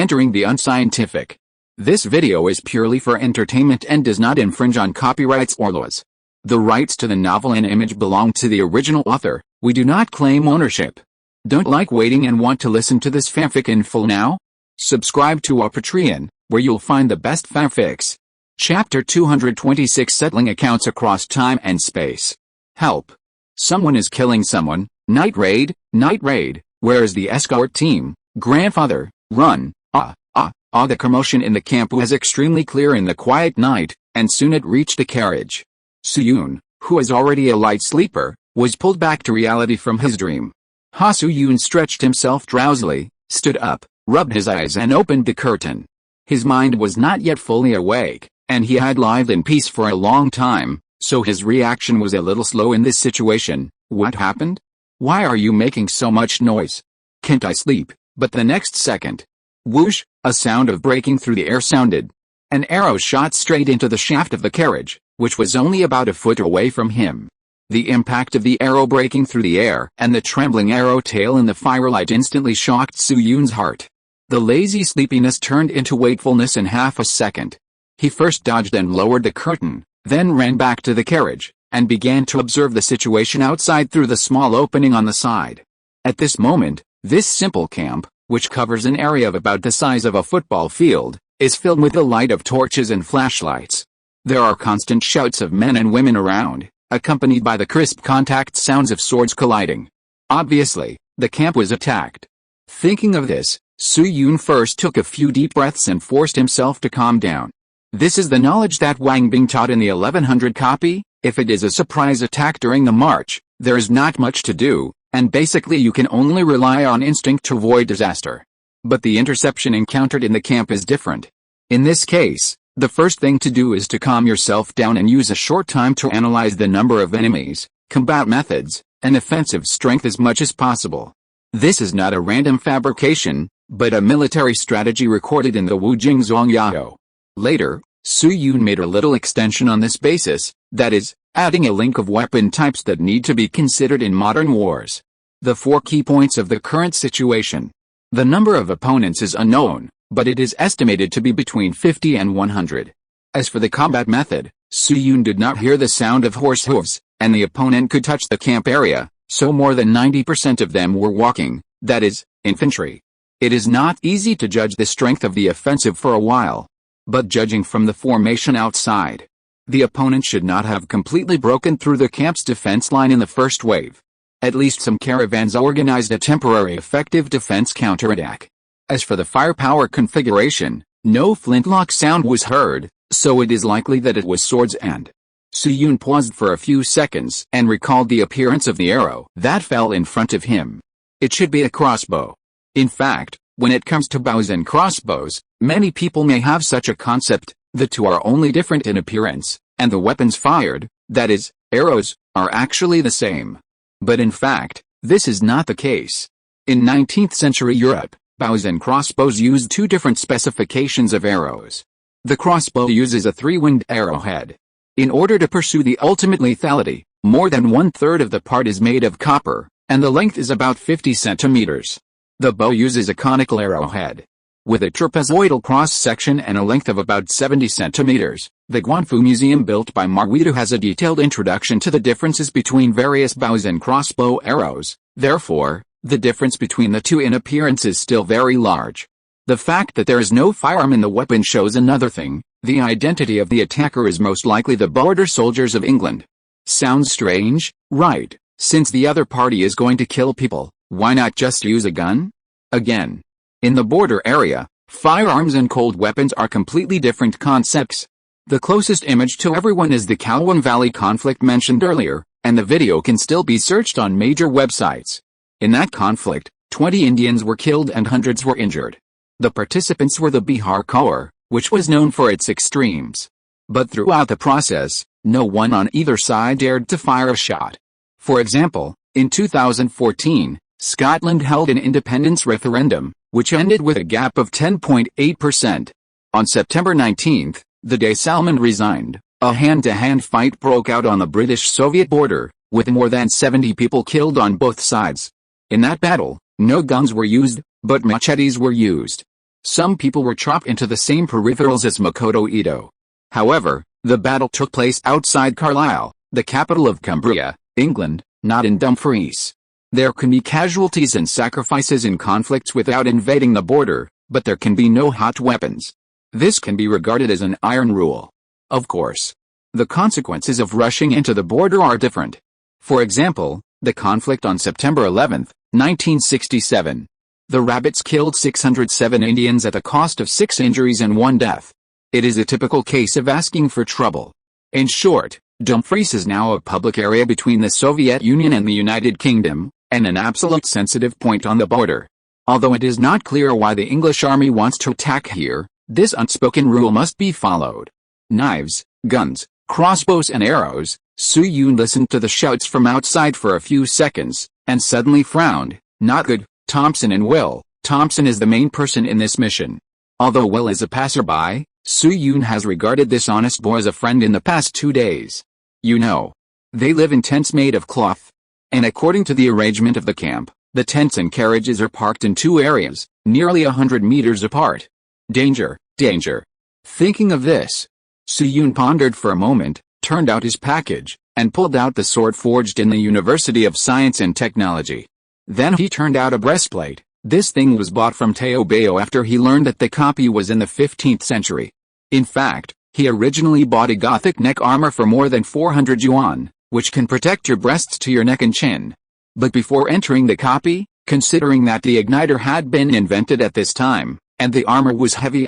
entering the unscientific. This video is purely for entertainment and does not infringe on copyrights or laws. The rights to the novel and image belong to the original author. We do not claim ownership. Don't like waiting and want to listen to this fanfic in full now? Subscribe to our Patreon, where you'll find the best fanfics. Chapter 226, Settling Accounts Across Time and Space. Help. Someone is killing someone. Night raid, where is the escort team? Grandfather, run. The commotion in the camp was extremely clear in the quiet night, and soon it reached the carriage. Soo-yoon, who is already a light sleeper, was pulled back to reality from his dream. Soo-yoon stretched himself drowsily, stood up, rubbed his eyes and opened the curtain. His mind was not yet fully awake, and he had lived in peace for a long time, so his reaction was a little slow in this situation. What happened? Why are you making so much noise? Can't I sleep? But the next second, whoosh, a sound of breaking through the air sounded. An arrow shot straight into the shaft of the carriage, which was only about a foot away from him. The impact of the arrow breaking through the air and the trembling arrow tail in the firelight instantly shocked Soo-yoon's heart. The lazy sleepiness turned into wakefulness in half a second. He first dodged and lowered the curtain, then ran back to the carriage, and began to observe the situation outside through the small opening on the side. At this moment, this simple camp, which covers an area of about the size of a football field, is filled with the light of torches and flashlights. There are constant shouts of men and women around, accompanied by the crisp contact sounds of swords colliding. Obviously, the camp was attacked. Thinking of this, Soo-yoon first took a few deep breaths and forced himself to calm down. This is the knowledge that Wang Bing taught in the 1100 copy. If it is a surprise attack during the march, there is not much to do, and basically you can only rely on instinct to avoid disaster. But the interception encountered in the camp is different. In this case, the first thing to do is to calm yourself down and use a short time to analyze the number of enemies, combat methods, and offensive strength as much as possible. This is not a random fabrication, but a military strategy recorded in the Wujing Zongyao. Later, Soo-yoon made a little extension on this basis, that is, adding a link of weapon types that need to be considered in modern wars. The 4 key points of the current situation. The number of opponents is unknown, but it is estimated to be between 50 and 100. As for the combat method, Soo-yoon did not hear the sound of horse hooves, and the opponent could touch the camp area, so more than 90% of them were walking, that is, infantry. It is not easy to judge the strength of the offensive for a while. But judging from the formation outside, the opponent should not have completely broken through the camp's defense line in the first wave. At least some caravans organized a temporary effective defense counterattack. As for the firepower configuration, no flintlock sound was heard, so it is likely that it was swords and. Soo-yoon paused for a few seconds and recalled the appearance of the arrow that fell in front of him. It should be a crossbow. In fact, when it comes to bows and crossbows, many people may have such a concept. The two are only different in appearance, and the weapons fired, that is, arrows, are actually the same. But in fact, this is not the case. In 19th century Europe, bows and crossbows used 2 different specifications of arrows. The crossbow uses a 3-winged arrowhead. In order to pursue the ultimate lethality, more than 1/3 of the part is made of copper, and the length is about 50 centimeters. The bow uses a conical arrowhead. With a trapezoidal cross-section and a length of about 70 centimeters, the Guangfu Museum built by Marguerite has a detailed introduction to the differences between various bows and crossbow arrows. Therefore, the difference between the two in appearance is still very large. The fact that there is no firearm in the weapon shows another thing. The identity of the attacker is most likely the border soldiers of England. Sounds strange, right? Since the other party is going to kill people, why not just use a gun? Again, in the border area, firearms and cold weapons are completely different concepts. The closest image to everyone is the Kowloon Valley conflict mentioned earlier, and the video can still be searched on major websites. In that conflict, 20 Indians were killed and hundreds were injured. The participants were the Bihar Corps, which was known for its extremes. But throughout the process, no one on either side dared to fire a shot. For example, in 2014, Scotland held an independence referendum, which ended with a gap of 10.8%. On September 19, the day Salman resigned, a hand-to-hand fight broke out on the British-Soviet border, with more than 70 people killed on both sides. In that battle, no guns were used, but machetes were used. Some people were chopped into the same peripherals as Makoto Ito. However, the battle took place outside Carlisle, the capital of Cumbria, England, not in Dumfries. There can be casualties and sacrifices in conflicts without invading the border, but there can be no hot weapons. This can be regarded as an iron rule. Of course, the consequences of rushing into the border are different. For example, the conflict on September 11, 1967. The rabbits killed 607 Indians at the cost of 6 injuries and 1 death. It is a typical case of asking for trouble. In short, Dumfries is now a public area between the Soviet Union and the United Kingdom, and an absolute sensitive point on the border. Although it is not clear why the English army wants to attack here, this unspoken rule must be followed. Knives, guns, crossbows and arrows. Su Yun listened to the shouts from outside for a few seconds, and suddenly frowned. Not good. Thompson and Will. Thompson is the main person in this mission. Although Will is a passerby, Su Yun has regarded this honest boy as a friend in the past 2 days. You know, they live in tents made of cloth. And according to the arrangement of the camp, the tents and carriages are parked in 2 areas, nearly 100 meters apart. Danger, danger. Thinking of this, Su Yun pondered for a moment, turned out his package, and pulled out the sword forged in the University of Science and Technology. Then he turned out a breastplate. This thing was bought from Teobeo after he learned that the copy was in the 15th century. In fact, he originally bought a Gothic neck armor for more than 400 yuan, which can protect your breasts to your neck and chin. But before entering the copy, considering that the igniter had been invented at this time, and the armor was heavy,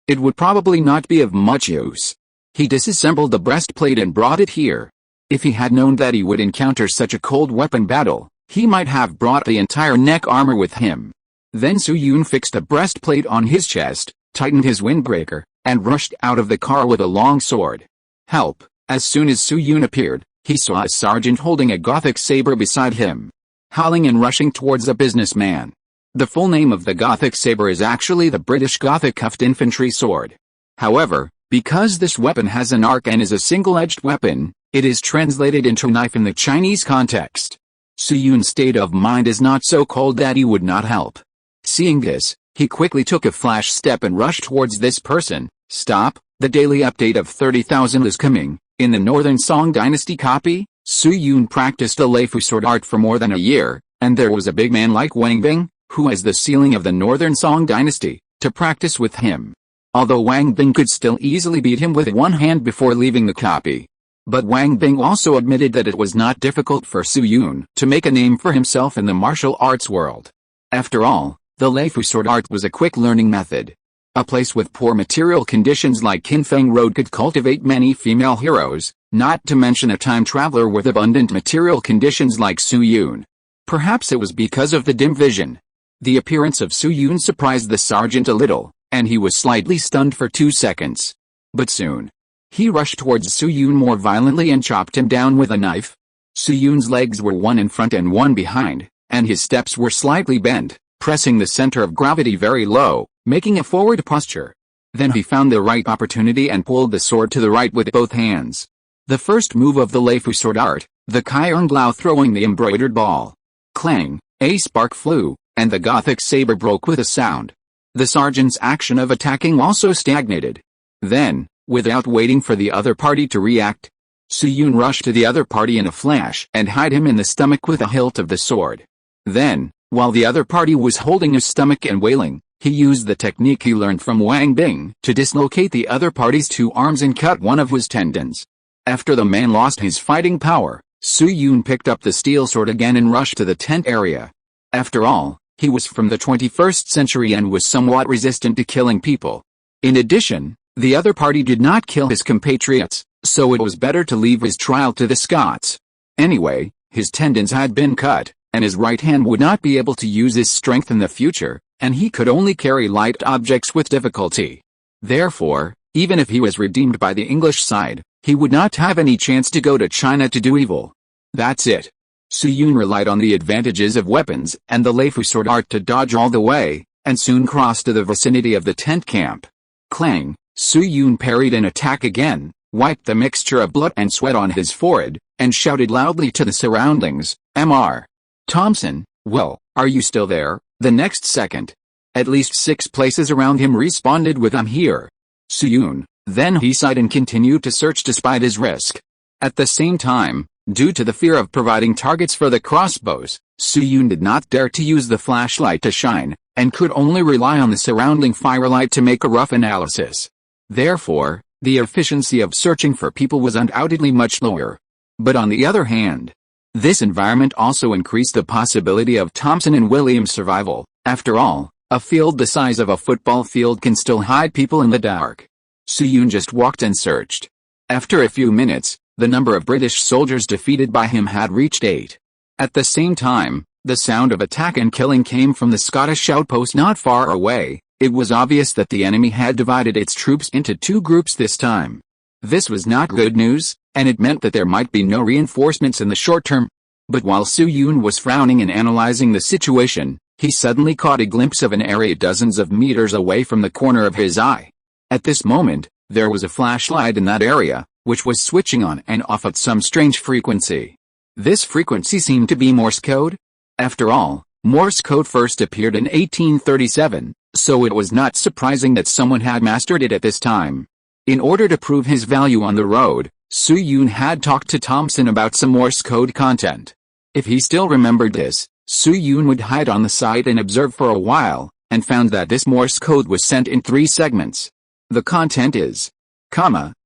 it would probably not be of much use. He disassembled the breastplate and brought it here. If he had known that he would encounter such a cold weapon battle, he might have brought the entire neck armor with him. Then Su Yun fixed a breastplate on his chest, tightened his windbreaker, and rushed out of the car with a long sword. Help! As soon as Su Yun appeared, he saw a sergeant holding a Gothic saber beside him, howling and rushing towards a businessman. The full name of the Gothic saber is actually the British Gothic cuffed infantry sword. However, because this weapon has an arc and is a single-edged weapon, it is translated into knife in the Chinese context. Su Yun's state of mind is not so cold that he would not help. Seeing this, he quickly took a flash step and rushed towards this person. Stop, the daily update of 30,000 is coming. In the Northern Song Dynasty copy, Su Yun practiced the Li Feiyu sword art for more than a year, and there was a big man like Wang Bing, who has the ceiling of the Northern Song Dynasty, to practice with him. Although Wang Bing could still easily beat him with one hand before leaving the copy. But Wang Bing also admitted that it was not difficult for Su Yun to make a name for himself in the martial arts world. After all, the Li Feiyu sword art was a quick learning method. A place with poor material conditions like Qinfeng Road could cultivate many female heroes, not to mention a time traveler with abundant material conditions like Su Yun. Perhaps it was because of the dim vision. The appearance of Su Yun surprised the sergeant a little, and he was slightly stunned for 2 seconds. But soon, he rushed towards Su Yun more violently and chopped him down with a knife. Su Yun's legs were one in front and one behind, and his steps were slightly bent, pressing the center of gravity very low, making a forward posture. Then he found the right opportunity and pulled the sword to the right with both hands. The first move of the Li Feiyu sword art, the Kai'ernglau throwing the embroidered ball. Clang, a spark flew, and the Gothic saber broke with a sound. The sergeant's action of attacking also stagnated. Then, without waiting for the other party to react, Su Yun rushed to the other party in a flash and hit him in the stomach with the hilt of the sword. Then, while the other party was holding his stomach and wailing, he used the technique he learned from Wang Bing to dislocate the other party's 2 arms and cut one of his tendons. After the man lost his fighting power, Su Yun picked up the steel sword again and rushed to the tent area. After all, he was from the 21st century and was somewhat resistant to killing people. In addition, the other party did not kill his compatriots, so it was better to leave his trial to the Scots. Anyway, his tendons had been cut, and his right hand would not be able to use his strength in the future, and he could only carry light objects with difficulty. Therefore, even if he was redeemed by the English side, he would not have any chance to go to China to do evil. That's it. Su Yun relied on the advantages of weapons and the Li Feiyu sword art to dodge all the way, and soon crossed to the vicinity of the tent camp. Clang, Su Yun parried an attack again, wiped the mixture of blood and sweat on his forehead, and shouted loudly to the surroundings, "Mr. Thompson, well, are you still there?" The next second, At least 6 places around him responded with "I'm here." Soo-yoon. Then he sighed and continued to search despite his risk. At the same time, due to the fear of providing targets for the crossbows, Soo-yoon did not dare to use the flashlight to shine, and could only rely on the surrounding firelight to make a rough analysis. Therefore, the efficiency of searching for people was undoubtedly much lower. But on the other hand, this environment also increased the possibility of Thompson and William's survival. After all, a field the size of a football field can still hide people in the dark. Soo-yoon just walked and searched. After a few minutes, the number of British soldiers defeated by him had reached 8. At the same time, the sound of attack and killing came from the Scottish outpost not far away. It was obvious that the enemy had divided its troops into 2 groups this time. This was not good news, and it meant that there might be no reinforcements in the short term. But while Soo-yoon was frowning and analyzing the situation, he suddenly caught a glimpse of an area dozens of meters away from the corner of his eye. At this moment, there was a flashlight in that area, which was switching on and off at some strange frequency. This frequency seemed to be Morse code. After all, Morse code first appeared in 1837, so it was not surprising that someone had mastered it at this time. In order to prove his value on the road, Soo-yoon had talked to Thompson about some Morse code content. If he still remembered this, Soo-yoon would hide on the side and observe for a while, and found that this Morse code was sent in 3 segments. The content is,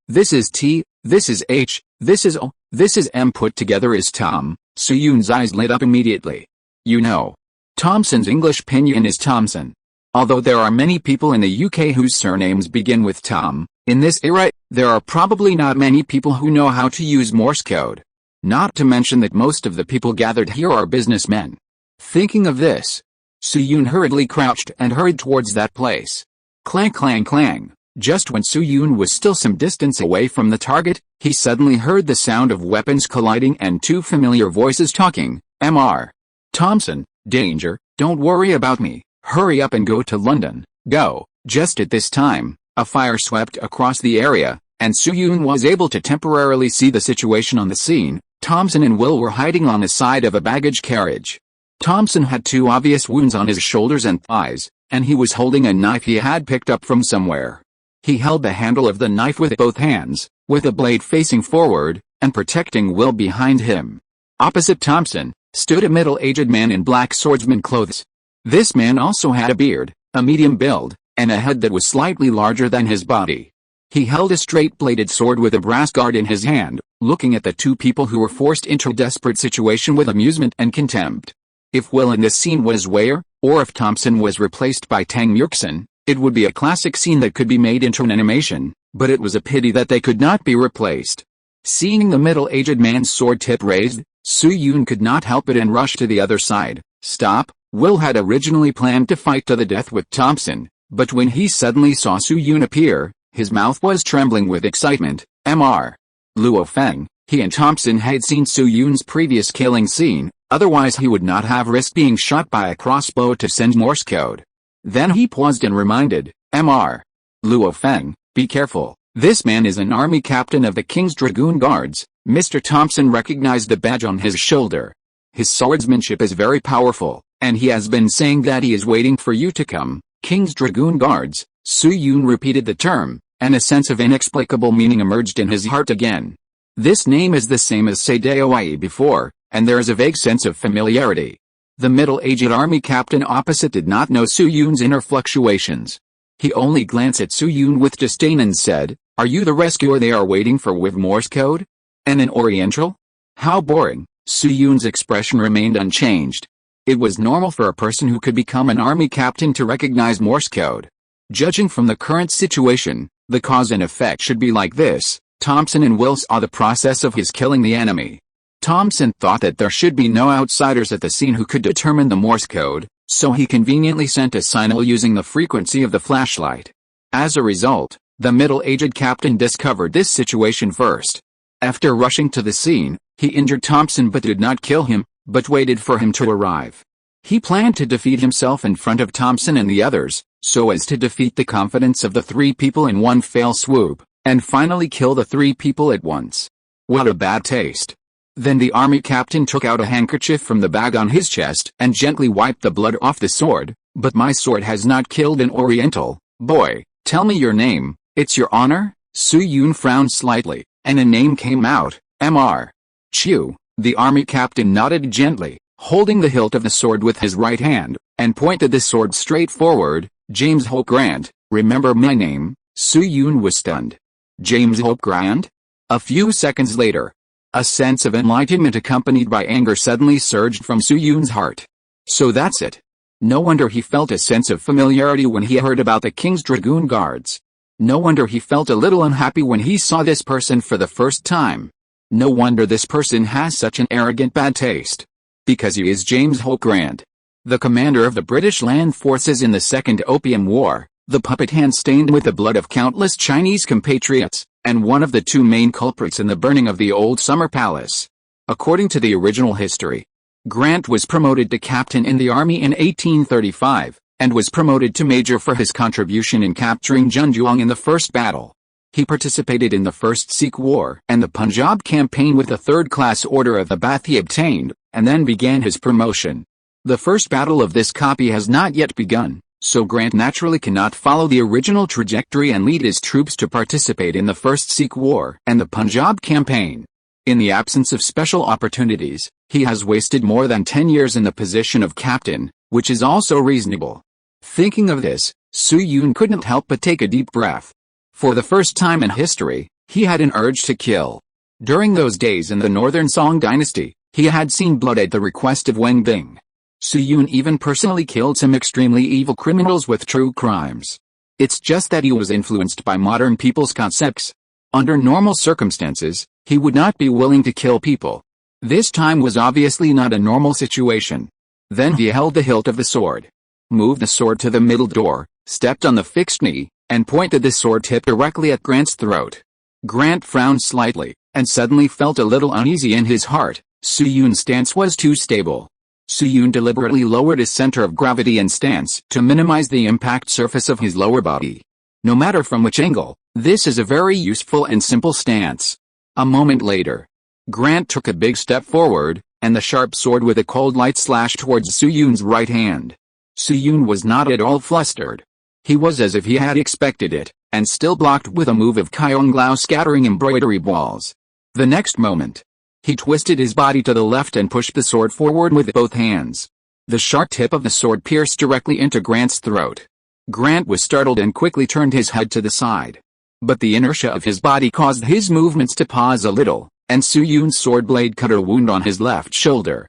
this is T, this is H, this is O, this is M put together is Tom. Soo-yoon's eyes lit up immediately. You know, Thompson's English pinyin is Thompson. Although there are many people in the UK whose surnames begin with Tom, in this era, there are probably not many people who know how to use Morse code. Not to mention that most of the people gathered here are businessmen. Thinking of this, Soo-yoon hurriedly crouched and hurried towards that place. Clang clang clang. Just when Soo-yoon was still some distance away from the target, he suddenly heard the sound of weapons colliding and 2 familiar voices talking. Mr. Thompson, danger, don't worry about me, hurry up and go to London, go. Just at this time, a fire swept across the area, and Soo-yoon was able to temporarily see the situation on the scene. Thompson and Will were hiding on the side of a baggage carriage. Thompson had 2 obvious wounds on his shoulders and thighs, and he was holding a knife he had picked up from somewhere. He held the handle of the knife with both hands, with the blade facing forward, and protecting Will behind him. Opposite Thompson, stood a middle-aged man in black swordsman clothes. This man also had a beard, a medium build, and a head that was slightly larger than his body. He held a straight-bladed sword with a brass guard in his hand, looking at the 2 people who were forced into a desperate situation with amusement and contempt. If Will in this scene was Weir, or if Thompson was replaced by Tang Murkson, it would be a classic scene that could be made into an animation, but it was a pity that they could not be replaced. Seeing the middle-aged man's sword tip raised, Soo-yoon could not help it and rushed to the other side. Stop. Will had originally planned to fight to the death with Thompson, but when he suddenly saw Soo-yoon appear, his mouth was trembling with excitement. Mr. Luo Feng, he and Thompson had seen Soo-yoon's previous killing scene, otherwise he would not have risked being shot by a crossbow to send Morse code. Then he paused and reminded, Mr. Luo Feng, be careful, this man is an army captain of the King's Dragoon Guards. Mr. Thompson recognized the badge on his shoulder. His swordsmanship is very powerful, and he has been saying that he is waiting for you to come. King's Dragoon Guards. Soo-yoon repeated the term, and a sense of inexplicable meaning emerged in his heart again. This name is the same as Seideoai before, and there is a vague sense of familiarity. The middle-aged army captain opposite did not know Soo-yoon's inner fluctuations. He only glanced at Soo-yoon with disdain and said, "Are you the rescuer they are waiting for with Morse code? And an Oriental? How boring." Soo-yoon's expression remained unchanged. It was normal for a person who could become an army captain to recognize Morse code. Judging from the current situation, the cause and effect should be like this. Thompson and Will saw the process of his killing the enemy. Thompson thought that there should be no outsiders at the scene who could determine the Morse code, so he conveniently sent a signal using the frequency of the flashlight. As a result, the middle-aged captain discovered this situation first. After rushing to the scene, he injured Thompson but did not kill him, but waited for him to arrive. He planned to defeat himself in front of Thompson and the others, so as to defeat the confidence of the 3 people in one fell swoop, and finally kill the 3 people at once. What a bad taste. Then the army captain took out a handkerchief from the bag on his chest and gently wiped the blood off the sword, But my sword has not killed an Oriental. Boy, tell me your name, it's your honor? Su Yun frowned slightly, and a name came out, Mr. Chiu. The army captain nodded gently, holding the hilt of the sword with his right hand, and pointed the sword straight forward. James Hope Grant, remember my name? Su Yun was stunned. James Hope Grant? A few seconds later, a sense of enlightenment accompanied by anger suddenly surged from Su Yun's heart. So that's it. No wonder he felt a sense of familiarity when he heard about the King's Dragoon Guards. No wonder he felt a little unhappy when he saw this person for the first time. No wonder this person has such an arrogant bad taste. Because he is James Hope Grant, the commander of the British land forces in the Second Opium War, the puppet hand stained with the blood of countless Chinese compatriots, and one of the two main culprits in the burning of the old Summer Palace. According to the original history, Grant was promoted to captain in the army in 1835, and was promoted to major for his contribution in capturing Zhangzhongjing in the First Battle. He participated in the First Sikh War and the Punjab campaign with the third-class Order of the Bath he obtained, and then began his promotion. The first battle of this copy has not yet begun, so Grant naturally cannot follow the original trajectory and lead his troops to participate in the First Sikh War and the Punjab campaign. In the absence of special opportunities, he has wasted more than 10 years in the position of captain, which is also reasonable. Thinking of this, Su Yun couldn't help but take a deep breath. For the first time in history, he had an urge to kill. During those days in the Northern Song dynasty, he had seen blood at the request of Wen Bing. Su Yun even personally killed some extremely evil criminals with true crimes. It's just that he was influenced by modern people's concepts. Under normal circumstances, he would not be willing to kill people. This time was obviously not a normal situation. Then he held the hilt of the sword, moved the sword to the middle door, stepped on the fixed knee, and pointed the sword tip directly at Grant's throat. Grant frowned slightly, and suddenly felt a little uneasy in his heart. Su Yun's stance was too stable. Su Yun deliberately lowered his center of gravity and stance to minimize the impact surface of his lower body. No matter from which angle, this is a very useful and simple stance. A moment later, Grant took a big step forward, and the sharp sword with a cold light slashed towards Su Yun's right hand. Su Yun was not at all flustered. He was as if he had expected it, and still blocked with a move of Kyong Lao scattering embroidery balls. The next moment, he twisted his body to the left and pushed the sword forward with both hands. The sharp tip of the sword pierced directly into Grant's throat. Grant was startled and quickly turned his head to the side. But the inertia of his body caused his movements to pause a little, and Su Yun's sword blade cut a wound on his left shoulder.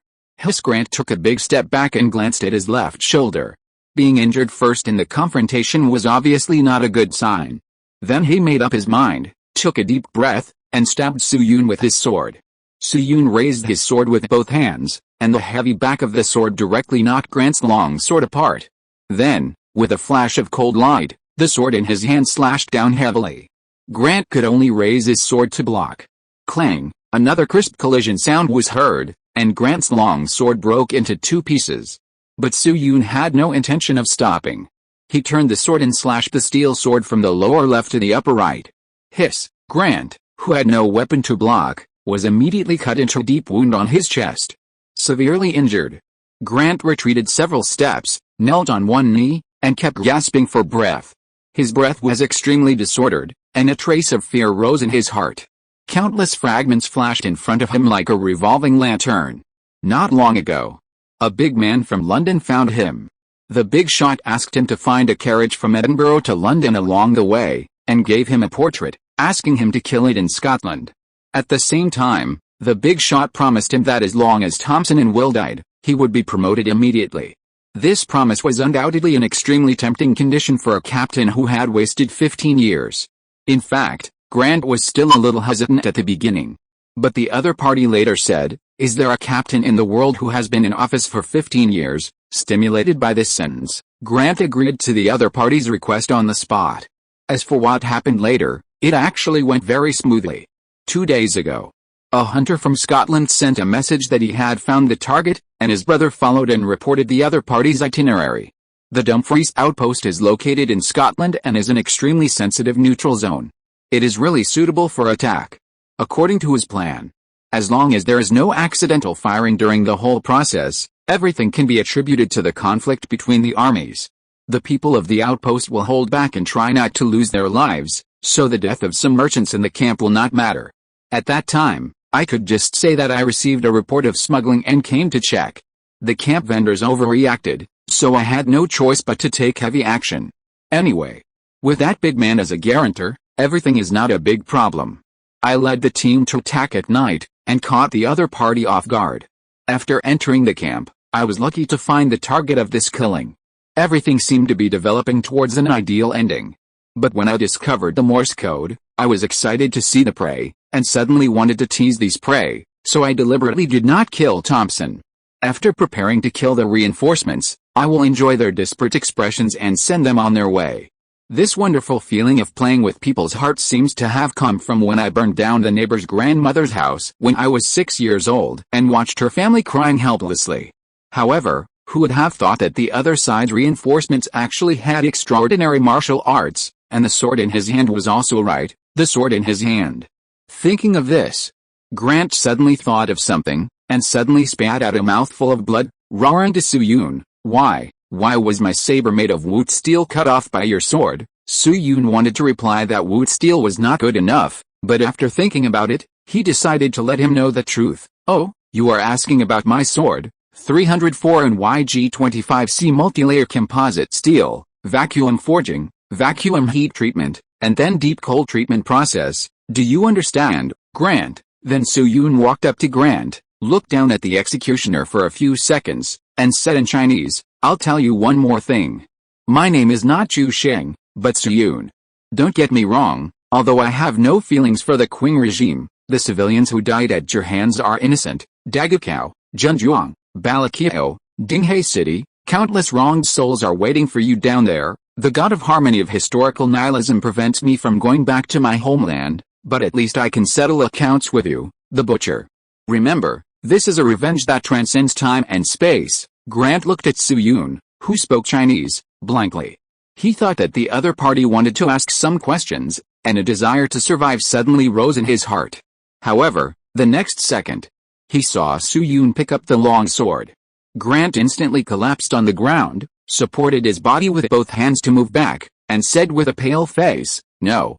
Grant took a big step back and glanced at his left shoulder. Being injured first in the confrontation was obviously not a good sign. Then he made up his mind, took a deep breath, and stabbed Su Yun with his sword. Su Yun raised his sword with both hands, and the heavy back of the sword directly knocked Grant's long sword apart. Then, with a flash of cold light, the sword in his hand slashed down heavily. Grant could only raise his sword to block. Clang, another crisp collision sound was heard, and Grant's long sword broke into two pieces. But Su Yun had no intention of stopping. He turned the sword and slashed the steel sword from the lower left to the upper right. Hiss! Grant, who had no weapon to block, was immediately cut into a deep wound on his chest. Severely injured, Grant retreated several steps, knelt on one knee, and kept gasping for breath. His breath was extremely disordered, and a trace of fear rose in his heart. Countless fragments flashed in front of him like a revolving lantern. Not long ago, a big man from London found him. The big shot asked him to find a carriage from Edinburgh to London along the way, and gave him a portrait, asking him to kill it in Scotland. At the same time, the big shot promised him that as long as Thompson and Will died, he would be promoted immediately. This promise was undoubtedly an extremely tempting condition for a captain who had wasted 15 years. In fact, Grant was still a little hesitant at the beginning. But the other party later said, "Is there a captain in the world who has been in office for 15 years?" Stimulated by this sentence, Grant agreed to the other party's request on the spot. As for what happened later, it actually went very smoothly. 2 days ago, a hunter from Scotland sent a message that he had found the target, and his brother followed and reported the other party's itinerary. The Dumfries outpost is located in Scotland and is an extremely sensitive neutral zone. It is really suitable for attack. According to his plan, as long as there is no accidental firing during the whole process, Everything can be attributed to the conflict between the armies. The people of the outpost will hold back and try not to lose their lives, so the death of some merchants in the camp will not matter. At that time, I could just say that I received a report of smuggling and came to check. The camp vendors overreacted, so I had no choice but to take heavy action. Anyway, with that big man as a guarantor, everything is not a big problem. I led the team to attack at night, and caught the other party off guard. After entering the camp, I was lucky to find the target of this killing. Everything seemed to be developing towards an ideal ending. But when I discovered the Morse code, I was excited to see the prey, and suddenly wanted to tease these prey, so I deliberately did not kill Thompson. After preparing to kill the reinforcements, I will enjoy their disparate expressions and send them on their way. This wonderful feeling of playing with people's hearts seems to have come from when I burned down the neighbor's grandmother's house when I was 6 years old and watched her family crying helplessly. However, who would have thought that the other side's reinforcements actually had extraordinary martial arts, and the sword in his hand was also right, the sword in his hand. Thinking of this, Grant suddenly thought of something, and suddenly spat out a mouthful of blood, roaring to Su-Yun, Why was my saber made of wood steel cut off by your sword? Su-Yun wanted to reply that wood steel was not good enough, but after thinking about it, he decided to let him know the truth. Oh, you are asking about my sword? 304 and YG25C multilayer composite steel, vacuum forging, vacuum heat treatment, and then deep cold treatment process. Do you understand, Grant? Then Su-Yun walked up to Grant, looked down at the executioner for a few seconds, and said in Chinese, I'll tell you one more thing. My name is not Zhu Sheng, but Su-Yun. Don't get me wrong, although I have no feelings for the Qing regime, the civilians who died at your hands are innocent. Dagakao, Zhenjiang, Balakiao, Dinghe City, countless wronged souls are waiting for you down there. The god of harmony of historical nihilism prevents me from going back to my homeland, but at least I can settle accounts with you, the butcher. Remember, this is a revenge that transcends time and space. Grant looked at Su-Yun, who spoke Chinese, blankly. He thought that the other party wanted to ask some questions, and a desire to survive suddenly rose in his heart. However, the next second, he saw Su-Yun pick up the long sword. Grant instantly collapsed on the ground, supported his body with both hands to move back, and said with a pale face, No,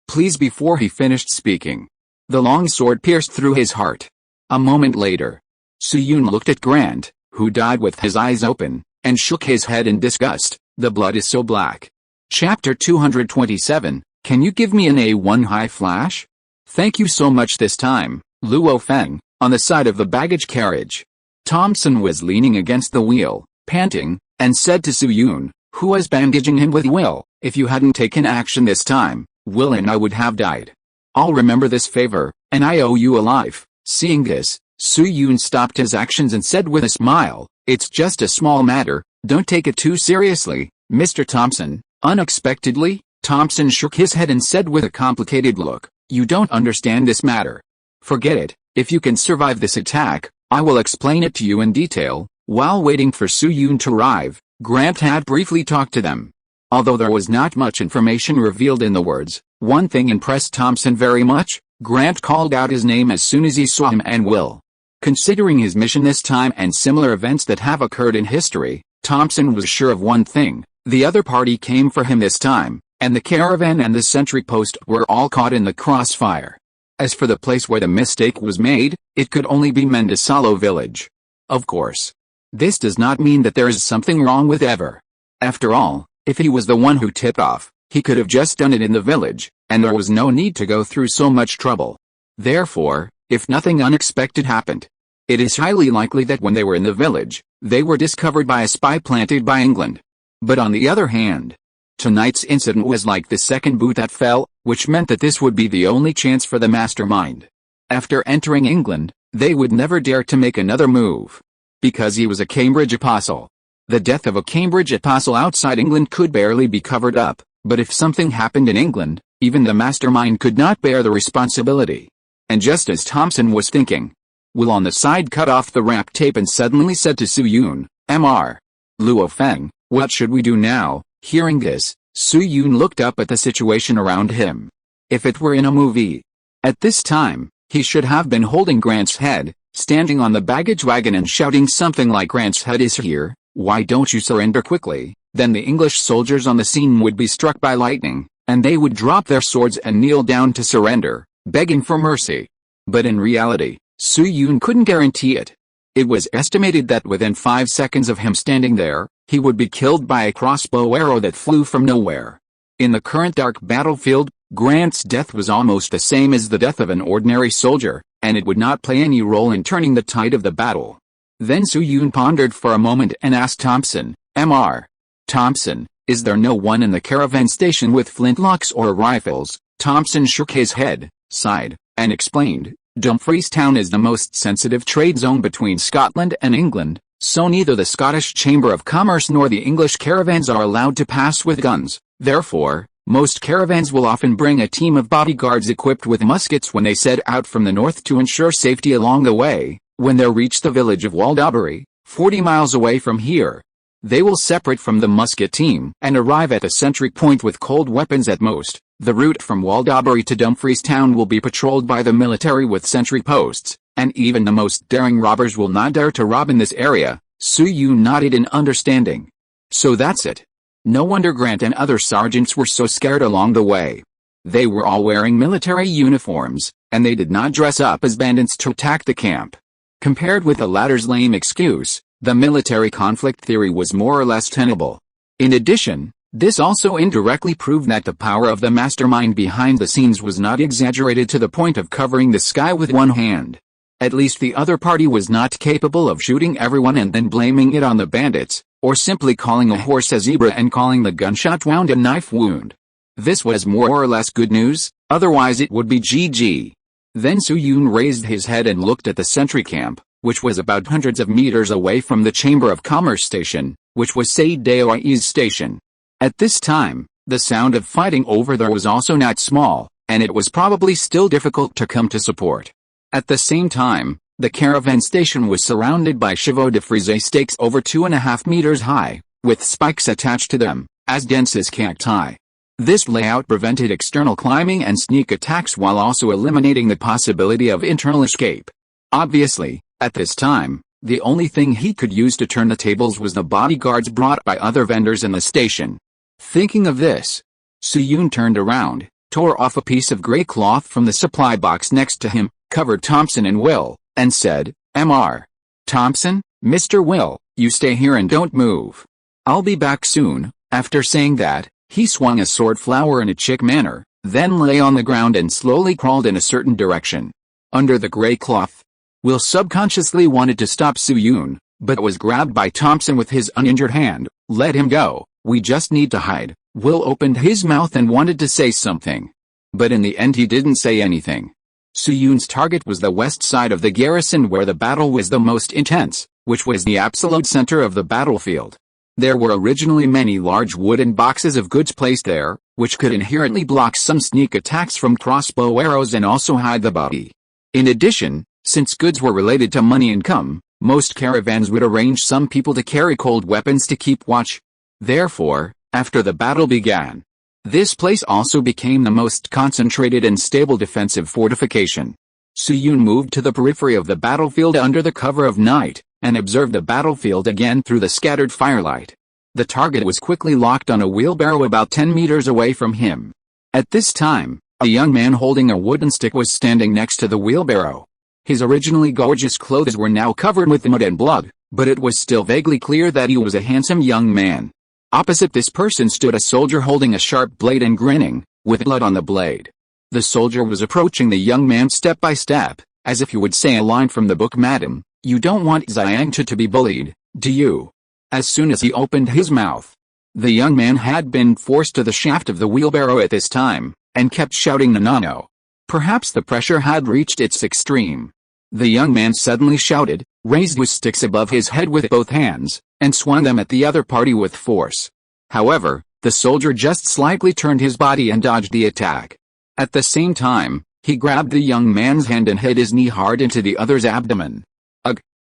please. Before he finished speaking, the long sword pierced through his heart. A moment later, Su-Yun looked at Grant, who died with his eyes open, and shook his head in disgust. The blood is so black. Chapter 227, Can you give me an A1 high flash? Thank you so much. This time, Luo Feng, on the side of the baggage carriage. Thompson was leaning against the wheel, panting, and said to Su-Yun, who was bandaging him with Will, if you hadn't taken action this time, Will and I would have died. I'll remember this favor, and I owe you a life. Seeing this, Su-Yun stopped his actions and said with a smile, It's just a small matter, don't take it too seriously, Mr. Thompson. Unexpectedly, Thompson shook his head and said with a complicated look, You don't understand this matter. Forget it. If you can survive this attack, I will explain it to you in detail. While waiting for Su-Yun to arrive, Grant had briefly talked to them. Although there was not much information revealed in the words, one thing impressed Thompson very much. Grant called out his name as soon as he saw him and Will. Considering his mission this time and similar events that have occurred in history, Thompson was sure of one thing: the other party came for him this time, and the caravan and the sentry post were all caught in the crossfire. As for the place where the mistake was made, it could only be Mendesalo village. Of course, this does not mean that there is something wrong with Ever. After all, if he was the one who tipped off, he could have just done it in the village, and there was no need to go through so much trouble. Therefore, if nothing unexpected happened, it is highly likely that when they were in the village, they were discovered by a spy planted by England. But on the other hand, tonight's incident was like the second boot that fell, which meant that this would be the only chance for the mastermind. After entering England, they would never dare to make another move. Because he was a Cambridge apostle. The death of a Cambridge apostle outside England could barely be covered up, but if something happened in England, even the mastermind could not bear the responsibility. And just as Thompson was thinking, Will on the side cut off the wrap tape and suddenly said to Su-Yun, Mr. Luo Feng, what should we do now? Hearing this, Su-Yun looked up at the situation around him. If it were in a movie. At this time, he should have been holding Grant's head, standing on the baggage wagon and shouting something like "Grant's head is here, why don't you surrender quickly?" Then the English soldiers on the scene would be struck by lightning, and they would drop their swords and kneel down to surrender, begging for mercy. But in reality, Su Yun couldn't guarantee it. It was estimated that within 5 seconds of him standing there, he would be killed by a crossbow arrow that flew from nowhere. In the current dark battlefield, Grant's death was almost the same as the death of an ordinary soldier, and it would not play any role in turning the tide of the battle. Then Su Yun pondered for a moment and asked Thompson, "Mr. Thompson, is there no one in the caravan station with flintlocks or rifles?" Thompson shook his head, sighed, and explained, "Dumfries Town is the most sensitive trade zone between Scotland and England, so neither the Scottish Chamber of Commerce nor the English caravans are allowed to pass with guns. Therefore, most caravans will often bring a team of bodyguards equipped with muskets when they set out from the north to ensure safety along the way. When they reach the village of Waldaubury, 40 miles away from here, they will separate from the musket team and arrive at the sentry point with cold weapons at most. The route from Waldaubury to Dumfries Town will be patrolled by the military with sentry posts, and even the most daring robbers will not dare to rob in this area." Su Yun nodded in understanding. "So that's it. No wonder Grant and other sergeants were so scared along the way. They were all wearing military uniforms, and they did not dress up as bandits to attack the camp." Compared with the latter's lame excuse, the military conflict theory was more or less tenable. In addition, this also indirectly proved that the power of the mastermind behind the scenes was not exaggerated to the point of covering the sky with one hand. At least the other party was not capable of shooting everyone and then blaming it on the bandits, or simply calling a horse a zebra and calling the gunshot wound a knife wound. This was more or less good news, otherwise it would be GG. Then Su Yun raised his head and looked at the sentry camp, which was about hundreds of meters away from the Chamber of Commerce station, which was Said Daoi's station. At this time, the sound of fighting over there was also not small, and it was probably still difficult to come to support. At the same time, the caravan station was surrounded by chevaux de frise stakes over 2.5 meters high, with spikes attached to them, as dense as cacti. This layout prevented external climbing and sneak attacks while also eliminating the possibility of internal escape. Obviously, at this time, the only thing he could use to turn the tables was the bodyguards brought by other vendors in the station. Thinking of this, Su Yun turned around, tore off a piece of gray cloth from the supply box next to him, covered Thompson and Will, and said, "Mr. Thompson, Mr. Will, you stay here and don't move. I'll be back soon." After saying that, he swung a sword flower in a chick manner, then lay on the ground and slowly crawled in a certain direction. Under the gray cloth, Will subconsciously wanted to stop Su Yun, but was grabbed by Thompson with his uninjured hand. "Let him go, we just need to hide." Will opened his mouth and wanted to say something, but in the end he didn't say anything. Su Yun's target was the west side of the garrison where the battle was the most intense, which was the absolute center of the battlefield. There were originally many large wooden boxes of goods placed there, which could inherently block some sneak attacks from crossbow arrows and also hide the body. In addition, since goods were related to money income, most caravans would arrange some people to carry cold weapons to keep watch. Therefore, after the battle began, this place also became the most concentrated and stable defensive fortification. Su Yun moved to the periphery of the battlefield under the cover of night, and observed the battlefield again through the scattered firelight. The target was quickly locked on a wheelbarrow about 10 meters away from him. At this time, a young man holding a wooden stick was standing next to the wheelbarrow. His originally gorgeous clothes were now covered with mud and blood, but it was still vaguely clear that he was a handsome young man. Opposite this person stood a soldier holding a sharp blade and grinning, with blood on the blade. The soldier was approaching the young man step by step, as if you would say a line from the book, "Madam, you don't want Zhang to be bullied, do you?" As soon as he opened his mouth, the young man had been forced to the shaft of the wheelbarrow at this time, and kept shouting "No." Perhaps the pressure had reached its extreme. The young man suddenly shouted, raised his sticks above his head with both hands, and swung them at the other party with force. However, the soldier just slightly turned his body and dodged the attack. At the same time, he grabbed the young man's hand and hit his knee hard into the other's abdomen.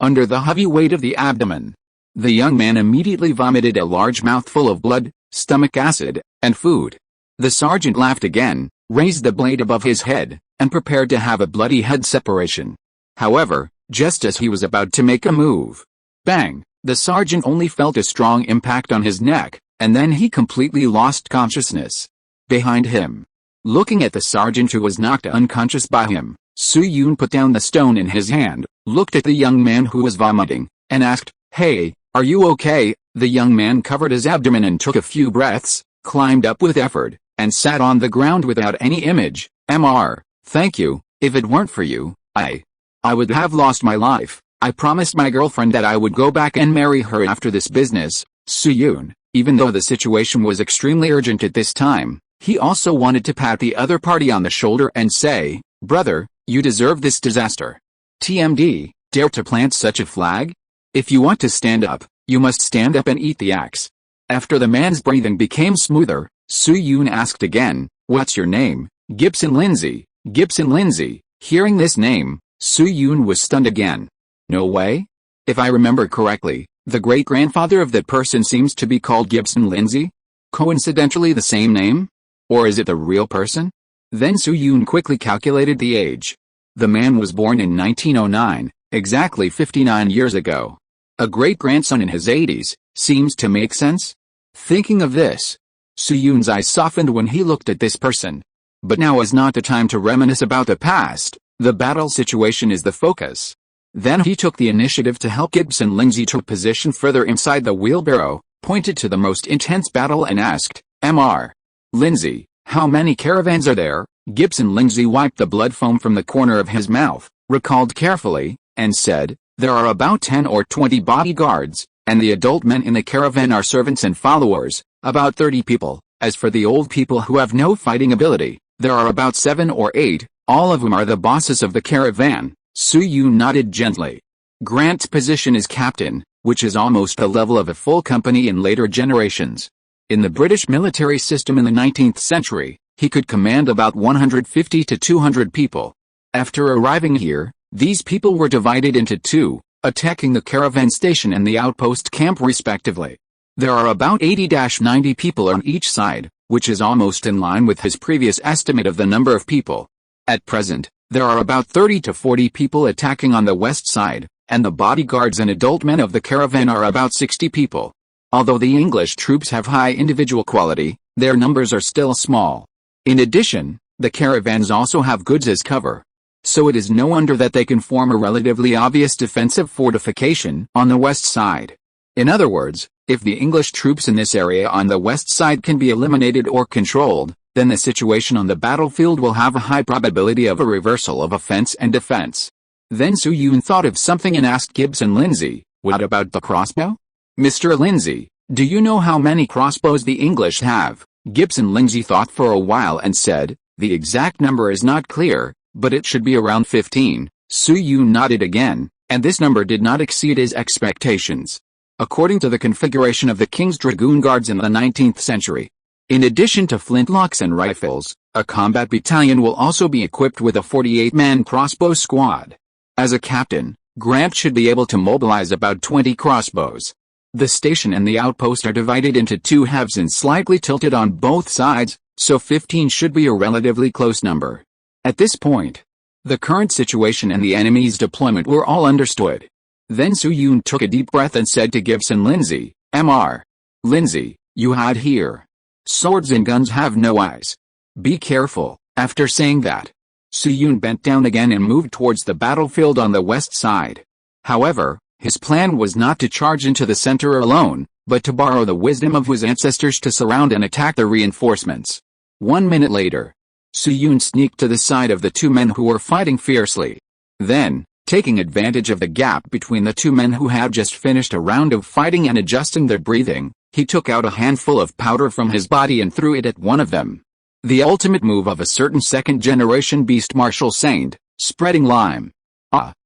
Under the heavy weight of the abdomen, the young man immediately vomited a large mouthful of blood, stomach acid, and food. The sergeant laughed again, raised the blade above his head, and prepared to have a bloody head separation. However, Just as he was about to make a move, bang, the sergeant only felt a strong impact on his neck, and then he completely lost consciousness. Behind him, looking at the sergeant who was knocked unconscious by him, Su-yoon put down the stone in his hand, looked at the young man who was vomiting, and asked, "Hey, are you okay?" The young man covered his abdomen and took a few breaths, climbed up with effort, and sat on the ground without any image. "Mr. Thank you. If it weren't for you, I would have lost my life. I promised my girlfriend that I would go back and marry her after this business." Su-yoon, even though the situation was extremely urgent at this time, he also wanted to pat the other party on the shoulder and say, "Brother, you deserve this disaster. TMD, dare to plant such a flag? If you want to stand up, you must stand up and eat the axe." After the man's breathing became smoother, Su-yoon asked again, "What's your name?" "Gibson Lindsay." Gibson Lindsay. Hearing this name, Su-yoon was stunned again. No way? If I remember correctly, the great-grandfather of that person seems to be called Gibson Lindsay? Coincidentally the same name? Or is it the real person? Then Su-yoon quickly calculated the age. The man was born in 1909, exactly 59 years ago. A great-grandson in his 80s, seems to make sense? Thinking of this, Su-yoon's eyes softened when he looked at this person. But now is not the time to reminisce about the past, the battle situation is the focus. Then he took the initiative to help Gibson Lindsay to position further inside the wheelbarrow, pointed to the most intense battle and asked, "Mr. Lindsay, how many caravans are there?" Gibson Lindsay wiped the blood foam from the corner of his mouth, recalled carefully, and said, "There are about 10 or 20 bodyguards, and the adult men in the caravan are servants and followers, about 30 people. As for the old people who have no fighting ability, there are about 7 or 8, all of whom are the bosses of the caravan." Su-yoon nodded gently. Grant's position is captain, which is almost the level of a full company in later generations. In the British military system in the 19th century, he could command about 150 to 200 people. After arriving here, these people were divided into two, attacking the caravan station and the outpost camp respectively. There are about 80-90 people on each side, which is almost in line with his previous estimate of the number of people. At present, there are about 30 to 40 people attacking on the west side, and the bodyguards and adult men of the caravan are about 60 people. Although the English troops have high individual quality, their numbers are still small. In addition, the caravans also have goods as cover. So it is no wonder that they can form a relatively obvious defensive fortification on the west side. In other words, if the English troops in this area on the west side can be eliminated or controlled, then the situation on the battlefield will have a high probability of a reversal of offense and defense. Then Su-yoon thought of something and asked Gibson Lindsay, "What about the crossbow?" "Mr. Lindsay, do you know how many crossbows the English have?" Gibson Lindsay thought for a while and said, "The exact number is not clear, but it should be around 15. Su-yoon nodded again, and this number did not exceed his expectations. According to the configuration of the King's Dragoon Guards in the 19th century, in addition to flintlocks and rifles, a combat battalion will also be equipped with a 48-man crossbow squad. As a captain, Grant should be able to mobilize about 20 crossbows. The station and the outpost are divided into two halves and slightly tilted on both sides, so 15 should be a relatively close number. At this point, the current situation and the enemy's deployment were all understood. Then Su-yoon took a deep breath and said to Gibson Lindsay, "Mr. Lindsay, you hide here. Swords and guns have no eyes. Be careful." After saying that, Su-yoon bent down again and moved towards the battlefield on the west side. However, his plan was not to charge into the center alone, but to borrow the wisdom of his ancestors to surround and attack the reinforcements. 1 minute later, Su-yoon sneaked to the side of the two men who were fighting fiercely. Then, taking advantage of the gap between the two men who had just finished a round of fighting and adjusting their breathing, he took out a handful of powder from his body and threw it at one of them. The ultimate move of a certain second-generation beast martial saint, spreading lime.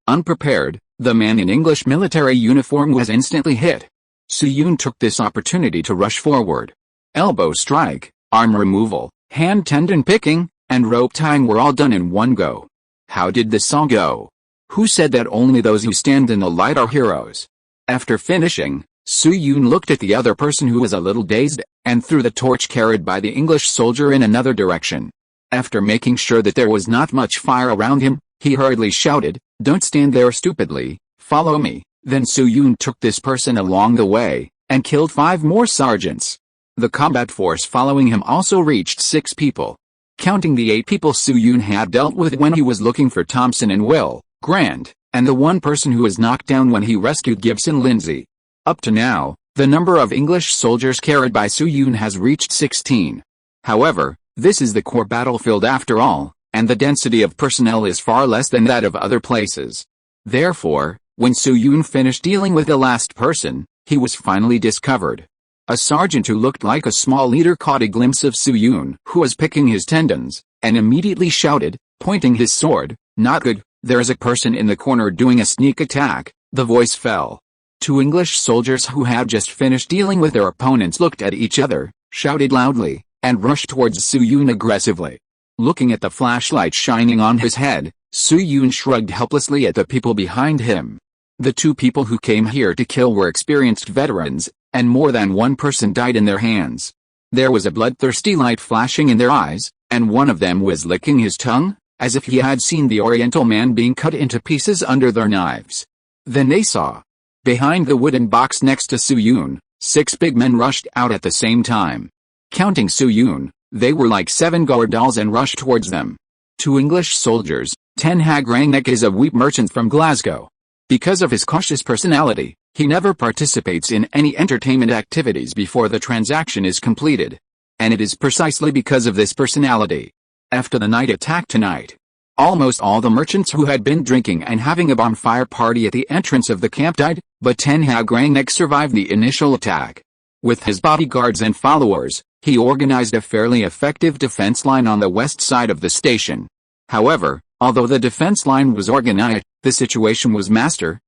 Unprepared, the man in English military uniform was instantly hit. Su-yoon took this opportunity to rush forward. Elbow strike, arm removal, hand tendon picking, and rope tying were all done in one go. How did this all go? Who said that only those who stand in the light are heroes? After finishing, Su-yoon looked at the other person who was a little dazed, and threw the torch carried by the English soldier in another direction. After making sure that there was not much fire around him, he hurriedly shouted, Don't stand there stupidly, follow me. Then Su Yun took this person along the way, and killed 5 more sergeants. The combat force following him also reached 6 people. Counting the 8 people Su Yun had dealt with when he was looking for Thompson and Will Grant, and the 1 person who was knocked down when he rescued Gibson Lindsay. Up to now, the number of English soldiers carried by Su Yun has reached 16. However, this is the core battlefield after all, and the density of personnel is far less than that of other places. Therefore, when Su Yun finished dealing with the last person, he was finally discovered. A sergeant who looked like a small leader caught a glimpse of Su Yun, who was picking his tendons, and immediately shouted, pointing his sword, "Not good, there is a person in the corner doing a sneak attack." The voice fell. 2 English soldiers who had just finished dealing with their opponents looked at each other, shouted loudly, and rushed towards Su Yun aggressively. Looking at the flashlight shining on his head, Su Yun shrugged helplessly at the people behind him. The 2 people who came here to kill were experienced veterans, and more than 1 person died in their hands. There was a bloodthirsty light flashing in their eyes, and one of them was licking his tongue, as if he had seen the Oriental man being cut into pieces under their knives. Then they saw. Behind the wooden box next to Su Yun, 6 big men rushed out at the same time. Counting Su Yun, they were like 7 guard dolls and rushed towards them. 2 English soldiers. Ten Hag Rangnick is a wheat merchant from Glasgow. Because of his cautious personality, he never participates in any entertainment activities before the transaction is completed. And it is precisely because of this personality. After the night attack tonight, almost all the merchants who had been drinking and having a bonfire party at the entrance of the camp died, but Ten Hag Rangnick survived the initial attack. With his bodyguards and followers, he organized a fairly effective defense line on the west side of the station. However, although the defense line was organized, the situation was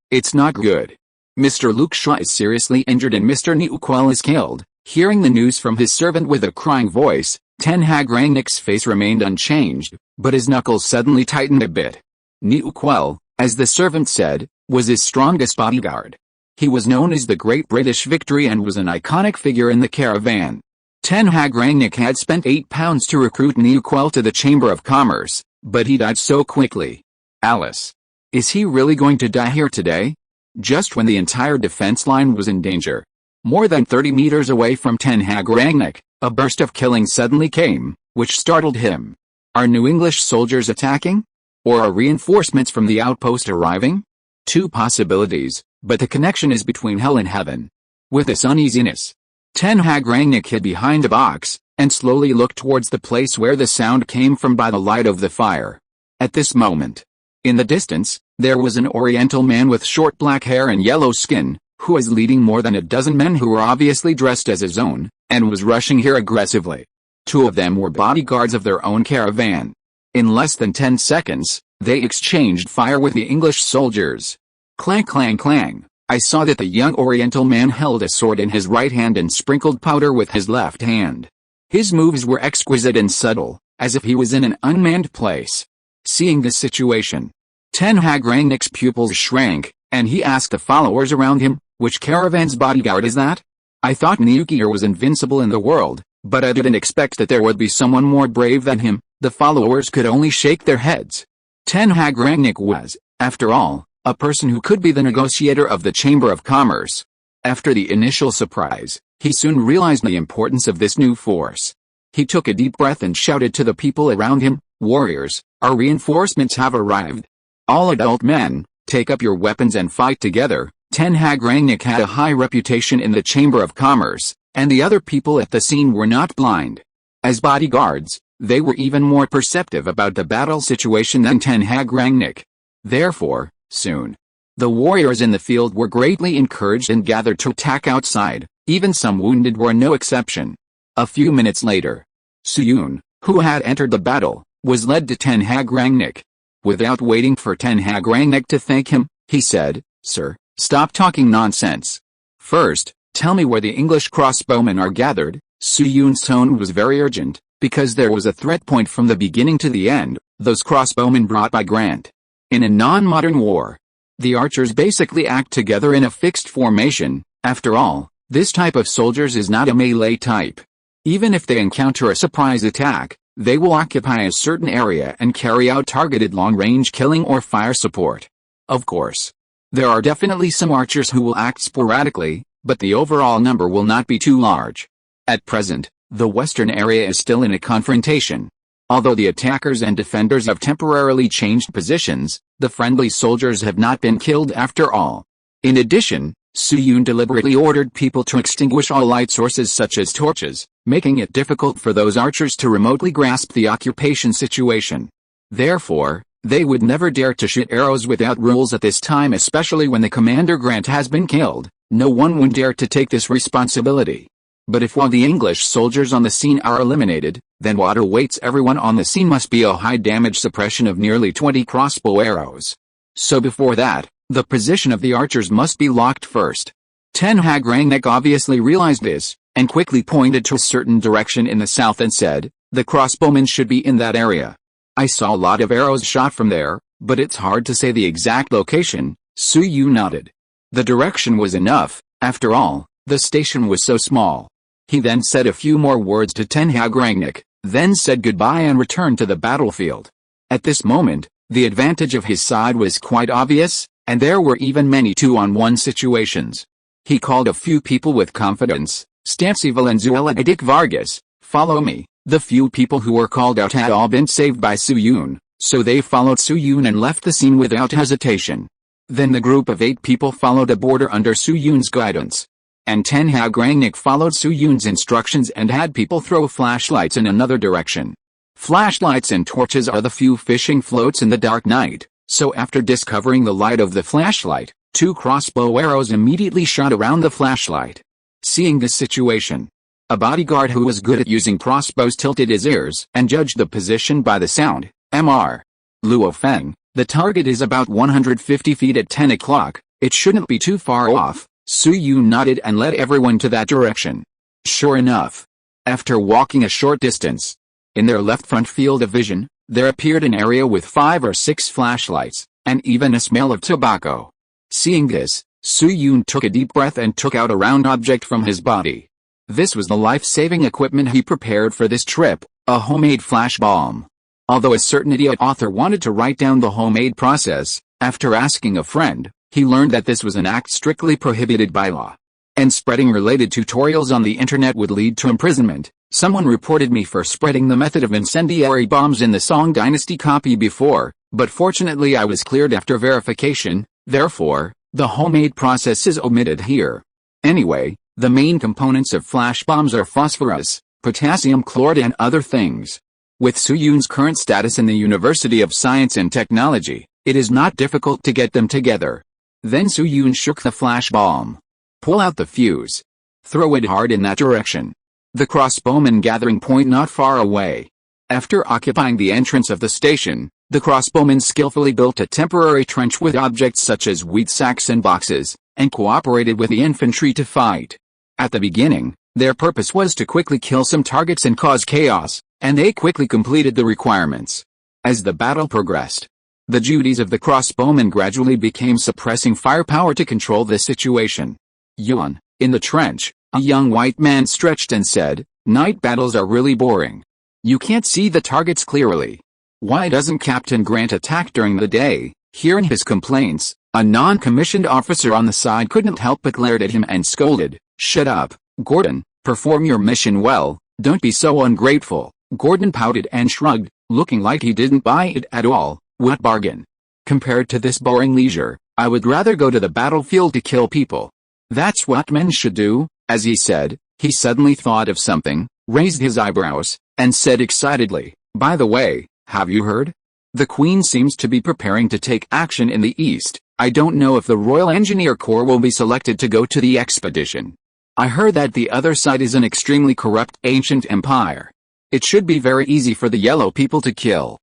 it's not good. Mr. Luke Shaw is seriously injured and Mr. Niukwel is killed. Hearing the news from his servant with a crying voice, Ten Hag Rangnick's face remained unchanged, but his knuckles suddenly tightened a bit. Niukwel, as the servant said, was his strongest bodyguard. He was known as the Great British Victory and was an iconic figure in the caravan. Ten Hag Rangnick had spent £8 to recruit Niukwel to the Chamber of Commerce, but he died so quickly. Alice. Is he really going to die here today? Just when the entire defense line was in danger. More than 30 meters away from Ten Hag Rangnick, a burst of killing suddenly came, which startled him. Are new English soldiers attacking? Or are reinforcements from the outpost arriving? 2 possibilities, but the connection is between hell and heaven. With this uneasiness, Ten Hag Rangnick hid behind a box, and slowly looked towards the place where the sound came from by the light of the fire. At this moment, in the distance, there was an Oriental man with short black hair and yellow skin, who was leading more than a dozen men who were obviously dressed as his own, and was rushing here aggressively. 2 of them were bodyguards of their own caravan. In less than 10 seconds, they exchanged fire with the English soldiers. Clang clang clang. I saw that the young Oriental man held a sword in his right hand and sprinkled powder with his left hand. His moves were exquisite and subtle, as if he was in an unmanned place. Seeing this situation, Ten Hag Rangnick's pupils shrank, and he asked the followers around him, "Which caravan's bodyguard is that? I thought Niukier was invincible in the world, but I didn't expect that there would be someone more brave than him." The followers could only shake their heads. Ten Hag Rangnick was, after all, a person who could be the negotiator of the Chamber of Commerce. After the initial surprise, he soon realized the importance of this new force. He took a deep breath and shouted to the people around him, "Warriors, our reinforcements have arrived. All adult men, take up your weapons and fight together." Ten Hag Rangnick had a high reputation in the Chamber of Commerce, and the other people at the scene were not blind. As bodyguards, they were even more perceptive about the battle situation than Ten Hag Rangnick. Therefore, soon, the warriors in the field were greatly encouraged and gathered to attack outside. Even some wounded were no exception. A few minutes later, Su Yun, who had entered the battle, was led to Ten Hag Rangnick. Without waiting for Ten Hag Rangnick to thank him, he said, "Sir, stop talking nonsense. First, tell me where the English crossbowmen are gathered." Su Yun's tone was very urgent, because there was a threat point from the beginning to the end, those crossbowmen brought by Grant. In a non-modern war, the archers basically act together in a fixed formation. After all, this type of soldiers is not a melee type. Even if they encounter a surprise attack, they will occupy a certain area and carry out targeted long-range killing or fire support. Of course. There are definitely some archers who will act sporadically, but the overall number will not be too large. At present, the western area is still in a confrontation. Although the attackers and defenders have temporarily changed positions, the friendly soldiers have not been killed after all. In addition, Su Yun deliberately ordered people to extinguish all light sources such as torches, making it difficult for those archers to remotely grasp the occupation situation. Therefore, they would never dare to shoot arrows without rules at this time, especially when the Commander Grant has been killed. No one would dare to take this responsibility. But if all the English soldiers on the scene are eliminated, then what awaits everyone on the scene must be a high damage suppression of nearly 20 crossbow arrows. So before that, the position of the archers must be locked first. Ten Hag Rangnick obviously realized this, and quickly pointed to a certain direction in the south and said, "The crossbowmen should be in that area." "I saw a lot of arrows shot from there, but it's hard to say the exact location." Su Yu nodded. The direction was enough, after all, the station was so small. He then said a few more words to Ten Hag Rangnick, then said goodbye and returned to the battlefield. At this moment, the advantage of his side was quite obvious, and there were even many 2-on-1 situations. He called a few people with confidence. "Stancy Valenzuela Dick Vargas, follow me." The few people who were called out had all been saved by Su Yun, so they followed Su Yun and left the scene without hesitation. Then the group of 8 people followed a border under Su Yun's guidance. And Ten Hag Rangnick followed Su Yun's instructions and had people throw flashlights in another direction. Flashlights and torches are the few fishing floats in the dark night, so after discovering the light of the flashlight, 2 crossbow arrows immediately shot around the flashlight. Seeing this situation, a bodyguard who was good at using crossbows tilted his ears and judged the position by the sound. Mr. Luo Feng, the target is about 150 feet at 10 o'clock, it shouldn't be too far off. Su Yun nodded and led everyone to that direction. Sure enough, after walking a short distance, in their left front field of vision, there appeared an area with 5 or 6 flashlights, and even a smell of tobacco. Seeing this, Su Yun took a deep breath and took out a round object from his body. This was the life-saving equipment he prepared for this trip, a homemade flash bomb. Although a certain idiot author wanted to write down the homemade process, after asking a friend, he learned that this was an act strictly prohibited by law. And spreading related tutorials on the internet would lead to imprisonment. Someone reported me for spreading the method of incendiary bombs in the Song Dynasty copy before, but fortunately I was cleared after verification, therefore, the homemade process is omitted here. Anyway, the main components of flash bombs are phosphorus, potassium chloride and other things. With Su Yun's current status in the University of Science and Technology, it is not difficult to get them together. Then Su Yun shook the flash bomb. Pull out the fuse. Throw it hard in that direction. The crossbowmen gathering point not far away. After occupying the entrance of the station, the crossbowmen skillfully built a temporary trench with objects such as wheat sacks and boxes, and cooperated with the infantry to fight. At the beginning, their purpose was to quickly kill some targets and cause chaos, and they quickly completed the requirements. As the battle progressed, the duties of the crossbowmen gradually became suppressing firepower to control the situation. Yuan, in the trench, a young white man stretched and said, "Night battles are really boring. You can't see the targets clearly. Why doesn't Captain Grant attack during the day?" Hearing his complaints, a non-commissioned officer on the side couldn't help but glared at him and scolded, "Shut up, Gordon, perform your mission well, don't be so ungrateful." Gordon pouted and shrugged, looking like he didn't buy it at all. What bargain? Compared to this boring leisure, I would rather go to the battlefield to kill people. That's what men should do. As he said, he suddenly thought of something, raised his eyebrows, and said excitedly, "By the way, have you heard? The Queen seems to be preparing to take action in the East. I don't know if the Royal Engineer Corps will be selected to go to the expedition. I heard that the other side is an extremely corrupt ancient empire. It should be very easy for the yellow people to kill."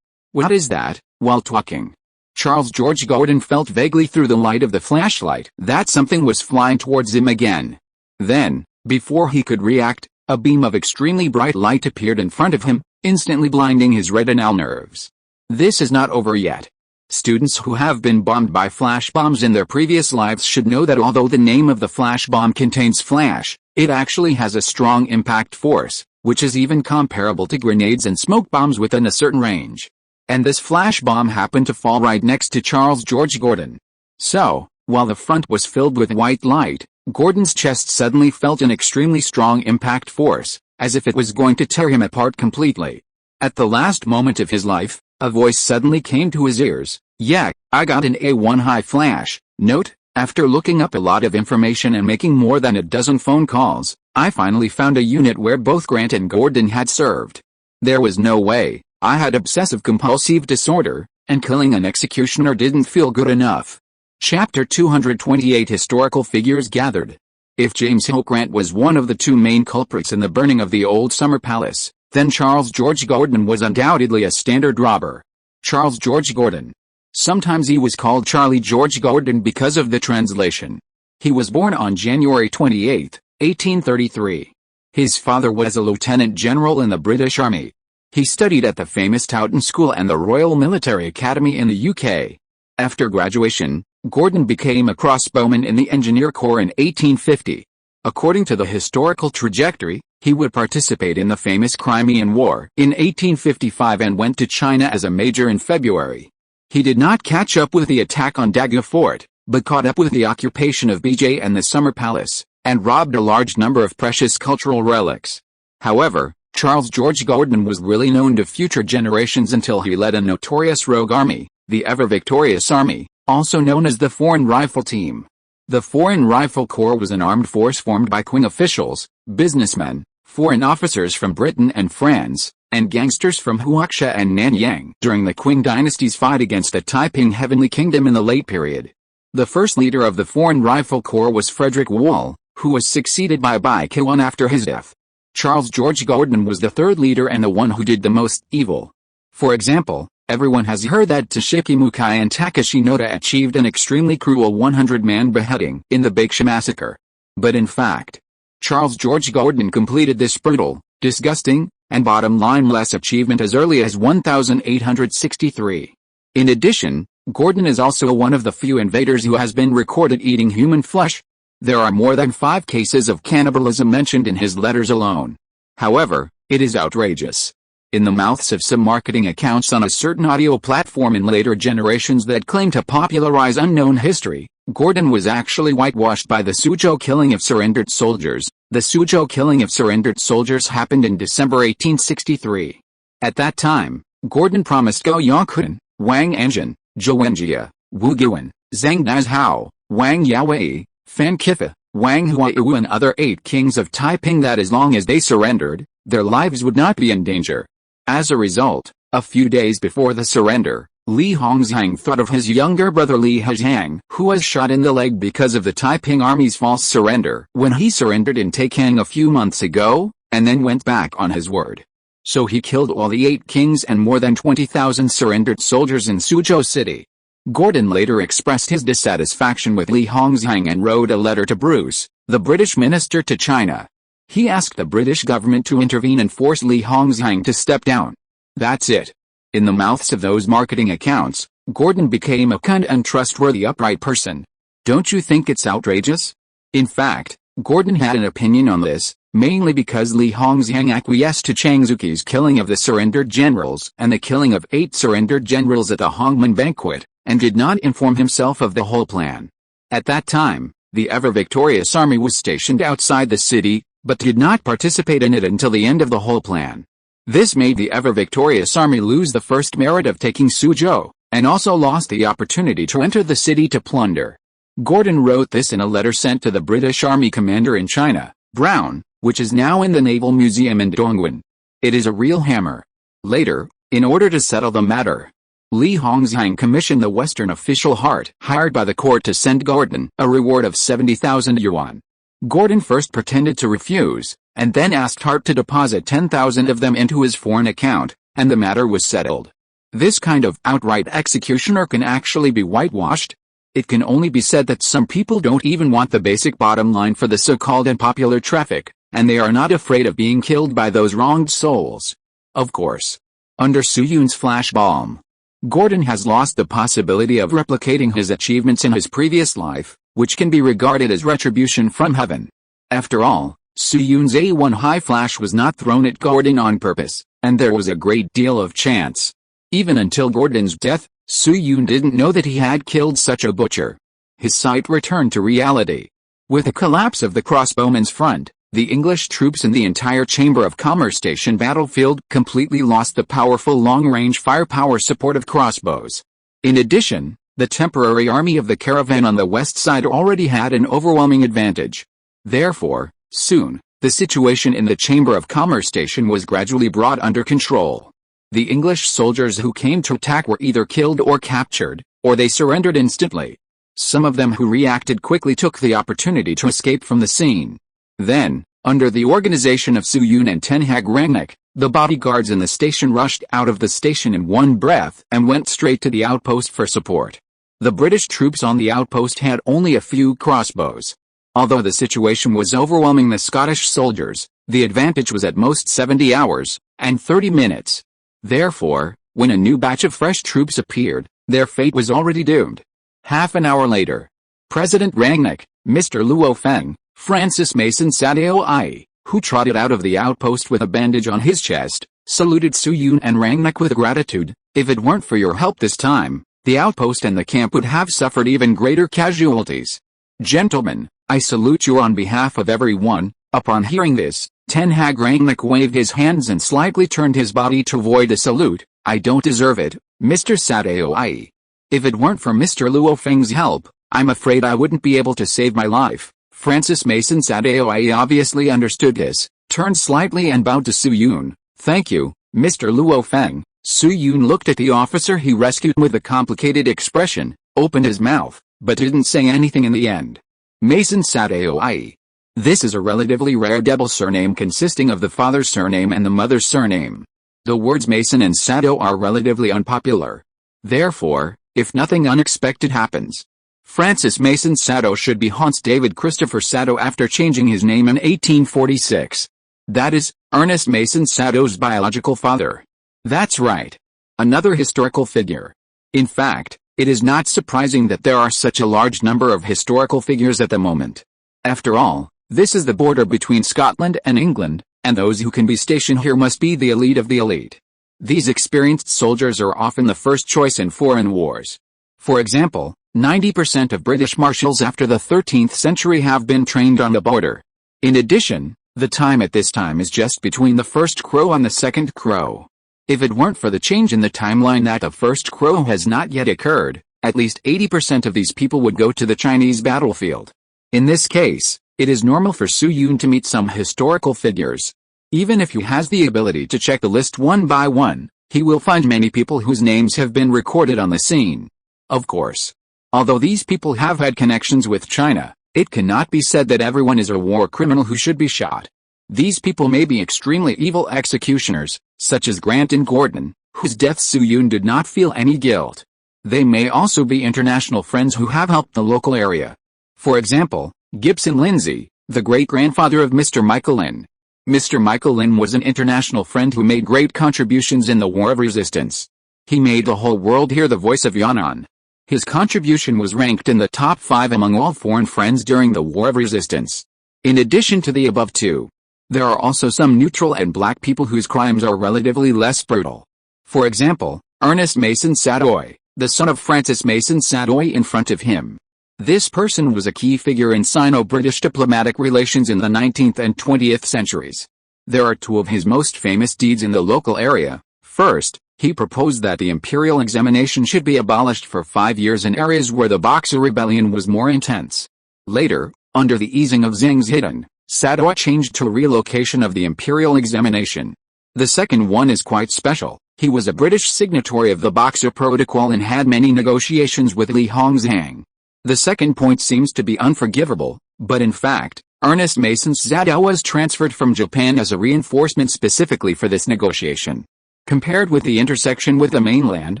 What is that? While talking, Charles George Gordon felt vaguely through the light of the flashlight that something was flying towards him again. Then, before he could react, a beam of extremely bright light appeared in front of him, instantly blinding his retinal nerves. This is not over yet. Students who have been bombed by flash bombs in their previous lives should know that although the name of the flash bomb contains flash, it actually has a strong impact force, which is even comparable to grenades and smoke bombs within a certain range. And this flash bomb happened to fall right next to Charles George Gordon. So, while the front was filled with white light, Gordon's chest suddenly felt an extremely strong impact force, as if it was going to tear him apart completely. At the last moment of his life, a voice suddenly came to his ears. "Yeah, I got an A1 high flash." Note, after looking up a lot of information and making more than a dozen phone calls, I finally found a unit where both Grant and Gordon had served. There was no way. I had obsessive-compulsive disorder, and killing an executioner didn't feel good enough. Chapter 228 Historical Figures Gathered. If James Hill Grant was one of the two main culprits in the burning of the old Summer Palace, then Charles George Gordon was undoubtedly a standard robber. Charles George Gordon. Sometimes he was called Charlie George Gordon because of the translation. He was born on January 28, 1833. His father was a lieutenant general in the British Army. He studied at the famous Taunton School and the Royal Military Academy in the UK. After graduation, Gordon became a crossbowman in the Engineer Corps in 1850. According to the historical trajectory, he would participate in the famous Crimean War in 1855 and went to China as a major in February. He did not catch up with the attack on Daga Fort, but caught up with the occupation of Beijing and the Summer Palace, and robbed a large number of precious cultural relics. However, Charles George Gordon was really known to future generations until he led a notorious rogue army, the ever-victorious Army, also known as the Foreign Rifle Team. The Foreign Rifle Corps was an armed force formed by Qing officials, businessmen, foreign officers from Britain and France, and gangsters from Huaxia and Nanyang during the Qing dynasty's fight against the Taiping Heavenly Kingdom in the late period. The first leader of the Foreign Rifle Corps was Frederick Wool, who was succeeded by Bai Qiwan after his death. Charles George Gordon was the third leader and the one who did the most evil. For example, everyone has heard that Toshiki Mukai and Takashi Noda achieved an extremely cruel 100-man beheading in the Baekshi massacre. But in fact, Charles George Gordon completed this brutal, disgusting, and bottom-line-less achievement as early as 1863. In addition, Gordon is also one of the few invaders who has been recorded eating human flesh. There are more than 5 cases of cannibalism mentioned in his letters alone. However, it is outrageous. In the mouths of some marketing accounts on a certain audio platform in later generations that claim to popularize unknown history, Gordon was actually whitewashed by the Suzhou killing of surrendered soldiers. The Suzhou killing of surrendered soldiers happened in December 1863. At that time, Gordon promised Go Yongkun, Wang Anjin, Zhou Wenjia, Wu Guan, Zhang Nazhao, Wang Yaowei, Fan Kifa, Wang Huaiyu and other 8 kings of Taiping that as long as they surrendered, their lives would not be in danger. As a result, a few days before the surrender, Li Hongzhang thought of his younger brother Li Hezhang, who was shot in the leg because of the Taiping army's false surrender when he surrendered in Taikang a few months ago, and then went back on his word. So he killed all the 8 kings and more than 20,000 surrendered soldiers in Suzhou City. Gordon later expressed his dissatisfaction with Li Hongzhang and wrote a letter to Bruce, the British minister to China. He asked the British government to intervene and force Li Hongzhang to step down. That's it. In the mouths of those marketing accounts, Gordon became a kind and trustworthy upright person. Don't you think it's outrageous? In fact, Gordon had an opinion on this, mainly because Li Hongzhang acquiesced to Chang Zuqi's killing of the surrendered generals and the killing of 8 surrendered generals at the Hongmen banquet, and did not inform himself of the whole plan. At that time, the ever-victorious army was stationed outside the city, but did not participate in it until the end of the whole plan. This made the ever-victorious army lose the first merit of taking Suzhou, and also lost the opportunity to enter the city to plunder. Gordon wrote this in a letter sent to the British Army commander in China, Brown, which is now in the Naval Museum in Dongguan. It is a real hammer. Later, in order to settle the matter, Li Hongzhang commissioned the Western official Hart, hired by the court to send Gordon a reward of 70,000 yuan. Gordon first pretended to refuse, and then asked Hart to deposit 10,000 of them into his foreign account, and the matter was settled. This kind of outright executioner can actually be whitewashed. It can only be said that some people don't even want the basic bottom line for the so-called unpopular traffic, and they are not afraid of being killed by those wronged souls. Of course. Under Su Yun's flash bomb, Gordon has lost the possibility of replicating his achievements in his previous life, which can be regarded as retribution from heaven. After all, Su Yun's A1 high flash was not thrown at Gordon on purpose, and there was a great deal of chance. Even until Gordon's death, Su Yun didn't know that he had killed such a butcher. His sight returned to reality. With the collapse of the crossbowman's front, the English troops in the entire Chamber of Commerce Station battlefield completely lost the powerful long-range firepower support of crossbows. In addition, the temporary army of the caravan on the west side already had an overwhelming advantage. Therefore, soon, the situation in the Chamber of Commerce Station was gradually brought under control. The English soldiers who came to attack were either killed or captured, or they surrendered instantly. Some of them who reacted quickly took the opportunity to escape from the scene. Then, under the organization of Su Yun and Ten Hag Rangnick, the bodyguards in the station rushed out of the station in one breath and went straight to the outpost for support. The British troops on the outpost had only a few crossbows. Although the situation was overwhelming the Scottish soldiers, the advantage was at most 70 hours and 30 minutes. Therefore, when a new batch of fresh troops appeared, their fate was already doomed. Half an hour later, President Rangnick, Mr. Luo Feng, Francis Mason Sadao I, who trotted out of the outpost with a bandage on his chest, saluted Su Yun and Rangnick with gratitude. If it weren't for your help this time, the outpost and the camp would have suffered even greater casualties. Gentlemen, I salute you on behalf of everyone. Upon hearing this, Ten Hag Rangnick waved his hands and slightly turned his body to avoid a salute. I don't deserve it, Mr. Sadao I. If it weren't for Mr. Luo Feng's help, I'm afraid I wouldn't be able to save my life. Francis Mason Sadao I obviously understood this, turned slightly and bowed to Su Yun. Thank you, Mr. Luo Feng. Su Yun looked at the officer he rescued with a complicated expression, opened his mouth, but didn't say anything in the end. Mason Sadao I. This is a relatively rare double surname consisting of the father's surname and the mother's surname. The words Mason and Sado are relatively unpopular. Therefore, if nothing unexpected happens, Francis Mason Sado should be Hans David Christopher Sado after changing his name in 1846. That is, Ernest Mason Sado's biological father. That's right. Another historical figure. In fact, it is not surprising that there are such a large number of historical figures at the moment. After all, this is the border between Scotland and England, and those who can be stationed here must be the elite of the elite. These experienced soldiers are often the first choice in foreign wars. For example, 90% of British marshals after the 13th century have been trained on the border. In addition, the time at this time is just between the first crow and the second crow. If it weren't for the change in the timeline that the first crow has not yet occurred, at least 80% of these people would go to the Chinese battlefield. In this case, it is normal for Su Yun to meet some historical figures. Even if he has the ability to check the list one by one, he will find many people whose names have been recorded on the scene. Of course, although these people have had connections with China, it cannot be said that everyone is a war criminal who should be shot. These people may be extremely evil executioners, such as Grant and Gordon, whose death Su Yun did not feel any guilt. They may also be international friends who have helped the local area. For example, Gibson Lindsay, the great-grandfather of Mr. Michael Lin. Mr. Michael Lin was an international friend who made great contributions in the War of Resistance. He made the whole world hear the voice of Yan'an. His contribution was ranked in the top 5 among all foreign friends during the War of Resistance. In addition to the above two, there are also some neutral and black people whose crimes are relatively less brutal. For example, Ernest Mason Sadoy, the son of Francis Mason Sadoy in front of him. This person was a key figure in Sino-British diplomatic relations in the 19th and 20th centuries. There are two of his most famous deeds in the local area. First, he proposed that the imperial examination should be abolished for 5 years in areas where the Boxer Rebellion was more intense. Later, under the easing of Zhang Zhongjing, Sadoy changed to relocation of the imperial examination. The second one is quite special. He was a British signatory of the Boxer Protocol and had many negotiations with Li Hongzhang. The second point seems to be unforgivable, but in fact, Ernest Mason Sadoy was transferred from Japan as a reinforcement specifically for this negotiation. Compared with the intersection with the mainland,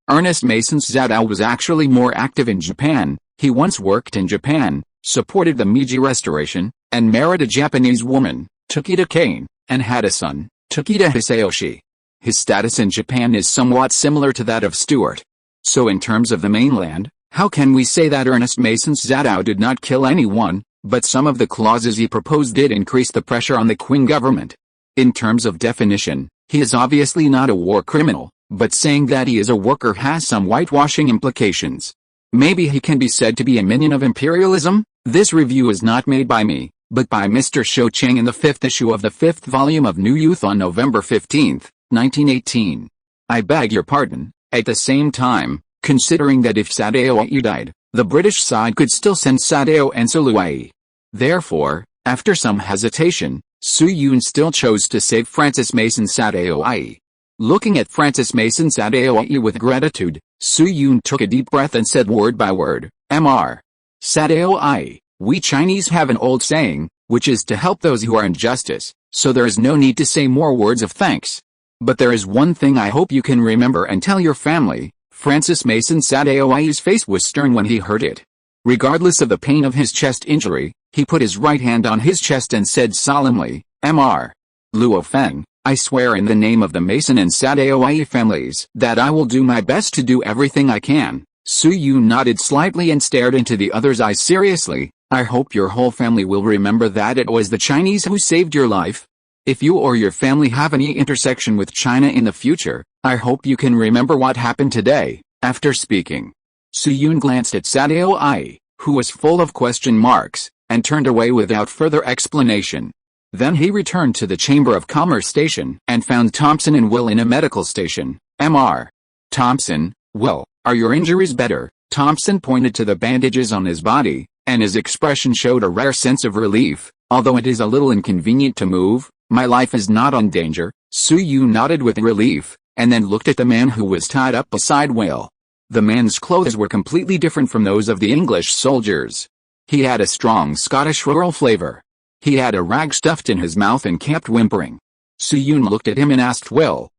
Ernest Mason Sadoy was actually more active in Japan. He once worked in Japan, supported the Meiji Restoration, and married a Japanese woman, Takeda Kane, and had a son, Takeda Hisayoshi. His status in Japan is somewhat similar to that of Stuart. So in terms of the mainland, how can we say that Ernest Mason Sadoy did not kill anyone, but some of the clauses he proposed did increase the pressure on the Qing government? In terms of definition, he is obviously not a war criminal, but saying that he is a worker has some whitewashing implications. Maybe he can be said to be a minion of imperialism? This review is not made by me, but by Mr. Shou Cheng in the 5th issue of the 5th volume of New Youth on November 15, 1918. I beg your pardon. At the same time, considering that if Sadao Ai died, the British side could still send Sadao and Suluai. Therefore, after some hesitation, Su Yun still chose to save Francis Mason Sadao Ai. Looking at Francis Mason Sadao Ai with gratitude, Su Yun took a deep breath and said word by word, Mr. Sadao Ai, we Chinese have an old saying, which is to help those who are in justice, so there is no need to say more words of thanks. But there is one thing I hope you can remember and tell your family. Francis Mason Sadao Ai's face was stern when he heard it. Regardless of the pain of his chest injury, he put his right hand on his chest and said solemnly, Mr. Luo Feng, I swear in the name of the Mason and Sadao Ai families that I will do my best to do everything I can. Su Yun nodded slightly and stared into the other's eyes seriously. I hope your whole family will remember that it was the Chinese who saved your life. If you or your family have any intersection with China in the future, I hope you can remember what happened today. After speaking, Su Yun glanced at Sadao Ai, who was full of question marks, and turned away without further explanation. Then he returned to the Chamber of Commerce station and found Thompson and Will in a medical station. Mr. Thompson, Will, are your injuries better? Thompson pointed to the bandages on his body, and his expression showed a rare sense of relief. Although it is a little inconvenient to move, my life is not in danger. Su Yun nodded with relief, and then looked at the man who was tied up beside Will. The man's clothes were completely different from those of the English soldiers. He had a strong Scottish rural flavor. He had a rag stuffed in his mouth and kept whimpering. Su Yun looked at him and asked Will,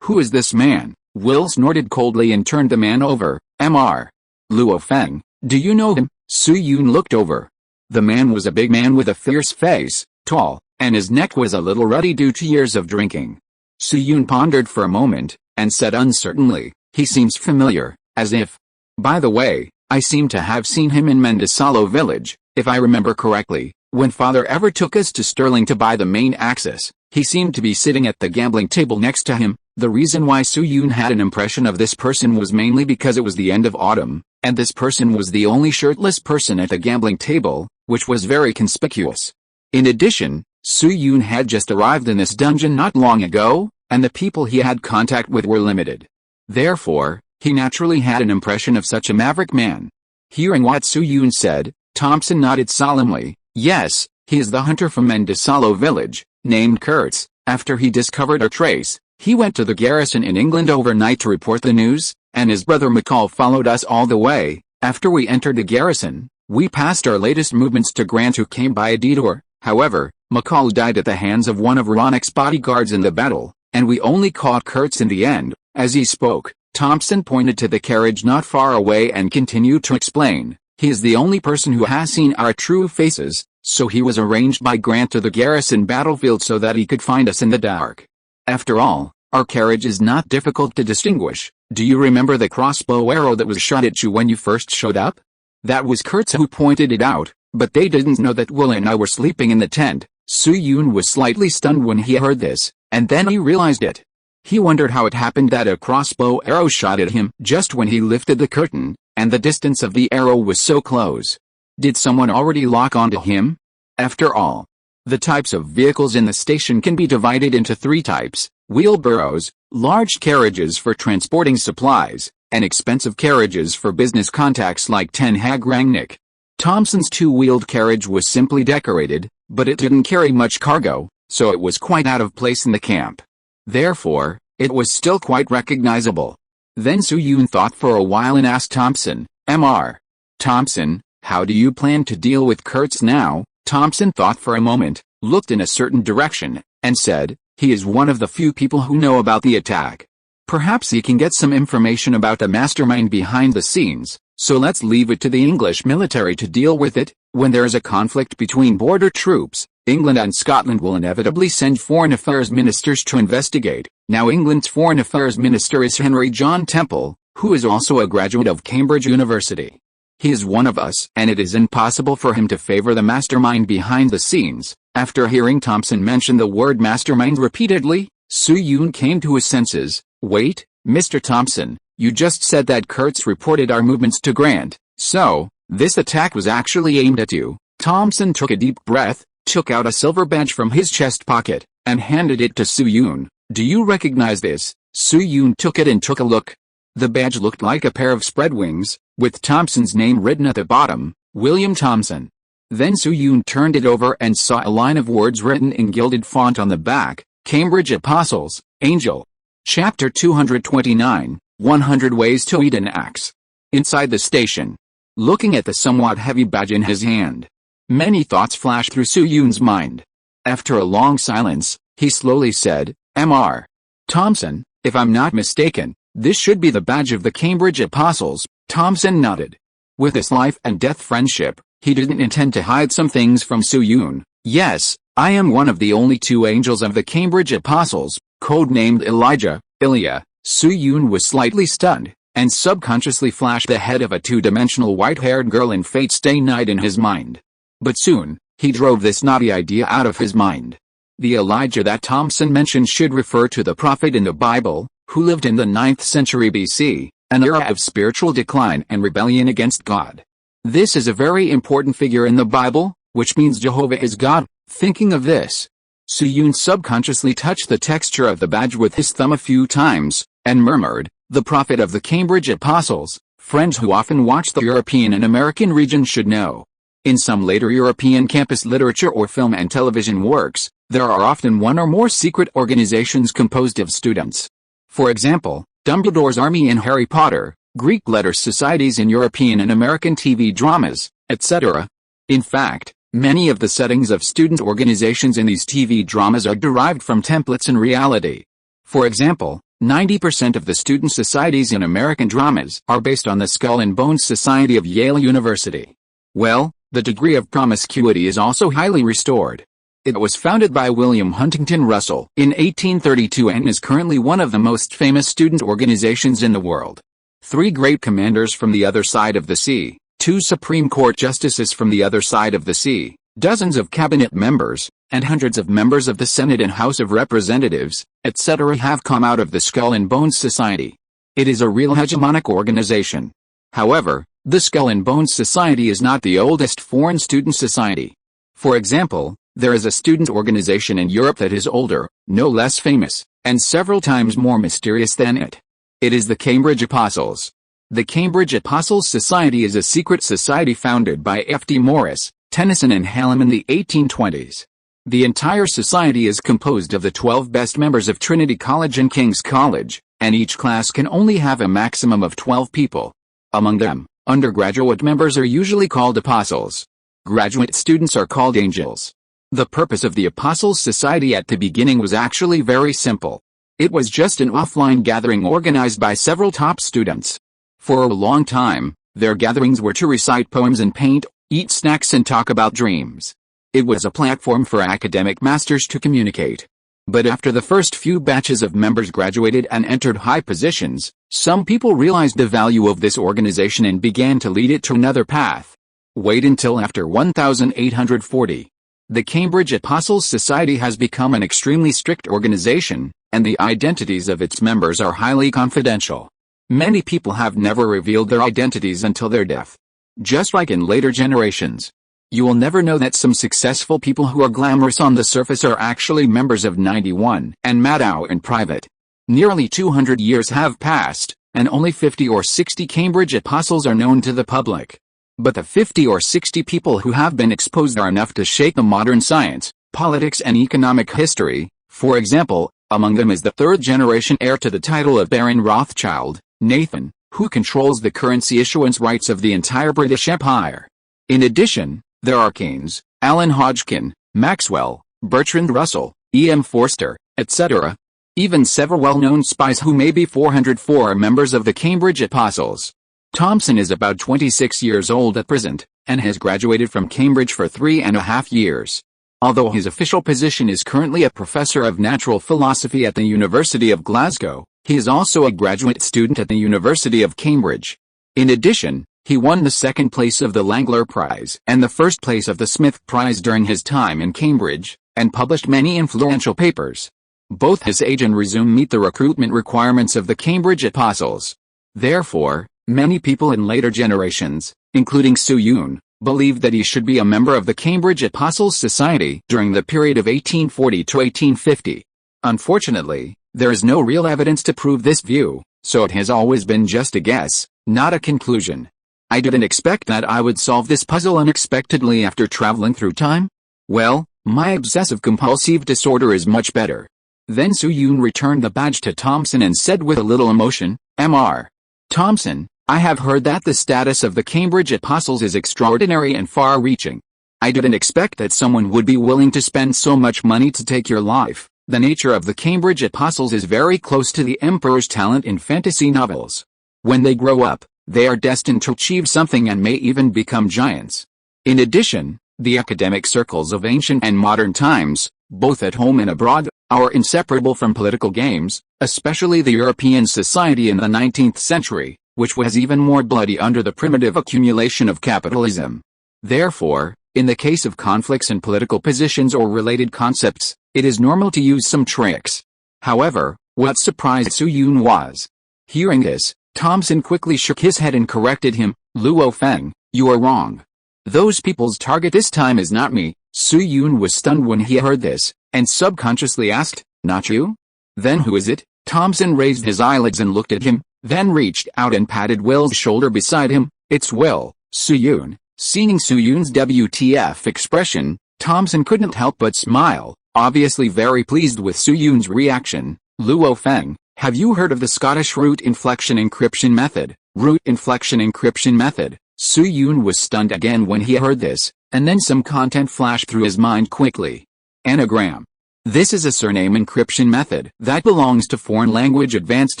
who is this man? Will snorted coldly and turned the man over. Mr. Luo Feng, do you know him? Su Yun looked over. The man was a big man with a fierce face, tall, and his neck was a little ruddy due to years of drinking. Su Yun pondered for a moment, and said uncertainly, he seems familiar, as if. By the way, I seem to have seen him in Mendisalo village, if I remember correctly, when father ever took us to Sterling to buy the main axis. He seemed to be sitting at the gambling table next to him. The reason why Su Yun had an impression of this person was mainly because it was the end of autumn, and this person was the only shirtless person at the gambling table, which was very conspicuous. In addition, Su Yun had just arrived in this dungeon not long ago, and the people he had contact with were limited. Therefore, he naturally had an impression of such a maverick man. Hearing what Su Yun said, Thompson nodded solemnly. Yes, he is the hunter from Mendisalo village, named Kurtz. After he discovered our trace, he went to the garrison in England overnight to report the news, and his brother McCall followed us all the way. After we entered the garrison, we passed our latest movements to Grant, who came by a detour. However, McCall died at the hands of one of Ronnick's bodyguards in the battle, and we only caught Kurtz in the end. As he spoke, Thompson pointed to the carriage not far away and continued to explain. He is the only person who has seen our true faces, so he was arranged by Grant to the garrison battlefield so that he could find us in the dark. After all, our carriage is not difficult to distinguish. Do you remember the crossbow arrow that was shot at you when you first showed up? That was Kurtz who pointed it out, but they didn't know that Will and I were sleeping in the tent. Su Yun was slightly stunned when he heard this, and then he realized it. He wondered how it happened that a crossbow arrow shot at him just when he lifted the curtain, and the distance of the arrow was so close. Did someone already lock onto him? After all, the types of vehicles in the station can be divided into three types: wheelbarrows, large carriages for transporting supplies, and expensive carriages for business contacts like Ten Hag Rangnick. Thompson's two-wheeled carriage was simply decorated, but it didn't carry much cargo, so it was quite out of place in the camp. Therefore, it was still quite recognizable. Then Su Yun thought for a while and asked Thompson, Mr. Thompson, how do you plan to deal with Kurtz now? Thompson thought for a moment, looked in a certain direction, and said, he is one of the few people who know about the attack. Perhaps he can get some information about the mastermind behind the scenes, so let's leave it to the English military to deal with it. When there is a conflict between border troops, England and Scotland will inevitably send foreign affairs ministers to investigate. Now England's foreign affairs minister is Henry John Temple, who is also a graduate of Cambridge University. He is one of us, and it is impossible for him to favor the mastermind behind the scenes. After hearing Thompson mention the word mastermind repeatedly, Su Yun came to his senses. Wait, Mr. Thompson, you just said that Kurtz reported our movements to Grant, so, this attack was actually aimed at you. Thompson took a deep breath, took out a silver badge from his chest pocket, and handed it to Su-Yun. Do you recognize this? Su-Yun took it and took a look. The badge looked like a pair of spread wings, with Thompson's name written at the bottom, William Thompson. Then Su-Yun turned it over and saw a line of words written in gilded font on the back, Cambridge Apostles, Angel. Chapter 229, 100 Ways to Eat an Axe. Inside the station. Looking at the somewhat heavy badge in his hand, many thoughts flashed through Su-Yun's mind. After a long silence, he slowly said, Mr. Thompson, if I'm not mistaken, this should be the badge of the Cambridge Apostles. Thompson nodded. With this life and death friendship, he didn't intend to hide some things from Su-Yun. Yes, I am one of the only two angels of the Cambridge Apostles, codenamed Elijah, Ilya. Su-Yun was slightly stunned, and subconsciously flashed the head of a two-dimensional white-haired girl in Fate Stay Night in his mind. But soon, he drove this naughty idea out of his mind. The Elijah that Thompson mentioned should refer to the prophet in the Bible, who lived in the 9th century BC, an era of spiritual decline and rebellion against God. This is a very important figure in the Bible, which means Jehovah is God. Thinking of this, Su-Yun subconsciously touched the texture of the badge with his thumb a few times, and murmured, the prophet of the Cambridge Apostles. Friends who often watch the European and American region should know. In some later European campus literature or film and television works, there are often one or more secret organizations composed of students. For example, Dumbledore's Army in Harry Potter, Greek letter societies in European and American TV dramas, etc. In fact, many of the settings of student organizations in these TV dramas are derived from templates in reality. For example, 90% of the student societies in American dramas are based on the Skull and Bones Society of Yale University. Well, the degree of promiscuity is also highly restored. It was founded by William Huntington Russell in 1832 and is currently one of the most famous student organizations in the world. 3 great commanders from the other side of the sea, 2 Supreme Court justices from the other side of the sea, dozens of cabinet members, and hundreds of members of the Senate and House of Representatives, etc. have come out of the Skull and Bones Society. It is a real hegemonic organization. However, the Skull and Bones Society is not the oldest foreign student society. For example, there is a student organization in Europe that is older, no less famous, and several times more mysterious than it. It is the Cambridge Apostles. The Cambridge Apostles Society is a secret society founded by F.D. Morris, Tennyson and Hallam in the 1820s. The entire society is composed of the 12 best members of Trinity College and King's College, and each class can only have a maximum of 12 people. Among them, undergraduate members are usually called apostles. Graduate students are called angels. The purpose of the Apostles Society at the beginning was actually very simple. It was just an offline gathering organized by several top students. For a long time, their gatherings were to recite poems and paint, eat snacks and talk about dreams. It was a platform for academic masters to communicate. But after the first few batches of members graduated and entered high positions, some people realized the value of this organization and began to lead it to another path. Wait until after 1840. The Cambridge Apostles Society has become an extremely strict organization, and the identities of its members are highly confidential. Many people have never revealed their identities until their death. Just like in later generations, you will never know that some successful people who are glamorous on the surface are actually members of 91 and Maddow in private. Nearly 200 years have passed, and only 50 or 60 Cambridge Apostles are known to the public. But the 50 or 60 people who have been exposed are enough to shake the modern science, politics and economic history. For example, among them is the third-generation heir to the title of Baron Rothschild, Nathan, who controls the currency issuance rights of the entire British Empire. In addition, there are Keynes, Alan Hodgkin, Maxwell, Bertrand Russell, E.M. Forster, etc. Even several well-known spies who may be 404 are members of the Cambridge Apostles. Thompson is about 26 years old at present, and has graduated from Cambridge for 3.5 years. Although his official position is currently a professor of natural philosophy at the University of Glasgow, he is also a graduate student at the University of Cambridge. In addition, he won the second place of the Langler Prize and the first place of the Smith Prize during his time in Cambridge, and published many influential papers. Both his age and resume meet the recruitment requirements of the Cambridge Apostles. Therefore, many people in later generations, including Su Yun, believed that he should be a member of the Cambridge Apostles Society during the period of 1840 to 1850. Unfortunately, there is no real evidence to prove this view, so it has always been just a guess, not a conclusion. I didn't expect that I would solve this puzzle unexpectedly after traveling through time. Well, my obsessive-compulsive disorder is much better. Then Su Yun returned the badge to Thompson and said with a little emotion, "Mr. Thompson, I have heard that the status of the Cambridge Apostles is extraordinary and far-reaching. I didn't expect that someone would be willing to spend so much money to take your life. The nature of the Cambridge Apostles is very close to the Emperor's talent in fantasy novels. When they grow up, they are destined to achieve something and may even become giants. In addition, the academic circles of ancient and modern times, both at home and abroad, are inseparable from political games, especially the European society in the 19th century, which was even more bloody under the primitive accumulation of capitalism. Therefore, in the case of conflicts in political positions or related concepts, it is normal to use some tricks." However, what surprised Su Yun was, hearing this, Thompson quickly shook his head and corrected him, "Luo Feng, you are wrong. Those people's target this time is not me." Su Yun was stunned when he heard this, and subconsciously asked, "Not you? Then who is it?" Thompson raised his eyelids and looked at him, then reached out and patted Will's shoulder beside him. "It's Will." Su Yun. Seeing Su Yun's WTF expression, Thompson couldn't help but smile, obviously very pleased with Su Yun's reaction. "Luo Feng, have you heard of the Scottish root inflection encryption method?" Root inflection encryption method. Su Yun was stunned again when he heard this, and then some content flashed through his mind quickly. Anagram. This is a surname encryption method that belongs to foreign language advanced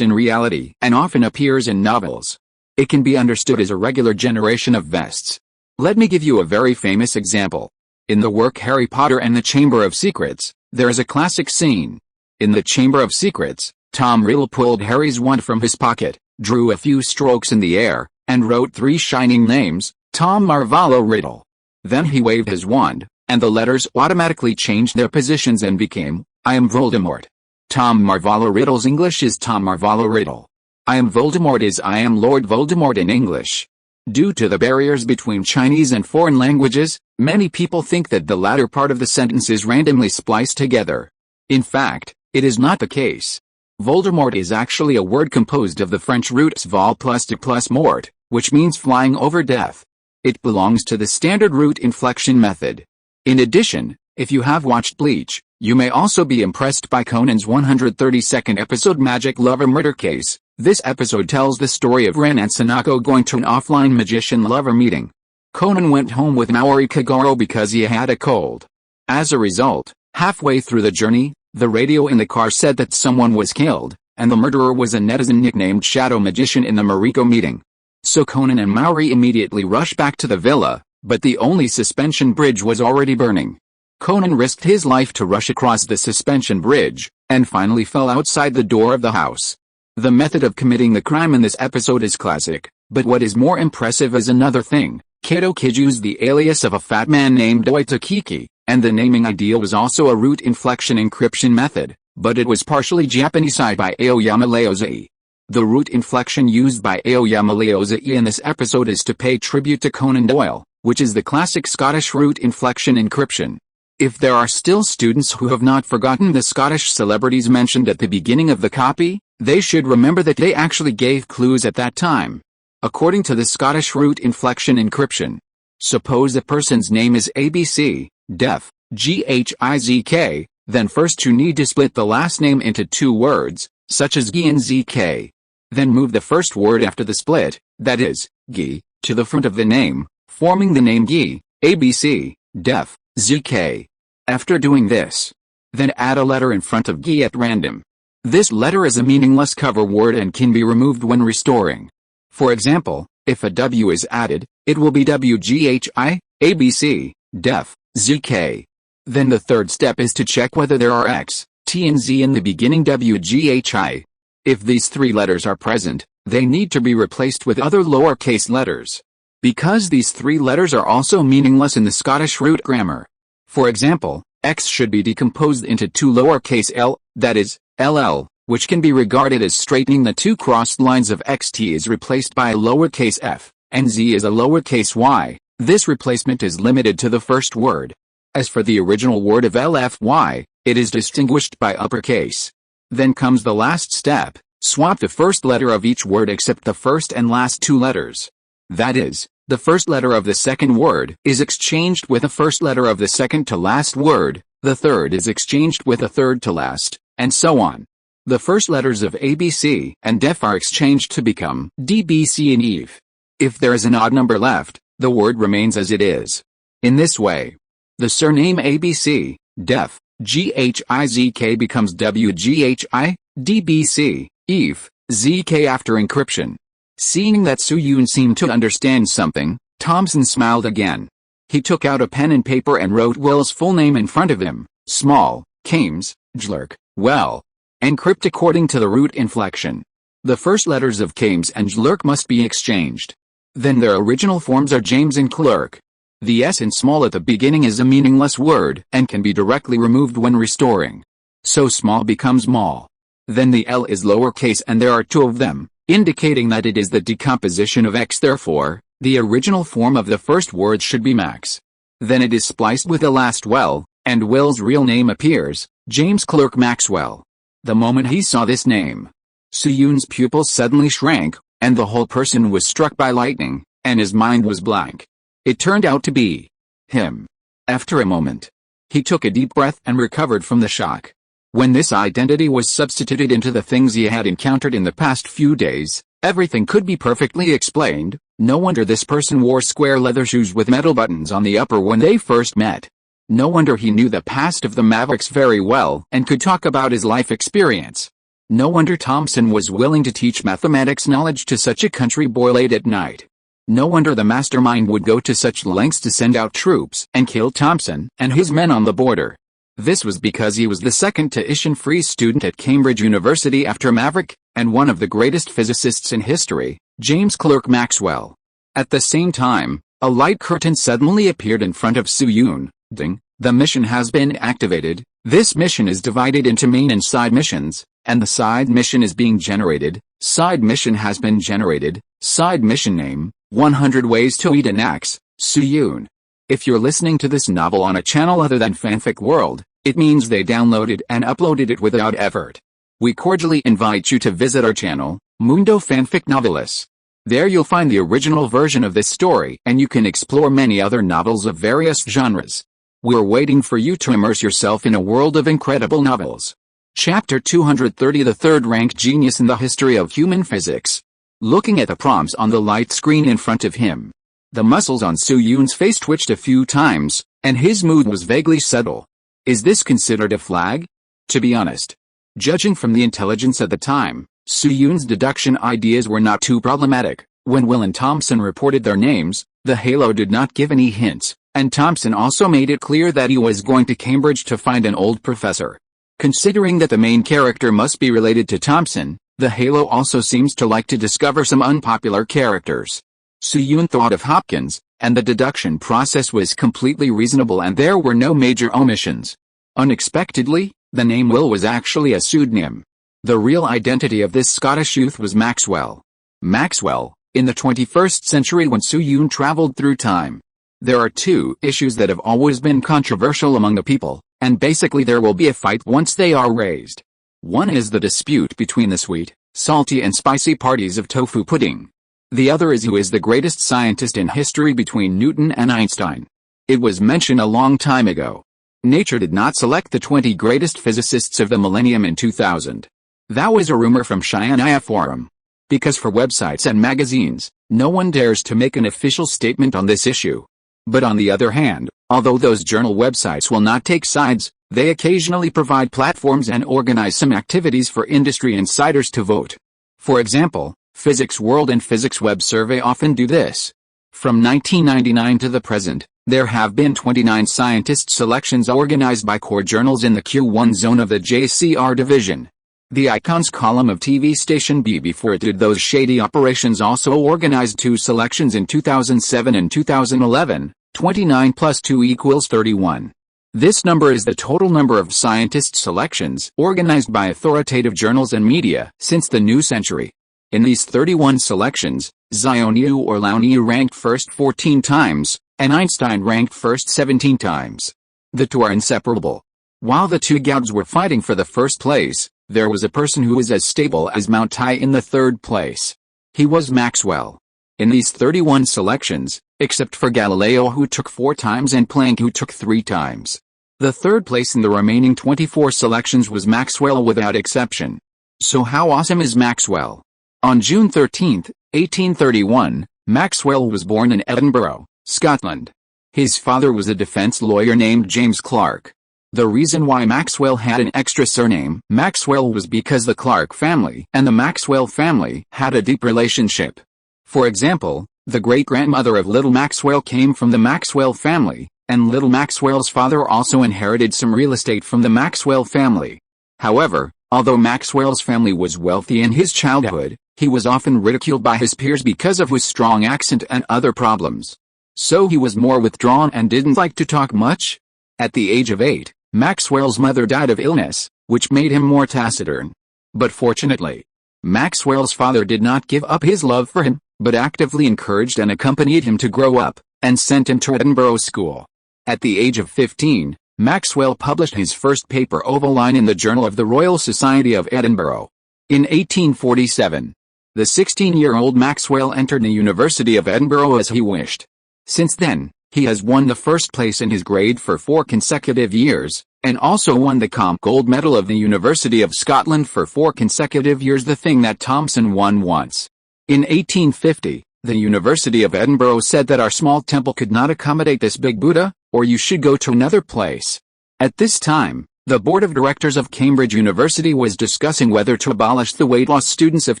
in reality and often appears in novels. It can be understood as a regular generation of vests. Let me give you a very famous example. In the work Harry Potter and the Chamber of Secrets, there is a classic scene. In the Chamber of Secrets, Tom Riddle pulled Harry's wand from his pocket, drew a few strokes in the air, and wrote 3 shining names, Tom Marvolo Riddle. Then he waved his wand, and the letters automatically changed their positions and became, "I am Voldemort." Tom Marvolo Riddle's English is Tom Marvolo Riddle. I am Voldemort is I am Lord Voldemort in English. Due to the barriers between Chinese and foreign languages, many people think that the latter part of the sentence is randomly spliced together. In fact, it is not the case. Voldemort is actually a word composed of the French roots vol plus de plus mort, which means flying over death. It belongs to the standard root inflection method. In addition, if you have watched Bleach, you may also be impressed by Conan's 132nd episode Magic Lover Murder Case. This episode tells the story of Ren and Sanako going to an offline magician-lover meeting. Conan went home with Maori Kagoro because he had a cold. As a result, halfway through the journey, the radio in the car said that someone was killed, and the murderer was a netizen nicknamed Shadow Magician in the Mariko meeting. So Conan and Maori immediately rushed back to the villa, but the only suspension bridge was already burning. Conan risked his life to rush across the suspension bridge, and finally fell outside the door of the house. The method of committing the crime in this episode is classic, but what is more impressive is another thing. Kato Kid used the alias of a fat man named Oitakiki, and the naming idea was also a root inflection encryption method, but it was partially Japanesized by Aoyama Leozai. The root inflection used by Aoyama Leozai in this episode is to pay tribute to Conan Doyle, which is the classic Scottish root inflection encryption. If there are still students who have not forgotten the Scottish celebrities mentioned at the beginning of the copy, they should remember that they actually gave clues at that time. According to the Scottish root inflection encryption, suppose the person's name is ABC, def, GHIZK, then first you need to split the last name into 2 words, such as Gi and ZK. Then move the first word after the split, that is, Gi, to the front of the name, forming the name Gi, ABC, def, ZK. After doing this, then add a letter in front of Gi at random. This letter is a meaningless cover word and can be removed when restoring. For example, if a W is added, it will be WGHI, ABC, def, ZK. Then the third step is to check whether there are X, T and Z in the beginning WGHI. If these 3 letters are present, they need to be replaced with other lowercase letters. Because these 3 letters are also meaningless in the Scottish root grammar. For example, X should be decomposed into two lowercase l, that is, LL, which can be regarded as straightening the two crossed lines of xt is replaced by a lowercase f, and z is a lowercase y. This replacement is limited to the first word. As for the original word of LFY, it is distinguished by uppercase. Then comes the last step, swap the first letter of each word except the first and last two letters. That is, the first letter of the second word is exchanged with the first letter of the second to last word, the third is exchanged with the third to last, and so on. The first letters of ABC and DEF are exchanged to become DBC and EVE. If there is an odd number left, the word remains as it is. In this way, the surname ABC, DEF, GHIZK becomes WGHI, DBC, EVE, ZK after encryption. Seeing that Su-Yun seemed to understand something, Thomson smiled again. He took out a pen and paper and wrote Will's full name in front of him, small, Kames, Jlerk, Well. Encrypt according to the root inflection. The first letters of Kames and Jlerk must be exchanged. Then their original forms are James and Clerk. The S in small at the beginning is a meaningless word and can be directly removed when restoring. So small becomes mall. Then the L is lowercase and there are two of them, indicating that it is the decomposition of X. Therefore, the original form of the first word should be Max. Then it is spliced with the last Well, and Will's real name appears, James Clerk Maxwell. The moment he saw this name, Su-Yun's pupils suddenly shrank, and the whole person was struck by lightning, and his mind was blank. It turned out to be him. After a moment, he took a deep breath and recovered from the shock. When this identity was substituted into the things he had encountered in the past few days, everything could be perfectly explained. No wonder this person wore square leather shoes with metal buttons on the upper when they first met. No wonder he knew the past of the Mavericks very well and could talk about his life experience. No wonder Thomson was willing to teach mathematics knowledge to such a country boy late at night. No wonder the mastermind would go to such lengths to send out troops and kill Thomson and his men on the border. This was because he was the second tuition-free student at Cambridge University after Maverick, and one of the greatest physicists in history, James Clerk Maxwell. At the same time, a light curtain suddenly appeared in front of Su-Yun. Ding, the mission has been activated. This mission is divided into main and side missions, and the side mission is being generated. Side mission has been generated. Side mission name, 100 Ways to Eat an Axe, Su-Yun. If you're listening to this novel on a channel other than Fanfic World, it means they downloaded and uploaded it without effort. We cordially invite you to visit our channel, Mundo Fanfic Novelis. There you'll find the original version of this story and you can explore many other novels of various genres. We're waiting for you to immerse yourself in a world of incredible novels. Chapter 230, the third-rank genius in the history of human physics. Looking at the prompts on the light screen in front of him, the muscles on Su-Yun's face twitched a few times, and his mood was vaguely subtle. Is this considered a flag? To be honest, judging from the intelligence at the time, Su-Yun's deduction ideas were not too problematic. When Will and Thomson reported their names, the halo did not give any hints, and Thomson also made it clear that he was going to Cambridge to find an old professor. Considering that the main character must be related to Thomson, the halo also seems to like to discover some unpopular characters. Su-Yun thought of Hopkins, and the deduction process was completely reasonable and there were no major omissions. Unexpectedly, the name Will was actually a pseudonym. The real identity of this Scottish youth was Maxwell. Maxwell, in the 21st century when Su-Yun traveled through time. There are two issues that have always been controversial among the people, and basically there will be a fight once they are raised. One is the dispute between the sweet, salty and spicy parties of tofu pudding. The other is who is the greatest scientist in history between Newton and Einstein. It was mentioned a long time ago. Nature did not select the 20 greatest physicists of the millennium in 2000. That was a rumor from Cheyenne Forum. Because for websites and magazines, no one dares to make an official statement on this issue. But on the other hand, although those journal websites will not take sides, they occasionally provide platforms and organize some activities for industry insiders to vote. For example, Physics World and Physics Web Survey often do this. From 1999 to the present, there have been 29 scientist selections organized by core journals in the Q1 zone of the JCR division. The Icons column of TV station B before it did those shady operations also organized 2 selections in 2007 and 2011, 29 plus 2 equals 31. This number is the total number of scientist selections organized by authoritative journals and media since the new century. In these 31 selections, Xiaoniu or Laoniu ranked first 14 times, and Einstein ranked first 17 times. The two are inseparable. While the two gods were fighting for the first place, there was a person who was as stable as Mount Tai in the third place. He was Maxwell. In these 31 selections, except for Galileo who took 4 times and Planck who took 3 times, the third place in the remaining 24 selections was Maxwell without exception. So how awesome is Maxwell? On June 13, 1831, Maxwell was born in Edinburgh, Scotland. His father was a defense lawyer named James Clark. The reason why Maxwell had an extra surname, Maxwell, was because the Clark family and the Maxwell family had a deep relationship. For example, the great-grandmother of little Maxwell came from the Maxwell family, and little Maxwell's father also inherited some real estate from the Maxwell family. However, although Maxwell's family was wealthy in his childhood, he was often ridiculed by his peers because of his strong accent and other problems. So he was more withdrawn and didn't like to talk much. At the age of 8, Maxwell's mother died of illness, which made him more taciturn. But fortunately, Maxwell's father did not give up his love for him, but actively encouraged and accompanied him to grow up, and sent him to Edinburgh School. At the age of 15, Maxwell published his first paper Ovoline in the Journal of the Royal Society of Edinburgh. In 1847, the 16-year-old Maxwell entered the University of Edinburgh as he wished. Since then, he has won the first place in his grade for 4 consecutive years, and also won the Comp Gold Medal of the University of Scotland for 4 consecutive years, the thing that Thomson won once. In 1850, the University of Edinburgh said that our small temple could not accommodate this big Buddha, or you should go to another place. At this time, the board of directors of Cambridge University was discussing whether to abolish the weight loss students of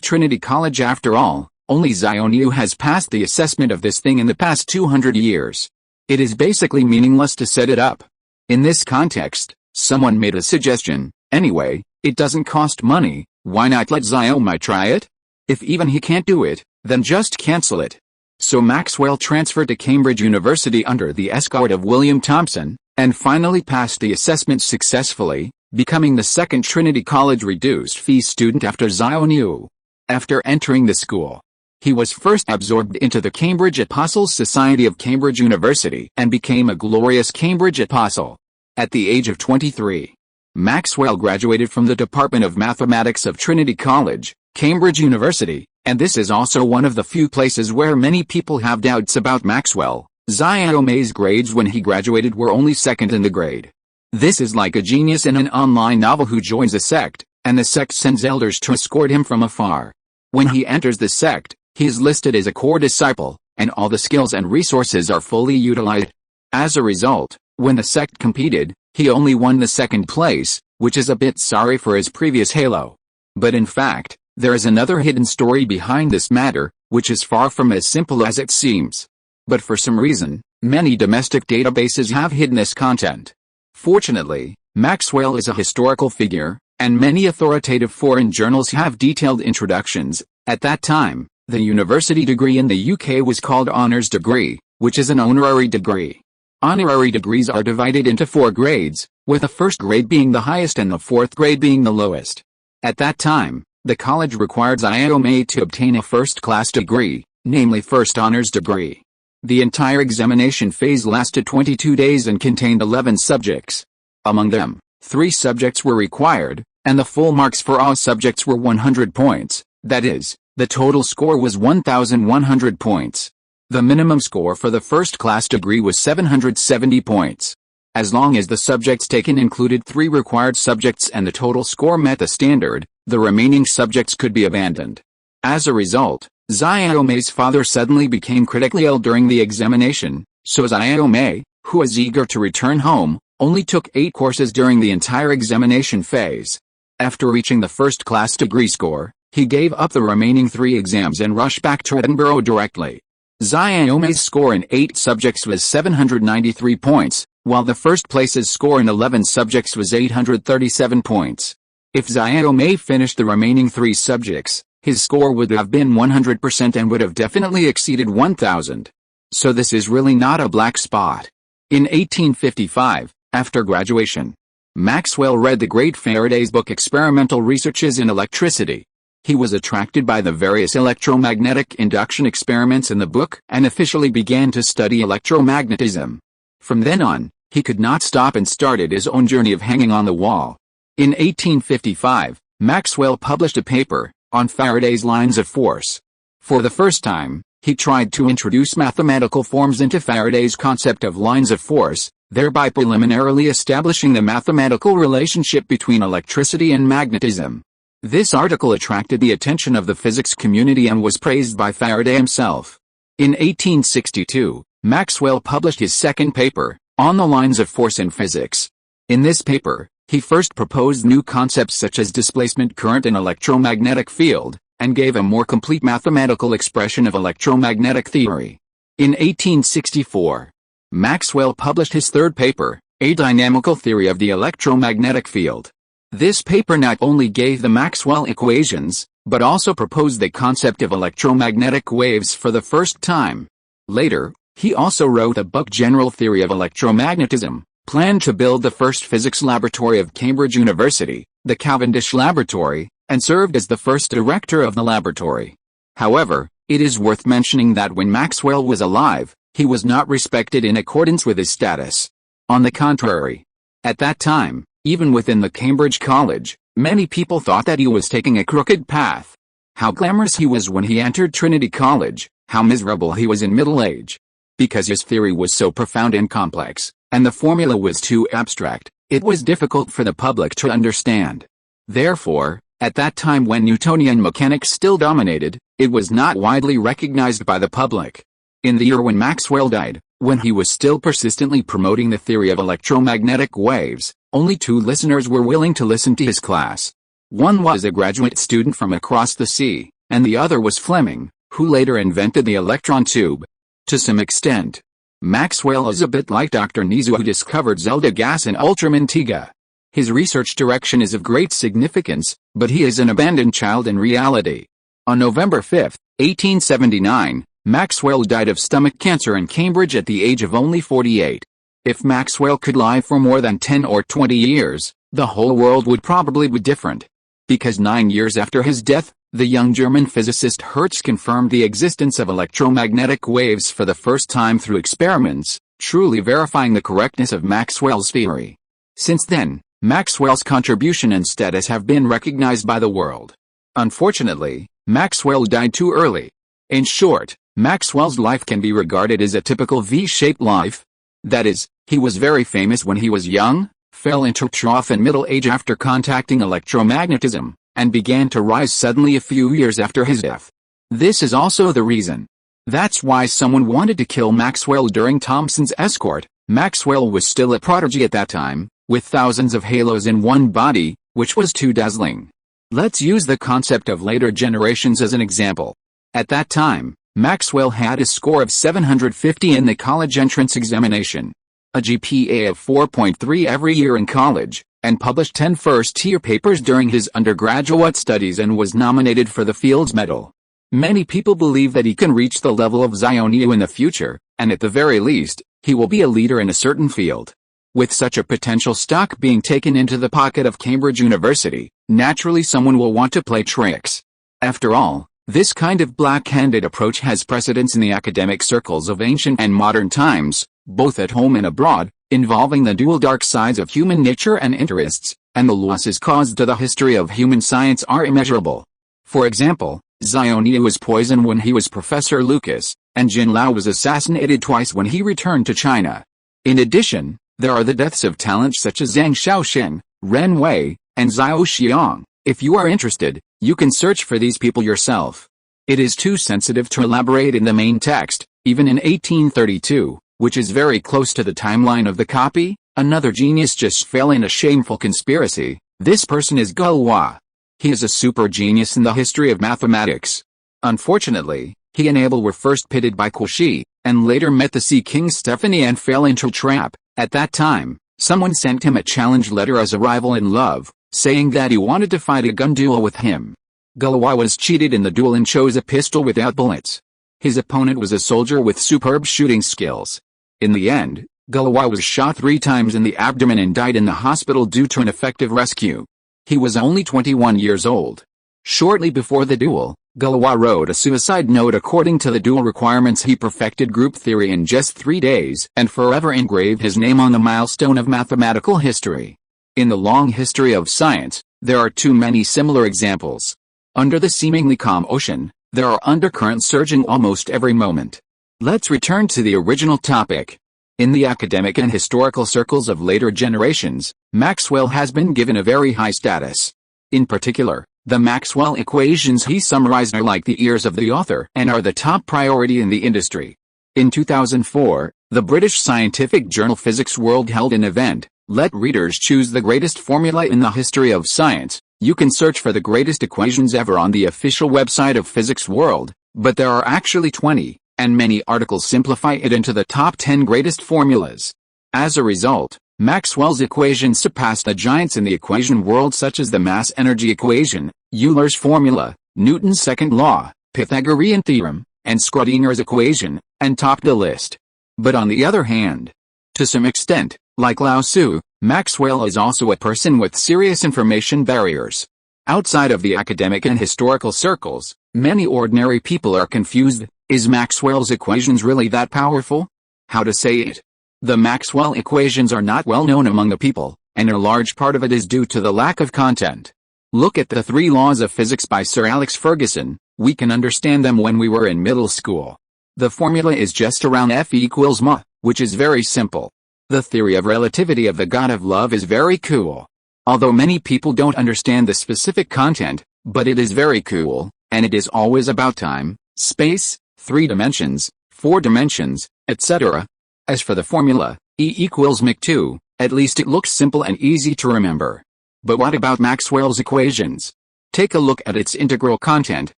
Trinity College. After all, only Xiaoniu has passed the assessment of this thing in the past 200 years. It is basically meaningless to set it up. In this context, someone made a suggestion. Anyway, it doesn't cost money, why not let Xiaomi try it? If even he can't do it, then just cancel it. So Maxwell transferred to Cambridge University under the escort of William Thomson, and finally passed the assessment successfully, becoming the second Trinity College reduced fee student after Xiaoniu. After entering the school, he was first absorbed into the Cambridge Apostles Society of Cambridge University and became a glorious Cambridge Apostle. At the age of 23, Maxwell graduated from the Department of Mathematics of Trinity College, Cambridge University, and this is also one of the few places where many people have doubts about Maxwell. Xiaomi's grades when he graduated were only second in the grade. This is like a genius in an online novel who joins a sect, and the sect sends elders to escort him from afar. When he enters the sect, he is listed as a core disciple, and all the skills and resources are fully utilized. As a result, when the sect competed, he only won the second place, which is a bit sorry for his previous halo. But in fact, there is another hidden story behind this matter, which is far from as simple as it seems. But for some reason, many domestic databases have hidden this content. Fortunately, Maxwell is a historical figure, and many authoritative foreign journals have detailed introductions. At that time, the university degree in the UK was called honours degree, which is an honorary degree. Honorary degrees are divided into 4 grades, with the first grade being the highest and the 4th grade being the lowest. At that time, the college required Xiaomi to obtain a first-class degree, namely first honours degree. The entire examination phase lasted 22 days and contained 11 subjects. Among them, 3 subjects were required, and the full marks for all subjects were 100 points, that is, the total score was 1,100 points. The minimum score for the first-class degree was 770 points. As long as the subjects taken included 3 required subjects and the total score met the standard, the remaining subjects could be abandoned. As a result, Xiaomi's father suddenly became critically ill during the examination, so Xiaomi, who was eager to return home, only took 8 courses during the entire examination phase. After reaching the first-class degree score, he gave up the remaining 3 exams and rushed back to Edinburgh directly. Xiaomi's score in 8 subjects was 793 points, while the first place's score in 11 subjects was 837 points. If Xiaomi finished the remaining 3 subjects, his score would have been 100% and would have definitely exceeded 1,000. So this is really not a black spot. In 1855, After graduation, Maxwell read the great Faraday's book Experimental Researches in Electricity. He was attracted by the various electromagnetic induction experiments in the book and officially began to study electromagnetism. From then on, he could not stop and started his own journey of hanging on the wall. In 1855, Maxwell published a paper on Faraday's lines of force. For the first time, he tried to introduce mathematical forms into Faraday's concept of lines of force, thereby preliminarily establishing the mathematical relationship between electricity and magnetism. This article attracted the attention of the physics community and was praised by Faraday himself. In 1862, Maxwell published his second paper, On the Lines of Force in Physics. In this paper, he first proposed new concepts such as displacement current and electromagnetic field, and gave a more complete mathematical expression of electromagnetic theory. In 1864, Maxwell published his third paper, A Dynamical Theory of the Electromagnetic Field. This paper not only gave the Maxwell equations, but also proposed the concept of electromagnetic waves for the first time. Later, he also wrote a book General Theory of Electromagnetism, planned to build the first physics laboratory of Cambridge University, the Cavendish Laboratory, and served as the first director of the laboratory. However, it is worth mentioning that when Maxwell was alive, he was not respected in accordance with his status. On the contrary, at that time, even within the Cambridge College, many people thought that he was taking a crooked path. How glamorous he was when he entered Trinity College, how miserable he was in middle age. Because his theory was so profound and complex, and the formula was too abstract, it was difficult for the public to understand. Therefore, at that time when Newtonian mechanics still dominated, it was not widely recognized by the public. In the year when Maxwell died, when he was still persistently promoting the theory of electromagnetic waves, only 2 listeners were willing to listen to his class. One was a graduate student from across the sea, and the other was Fleming, who later invented the electron tube. To some extent, Maxwell is a bit like Dr. Nizu, who discovered Zelda gas in Ultramantiga. His research direction is of great significance, but he is an abandoned child in reality. On November 5, 1879, Maxwell died of stomach cancer in Cambridge at the age of only 48. If Maxwell could live for more than 10 or 20 years, the whole world would probably be different. Because 9 years after his death, the young German physicist Hertz confirmed the existence of electromagnetic waves for the first time through experiments, truly verifying the correctness of Maxwell's theory. Since then, Maxwell's contribution and status have been recognized by the world. Unfortunately, Maxwell died too early. In short, Maxwell's life can be regarded as a typical V-shaped life. That is, he was very famous when he was young, fell into trough and middle age after contacting electromagnetism, and began to rise suddenly a few years after his death. This is also the reason. That's why someone wanted to kill Maxwell during Thomson's escort. Maxwell was still a prodigy at that time, with thousands of halos in one body, which was too dazzling. Let's use the concept of later generations as an example. At that time, Maxwell had a score of 750 in the college entrance examination, a GPA of 4.3 every year in college, and published 10 first-year papers during his undergraduate studies and was nominated for the Fields Medal. Many people believe that he can reach the level of Zhang Zhongjing in the future, and at the very least, he will be a leader in a certain field. With such a potential stock being taken into the pocket of Cambridge University, naturally someone will want to play tricks. After all, this kind of black-handed approach has precedence in the academic circles of ancient and modern times, both at home and abroad, involving the dual dark sides of human nature and interests, and the losses caused to the history of human science are immeasurable. For example, Zhang Zhongjing was poisoned when he was Professor Lucas, and Jin Lao was assassinated twice when he returned to China. In addition, there are the deaths of talent such as Zhang Shaoxing, Ren Wei, and Zhao Xiang. If you are interested, you can search for these people yourself. It is too sensitive to elaborate in the main text. Even in 1832, which is very close to the timeline of the copy, another genius just fell in a shameful conspiracy. This person is Galois. He is a super genius in the history of mathematics. Unfortunately, he and Abel were first pitted by Cauchy, and later met the Sea King Stephanie and fell into a trap. At that time, someone sent him a challenge letter as a rival in love, saying that he wanted to fight a gun duel with him. Galois was cheated in the duel and chose a pistol without bullets. His opponent was a soldier with superb shooting skills. In the end, Galois was shot 3 times in the abdomen and died in the hospital due to ineffective rescue. He was only 21 years old. Shortly before the duel, Galois wrote a suicide note. According to the duel requirements, he perfected group theory in just 3 days and forever engraved his name on the milestone of mathematical history. In the long history of science, there are too many similar examples. Under the seemingly calm ocean, there are undercurrents surging almost every moment. Let's return to the original topic. In the academic and historical circles of later generations, Maxwell has been given a very high status. In particular, the Maxwell equations he summarized are like the ears of the author and are the top priority in the industry. In 2004, the British scientific journal Physics World held an event, Let Readers Choose the Greatest Formula in the History of Science. You can search for the greatest equations ever on the official website of Physics World, but there are actually 20, and many articles simplify it into the top 10 greatest formulas. As a result, Maxwell's equations surpassed the giants in the equation world, such as the mass-energy equation, Euler's formula, Newton's second law, Pythagorean theorem, and Schrodinger's equation, and topped the list. But on the other hand, to some extent, like Lao Tzu, Maxwell is also a person with serious information barriers. Outside of the academic and historical circles, many ordinary people are confused. Is Maxwell's equations really that powerful? How to say it? The Maxwell equations are not well known among the people, and a large part of it is due to the lack of content. Look at the 3 Laws of Physics by Sir Alex Ferguson. We can understand them when we were in middle school. The formula is just around F equals ma, which is very simple. The theory of relativity of the God of love is very cool. Although many people don't understand the specific content, but it is very cool, and it is always about time, space, 3 dimensions, 4 dimensions, etc. As for the formula, E equals mc2, at least it looks simple and easy to remember. But what about Maxwell's equations? Take a look at its integral content.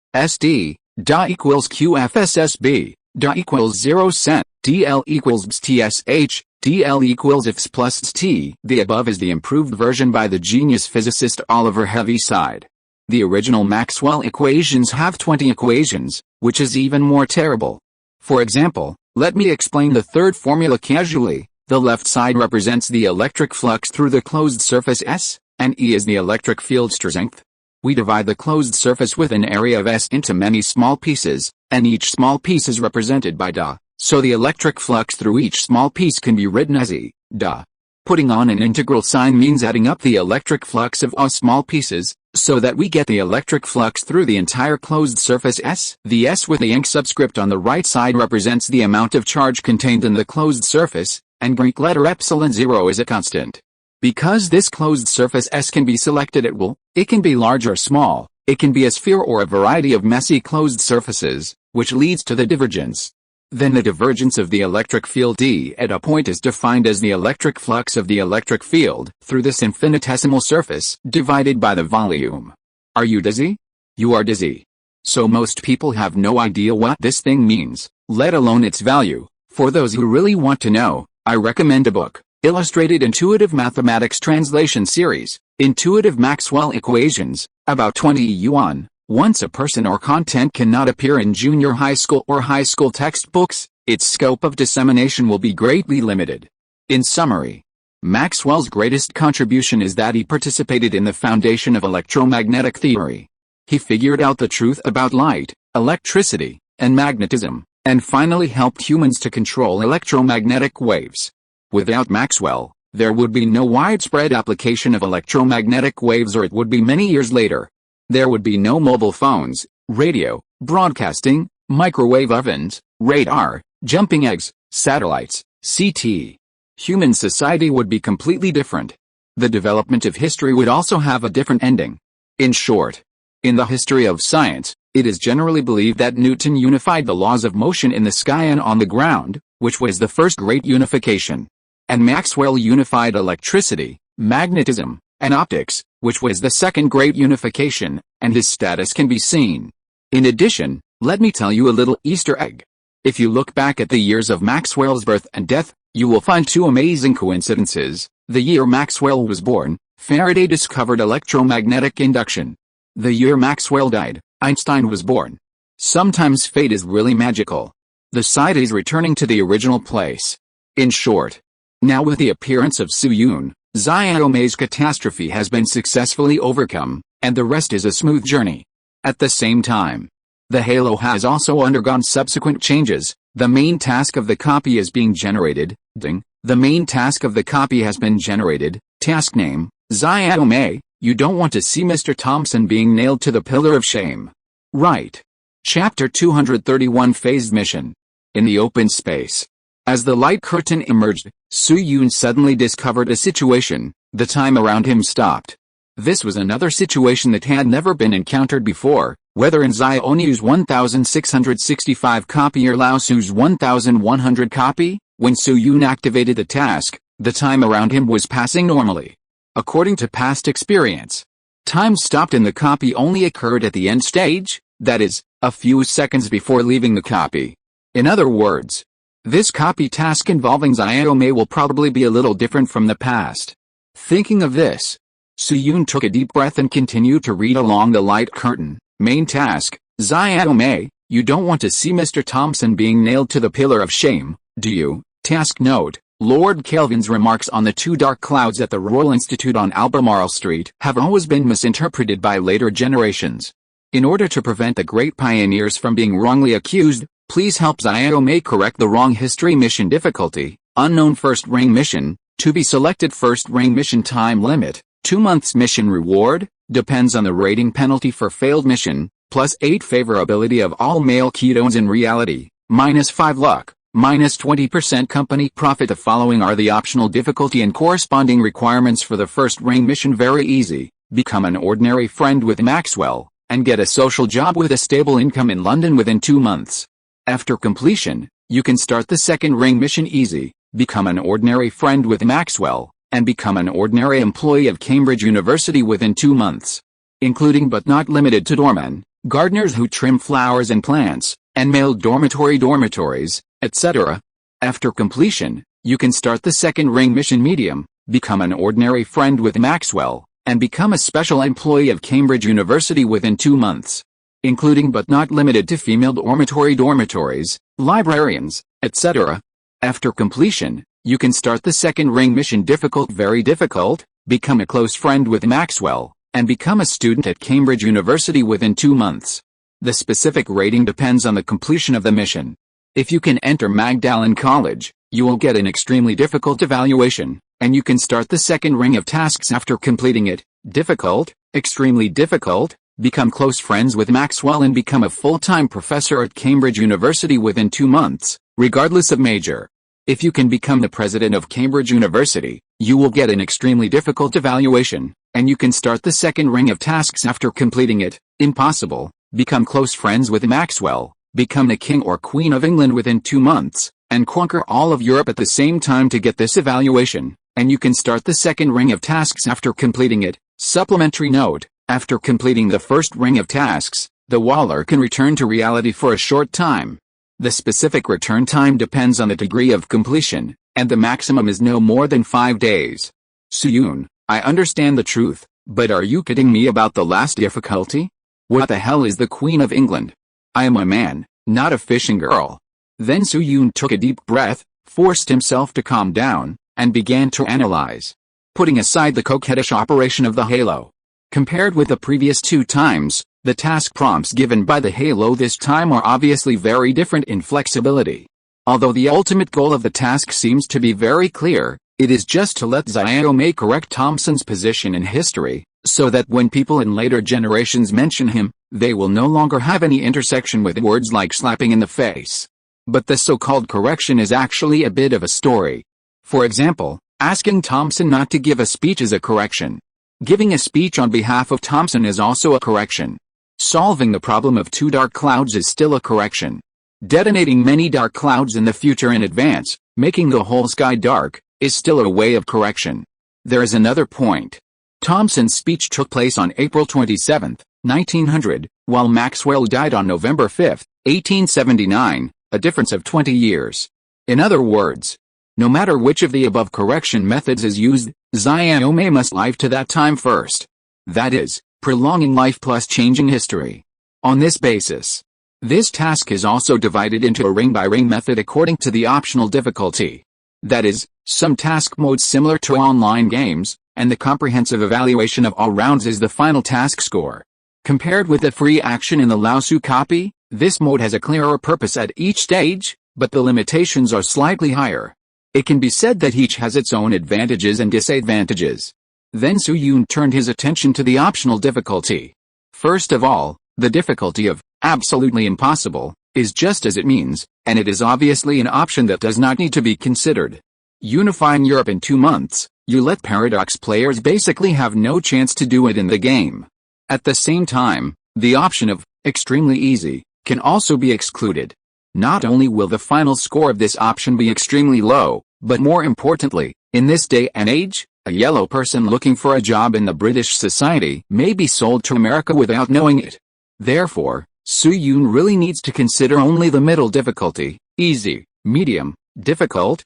Sd, da equals qfssb, da equals 0 cent, dl equals tsh, dl equals ifs plus t. The above is the improved version by the genius physicist Oliver Heaviside. The original Maxwell equations have 20 equations, which is even more terrible. For example, let me explain the third formula casually. The left side represents the electric flux through the closed surface S, and E is the electric field strength. We divide the closed surface with an area of S into many small pieces, and each small piece is represented by da, so the electric flux through each small piece can be written as E, da. Putting on an integral sign means adding up the electric flux of all small pieces, so that we get the electric flux through the entire closed surface S. The S with the ink subscript on the right side represents the amount of charge contained in the closed surface, and Greek letter epsilon 0 is a constant. Because this closed surface S can be selected at will, it can be large or small, it can be a sphere or a variety of messy closed surfaces, which leads to the divergence. Then the divergence of the electric field D at a point is defined as the electric flux of the electric field through this infinitesimal surface divided by the volume. Are you dizzy? You are dizzy. So most people have no idea what this thing means, let alone its value. For those who really want to know, I recommend a book, Illustrated Intuitive Mathematics Translation Series, Intuitive Maxwell Equations, about 20 yuan. Once a person or content cannot appear in junior high school or high school textbooks, its scope of dissemination will be greatly limited. In summary, Maxwell's greatest contribution is that he participated in the foundation of electromagnetic theory. He figured out the truth about light, electricity, and magnetism, and finally helped humans to control electromagnetic waves. Without Maxwell, there would be no widespread application of electromagnetic waves, or it would be many years later. There would be no mobile phones, radio, broadcasting, microwave ovens, radar, jumping eggs, satellites, CT. Human society would be completely different. The development of history would also have a different ending. In short, in the history of science, it is generally believed that Newton unified the laws of motion in the sky and on the ground, which was the first great unification. And Maxwell unified electricity, magnetism, and optics, which was the second great unification, and his status can be seen. In addition, let me tell you a little Easter egg. If you look back at the years of Maxwell's birth and death, you will find 2 amazing coincidences. The year Maxwell was born, Faraday discovered electromagnetic induction. The year Maxwell died, Einstein was born. Sometimes fate is really magical. The site is returning to the original place. In short, Now with the appearance of Su-Yun, Xiaomei's catastrophe has been successfully overcome, and the rest is a smooth journey. At the same time, the halo has also undergone subsequent changes. The main task of the copy is being generated. Ding. The main task of the copy has been generated. Task name, Xiaomei, you don't want to see Mr. Thompson being nailed to the pillar of shame. Right. Chapter 231 Phased Mission. In the open space. As the light curtain emerged, Su-Yun suddenly discovered a situation. The time around him stopped. This was another situation that had never been encountered before, whether in Xiaonu's 1665 copy or Lao Su's 1100 copy. When Su-Yun activated the task, the time around him was passing normally. According to past experience, time stopped in the copy only occurred at the end stage, that is, a few seconds before leaving the copy. In other words, this copy task involving Xiaomei will probably be a little different from the past. Thinking of this, Su-Yun took a deep breath and continued to read along the light curtain. Main task, Xiaomei, you don't want to see Mr. Thompson being nailed to the pillar of shame, do you? Task note, Lord Kelvin's remarks on the two dark clouds at the Royal Institute on Albemarle Street have always been misinterpreted by later generations. In order to prevent the great pioneers from being wrongly accused, please help Xiaomei correct the wrong history mission difficulty, unknown first ring mission, to be selected first ring mission time limit, 2 months mission reward, depends on the rating penalty for failed mission, +8 favorability of all male ketones in reality, -5 luck, -20% company profit. The following are the optional difficulty and corresponding requirements for the first ring mission. Very easy, become an ordinary friend with Maxwell, and get a social job with a stable income in London within 2 months. After completion, you can start the second ring mission. Easy, become an ordinary friend with Maxwell, and become an ordinary employee of Cambridge University within 2 months. Including but not limited to doormen, gardeners who trim flowers and plants, and male dormitories, etc. After completion, you can start the second ring mission. Medium, become an ordinary friend with Maxwell, and become a special employee of Cambridge University within 2 months. Including but not limited to female dormitories, librarians, etc. After completion, you can start the second ring mission. Difficult, very difficult, become a close friend with Maxwell, and become a student at Cambridge University within 2 months. The specific rating depends on the completion of the mission. If you can enter Magdalen College, you will get an extremely difficult evaluation, and you can start the second ring of tasks after completing it. Difficult, extremely difficult, become close friends with Maxwell and become a full-time professor at Cambridge University within 2 months, regardless of major. If you can become the president of Cambridge University, you will get an extremely difficult evaluation, and you can start the second ring of tasks after completing it. Impossible, become close friends with Maxwell, become the King or Queen of England within 2 months, and conquer all of Europe at the same time to get this evaluation, and you can start the second ring of tasks after completing it. Supplementary note, after completing the first ring of tasks, the Waller can return to reality for a short time. The specific return time depends on the degree of completion, and the maximum is no more than 5 days. Su-Yun, I understand the truth, but are you kidding me about the last difficulty? What the hell is the Queen of England? I am a man, not a fishing girl. Then Su-Yun took a deep breath, forced himself to calm down, and began to analyze. Putting aside the coquettish operation of the halo. Compared with the previous 2 times, the task prompts given by the halo this time are obviously very different in flexibility. Although the ultimate goal of the task seems to be very clear, it is just to let Xiaomei correct Thompson's position in history, so that when people in later generations mention him, they will no longer have any intersection with words like slapping in the face. But the so-called correction is actually a bit of a story. For example, asking Thompson not to give a speech is a correction. Giving a speech on behalf of Thompson is also a correction. Solving the problem of 2 dark clouds is still a correction. Detonating many dark clouds in the future in advance, making the whole sky dark, is still a way of correction. There is another point. Thompson's speech took place on April 27, 1900, while Maxwell died on November 5, 1879, a difference of 20 years. In other words, no matter which of the above correction methods is used, Xiaomei must live to that time first. That is, prolonging life plus changing history. On this basis, this task is also divided into a ring-by-ring method according to the optional difficulty. That is, some task modes similar to online games, and the comprehensive evaluation of all rounds is the final task score. Compared with the free action in the Laosu copy, this mode has a clearer purpose at each stage, but the limitations are slightly higher. It can be said that each has its own advantages and disadvantages. Then Su Yun turned his attention to the optional difficulty. First of all, the difficulty of absolutely impossible is just as it means, and it is obviously an option that does not need to be considered. Unifying Europe in 2 months, you let Paradox players basically have no chance to do it in the game. At the same time, the option of extremely easy can also be excluded. Not only will the final score of this option be extremely low, but more importantly, in this day and age, a yellow person looking for a job in the British society may be sold to America without knowing it. Therefore, Su Yun really needs to consider only the middle difficulty, easy, medium, difficult,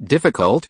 difficult,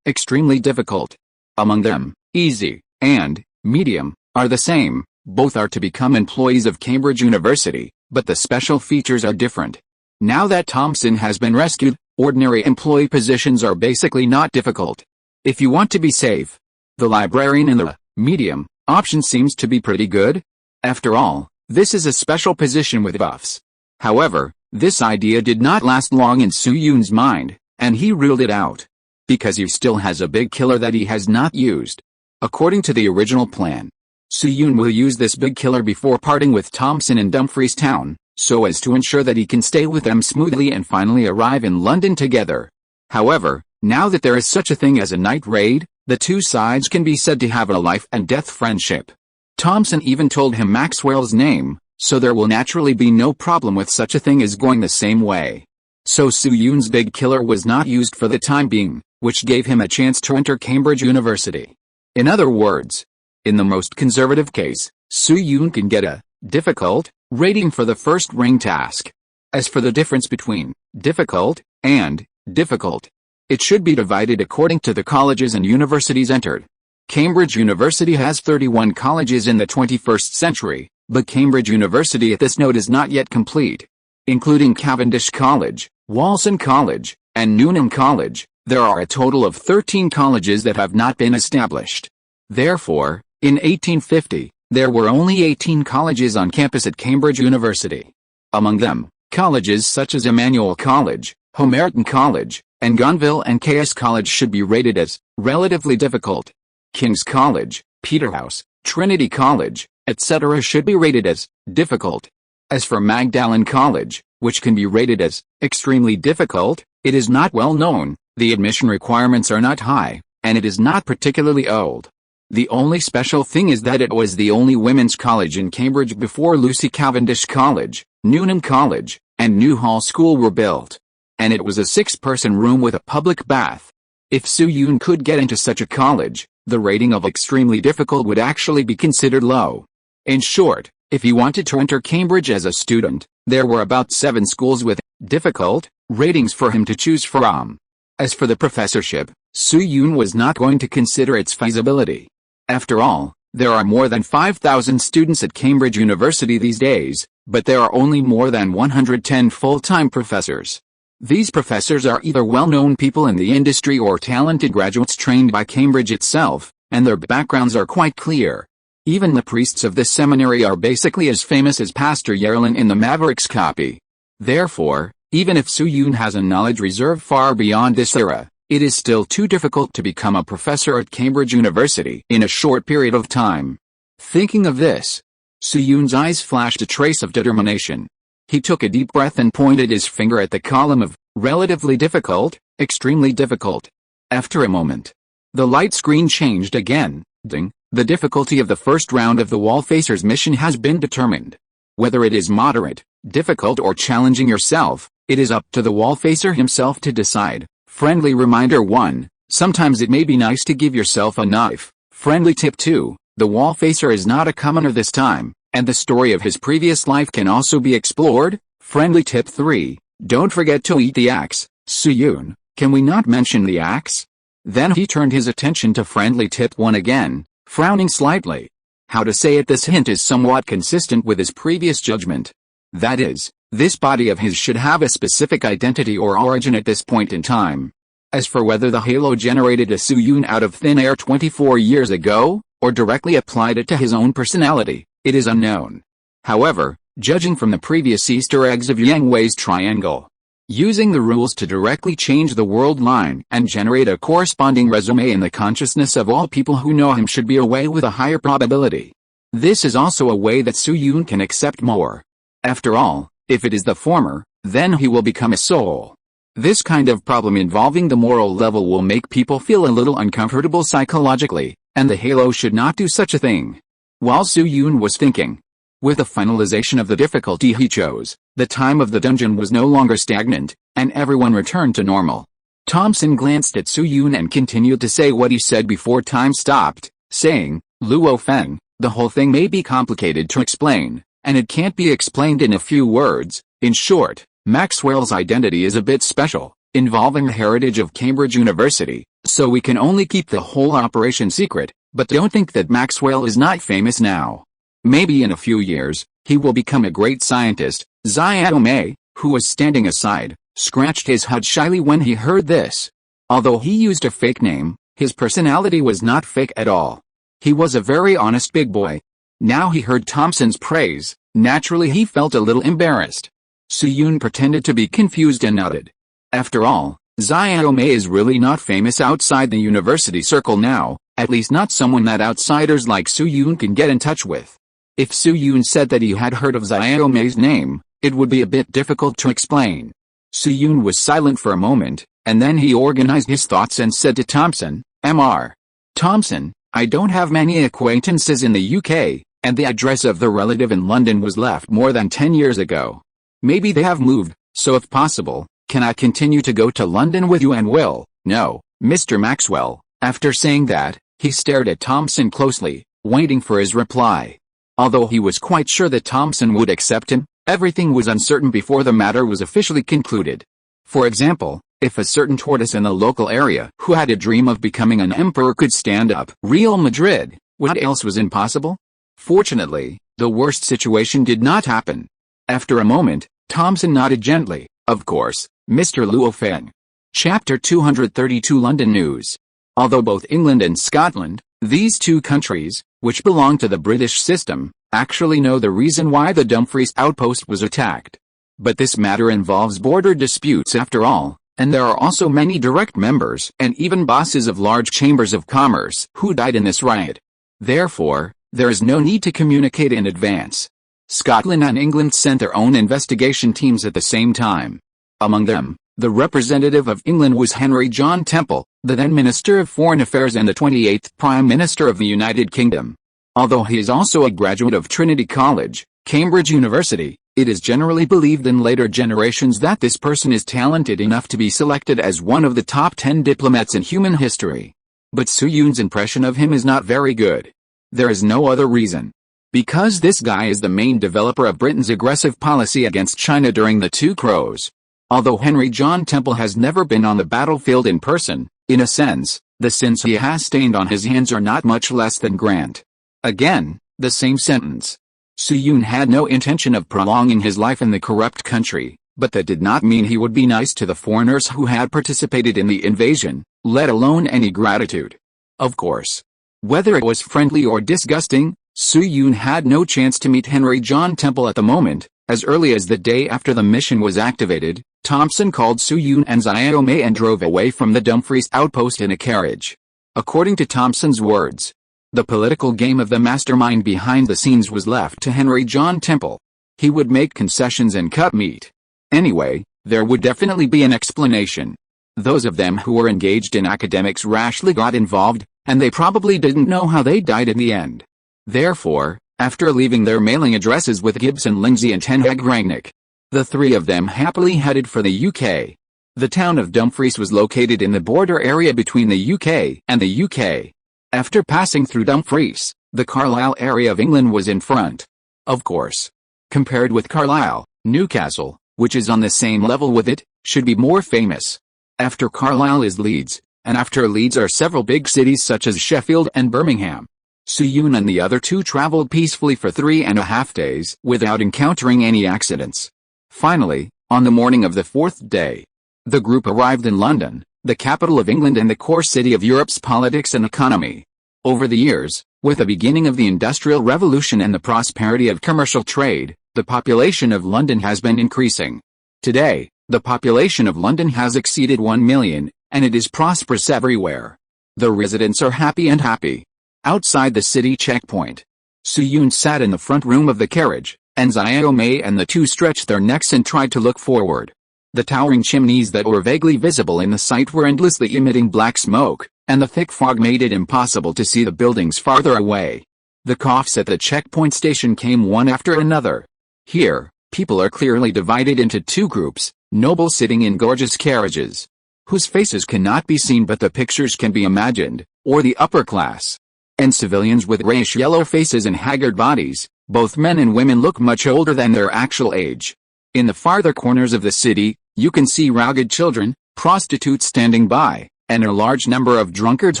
extremely difficult. Among them, easy and medium are the same. Both are to become employees of Cambridge University, but the special features are different. Now that Thompson has been rescued, ordinary employee positions are basically not difficult. If you want to be safe, the librarian in the medium option seems to be pretty good. After all, this is a special position with buffs. However, this idea did not last long in Su Yun's mind, and he ruled it out. Because he still has a big killer that he has not used. According to the original plan, Su Yun will use this big killer before parting with Thompson in Dumfries Town, so as to ensure that he can stay with them smoothly and finally arrive in London together. However, now that there is such a thing as a night raid, the two sides can be said to have a life and death friendship. Thompson even told him Maxwell's name, so there will naturally be no problem with such a thing as going the same way. So Su Yun's big killer was not used for the time being, which gave him a chance to enter Cambridge University. In other words, in the most conservative case, Su Yun can get a difficult rating for the first ring task. As for the difference between difficult and difficult, it should be divided according to the colleges and universities entered. Cambridge University has 31 colleges in the 21st century, but Cambridge University at this note is not yet complete. Including Cavendish College, Walson College, and Newnham College, there are a total of 13 colleges that have not been established. Therefore, in 1850, there were only 18 colleges on campus at Cambridge University. Among them, colleges such as Emmanuel College, Homerton College, and Gonville and Caius College should be rated as relatively difficult. King's College, Peterhouse, Trinity College, etc. should be rated as difficult. As for Magdalen College, which can be rated as extremely difficult, it is not well known, the admission requirements are not high, and it is not particularly old. The only special thing is that it was the only women's college in Cambridge before Lucy Cavendish College, Newnham College, and Newhall School were built. And it was a 6-person room with a public bath. If Su Yun could get into such a college, the rating of extremely difficult would actually be considered low. In short, if he wanted to enter Cambridge as a student, there were about 7 schools with difficult ratings for him to choose from. As for the professorship, Su Yun was not going to consider its feasibility. After all, there are more than 5,000 students at Cambridge University these days, but there are only more than 110 full-time professors. These professors are either well-known people in the industry or talented graduates trained by Cambridge itself, and their backgrounds are quite clear. Even the priests of this seminary are basically as famous as Pastor Yerlin in the Mavericks copy. Therefore, even if Su Yun has a knowledge reserve far beyond this era, it is still too difficult to become a professor at Cambridge University in a short period of time. Thinking of this, Su Yun's eyes flashed a trace of determination. He took a deep breath and pointed his finger at the column of relatively difficult, extremely difficult. After a moment, the light screen changed again. Ding. The difficulty of the first round of the Wallfacer's mission has been determined. Whether it is moderate, difficult or challenging yourself, it is up to the Wallfacer himself to decide. Friendly reminder 1. Sometimes it may be nice to give yourself a knife. Friendly tip 2. The Wallfacer is not a commoner this time, and the story of his previous life can also be explored. Friendly tip 3. Don't forget to eat the axe. Su Yun, can we not mention the axe? Then he turned his attention to friendly tip 1 again, frowning slightly. How to say it? This hint is somewhat consistent with his previous judgment. That is, This body of his should have a specific identity or origin at this point in time. As for whether the halo generated a Su-Yun out of thin air 24 years ago, or directly applied it to his own personality, it is unknown. However, judging from the previous Easter eggs of Yang Wei's triangle, using the rules to directly change the world line and generate a corresponding resume in the consciousness of all people who know him should be a way with a higher probability. This is also a way that Su-Yun can accept more. After all, if it is the former, then he will become a soul. This kind of problem involving the moral level will make people feel a little uncomfortable psychologically, and the halo should not do such a thing. While Su-Yun was thinking, with the finalization of the difficulty he chose, the time of the dungeon was no longer stagnant, and everyone returned to normal. Thompson glanced at Su-Yun and continued to say what he said before time stopped, saying, "Luo Feng, the whole thing may be complicated to explain, and it can't be explained in a few words. In short, Maxwell's identity is a bit special, involving the heritage of Cambridge University, so we can only keep the whole operation secret, but don't think that Maxwell is not famous now. Maybe in a few years, he will become a great scientist." Xiaomei, who was standing aside, scratched his head shyly when he heard this. Although he used a fake name, his personality was not fake at all. He was a very honest big boy. Now he heard Thompson's praise, naturally he felt a little embarrassed. Su-Yun pretended to be confused and nodded. After all, Xiaomei is really not famous outside the university circle now, at least not someone that outsiders like Su-Yun can get in touch with. If Su-Yun said that he had heard of Xiaomei's name, it would be a bit difficult to explain. Su-Yun was silent for a moment, and then he organized his thoughts and said to Thompson, "Mr. Thompson, I don't have many acquaintances in the UK, and the address of the relative in London was left more than 10 years ago. Maybe they have moved, so if possible, can I continue to go to London with you and will, no, Mr. Maxwell." After saying that, he stared at Thompson closely, waiting for his reply. Although he was quite sure that Thompson would accept him, everything was uncertain before the matter was officially concluded. For example, if a certain tortoise in the local area who had a dream of becoming an emperor could stand up Real Madrid, what else was impossible? Fortunately, the worst situation did not happen. After a moment, Thompson nodded gently. "Of course, Mr. Luo Feng." Chapter 232 London News. Although both England and Scotland, these two countries, which belong to the British system, actually know the reason why the Dumfries outpost was attacked. But this matter involves border disputes after all, and there are also many direct members and even bosses of large chambers of commerce who died in this riot. Therefore, there is no need to communicate in advance. Scotland and England sent their own investigation teams at the same time. Among them, the representative of England was Henry John Temple, the then Minister of Foreign Affairs and the 28th Prime Minister of the United Kingdom. Although he is also a graduate of Trinity College, Cambridge University, it is generally believed in later generations that this person is talented enough to be selected as one of the top 10 diplomats in human history. But Su-Yun's impression of him is not very good. There is no other reason. Because this guy is the main developer of Britain's aggressive policy against China during the Two Crows. Although Henry John Temple has never been on the battlefield in person, in a sense, the sins he has stained on his hands are not much less than grand. Again, the same sentence. Su-Yun had no intention of prolonging his life in the corrupt country, but that did not mean he would be nice to the foreigners who had participated in the invasion, let alone any gratitude. Of course. Whether it was friendly or disgusting, Su-Yun had no chance to meet Henry John Temple at the moment. As early as the day after the mission was activated, Thompson called Su-Yun and Xiaomei and drove away from the Dumfries outpost in a carriage. According to Thompson's words, the political game of the mastermind behind the scenes was left to Henry John Temple. He would make concessions and cut meat. Anyway, there would definitely be an explanation. Those of them who were engaged in academics rashly got involved, and they probably didn't know how they died in the end. Therefore, after leaving their mailing addresses with Gibson, Lindsay and Ten Hag Rangnick, the three of them happily headed for the UK. The town of Dumfries was located in the border area between the UK and the UK. After passing through Dumfries, the Carlisle area of England was in front. Of course. Compared with Carlisle, Newcastle, which is on the same level with it, should be more famous. After Carlisle is Leeds, and after Leeds are several big cities such as Sheffield and Birmingham. Su-Yun and the other two traveled peacefully for 3.5 days without encountering any accidents. Finally, on the morning of the fourth day, the group arrived in London, the capital of England and the core city of Europe's politics and economy. Over the years, with the beginning of the Industrial Revolution and the prosperity of commercial trade, the population of London has been increasing. Today, the population of London has exceeded 1 million, and it is prosperous everywhere. The residents are happy. Outside the city checkpoint, Soo-yoon sat in the front room of the carriage, and Xiaomei and the two stretched their necks and tried to look forward. The towering chimneys that were vaguely visible in the sight were endlessly emitting black smoke, and the thick fog made it impossible to see the buildings farther away. The coughs at the checkpoint station came one after another. Here, people are clearly divided into two groups: nobles sitting in gorgeous carriages, whose faces cannot be seen but the pictures can be imagined, or the upper class, and civilians with grayish-yellow faces and haggard bodies. Both men and women look much older than their actual age. In the farther corners of the city, you can see ragged children, prostitutes standing by, and a large number of drunkards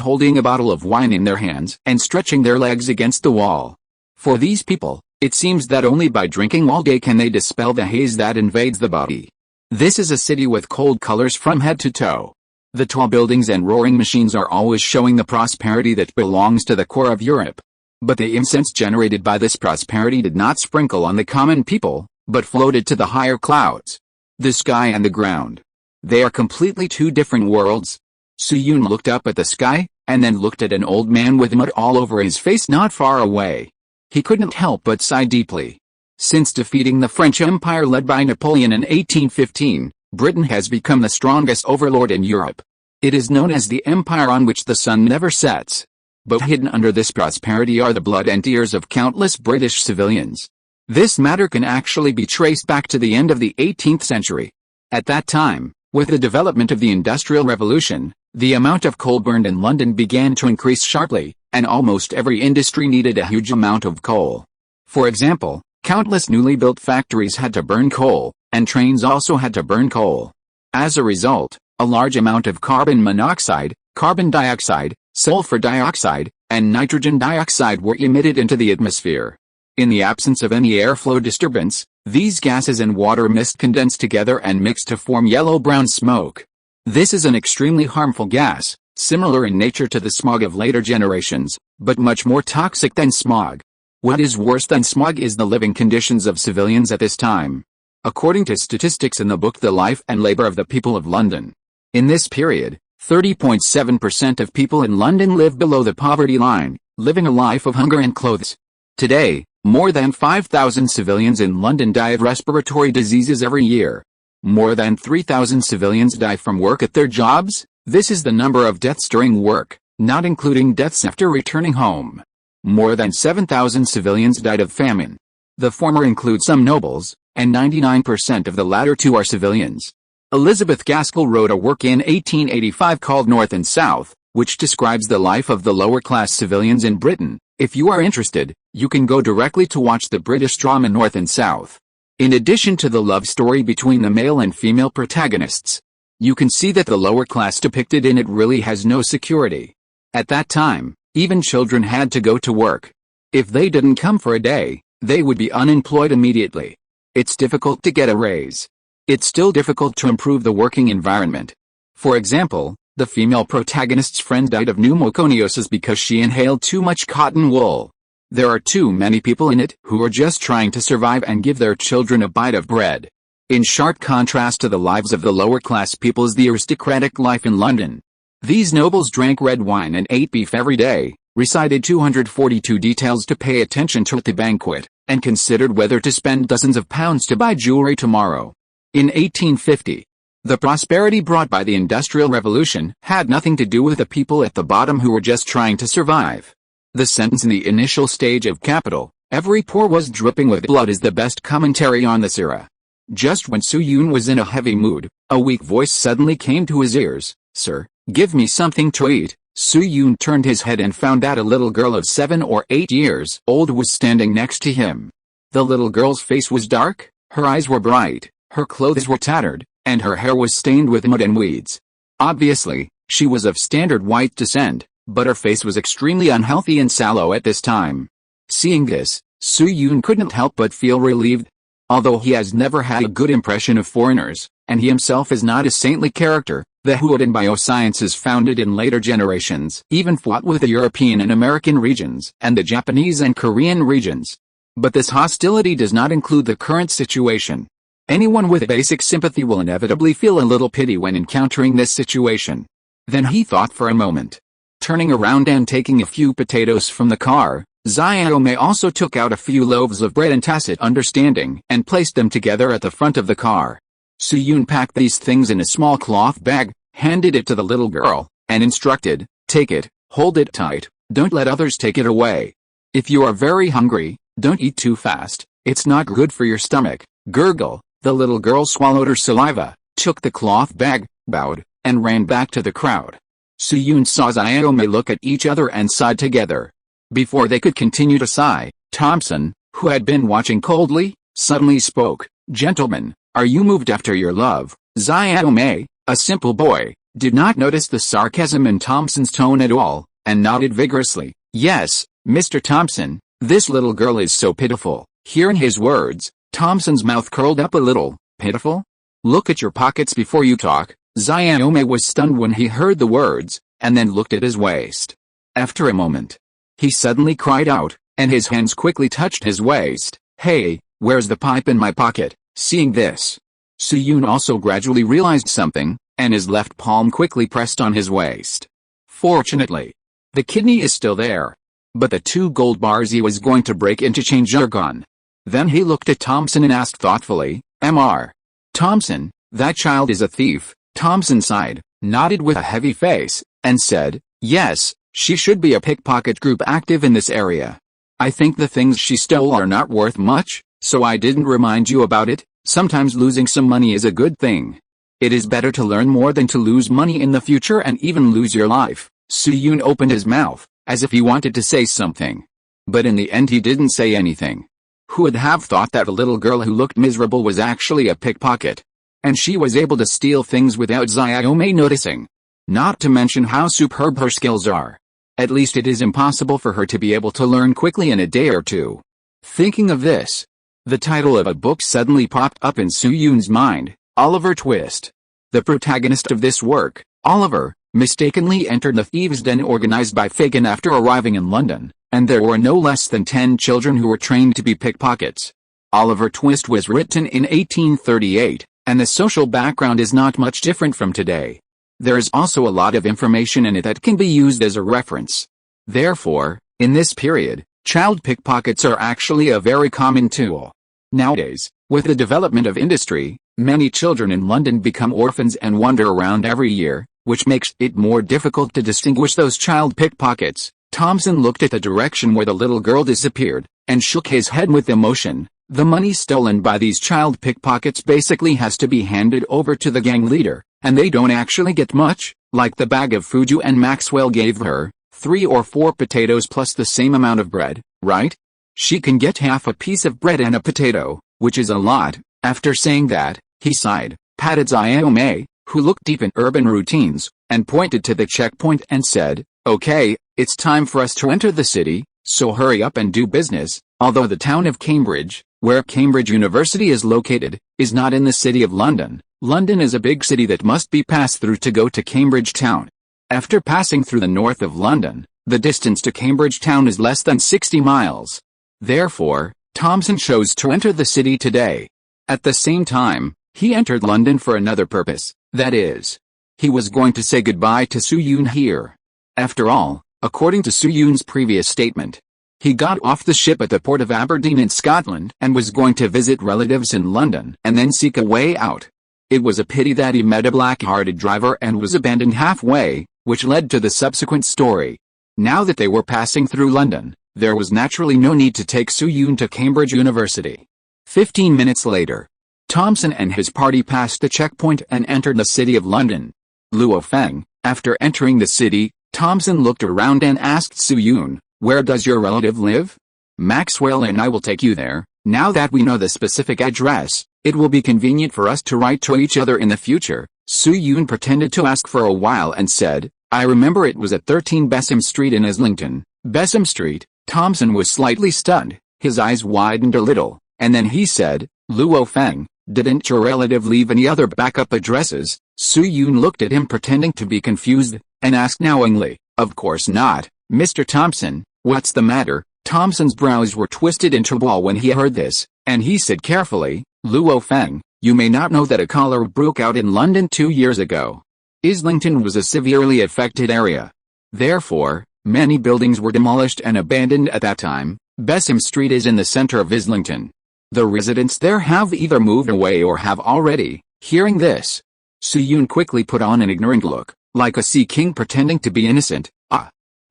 holding a bottle of wine in their hands and stretching their legs against the wall. For these people, it seems that only by drinking all day can they dispel the haze that invades the body. This is a city with cold colors from head to toe. The tall buildings and roaring machines are always showing the prosperity that belongs to the core of Europe. But the incense generated by this prosperity did not sprinkle on the common people, but floated to the higher clouds, the sky and the ground. They are completely two different worlds. Soo-yoon looked up at the sky, and then looked at an old man with mud all over his face not far away. He couldn't help but sigh deeply. Since defeating the French Empire led by Napoleon in 1815, Britain has become the strongest overlord in Europe. It is known as the empire on which the sun never sets. But hidden under this prosperity are the blood and tears of countless British civilians. This matter can actually be traced back to the end of the 18th century. At that time, with the development of the Industrial Revolution, the amount of coal burned in London began to increase sharply, and almost every industry needed a huge amount of coal. For example, countless newly built factories had to burn coal, and trains also had to burn coal. As a result, a large amount of carbon monoxide, carbon dioxide, sulfur dioxide, and nitrogen dioxide were emitted into the atmosphere. In the absence of any airflow disturbance, these gases and water mist condensed together and mixed to form yellow-brown smoke. This is an extremely harmful gas, similar in nature to the smog of later generations, but much more toxic than smog. What is worse than smog is the living conditions of civilians at this time. According to statistics in the book The Life and Labor of the People of London, in this period, 30.7% of people in London live below the poverty line, living a life of hunger and clothes. Today, more than 5,000 civilians in London die of respiratory diseases every year. More than 3,000 civilians die from work at their jobs. This is the number of deaths during work, not including deaths after returning home. More than 7,000 civilians died of famine. The former include some nobles, and 99% of the latter two are civilians. Elizabeth Gaskell wrote a work in 1885 called North and South, which describes the life of the lower-class civilians in Britain. If you are interested, you can go directly to watch the British drama North and South. In addition to the love story between the male and female protagonists, you can see that the lower class depicted in it really has no security. At that time, even children had to go to work. If they didn't come for a day, they would be unemployed immediately. It's difficult to get a raise. It's still difficult to improve the working environment. For example, the female protagonist's friend died of pneumoconiosis because she inhaled too much cotton wool. There are too many people in it who are just trying to survive and give their children a bite of bread. In sharp contrast to the lives of the lower-class people is the aristocratic life in London. These nobles drank red wine and ate beef every day, recited 242 details to pay attention to at the banquet, and considered whether to spend dozens of pounds to buy jewelry tomorrow. In 1850, the prosperity brought by the Industrial Revolution had nothing to do with the people at the bottom who were just trying to survive. The sentence in the initial stage of Capital, "Every pore was dripping with blood," is the best commentary on this era. Just when Soo-yoon was in a heavy mood, a weak voice suddenly came to his ears. "Sir, give me something to eat." Soo-yoon turned his head and found that a little girl of 7 or 8 years old was standing next to him. The little girl's face was dark, her eyes were bright, her clothes were tattered, and her hair was stained with mud and weeds. Obviously, she was of standard white descent, but her face was extremely unhealthy and sallow at this time. Seeing this, Soo-yoon couldn't help but feel relieved. Although he has never had a good impression of foreigners, and he himself is not a saintly character, the Huadan biosciences founded in later generations even fought with the European and American regions and the Japanese and Korean regions. But this hostility does not include the current situation. Anyone with basic sympathy will inevitably feel a little pity when encountering this situation. Then he thought for a moment. Turning around and taking a few potatoes from the car, Xiaomei also took out a few loaves of bread in tacit understanding and placed them together at the front of the car. Su-Yun packed these things in a small cloth bag, handed it to the little girl, and instructed, "Take it, hold it tight, don't let others take it away. If you are very hungry, don't eat too fast, it's not good for your stomach." Gurgle. The little girl swallowed her saliva, took the cloth bag, bowed, and ran back to the crowd. Su-Yun saw Xiaomei look at each other and sighed together. Before they could continue to sigh, Thompson, who had been watching coldly, suddenly spoke. "Gentlemen, are you moved after your love?" Xiaomei, a simple boy, did not notice the sarcasm in Thompson's tone at all, and nodded vigorously. "Yes, Mr. Thompson, this little girl is so pitiful." Hearing his words, Thompson's mouth curled up a little. "Pitiful? Look at your pockets before you talk." Xiaomei was stunned when he heard the words, and then looked at his waist. After a moment, he suddenly cried out, and his hands quickly touched his waist. "Hey, where's the pipe in my pocket?" Seeing this, Su-Yun also gradually realized something, and his left palm quickly pressed on his waist. Fortunately, the kidney is still there. But the 2 gold bars he was going to break interchange are gone. Then he looked at Thompson and asked thoughtfully, "Mr. Thompson, that child is a thief?" Thompson sighed, nodded with a heavy face, and said, "Yes, she should be a pickpocket group active in this area. I think the things she stole are not worth much, so I didn't remind you about it." Sometimes losing some money is a good thing. It is better to learn more than to lose money in the future and even lose your life. Su-Yun opened his mouth, as if he wanted to say something. But in the end he didn't say anything. Who would have thought that a little girl who looked miserable was actually a pickpocket? And she was able to steal things without Xiaomei noticing. Not to mention how superb her skills are. At least it is impossible for her to be able to learn quickly in a day or two. Thinking of this, the title of a book suddenly popped up in Su-Yun's mind, Oliver Twist. The protagonist of this work, Oliver, mistakenly entered the thieves' den organized by Fagin after arriving in London, and there were no less than 10 children who were trained to be pickpockets. Oliver Twist was written in 1838, and the social background is not much different from today. There is also a lot of information in it that can be used as a reference. Therefore, in this period, child pickpockets are actually a very common tool. Nowadays, with the development of industry, many children in London become orphans and wander around every year, which makes it more difficult to distinguish those child pickpockets. Thompson looked at the direction where the little girl disappeared, and shook his head with emotion. The money stolen by these child pickpockets basically has to be handed over to the gang leader, and they don't actually get much, like the bag of food you and Maxwell gave her. 3 or 4 potatoes plus the same amount of bread, right? She can get half a piece of bread and a potato, which is a lot. After saying that, he sighed, patted Xiaomei, who looked deep in urban routines, and pointed to the checkpoint and said, "Okay, it's time for us to enter the city, so hurry up and do business." Although the town of Cambridge, where Cambridge University is located, is not in the city of London, London is a big city that must be passed through to go to Cambridge town. After passing through the north of London, the distance to Cambridge town is less than 60 miles. Therefore, Thompson chose to enter the city today. At the same time, he entered London for another purpose, that is, he was going to say goodbye to Su-Yun here. After all, according to Su-Yun's previous statement, he got off the ship at the port of Aberdeen in Scotland and was going to visit relatives in London and then seek a way out. It was a pity that he met a black-hearted driver and was abandoned halfway, which led to the subsequent story. Now that they were passing through London, there was naturally no need to take Su-Yun to Cambridge University. 15 minutes later, Thompson and his party passed the checkpoint and entered the city of London. Luo Feng, after entering the city, Thompson looked around and asked Su-Yun, "Where does your relative live?" "Maxwell and I will take you there. Now that we know the specific address, it will be convenient for us to write to each other in the future." Su-Yun pretended to ask for a while and said, "I remember it was at 13 Bessem Street in Islington." Bessem Street. Thompson was slightly stunned, his eyes widened a little, and then he said, Luo Feng, didn't your relative leave any other backup addresses? Su Yun looked at him pretending to be confused, and asked knowingly, Of course not, Mr. Thompson, what's the matter? Thompson's brows were twisted into a ball when he heard this, and he said carefully, Luo Feng, you may not know that a cholera broke out in London 2 years ago. Islington was a severely affected area. Therefore, many buildings were demolished and abandoned at that time. Bessem Street is in the center of Islington. The residents there have either moved away or have already. Hearing this, Su Yun quickly put on an ignorant look, like a sea king pretending to be innocent.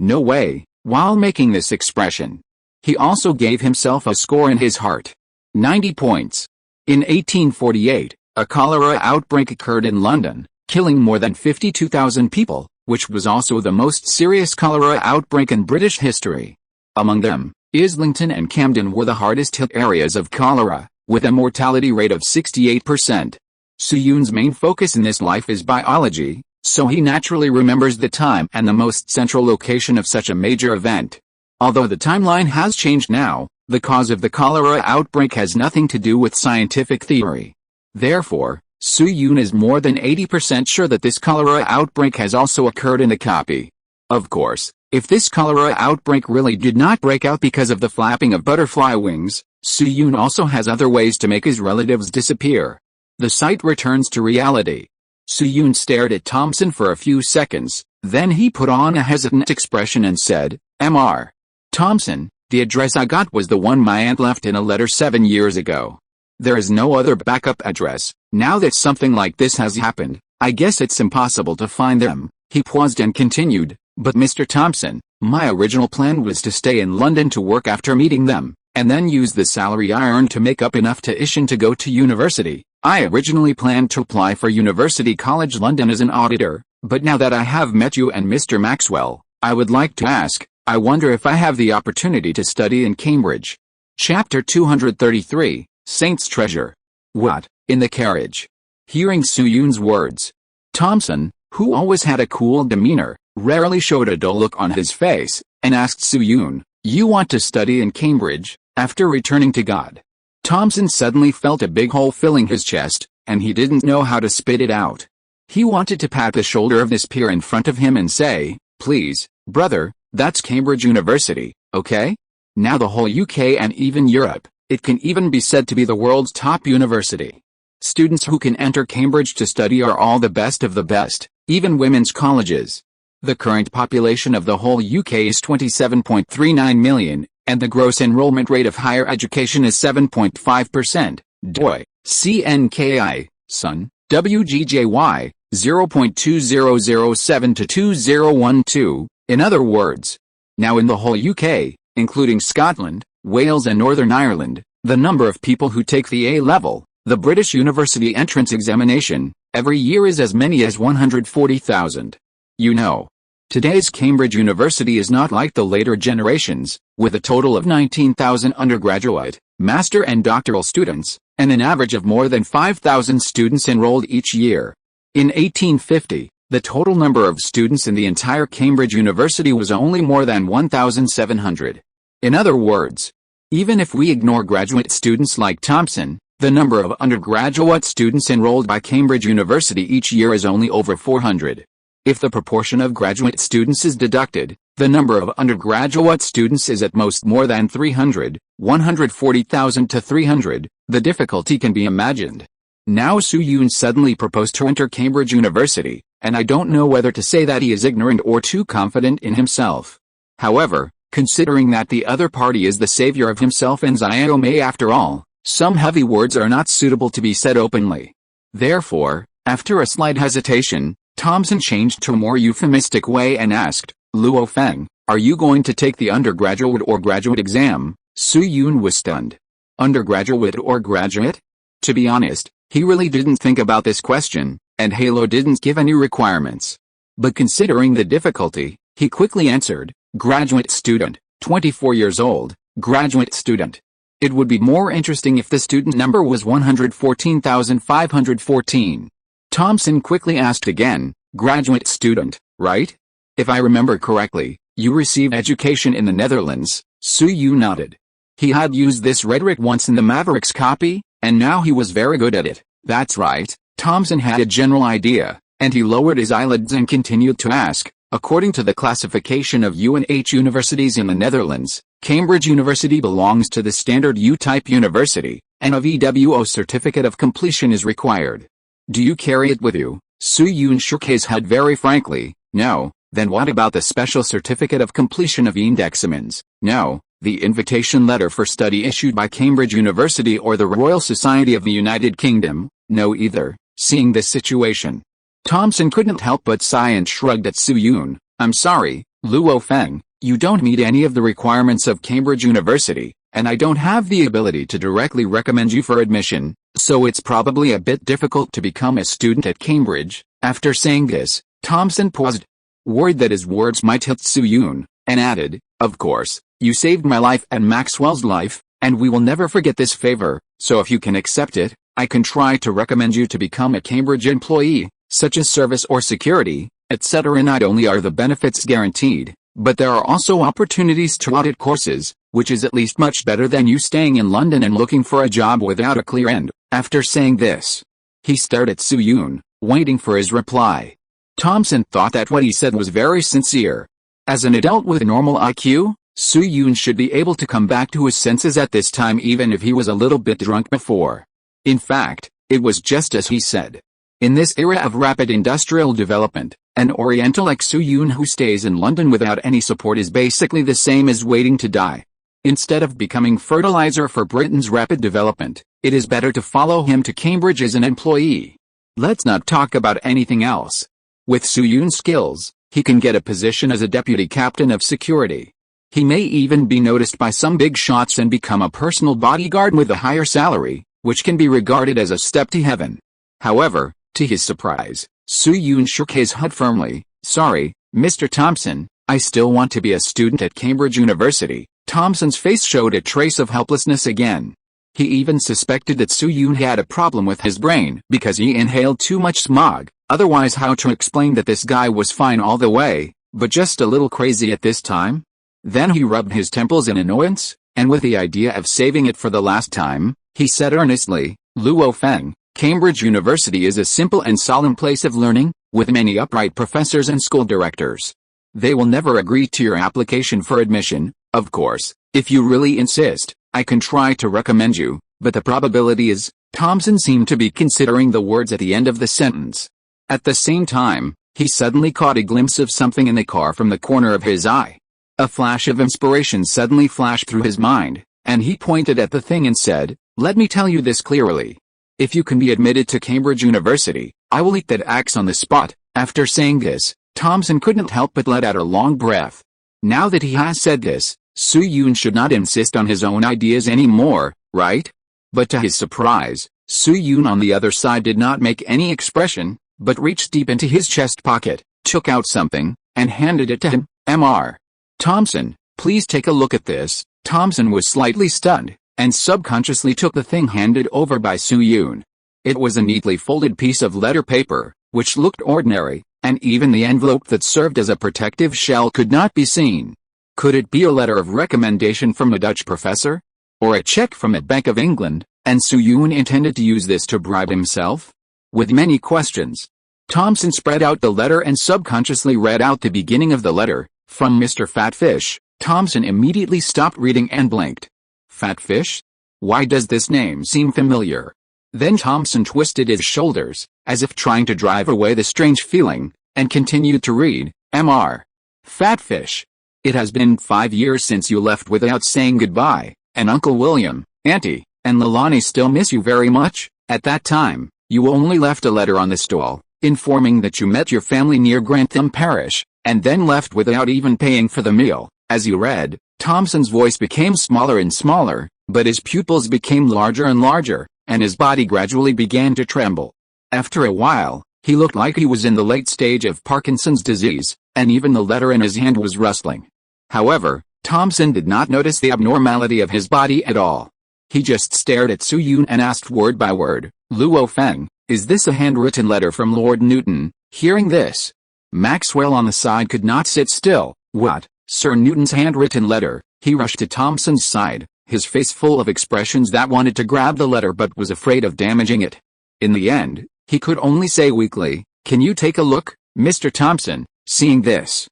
No way, while making this expression. He also gave himself a score in his heart. 90 points. In 1848, a cholera outbreak occurred in London, killing more than 52,000 people, which was also the most serious cholera outbreak in British history. Among them, Islington and Camden were the hardest hit areas of cholera, with a mortality rate of 68%. Su Yun's main focus in this life is biology, so he naturally remembers the time and the most central location of such a major event. Although the timeline has changed now, the cause of the cholera outbreak has nothing to do with scientific theory. Therefore, Su Yun is more than 80% sure that this cholera outbreak has also occurred in a copy. Of course, if this cholera outbreak really did not break out because of the flapping of butterfly wings, Su Yun also has other ways to make his relatives disappear. The sight returns to reality. Su Yun stared at Thompson for a few seconds, then he put on a hesitant expression and said, Mr. Thompson, the address I got was the one my aunt left in a letter 7 years ago. There is no other backup address. Now that something like this has happened, I guess it's impossible to find them. He paused and continued, But Mr. Thompson, my original plan was to stay in London to work after meeting them, and then use the salary I earned to make up enough tuition to go to university. I originally planned to apply for University College London as an auditor, but now that I have met you and Mr. Maxwell, I would like to ask, I wonder if I have the opportunity to study in Cambridge. Chapter 233, Saint's Treasure. What? In the carriage. Hearing Su Yun's words, Thompson, who always had a cool demeanor, rarely showed a dull look on his face, and asked Su Yun, You want to study in Cambridge, after returning to God? Thompson suddenly felt a big hole filling his chest, and he didn't know how to spit it out. He wanted to pat the shoulder of this peer in front of him and say, Please, brother, that's Cambridge University, okay? Now the whole UK and even Europe, it can even be said to be the world's top university. Students who can enter Cambridge to study are all the best of the best, even women's colleges. The current population of the whole UK is 27.39 million, and the gross enrollment rate of higher education is 7.5%. DOI, CNKI, Sun, WGJY, 0.2007 to 2012, in other words. Now in the whole UK, including Scotland, Wales and Northern Ireland, the number of people who take the A-level, the British University Entrance Examination, every year is as many as 140,000. You know, today's Cambridge University is not like the later generations, with a total of 19,000 undergraduate, master and doctoral students, and an average of more than 5,000 students enrolled each year. In 1850, the total number of students in the entire Cambridge University was only more than 1,700. In other words, even if we ignore graduate students like Thompson, the number of undergraduate students enrolled by Cambridge University each year is only over 400. If the proportion of graduate students is deducted, the number of undergraduate students is at most more than 300, 140,000 to 300, the difficulty can be imagined. Now Su Yun suddenly proposed to enter Cambridge University, and I don't know whether to say that he is ignorant or too confident in himself. However, considering that the other party is the savior of himself and Xiaomei after all, some heavy words are not suitable to be said openly. Therefore, after a slight hesitation, Thompson changed to a more euphemistic way and asked, Luo Feng, are you going to take the undergraduate or graduate exam? Su Yun was stunned. Undergraduate or graduate? To be honest, he really didn't think about this question, and Halo didn't give any requirements. But considering the difficulty, he quickly answered, graduate student, 24 years old, graduate student. It would be more interesting if the student number was 114,514. Thompson quickly asked again, graduate student, right? If I remember correctly, you received education in the Netherlands. Su Yu nodded. He had used this rhetoric once in the Mavericks copy, And now he was very good at it. That's right, Thomson had a general idea, and he lowered his eyelids and continued to ask, according to the classification of UNH universities in the Netherlands, Cambridge University belongs to the standard U-type university, and a VWO certificate of completion is required. Do you carry it with you? Soo-yoon shook his head very frankly. No. Then what about the special certificate of completion of indexamens? No. The invitation letter for study issued by Cambridge University or the Royal Society of the United Kingdom? No either. Seeing this situation, Thomson couldn't help but sigh and shrugged at Soo-yoon. I'm sorry, Luo Feng, you don't meet any of the requirements of Cambridge University, and I don't have the ability to directly recommend you for admission, so it's probably a bit difficult to become a student at Cambridge. After saying this, Thomson paused, worried that his words might hit Soo-yoon, and added, of course, you saved my life and Maxwell's life, and we will never forget this favor, so if you can accept it, I can try to recommend you to become a Cambridge employee, such as service or security, etc. Not only are the benefits guaranteed, but there are also opportunities to audit courses, which is at least much better than you staying in London and looking for a job without a clear end. After saying this, he stared at Soo-yoon, waiting for his reply. Thomson thought that what he said was very sincere. As an adult with a normal IQ, Soo-yoon should be able to come back to his senses at this time even if he was a little bit drunk before. In fact, it was just as he said. In this era of rapid industrial development, an Oriental like Soo-yoon who stays in London without any support is basically the same as waiting to die. Instead of becoming fertilizer for Britain's rapid development, it is better to follow him to Cambridge as an employee. Let's not talk about anything else. With Soo-yoon's skills, he can get a position as a deputy captain of security. He may even be noticed by some big shots and become a personal bodyguard with a higher salary, which can be regarded as a step to heaven. However, to his surprise, Soo-yoon shook his head firmly. Sorry, Mr. Thomson, I still want to be a student at Cambridge University. Thomson's face showed a trace of helplessness again. He even suspected that Soo-yoon had a problem with his brain because he inhaled too much smog. Otherwise, how to explain that this guy was fine all the way, but just a little crazy at this time? Then he rubbed his temples in annoyance, and with the idea of saving it for the last time, he said earnestly, Luo Feng, Cambridge University is a simple and solemn place of learning, with many upright professors and school directors. They will never agree to your application for admission. Of course, if you really insist, I can try to recommend you, but the probability is, Thomson seemed to be considering the words at the end of the sentence. At the same time, he suddenly caught a glimpse of something in the car from the corner of his eye. A flash of inspiration suddenly flashed through his mind, and he pointed at the thing and said, let me tell you this clearly. If you can be admitted to Cambridge University, I will eat that axe on the spot. After saying this, Thomson couldn't help but let out a long breath. Now that he has said this, Soo-yoon should not insist on his own ideas anymore, right? But to his surprise, Soo-yoon on the other side did not make any expression, but reached deep into his chest pocket, took out something, and handed it to him. Mr. Thomson, please take a look at this. Thomson was slightly stunned, and subconsciously took the thing handed over by Soo-yoon. It was a neatly folded piece of letter paper, which looked ordinary, and even the envelope that served as a protective shell could not be seen. Could it be a letter of recommendation from a Dutch professor? Or a check from a Bank of England, and Soo-yoon intended to use this to bribe himself? With many questions, Thomson spread out the letter and subconsciously read out the beginning of the letter, from Mr. Fatfish. Thomson immediately stopped reading and blinked. Fatfish? Why does this name seem familiar? Then Thomson twisted his shoulders, as if trying to drive away the strange feeling, and continued to read, Mr. Fatfish. It has been 5 years since you left without saying goodbye, and Uncle William, Auntie, and Leilani still miss you very much. At that time, you only left a letter on the stall, informing that you met your family near Grantham Parish, and then left without even paying for the meal. As you read, Thomson's voice became smaller and smaller, but his pupils became larger and larger, and his body gradually began to tremble. After a while, he looked like he was in the late stage of Parkinson's disease, and even the letter in his hand was rustling. However, Thomson did not notice the abnormality of his body at all. He just stared at Soo-yoon and asked word by word, Luo Feng, is this a handwritten letter from Lord Newton? Hearing this, Maxwell on the side could not sit still. What? Sir Newton's handwritten letter? He rushed to Thomson's side, his face full of expressions that wanted to grab the letter but was afraid of damaging it. In the end, he could only say weakly, "Can you take a look, Mr. Thompson?" Seeing this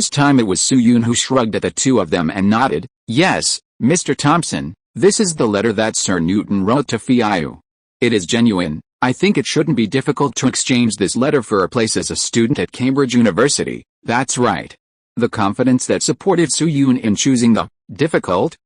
time it was So-yoon who shrugged at the two of them and nodded. "Yes, Mr. Thompson, this is the letter that Sir Newton wrote to Feiyu. It is genuine. I think it shouldn't be difficult to exchange this letter for a place as a student at Cambridge University." That's right. The confidence that supported So-yoon in choosing the difficult,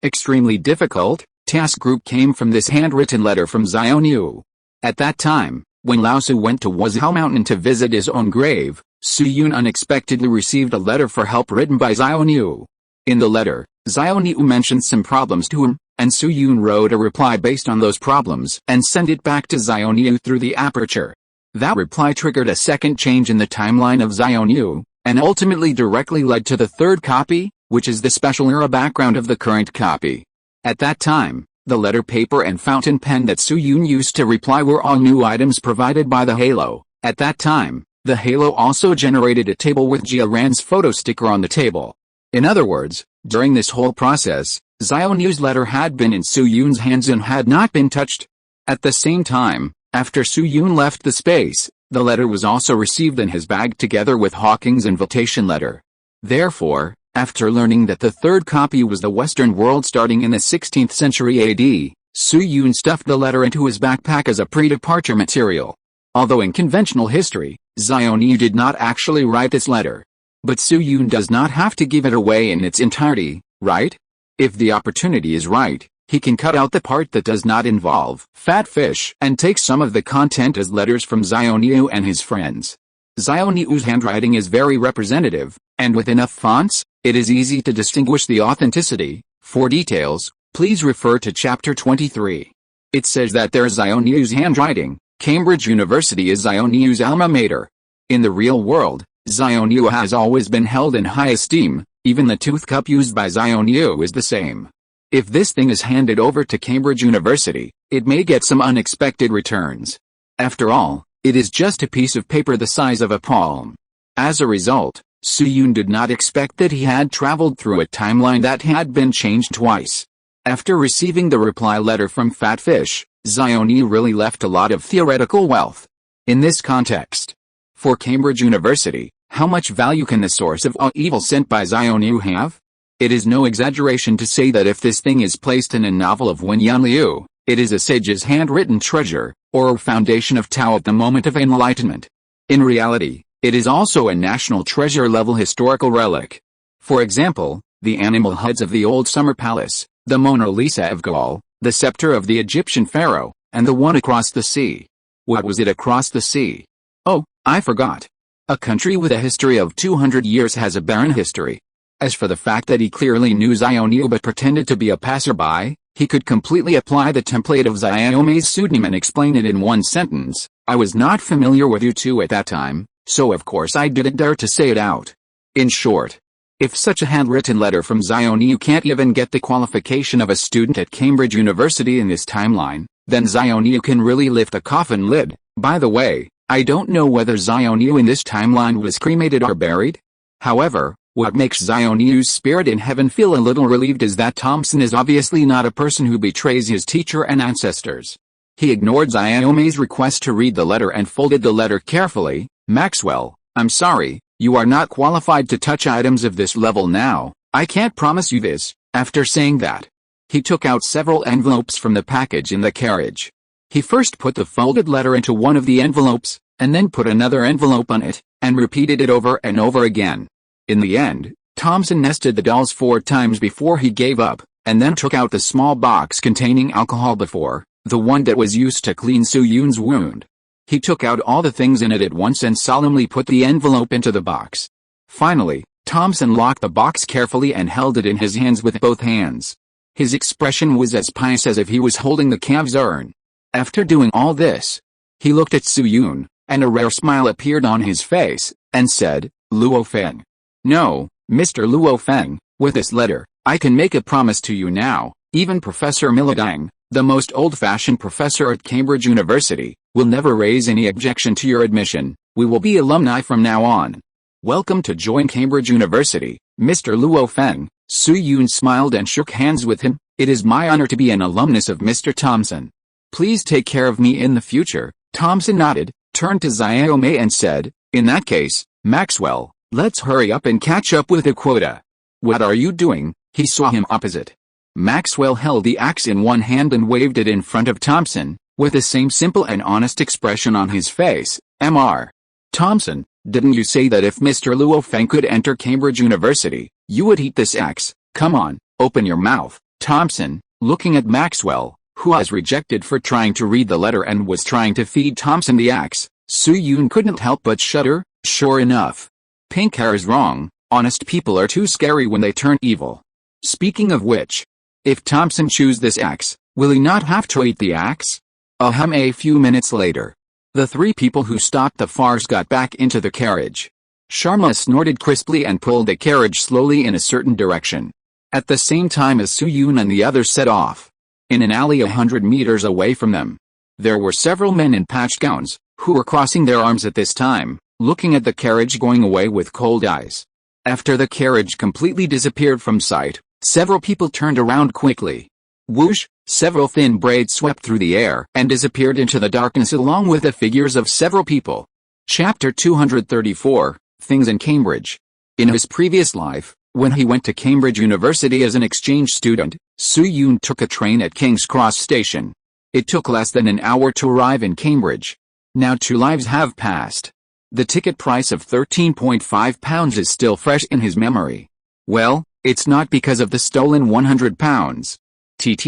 extremely difficult task group came from this handwritten letter from Zhongjing. At that time, when Lao Tzu went to Wazhou Mountain to visit his own grave, So-yoon unexpectedly received a letter for help written by Zhongjing. In the letter, Zhongjing mentioned some problems to him, and So-yoon wrote a reply based on those problems and sent it back to Zhongjing through the aperture. That reply triggered a second change in the timeline of Zhongjing, and ultimately directly led to the third copy, which is the special era background of the current copy. At that time, the letter paper and fountain pen that So-yoon used to reply were all new items provided by the Halo. At that time, the Halo also generated a table with Jia Ran's photo sticker on the table. In other words, during this whole process, Zhongjing's letter had been in So-yoon's hands and had not been touched. At the same time, after So-yoon left the space, the letter was also received in his bag together with Hawking's invitation letter. Therefore, after learning that the third copy was the Western world starting in the 16th century AD, So-yoon stuffed the letter into his backpack as a pre-departure material. Although in conventional history, Zhongjing did not actually write this letter. But So-yoon does not have to give it away in its entirety, right? If the opportunity is right, he can cut out the part that does not involve fat fish and take some of the content as letters from Zhongjing and his friends. Zhongjing's handwriting is very representative, and with enough fonts, it is easy to distinguish the authenticity. For details, please refer to chapter 23. It says that there's Zhongjing's handwriting. Cambridge University is Zhongjing's alma mater. In the real world, Zhongjing has always been held in high esteem. Even the tooth cup used by Zhongjing is the same. If this thing is handed over to Cambridge University, it may get some unexpected returns. After all, it is just a piece of paper the size of a palm. As a result, So-yoon did not expect that he had traveled through a timeline that had been changed twice. After receiving the reply letter from Fat Fish, Zhongjing really left a lot of theoretical wealth. In this context, for Cambridge University, how much value can the source of all evil sent by Zhongjing have? It is no exaggeration to say that if this thing is placed in a novel of Wen Yunliu, it is a sage's handwritten treasure, or a foundation of Tao at the moment of enlightenment. In reality, it is also a national treasure-level historical relic. For example, the animal heads of the Old Summer Palace, the Mona Lisa of Gaul, the scepter of the Egyptian pharaoh, and the one across the sea. What was it across the sea? Oh, I forgot. A country with a history of 200 years has a barren history. As for the fact that he clearly knew Zhongjing but pretended to be a passerby, he could completely apply the template of Zhongjing's pseudonym and explain it in one sentence. I was not familiar with you two at that time, so of course I didn't dare to say it out. In short, if such a handwritten letter from Zhongjing can't even get the qualification of a student at Cambridge University in this timeline, then Zhongjing can really lift a coffin lid. By the way, I don't know whether Zhongjing in this timeline was cremated or buried. However, what makes Zhongjing's spirit in heaven feel a little relieved is that Thompson is obviously not a person who betrays his teacher and ancestors. He ignored Zhongjing's request to read the letter and folded the letter carefully. Maxwell, I'm sorry, you are not qualified to touch items of this level now. I can't promise you this. After saying that, he took out several envelopes from the package in the carriage. He first put the folded letter into one of the envelopes, and then put another envelope on it, and repeated it over and over again. In the end, Thompson nested the dolls 4 times before he gave up, and then took out the small box containing alcohol before, the one that was used to clean So-yoon's wound. He took out all the things in it at once and solemnly put the envelope into the box. Finally, Thompson locked the box carefully and held it in his hands with both hands. His expression was as pious as if he was holding the calf's urn. After doing all this, he looked at So-yoon, and a rare smile appeared on his face, and said, "Luo Feng. No, Mr. Luo Feng, with this letter, I can make a promise to you now. Even Professor Milladang, the most old-fashioned professor at Cambridge University, will never raise any objection to your admission. We will be alumni from now on. Welcome to join Cambridge University, Mr. Luo Feng. Su-yoon smiled and shook hands with him. "It is my honor to be an alumnus of Mr. Thompson. Please take care of me in the future." Thompson nodded, turned to Xiaomei and said, "In that case, Maxwell, let's hurry up and catch up with the quota." "What are you doing?" He saw him opposite. Maxwell held the axe in one hand and waved it in front of Thompson, with the same simple and honest expression on his face. "Mr. Thompson, didn't you say that if Mr. Luo Feng could enter Cambridge University, you would eat this axe? Come on, open your mouth." Thompson, looking at Maxwell, who was rejected for trying to read the letter and was trying to feed Thompson the axe, Su-yoon couldn't help but shudder. Sure enough. Pink hair is wrong. Honest people are too scary when they turn evil. Speaking of which, if Thompson chews this axe, will he not have to eat the axe? A few minutes later, the three people who stopped the farce got back into the carriage. Sharma snorted crisply and pulled the carriage slowly in a certain direction, at the same time as Su-yoon and the others set off. In an alley 100 meters away from them, there were several men in patched gowns, who were crossing their arms at this time, looking at the carriage going away with cold eyes. After the carriage completely disappeared from sight, several people turned around quickly. Whoosh! Several thin braids swept through the air and disappeared into the darkness along with the figures of several people. Chapter 234, Things in Cambridge. In his previous life, when he went to Cambridge University as an exchange student, Su-yoon took a train at King's Cross Station. It took less than an hour to arrive in Cambridge. Now 2 lives have passed. The ticket price of £13.5 is still fresh in his memory. Well, it's not because of the stolen £100.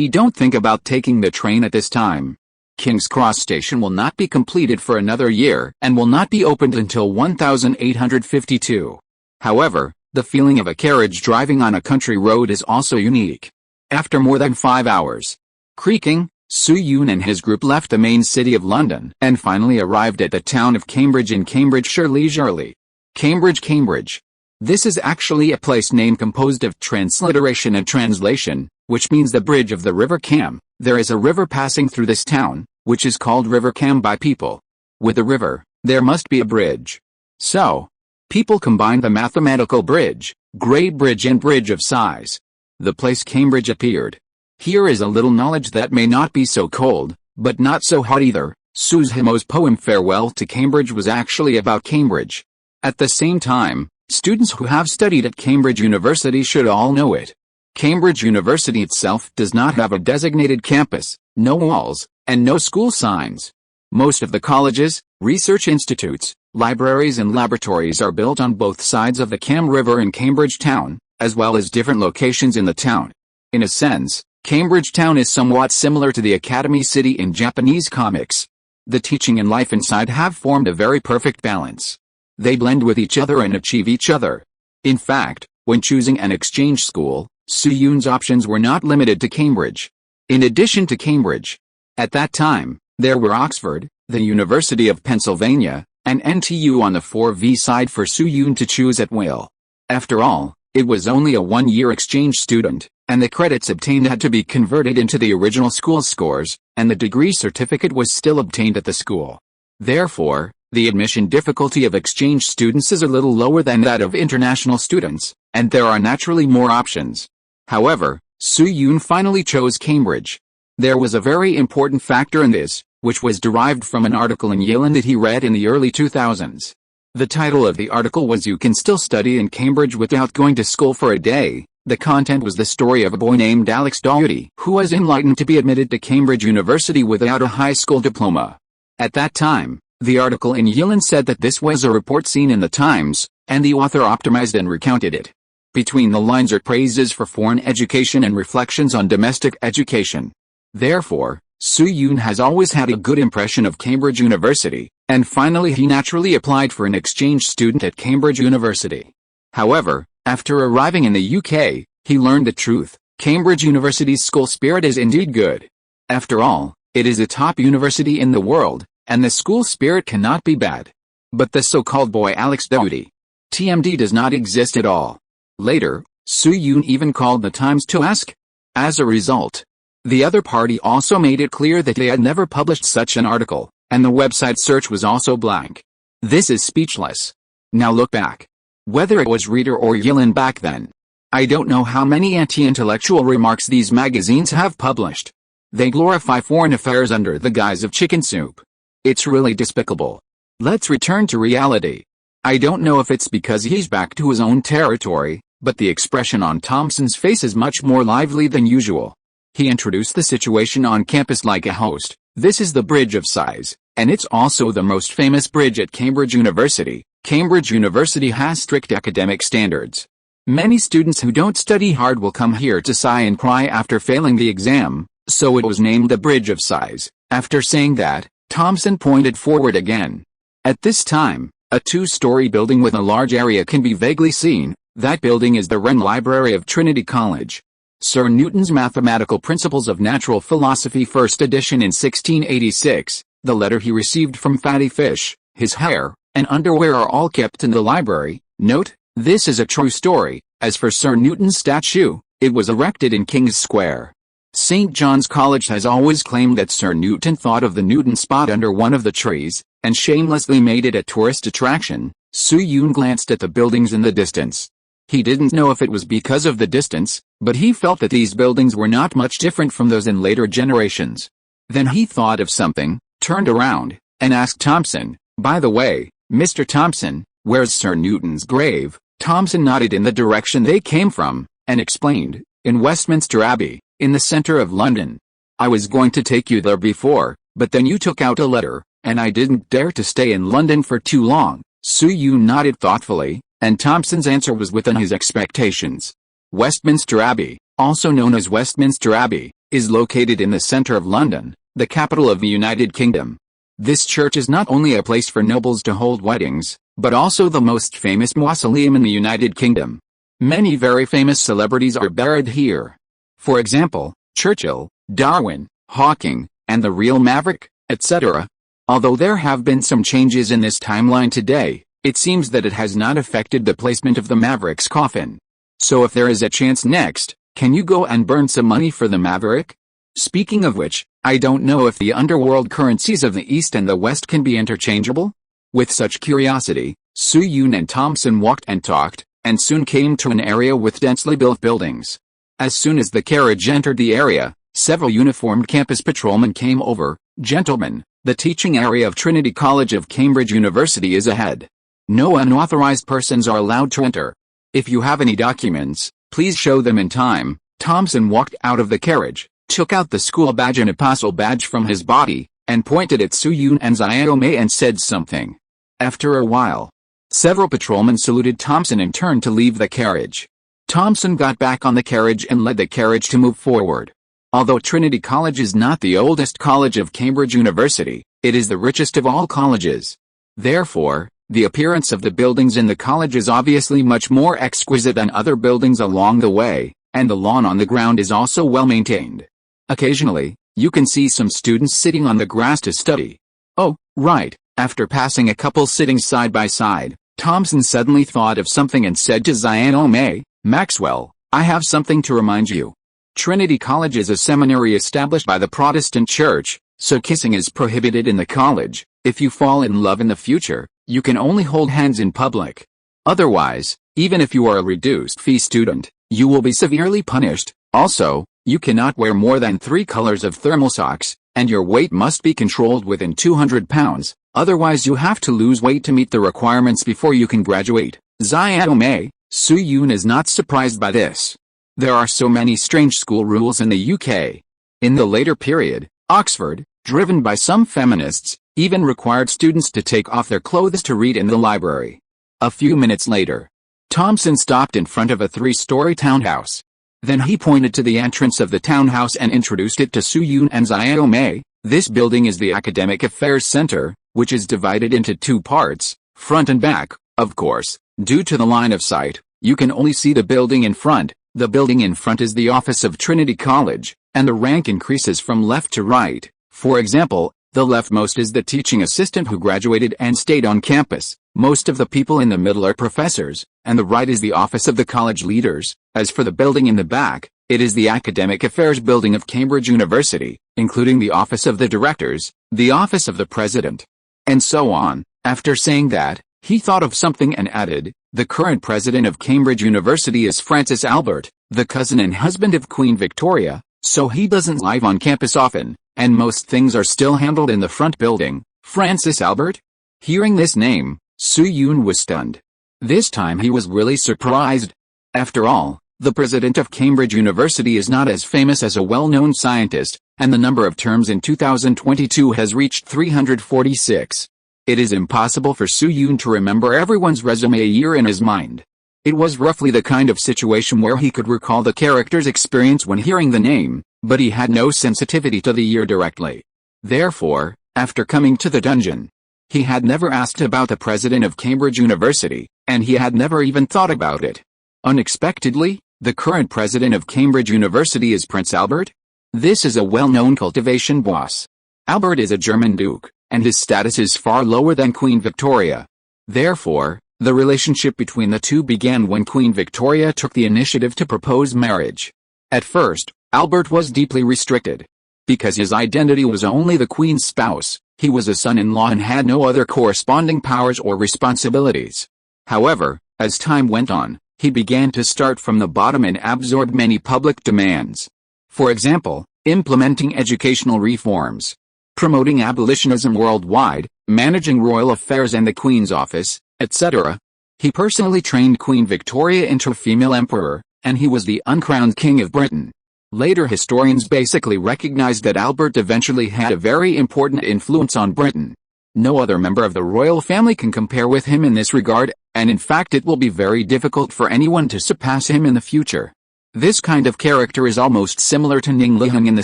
Don't think about taking the train at this time. King's Cross Station will not be completed for another year and will not be opened until 1852. However, the feeling of a carriage driving on a country road is also unique. After more than 5 hours creaking, Su-yoon and his group left the main city of London and finally arrived at the town of Cambridge in Cambridgeshire leisurely. Cambridge. This is actually a place name composed of transliteration and translation, which means the bridge of the River Cam. There is a river passing through this town, which is called River Cam by people. With the river, there must be a bridge. So, people combine the mathematical bridge, grade bridge and bridge of size. The place Cambridge appeared. Here is a little knowledge that may not be so cold, but not so hot either. Suzumo's poem Farewell to Cambridge was actually about Cambridge. At the same time, students who have studied at Cambridge University should all know it. Cambridge University itself does not have a designated campus, no walls, and no school signs. Most of the colleges, research institutes, libraries and laboratories are built on both sides of the Cam River in Cambridge town, as well as different locations in the town. In a sense, Cambridge town is somewhat similar to the Academy City in Japanese comics. The teaching and life inside have formed a very perfect balance. They blend with each other and achieve each other. In fact, when choosing an exchange school, Su-yoon's options were not limited to Cambridge. In addition to Cambridge, at that time, there were Oxford, the University of Pennsylvania, and NTU on the 4V side for Su-yoon to choose at will. After all, it was only a 1-year exchange student, and the credits obtained had to be converted into the original school's scores, and the degree certificate was still obtained at the school. Therefore, the admission difficulty of exchange students is a little lower than that of international students, and there are naturally more options. However, Su-yoon finally chose Cambridge. There was a very important factor in this, which was derived from an article in Yale that he read in the early 2000s. The title of the article was "You Can Still Study in Cambridge Without Going to School for a Day." The content was the story of a boy named Alex Doherty who was enlightened to be admitted to Cambridge University without a high school diploma. At that time, the article in Yale said that this was a report seen in the Times, and the author optimized and recounted it. Between the lines are praises for foreign education and reflections on domestic education. Therefore, Su-yoon has always had a good impression of Cambridge University, and finally he naturally applied for an exchange student at Cambridge University. However, after arriving in the UK, he learned the truth. Cambridge University's school spirit is indeed good. After all, it is a top university in the world, and the school spirit cannot be bad. But the so-called boy Alex Doherty, TMD, does not exist at all. Later, Su-yoon even called the Times to ask. As a result, the other party also made it clear that they had never published such an article, and the website search was also blank. This is speechless. Now look back. Whether it was Reader or Yilin back then, I don't know how many anti-intellectual remarks these magazines have published. They glorify foreign affairs under the guise of chicken soup. It's really despicable. Let's return to reality. I don't know if it's because he's back to his own territory, but the expression on Thompson's face is much more lively than usual. He introduced the situation on campus like a host. This is the Bridge of Sighs, and it's also the most famous bridge at Cambridge University. Cambridge University has strict academic standards. Many students who don't study hard will come here to sigh and cry after failing the exam, so it was named the Bridge of Sighs. After saying that, Thompson pointed forward again. At this time, a two-story building with a large area can be vaguely seen. That building is the Wren Library of Trinity College. Sir Newton's Mathematical Principles of Natural Philosophy, first edition in 1686, the letter he received from fatty fish, his hair, and underwear are all kept in the library. Note, this is a true story. As for Sir Newton's statue, it was erected in King's Square. St. John's College has always claimed that Sir Newton thought of the Newton spot under one of the trees, and shamelessly made it a tourist attraction. Su Yun glanced at the buildings in the distance. He didn't know if it was because of the distance, but he felt that these buildings were not much different from those in later generations. Then he thought of something, turned around, and asked Thompson, "By the way, Mr. Thompson, where's Sir Newton's grave?" Thompson nodded in the direction they came from, and explained, "In Westminster Abbey, in the center of London. I was going to take you there before, but then you took out a letter, and I didn't dare to stay in London for too long." Su Yun nodded thoughtfully, and Thompson's answer was within his expectations. Westminster Abbey, also known as Westminster Abbey, is located in the center of London, the capital of the United Kingdom. This church is not only a place for nobles to hold weddings, but also the most famous mausoleum in the United Kingdom. Many very famous celebrities are buried here. For example, Churchill, Darwin, Hawking, and the real Maverick, etc. Although there have been some changes in this timeline today, it seems that it has not affected the placement of the Maverick's coffin. So if there is a chance next, can you go and burn some money for the Maverick? Speaking of which, I don't know if the underworld currencies of the East and the West can be interchangeable? With such curiosity, Su Yun and Thompson walked and talked, and soon came to an area with densely built buildings. As soon as the carriage entered the area, several uniformed campus patrolmen came over. "Gentlemen, the teaching area of Trinity College of Cambridge University is ahead. No unauthorized persons are allowed to enter. If you have any documents, please show them in time." Thompson walked out of the carriage, took out the school badge and apostle badge from his body, and pointed at Su Yun and Xiaomei and said something. After a while, several patrolmen saluted Thompson and turned to leave the carriage. Thompson got back on the carriage and led the carriage to move forward. Although Trinity College is not the oldest college of Cambridge University, it is the richest of all colleges. Therefore, the appearance of the buildings in the college is obviously much more exquisite than other buildings along the way, and the lawn on the ground is also well maintained. Occasionally, you can see some students sitting on the grass to study. Oh, right. After passing a couple sitting side by side, Thompson suddenly thought of something and said to Xiaomei, "Maxwell, I have something to remind you. Trinity College is a seminary established by the Protestant Church, so kissing is prohibited in the college. If you fall in love in the future, you can only hold hands in public. Otherwise, even if you are a reduced-fee student, you will be severely punished. Also, you cannot wear more than 3 colors of thermal socks, and your weight must be controlled within 200 pounds, otherwise you have to lose weight to meet the requirements before you can graduate." Xiaomei, Su Yun is not surprised by this. There are so many strange school rules in the UK. In the later period, Oxford, driven by some feminists, even required students to take off their clothes to read in the library. A few minutes later, Thompson stopped in front of a 3-story townhouse. Then he pointed to the entrance of the townhouse and introduced it to Su Yun and Xiaomei. "This building is the Academic Affairs Center, which is divided into 2 parts, front and back. Of course, due to the line of sight, you can only see the building in front. The building in front is the office of Trinity College, and the rank increases from left to right. For example, the leftmost is the teaching assistant who graduated and stayed on campus. Most of the people in the middle are professors, and the right is the office of the college leaders. As for the building in the back, it is the Academic Affairs Building of Cambridge University, including the office of the directors, the office of the president, and so on." After saying that, He thought of something and added, "The current president of Cambridge University is Francis Albert, the cousin and husband of Queen Victoria, so he doesn't live on campus often, and most things are still handled in the front building." Francis Albert? Hearing this name, Su Yun was stunned. This time he was really surprised. After all, the president of Cambridge University is not as famous as a well-known scientist, and the number of terms in 2022 has reached 346. It is impossible for Su Yun to remember everyone's resume a year in his mind. It was roughly the kind of situation where he could recall the character's experience when hearing the name, but he had no sensitivity to the year directly. Therefore, after coming to the dungeon, he had never asked about the president of Cambridge University, and he had never even thought about it. Unexpectedly, the current president of Cambridge University is Prince Albert? This is a well-known cultivation boss. Albert is a German duke, and his status is far lower than Queen Victoria. Therefore, the relationship between the two began when Queen Victoria took the initiative to propose marriage. At first, Albert was deeply restricted. Because his identity was only the Queen's spouse, he was a son-in-law and had no other corresponding powers or responsibilities. However, as time went on, he began to start from the bottom and absorb many public demands. For example, implementing educational reforms, promoting abolitionism worldwide, managing royal affairs and the Queen's office, etc. He personally trained Queen Victoria into a female emperor, and he was the uncrowned King of Britain. Later historians basically recognized that Albert eventually had a very important influence on Britain. No other member of the royal family can compare with him in this regard, and in fact it will be very difficult for anyone to surpass him in the future. This kind of character is almost similar to Ning Liheng in The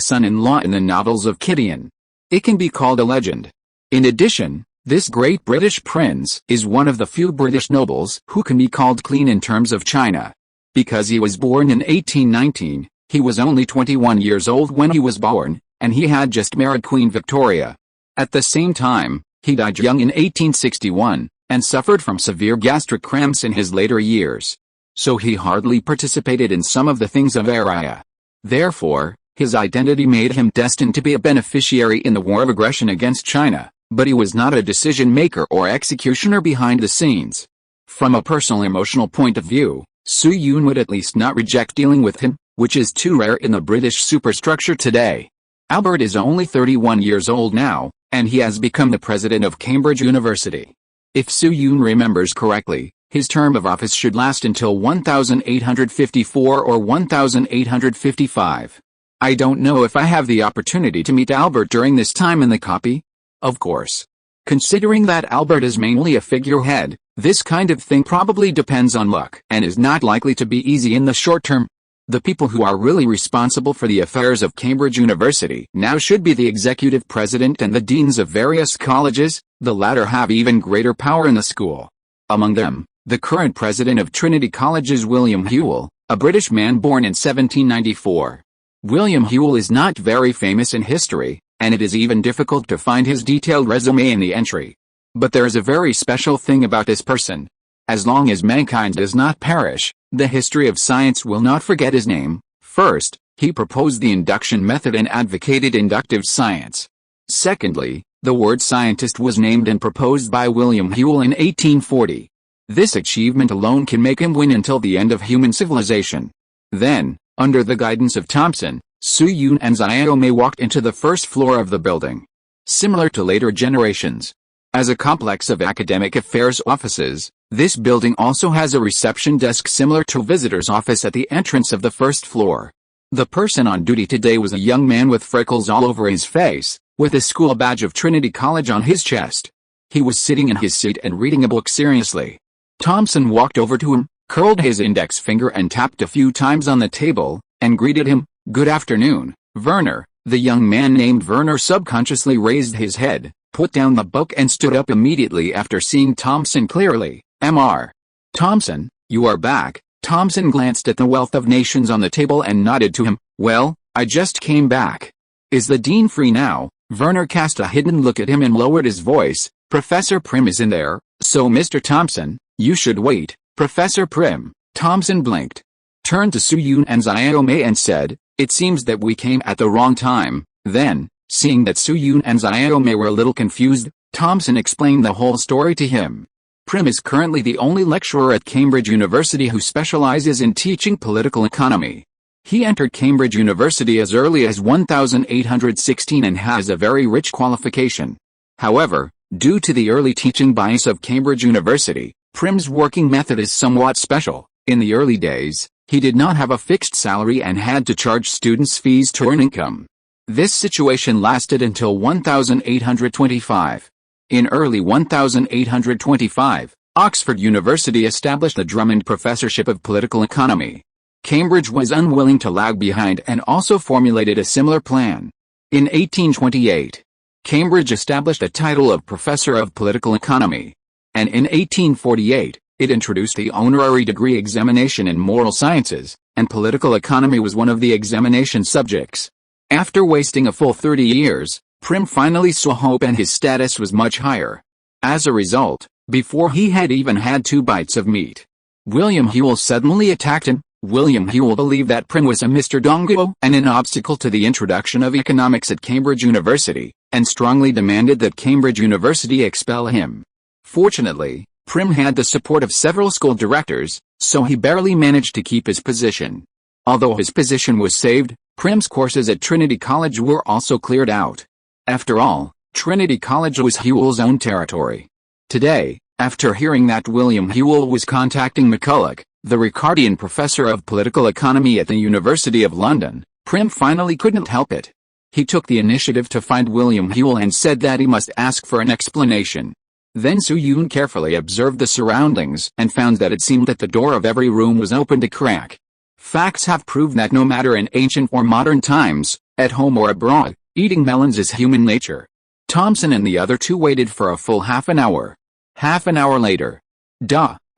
Son-in-Law in the novels of Gideon. It can be called a legend. In addition, this great British prince is one of the few British nobles who can be called clean in terms of China. Because he was born in 1819, he was only 21 years old when he was born, and he had just married Queen Victoria. At the same time, he died young in 1861, and suffered from severe gastric cramps in his later years. So he hardly participated in some of the things of era. Therefore, his identity made him destined to be a beneficiary in the war of aggression against China, but he was not a decision-maker or executioner behind the scenes. From a personal emotional point of view, Su Yun would at least not reject dealing with him, which is too rare in the British superstructure today. Albert is only 31 years old now, and he has become the president of Cambridge University. If Su Yun remembers correctly, his term of office should last until 1854 or 1855. I don't know if I have the opportunity to meet Albert during this time in the copy. Of course. Considering that Albert is mainly a figurehead, this kind of thing probably depends on luck and is not likely to be easy in the short term. The people who are really responsible for the affairs of Cambridge University now should be the executive president and the deans of various colleges. The latter have even greater power in the school. Among them, the current president of Trinity College is William Whewell, a British man born in 1794. William Whewell is not very famous in history, and it is even difficult to find his detailed resume in the entry. But there is a very special thing about this person. As long as mankind does not perish, the history of science will not forget his name. First, he proposed the induction method and advocated inductive science. Secondly, the word scientist was named and proposed by William Whewell in 1840. This achievement alone can make him win until the end of human civilization. Then, under the guidance of Thomson, Su Yun and Xiaomei walked into the first floor of the building. Similar to later generations, as a complex of academic affairs offices, this building also has a reception desk similar to a visitor's office at the entrance of the first floor. The person on duty today was a young man with freckles all over his face, with a school badge of Trinity College on his chest. He was sitting in his seat and reading a book seriously. Thomson walked over to him, curled his index finger and tapped a few times on the table, and greeted him. "Good afternoon, Werner." The young man named Werner subconsciously raised his head, put down the book and stood up immediately after seeing Thomson clearly. "Mr. Thomson, you are back." Thomson glanced at the wealth of nations on the table and nodded to him. "Well, I just came back. Is the dean free now?" Werner cast a hidden look at him and lowered his voice. "Professor Prim is in there, so Mr. Thomson, you should wait." "Professor Prim?" Thomson blinked, turned to Su Yun and Xiaomei and said, "It seems that we came at the wrong time." Then, seeing that Su Yun and Xiaomei were a little confused, Thomson explained the whole story to him. Prim is currently the only lecturer at Cambridge University who specializes in teaching political economy. He entered Cambridge University as early as 1816 and has a very rich qualification. However, due to the early teaching bias of Cambridge University, Prim's working method is somewhat special. In the early days, he did not have a fixed salary and had to charge students fees to earn income. This situation lasted until 1825. In early 1825, Oxford University established the Drummond Professorship of Political Economy. Cambridge was unwilling to lag behind and also formulated a similar plan. In 1828, Cambridge established a title of Professor of Political Economy. And in 1848, it introduced the honorary degree examination in moral sciences, and political economy was one of the examination subjects. After wasting a full 30 years, Prim finally saw hope and his status was much higher. As a result, before he had even had 2 bites of meat, William Whewell suddenly attacked him. William Whewell believed that Prim was a Mr. Dongo and an obstacle to the introduction of economics at Cambridge University, and strongly demanded that Cambridge University expel him. Fortunately, Prim had the support of several school directors, so he barely managed to keep his position. Although his position was saved, Prim's courses at Trinity College were also cleared out. After all, Trinity College was Whewell's own territory. Today, after hearing that William Whewell was contacting McCulloch, the Ricardian professor of political economy at the University of London, Prim finally couldn't help it. He took the initiative to find William Whewell and said that he must ask for an explanation. Then Soo-yoon carefully observed the surroundings and found that it seemed that the door of every room was open to crack. Facts have proved that no matter in ancient or modern times, at home or abroad, eating melons is human nature. Thompson and the other 2 waited for a full half an hour. Half an hour later,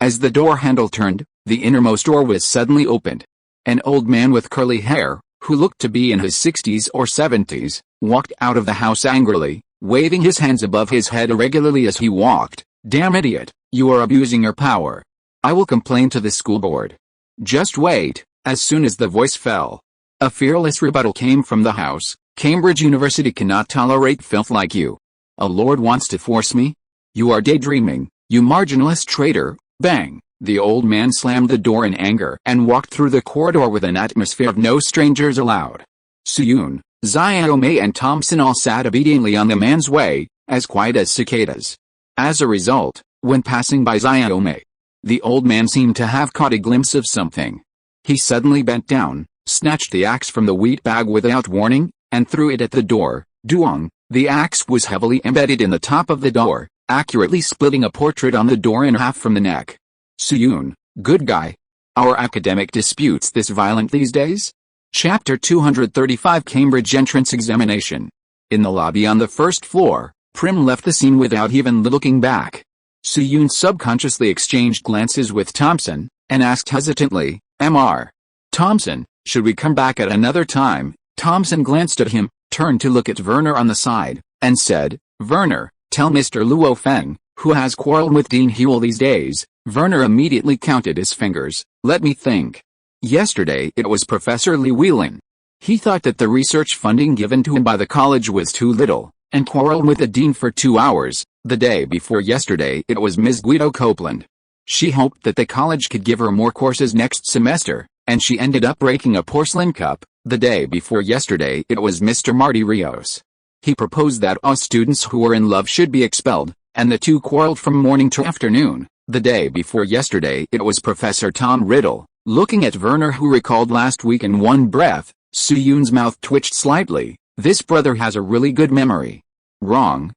as the door handle turned, the innermost door was suddenly opened. An old man with curly hair, who looked to be in his 60s or 70s, walked out of the house angrily, waving his hands above his head irregularly as he walked. "Damn idiot, you are abusing your power. I will complain to the school board." "Just wait." As soon as the voice fell, a fearless rebuttal came from the house. "Cambridge University cannot tolerate filth like you. A lord wants to force me? You are daydreaming, you marginalist traitor." Bang! The old man slammed the door in anger and walked through the corridor with an atmosphere of no strangers allowed. Soo-yoon, Xiaomei and Thompson all sat obediently on the man's way, as quiet as cicadas. As a result, when passing by Xiaomei, the old man seemed to have caught a glimpse of something. He suddenly bent down, snatched the axe from the wheat bag without warning, and threw it at the door. Duong! The axe was heavily embedded in the top of the door, accurately splitting a portrait on the door in half from the neck. Soo-yoon, good guy. Our academic disputes this violent these days? Chapter 235 Cambridge Entrance Examination. In the lobby on the first floor, Prim left the scene without even looking back. Soo-yoon subconsciously exchanged glances with Thompson, and asked hesitantly, "Mr. Thompson, should we come back at another time?" Thompson glanced at him, turned to look at Werner on the side, and said, "Werner, tell Mr. Luo Feng, who has quarreled with Dean Whewell these days." Werner immediately counted his fingers. "Let me think. Yesterday it was Professor Li Whelan. He thought that the research funding given to him by the college was too little, and quarreled with the dean for 2 hours. The day before yesterday it was Ms. Guido Copeland. She hoped that the college could give her more courses next semester, and she ended up breaking a porcelain cup. The day before yesterday it was Mr. Marty Rios. He proposed that all students who were in love should be expelled, and the 2 quarreled from morning to afternoon. The day before yesterday it was Professor Tom Riddle. Looking at Werner, who recalled last week in one breath, Soo-yoon's mouth twitched slightly. This brother has a really good memory. Wrong.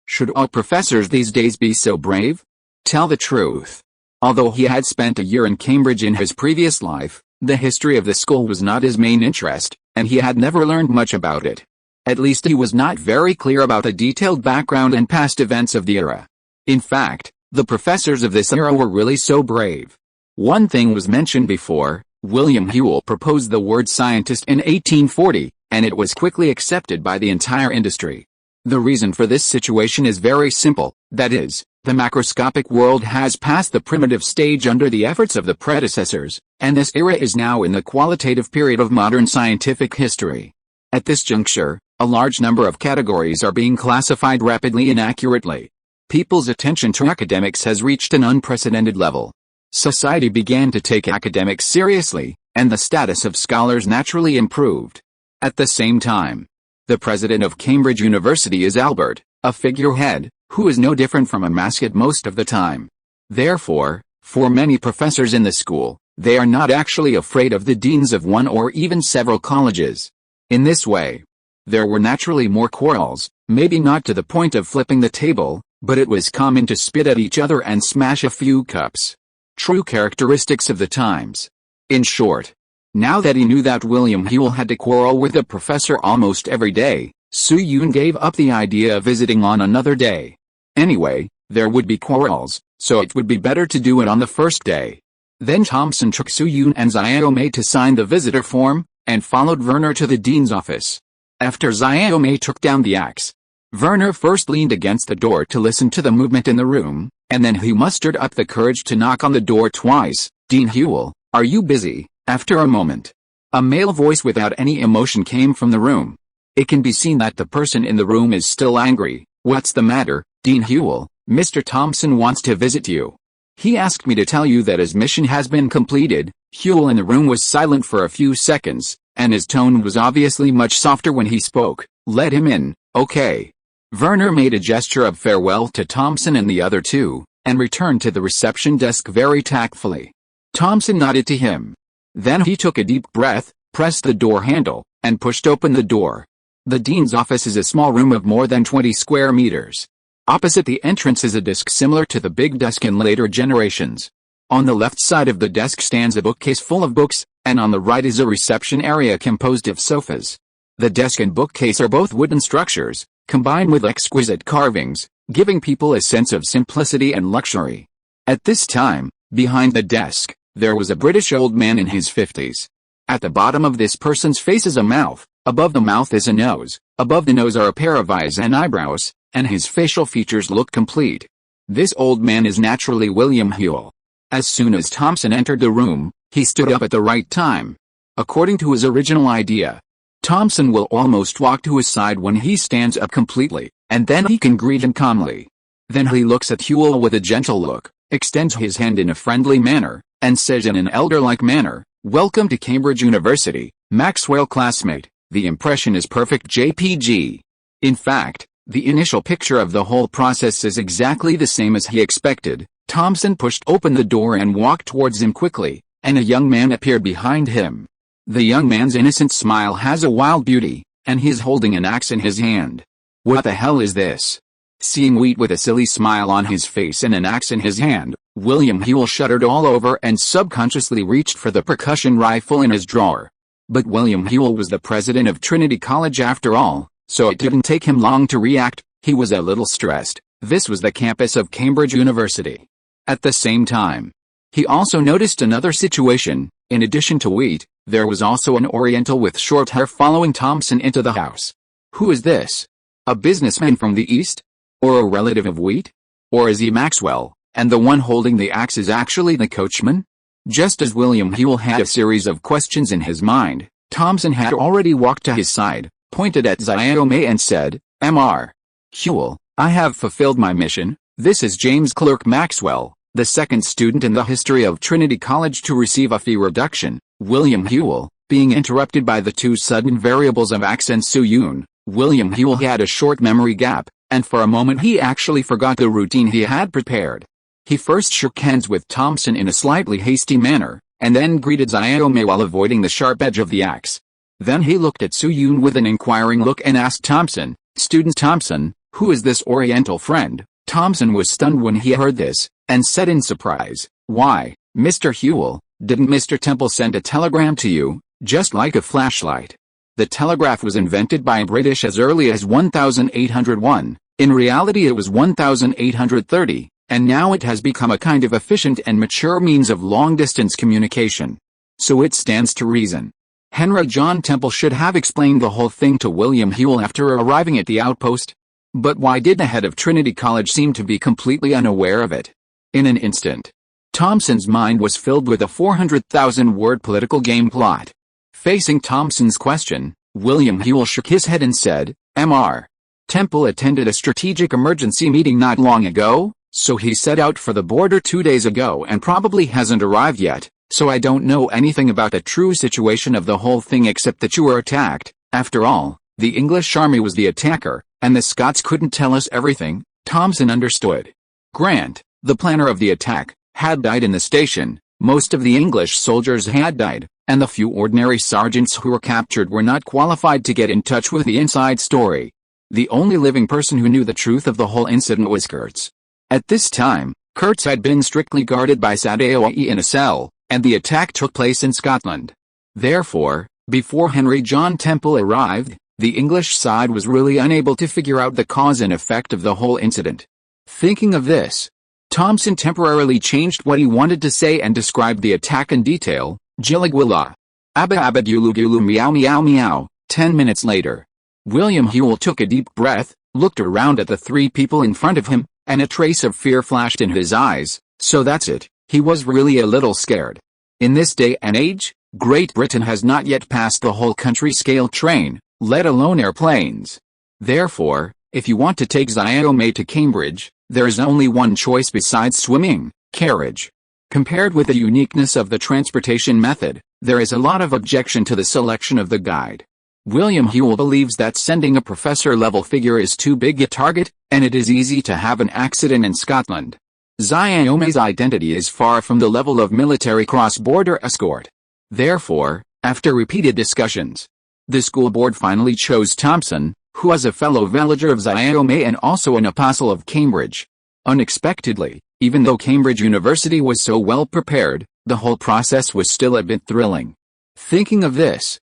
Should all professors these days be so brave? Tell the truth. Although he had spent a year in Cambridge in his previous life, the history of the school was not his main interest, and he had never learned much about it. At least he was not very clear about the detailed background and past events of the era. In fact, the professors of this era were really so brave. One thing was mentioned before. William Whewell proposed the word scientist in 1840, and it was quickly accepted by the entire industry. The reason for this situation is very simple, that is, the macroscopic world has passed the primitive stage under the efforts of the predecessors, and this era is now in the qualitative period of modern scientific history. At this juncture, a large number of categories are being classified rapidly inaccurately. People's attention to academics has reached an unprecedented level. Society began to take academics seriously, and the status of scholars naturally improved. At the same time, the president of Cambridge University is Albert, a figurehead, who is no different from a mascot most of the time. Therefore, for many professors in the school, they are not actually afraid of the deans of one or even several colleges. In this way, there were naturally more quarrels, maybe not to the point of flipping the table, but it was common to spit at each other and smash a few cups. True characteristics of the times. In short, now that he knew that William Whewell had to quarrel with a professor almost every day, Su-Yun gave up the idea of visiting on another day. Anyway, there would be quarrels, so it would be better to do it on the first day. Then Thompson took Su-Yun and Xiaomei to sign the visitor form, and followed Werner to the dean's office. After Xiaomei took down the axe, Werner first leaned against the door to listen to the movement in the room, and then he mustered up the courage to knock on the door twice. "Dean Whewell, are you busy?" After a moment, a male voice without any emotion came from the room. It can be seen that the person in the room is still angry. "What's the matter, Dean Whewell? Mr. Thompson wants to visit you. He asked me to tell you that his mission has been completed." Whewell in the room was silent for a few seconds, and his tone was obviously much softer when he spoke. "Let him in, okay." Werner made a gesture of farewell to Thompson and the other two, and returned to the reception desk very tactfully. Thompson nodded to him. Then he took a deep breath, pressed the door handle, and pushed open the door. The dean's office is a small room of more than 20 square meters. Opposite the entrance is a desk similar to the big desk in later generations. On the left side of the desk stands a bookcase full of books, and on the right is a reception area composed of sofas. The desk and bookcase are both wooden structures, combined with exquisite carvings, giving people a sense of simplicity and luxury. At this time, behind the desk, there was a British old man in his 50s. At the bottom of this person's face is a mouth, above the mouth is a nose, above the nose are a pair of eyes and eyebrows, and his facial features look complete. This old man is naturally William Whewell. As soon as Thompson entered the room, he stood up at the right time. According to his original idea, Thompson will almost walk to his side when he stands up completely, and then he can greet him calmly. Then he looks at Whewell with a gentle look, extends his hand in a friendly manner, and says in an elder-like manner, "Welcome to Cambridge University, Maxwell classmate." The impression is perfect JPG. In fact, the initial picture of the whole process is exactly the same as he expected. Thompson pushed open the door and walked towards him quickly, and a young man appeared behind him. The young man's innocent smile has a wild beauty, and he's holding an axe in his hand. What the hell is this? Seeing Wheat with a silly smile on his face and an axe in his hand, William Whewell shuddered all over and subconsciously reached for the percussion rifle in his drawer. But William Whewell was the president of Trinity College after all, so it didn't take him long to react. He was a little stressed. This was the campus of Cambridge University. At the same time, he also noticed another situation. In addition to Wheat, there was also an Oriental with short hair following Thompson into the house. Who is this? A businessman from the East? Or a relative of Wheat? Or is he Maxwell, and the one holding the axe is actually the coachman? Just as William Whewell had a series of questions in his mind, Thompson had already walked to his side, pointed at Xiaomei and said, "Mr. Whewell, I have fulfilled my mission. This is James Clerk Maxwell, the second student in the history of Trinity College to receive a fee reduction." William Whewell, being interrupted by the two sudden variables of axe and Su-Yun, William Whewell had a short memory gap, and for a moment he actually forgot the routine he had prepared. He first shook hands with Thompson in a slightly hasty manner, and then greeted Xiaomei while avoiding the sharp edge of the axe. Then he looked at Su-Yun with an inquiring look and asked Thompson, "Student Thompson, who is this Oriental friend?" Thompson was stunned when he heard this, and said in surprise, "Why, Mr. Whewell, didn't Mr. Temple send a telegram to you, just like a flashlight?" The telegraph was invented by British as early as 1801, in reality it was 1830, and now it has become a kind of efficient and mature means of long-distance communication. So it stands to reason Henry John Temple should have explained the whole thing to William Whewell after arriving at the outpost. But why did the head of Trinity College seem to be completely unaware of it? In an instant, Thompson's mind was filled with a 400,000-word political game plot. Facing Thompson's question, William Whewell shook his head and said, "Mr. Temple attended a strategic emergency meeting not long ago, so he set out for the border 2 days ago and probably hasn't arrived yet, so I don't know anything about the true situation of the whole thing except that you were attacked. After all, the English army was the attacker, and the Scots couldn't tell us everything. Thomson understood. Grant, the planner of the attack, had died in the station, most of the English soldiers had died, and the few ordinary sergeants who were captured were not qualified to get in touch with the inside story. The only living person who knew the truth of the whole incident was Kurtz. At this time, Kurtz had been strictly guarded by Sadaoe in a cell, and the attack took place in Scotland. Therefore, before Henry John Temple arrived, the English side was really unable to figure out the cause and effect of the whole incident. Thinking of this, Thomson temporarily changed what he wanted to say and described the attack in detail. Jilligwilla. Abba abba gulu gulu meow meow meow. 10 minutes later. William Whewell took a deep breath, looked around at the 3 people in front of him, and a trace of fear flashed in his eyes. So that's it, he was really a little scared. In this day and age, Great Britain has not yet passed the whole country scale train, let alone airplanes. Therefore, if you want to take Xiaomei to Cambridge, there is only one choice besides swimming: carriage. Compared with the uniqueness of the transportation method, there is a lot of objection to the selection of the guide. William Whewell believes that sending a professor-level figure is too big a target, and it is easy to have an accident in Scotland. Xiaomei's identity is far from the level of military cross-border escort. Therefore, after repeated discussions, the school board finally chose Thomson, who was a fellow villager of Xiaomei and also an apostle of Cambridge. Unexpectedly, even though Cambridge University was so well prepared, the whole process was still a bit thrilling. Thinking of this,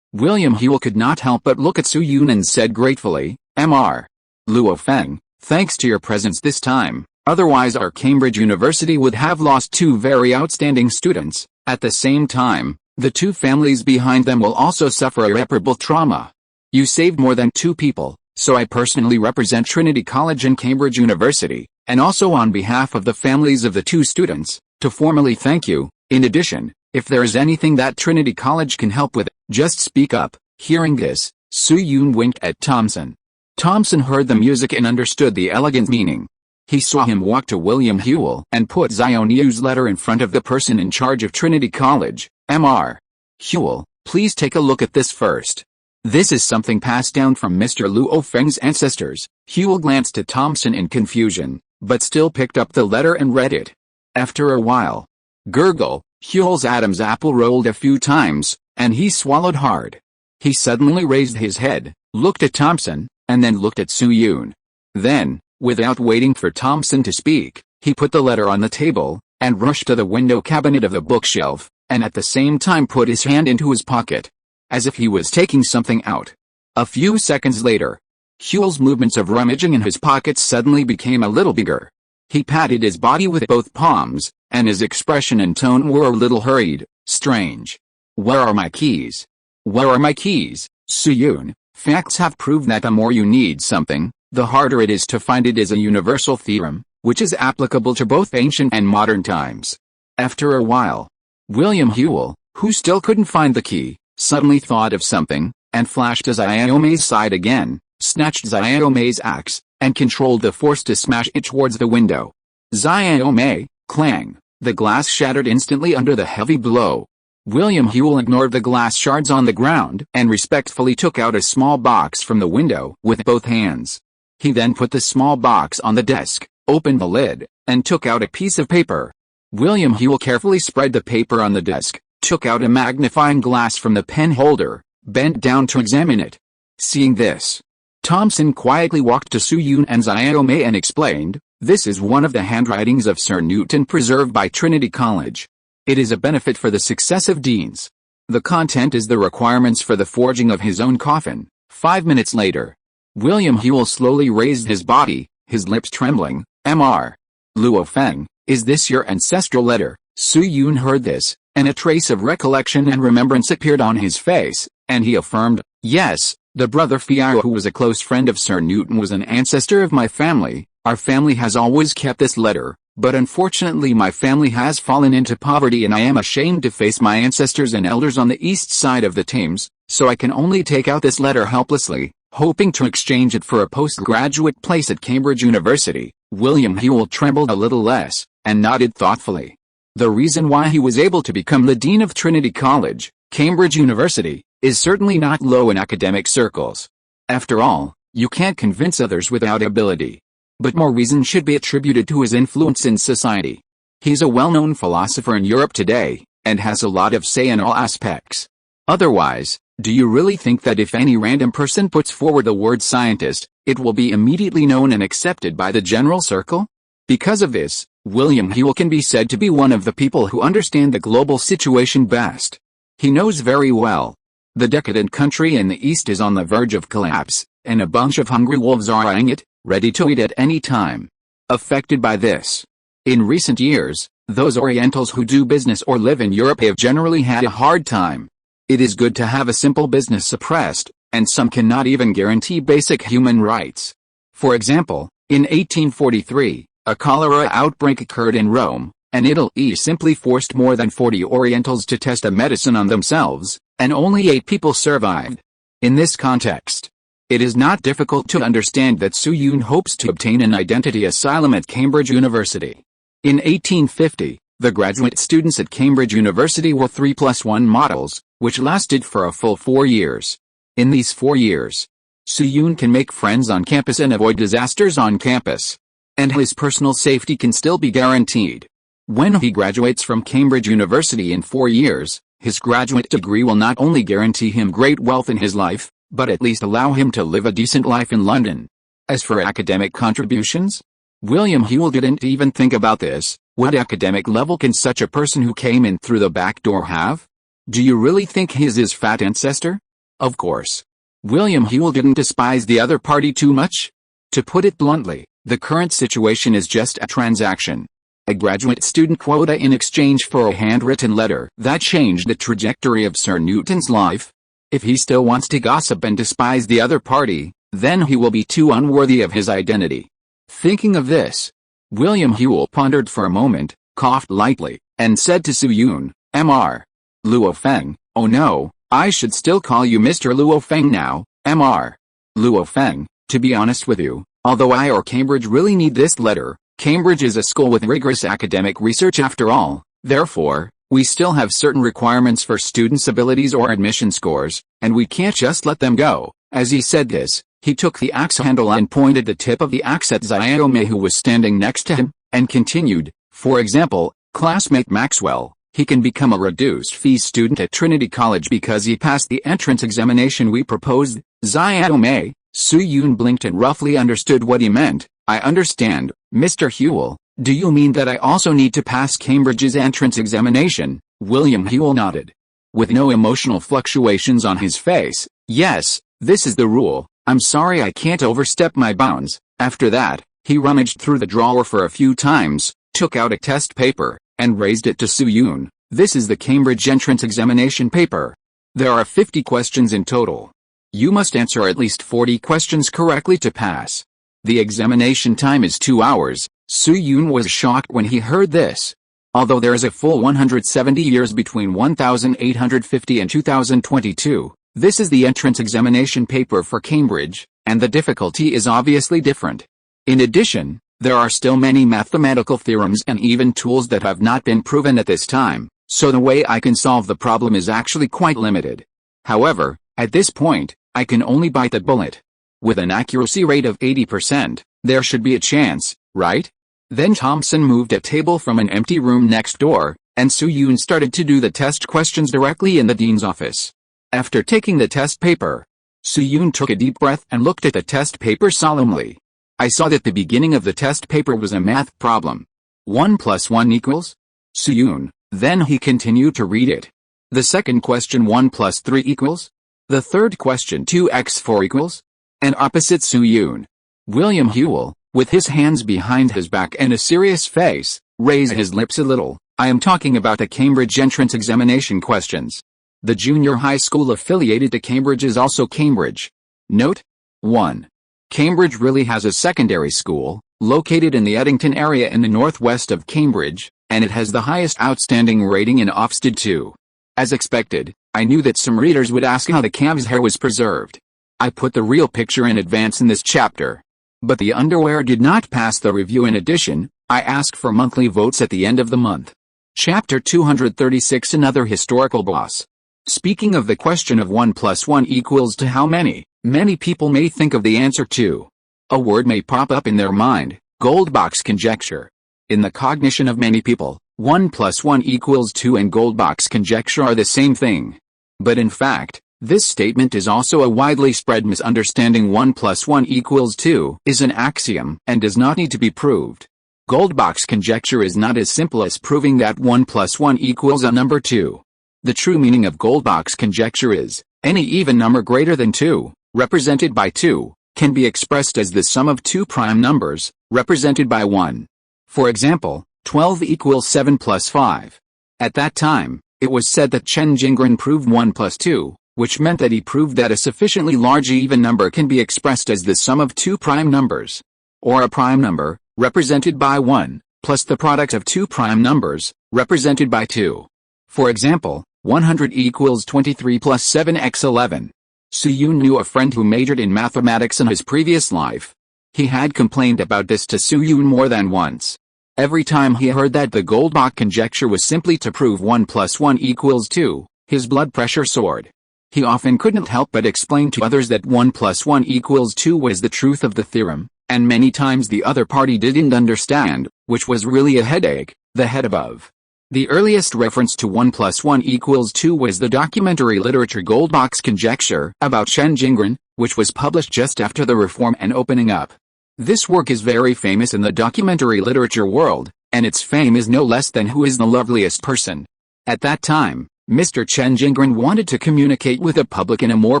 William Whewell could not help but look at Su Yun and said gratefully, "Mr. Luo Feng, thanks to your presence this time, otherwise our Cambridge University would have lost 2 very outstanding students. At the same time, the 2 families behind them will also suffer irreparable trauma. You saved more than 2 people, so I personally represent Trinity College and Cambridge University, and also on behalf of the families of the 2 students, to formally thank you. In addition, if there is anything that Trinity College can help with, just speak up." Hearing this, Su Yun winked at Thomson. Thomson heard the music and understood the elegant meaning. He saw him walk to William Whewell and put Xiaomei's letter in front of the person in charge of Trinity College. "Mr. Whewell, please take a look at this first. This is something passed down from Mr. Luo Feng's ancestors." Whewell glanced at Thomson in confusion, but still picked up the letter and read it. After a while, gurgle, Whewell's Adam's apple rolled a few times, and he swallowed hard. He suddenly raised his head, looked at Thomson, and then looked at Su Yun. Then, without waiting for Thomson to speak, he put the letter on the table, and rushed to the window cabinet of the bookshelf, and at the same time put his hand into his pocket, as if he was taking something out. A few seconds later, Whewell's movements of rummaging in his pockets suddenly became a little bigger. He patted his body with both palms, and his expression and tone were a little hurried, strange. "Where are my keys? Where are my keys, Su Yun?" Facts have proved that the more you need something, the harder it is to find it. Is a universal theorem, which is applicable to both ancient and modern times. After a while, William Whewell, who still couldn't find the key, suddenly thought of something, and flashed to Xiaomei's side again, snatched Xiaomei's axe, and controlled the force to smash it towards the window. Xiaomei, clang, the glass shattered instantly under the heavy blow. William Whewell ignored the glass shards on the ground and respectfully took out a small box from the window with both hands. He then put the small box on the desk, opened the lid, and took out a piece of paper. William Whewell carefully spread the paper on the desk, took out a magnifying glass from the pen holder, bent down to examine it. Seeing this, Thomson quietly walked to Su Yun and Xiaomei and explained, "This is one of the handwritings of Sir Newton preserved by Trinity College. It is a benefit for the successive deans. The content is the requirements for the forging of his own coffin." 5 minutes later, William Whewell slowly raised his body, his lips trembling. "Mr. Luo Feng, is this your ancestral letter?" Su Yun heard this, and a trace of recollection and remembrance appeared on his face, and he affirmed, "Yes, the brother Feiyu, who was a close friend of Sir Newton, was an ancestor of my family. Our family has always kept this letter, but unfortunately my family has fallen into poverty and I am ashamed to face my ancestors and elders on the east side of the Thames, so I can only take out this letter helplessly, Hoping to exchange it for a postgraduate place at Cambridge University, William Whewell trembled a little less, and nodded thoughtfully. The reason why he was able to become the Dean of Trinity College, Cambridge University, is certainly not low in academic circles. After all, you can't convince others without ability. But more reason should be attributed to his influence in society. He's a well-known philosopher in Europe today, and has a lot of say in all aspects. Otherwise, do you really think that if any random person puts forward the word scientist, it will be immediately known and accepted by the general circle? Because of this, William Whewell can be said to be one of the people who understand the global situation best. He knows very well. The decadent country in the East is on the verge of collapse, and a bunch of hungry wolves are eyeing it, ready to eat at any time. Affected by this. In recent years, those Orientals who do business or live in Europe have generally had a hard time. It is good to have a simple business suppressed, and some cannot even guarantee basic human rights. For example, in 1843, a cholera outbreak occurred in Rome, and Italy simply forced more than 40 Orientals to test a medicine on themselves, and only 8 people survived. In this context, it is not difficult to understand that Su Yun hopes to obtain an identity asylum at Cambridge University. In 1850, the graduate students at Cambridge University were 3+1 models, which lasted for a full 4 years. In these 4 years, Su Yun can make friends on campus and avoid disasters on campus. And his personal safety can still be guaranteed. When he graduates from Cambridge University in 4 years, his graduate degree will not only guarantee him great wealth in his life, but at least allow him to live a decent life in London. As for academic contributions, William Whewell didn't even think about this. What academic level can such a person who came in through the back door have? Do you really think he is his fat ancestor? Of course. William Whewell didn't despise the other party too much. To put it bluntly, the current situation is just a transaction. A graduate student quota in exchange for a handwritten letter that changed the trajectory of Sir Newton's life. If he still wants to gossip and despise the other party, then he will be too unworthy of his identity. Thinking of this, William Whewell pondered for a moment, coughed lightly, and said to Su Yun, Mr. Luo Feng, oh no, I should still call you Mr. Luo Feng now, Mr. Luo Feng, to be honest with you, although I or Cambridge really need this letter, Cambridge is a school with rigorous academic research after all, therefore, we still have certain requirements for students' abilities or admission scores, and we can't just let them go. As he said this, he took the axe handle and pointed the tip of the axe at Xiaomei who was standing next to him, and continued, for example, classmate Maxwell, he can become a reduced-fee student at Trinity College because he passed the entrance examination we proposed. Xiaomei, Su Yun blinked and roughly understood what he meant. I understand, Mr. Whewell. Do you mean that I also need to pass Cambridge's entrance examination? William Whewell nodded. With no emotional fluctuations on his face, yes, this is the rule. I'm sorry I can't overstep my bounds. After that, he rummaged through the drawer for a few times, took out a test paper, and raised it to Su Yun. This is the Cambridge entrance examination paper. There are 50 questions in total. You must answer at least 40 questions correctly to pass. The examination time is 2 hours. Su Yun was shocked when he heard this. Although there is a full 170 years between 1850 and 2022, this is the entrance examination paper for Cambridge, and the difficulty is obviously different. In addition, there are still many mathematical theorems and even tools that have not been proven at this time, so the way I can solve the problem is actually quite limited. However, at this point, I can only bite the bullet. With an accuracy rate of 80%, there should be a chance, right? Then Thompson moved a table from an empty room next door, and Su Yun started to do the test questions directly in the dean's office. After taking the test paper, Su Yun took a deep breath and looked at the test paper solemnly. I saw that the beginning of the test paper was a math problem. 1 + 1 equals? Su Yun. Then he continued to read it. The second question 1 + 3 equals? The third question 2x4 equals? And opposite Su Yun, William Whewell, with his hands behind his back and a serious face, raised his lips a little. I am talking about the Cambridge entrance examination questions. The junior high school affiliated to Cambridge is also Cambridge. Note 1. Cambridge really has a secondary school, located in the Eddington area in the northwest of Cambridge, and it has the highest outstanding rating in Ofsted too. As expected, I knew that some readers would ask how the Cavs hair was preserved. I put the real picture in advance in this chapter. But the underwear did not pass the review. In addition, I ask for monthly votes at the end of the month. Chapter 236 Another historical boss. Speaking of the question of 1 plus 1 equals to how many, many people may think of the answer to. A word may pop up in their mind, Goldbach's conjecture. In the cognition of many people, 1 plus 1 equals 2 and Goldbach's conjecture are the same thing. But in fact, this statement is also a widely spread misunderstanding. 1 plus 1 equals 2 is an axiom and does not need to be proved. Goldbach's conjecture is not as simple as proving that 1 plus 1 equals a number 2. The true meaning of Goldbach's conjecture is, any even number greater than 2, represented by 2, can be expressed as the sum of two prime numbers, represented by 1. For example, 12 equals 7 plus 5. At that time, it was said that Zhang Zhongjing proved 1 plus 2, which meant that he proved that a sufficiently large even number can be expressed as the sum of two prime numbers. Or a prime number, represented by 1, plus the product of two prime numbers, represented by 2. For example, 100 equals 23 plus 7x 11. Su-Yun knew a friend who majored in mathematics in his previous life. He had complained about this to Su-Yun more than once. Every time he heard that the Goldbach conjecture was simply to prove 1 plus 1 equals 2, his blood pressure soared. He often couldn't help but explain to others that 1 plus 1 equals 2 was the truth of the theorem, and many times the other party didn't understand, which was really a headache, the head above. The earliest reference to 1 plus 1 equals 2 was the documentary literature Goldbach's Conjecture about Zhang Zhongjing, which was published just after the reform and opening up. This work is very famous in the documentary literature world, and its fame is no less than who is the loveliest person. At that time, Mr. Zhang Zhongjing wanted to communicate with the public in a more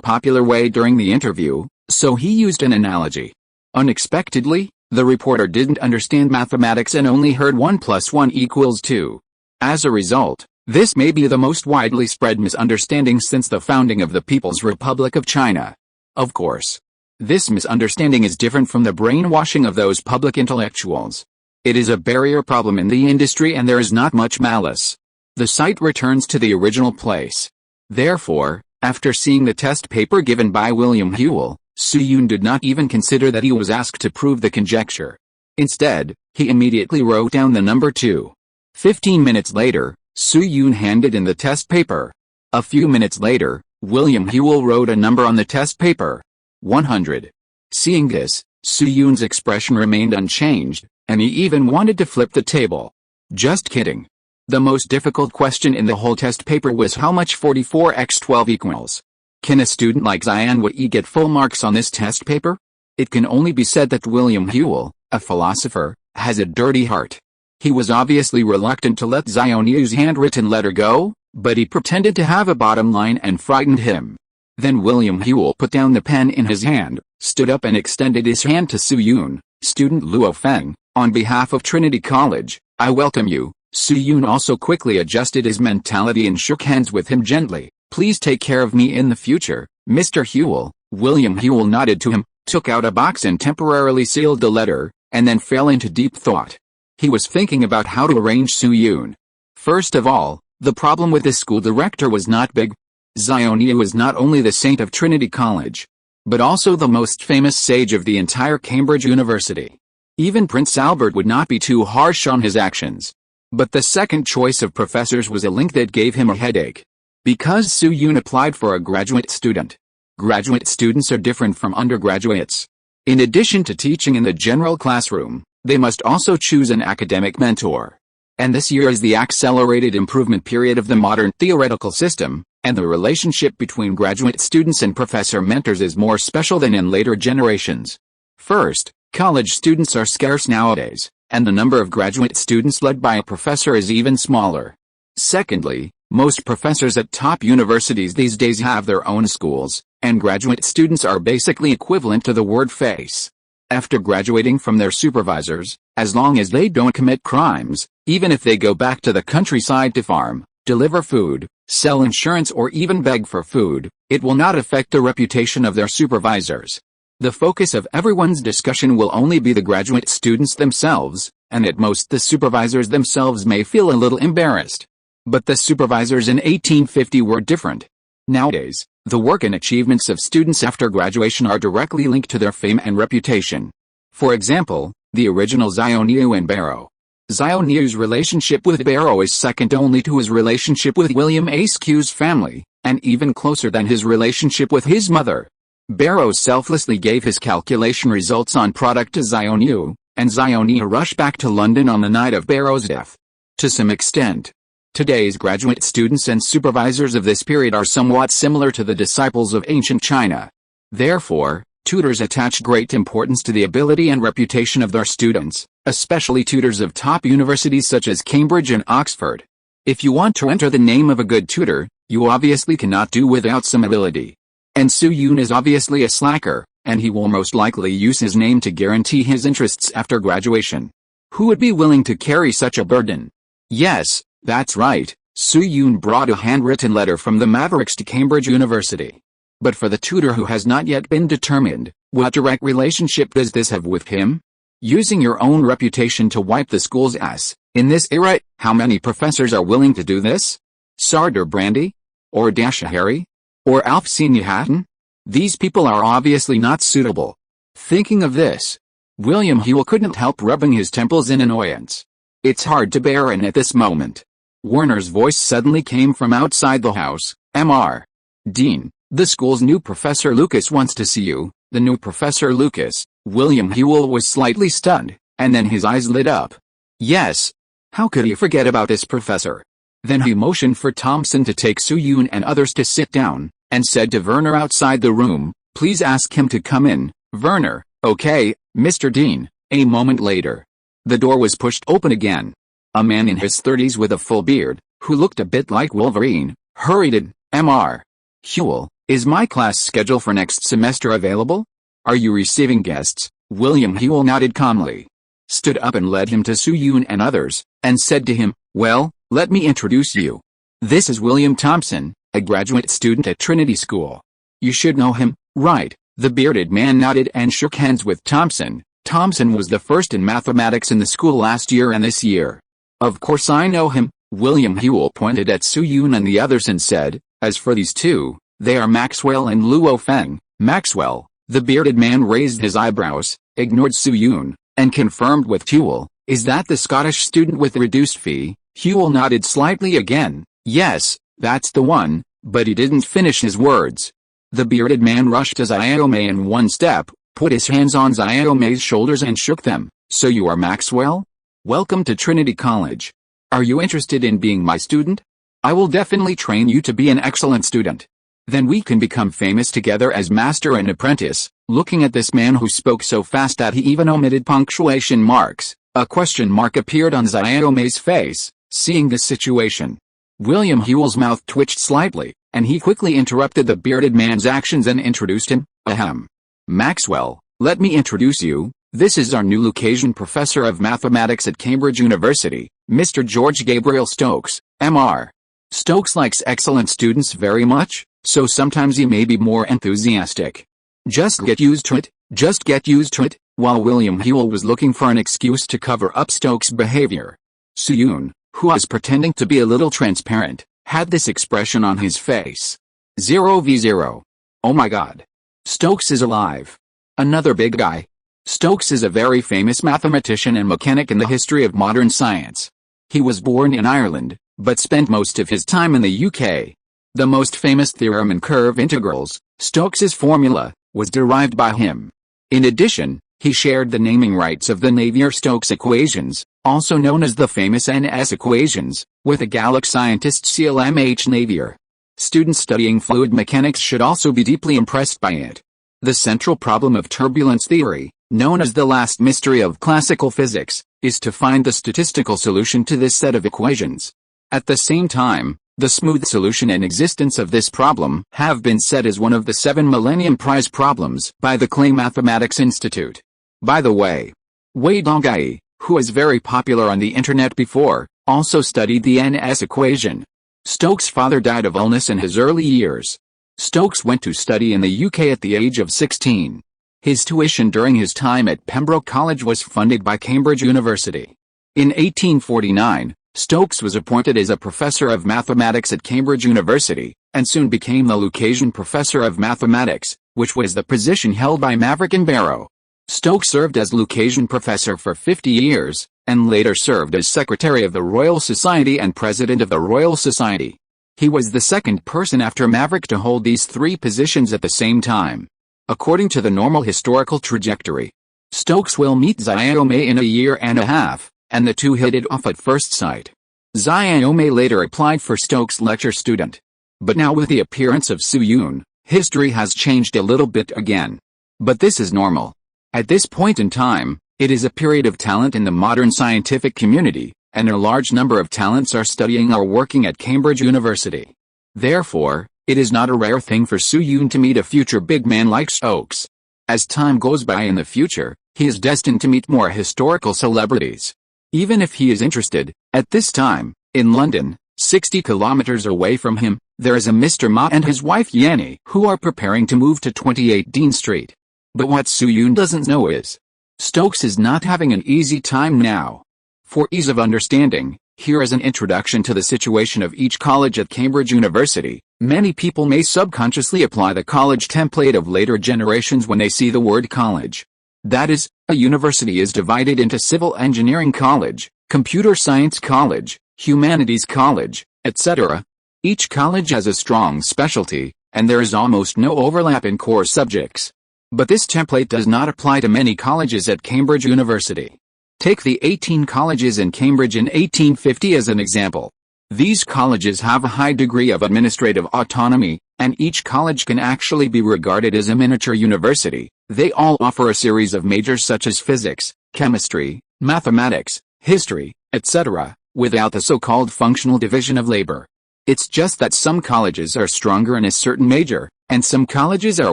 popular way during the interview, so he used an analogy. Unexpectedly, the reporter didn't understand mathematics and only heard 1 plus 1 equals 2. As a result, this may be the most widely spread misunderstanding since the founding of the People's Republic of China. Of course, this misunderstanding is different from the brainwashing of those public intellectuals. It is a barrier problem in the industry and there is not much malice. The site returns to the original place. Therefore, after seeing the test paper given by William Whewell, Su-Yun did not even consider that he was asked to prove the conjecture. Instead, he immediately wrote down the number 2. 15 minutes later, Su-Yun handed in the test paper. A few minutes later, William Whewell wrote a number on the test paper. 100. Seeing this, Su-Yun's expression remained unchanged, and he even wanted to flip the table. Just kidding. The most difficult question in the whole test paper was how much 44x12 equals. Can a student like Zhang Zhongjing get full marks on this test paper? It can only be said that William Whewell, a philosopher, has a dirty heart. He was obviously reluctant to let Zhang Zhongjing's handwritten letter go, but he pretended to have a bottom line and frightened him. Then William Whewell put down the pen in his hand, stood up and extended his hand to Su-Yun. Student Luo Feng, on behalf of Trinity College, I welcome you. Su-Yun also quickly adjusted his mentality and shook hands with him gently. Please take care of me in the future, Mr. Whewell. William Whewell nodded to him, took out a box and temporarily sealed the letter, and then fell into deep thought. He was thinking about how to arrange Su-Yun. First of all, the problem with the school director was not big. Zhang Zhongjing was not only the saint of Trinity College, but also the most famous sage of the entire Cambridge University. Even Prince Albert would not be too harsh on his actions. But the second choice of professors was a link that gave him a headache. Because Su-Yun applied for a graduate student. Graduate students are different from undergraduates. In addition to teaching in the general classroom, they must also choose an academic mentor. And this year is the accelerated improvement period of the modern theoretical system, and the relationship between graduate students and professor mentors is more special than in later generations. First, college students are scarce nowadays, and the number of graduate students led by a professor is even smaller. Secondly, most professors at top universities these days have their own schools, and graduate students are basically equivalent to the word face. After graduating from their supervisors, as long as they don't commit crimes, even if they go back to the countryside to farm, deliver food, sell insurance or even beg for food, it will not affect the reputation of their supervisors. The focus of everyone's discussion will only be the graduate students themselves, and at most the supervisors themselves may feel a little embarrassed. But the supervisors in 1850 were different. Nowadays, The work and achievements of students after graduation are directly linked to their fame and reputation. For example, the original Zhang and Barrow. Zhang's relationship with Barrow is second only to his relationship with William Asqueu's family, and even closer than his relationship with his mother. Barrow selflessly gave his calculation results on product to Zhang, and Zhang rushed back to London on the night of Barrow's death. To some extent, today's graduate students and supervisors of this period are somewhat similar to the disciples of ancient China. Therefore, tutors attach great importance to the ability and reputation of their students, especially tutors of top universities such as Cambridge and Oxford. If you want to enter the name of a good tutor, you obviously cannot do without some ability. And Su-Yun is obviously a slacker, and he will most likely use his name to guarantee his interests after graduation. Who would be willing to carry such a burden? Yes, that's right, Su-Yun brought a handwritten letter from the Mavericks to Cambridge University. But for the tutor who has not yet been determined, what direct relationship does this have with him? Using your own reputation to wipe the school's ass. In this era, how many professors are willing to do this? Sardar Brandy? Or Dasha Harry? Or Alf Hatton? These people are obviously not suitable. Thinking of this, William Whewell couldn't help rubbing his temples in annoyance. It's hard to bear, and at this moment, Werner's voice suddenly came from outside the house. Mr. Dean, the school's new Professor Lucas wants to see you. The new Professor Lucas. William Whewell was slightly stunned, and then his eyes lit up. Yes. How could he forget about this professor? Then he motioned for Thompson to take Su-Yun and others to sit down, and said to Werner outside the room, please ask him to come in. Werner, okay, Mr. Dean. A moment later, the door was pushed open again. A man in his 30s with a full beard, who looked a bit like Wolverine, hurried in. Mr. Whewell, is my class schedule for next semester available? Are you receiving guests? William Whewell nodded calmly, stood up and led him to Su-Yun and others, and said to him, well, let me introduce you. This is William Thompson, a graduate student at Trinity School. You should know him, right? The bearded man nodded and shook hands with Thompson. Thompson was the first in mathematics in the school last year and this year. Of course I know him. William Whewell pointed at Su-Yun and the others and said, as for these two, they are Maxwell and Luo Feng. Maxwell, the bearded man raised his eyebrows, ignored Su-Yun, and confirmed with Whewell, is that the Scottish student with reduced fee? Whewell nodded slightly again. Yes, that's the one, but he didn't finish his words. The bearded man rushed to Xiaomei in one step, put his hands on Xiaomei's shoulders and shook them. So you are Maxwell? Welcome to Trinity College. Are you interested in being my student? I will definitely train you to be an excellent student. Then we can become famous together as master and apprentice. Looking at this man who spoke so fast that he even omitted punctuation marks, a question mark appeared on Xiaomei's face. Seeing this situation, William Whewell's mouth twitched slightly, and he quickly interrupted the bearded man's actions and introduced him. Ahem. Maxwell, let me introduce you. This is our new Lucasian Professor of Mathematics at Cambridge University, Mr. George Gabriel Stokes. Mr. Stokes likes excellent students very much, so sometimes he may be more enthusiastic. Just get used to it, just get used to it. While William Whewell was looking for an excuse to cover up Stokes' behavior, Su-Yun, who was pretending to be a little transparent, had this expression on his face. 0v0. Oh my god. Stokes is alive. Another big guy. Stokes is a very famous mathematician and mechanic in the history of modern science. He was born in Ireland, but spent most of his time in the UK. The most famous theorem in curve integrals, Stokes's formula, was derived by him. In addition, he shared the naming rights of the Navier-Stokes equations, also known as the famous NS equations, with a Gallic scientist CLMH Navier. Students studying fluid mechanics should also be deeply impressed by it. The central problem of turbulence theory, known as the last mystery of classical physics, is to find the statistical solution to this set of equations. At the same time, the smooth solution and existence of this problem have been set as one of the 7 Millennium Prize problems by the Clay Mathematics Institute. By the way, Wei Donggai, who was very popular on the internet before, also studied the NS equation. Stokes' father died of illness in his early years. Stokes went to study in the UK at the age of 16. His tuition during his time at Pembroke College was funded by Cambridge University. In 1849, Stokes was appointed as a professor of mathematics at Cambridge University, and soon became the Lucasian Professor of Mathematics, which was the position held by Maverick and Barrow. Stokes served as Lucasian Professor for 50 years, and later served as Secretary of the Royal Society and President of the Royal Society. He was the second person after Maverick to hold these three positions at the same time. According to the normal historical trajectory, Stokes will meet Xiaomei in a year and a half, and the two hit it off at first sight. Xiaomei later applied for Stokes' lecture student. But now with the appearance of Su Yun, history has changed a little bit again. But this is normal. At this point in time, it is a period of talent in the modern scientific community, and a large number of talents are studying or working at Cambridge University. Therefore, it is not a rare thing for Su Yun to meet a future big man like Stokes. As time goes by in the future, he is destined to meet more historical celebrities. Even if he is interested, at this time, in London, 60 kilometers away from him, there is a Mr. Ma and his wife Yanni who are preparing to move to 28 Dean Street. But what Su Yun doesn't know is, Stokes is not having an easy time now. For ease of understanding, here is an introduction to the situation of each college at Cambridge University. Many people may subconsciously apply the college template of later generations when they see the word college. That is, a university is divided into civil engineering college, computer science college, humanities college, etc. Each college has a strong specialty, and there is almost no overlap in core subjects. But this template does not apply to many colleges at Cambridge University. Take the 18 colleges in Cambridge in 1850 as an example. These colleges have a high degree of administrative autonomy, and each college can actually be regarded as a miniature university. They all offer a series of majors such as physics, chemistry, mathematics, history, etc., without the so-called functional division of labor. It's just that some colleges are stronger in a certain major, and some colleges are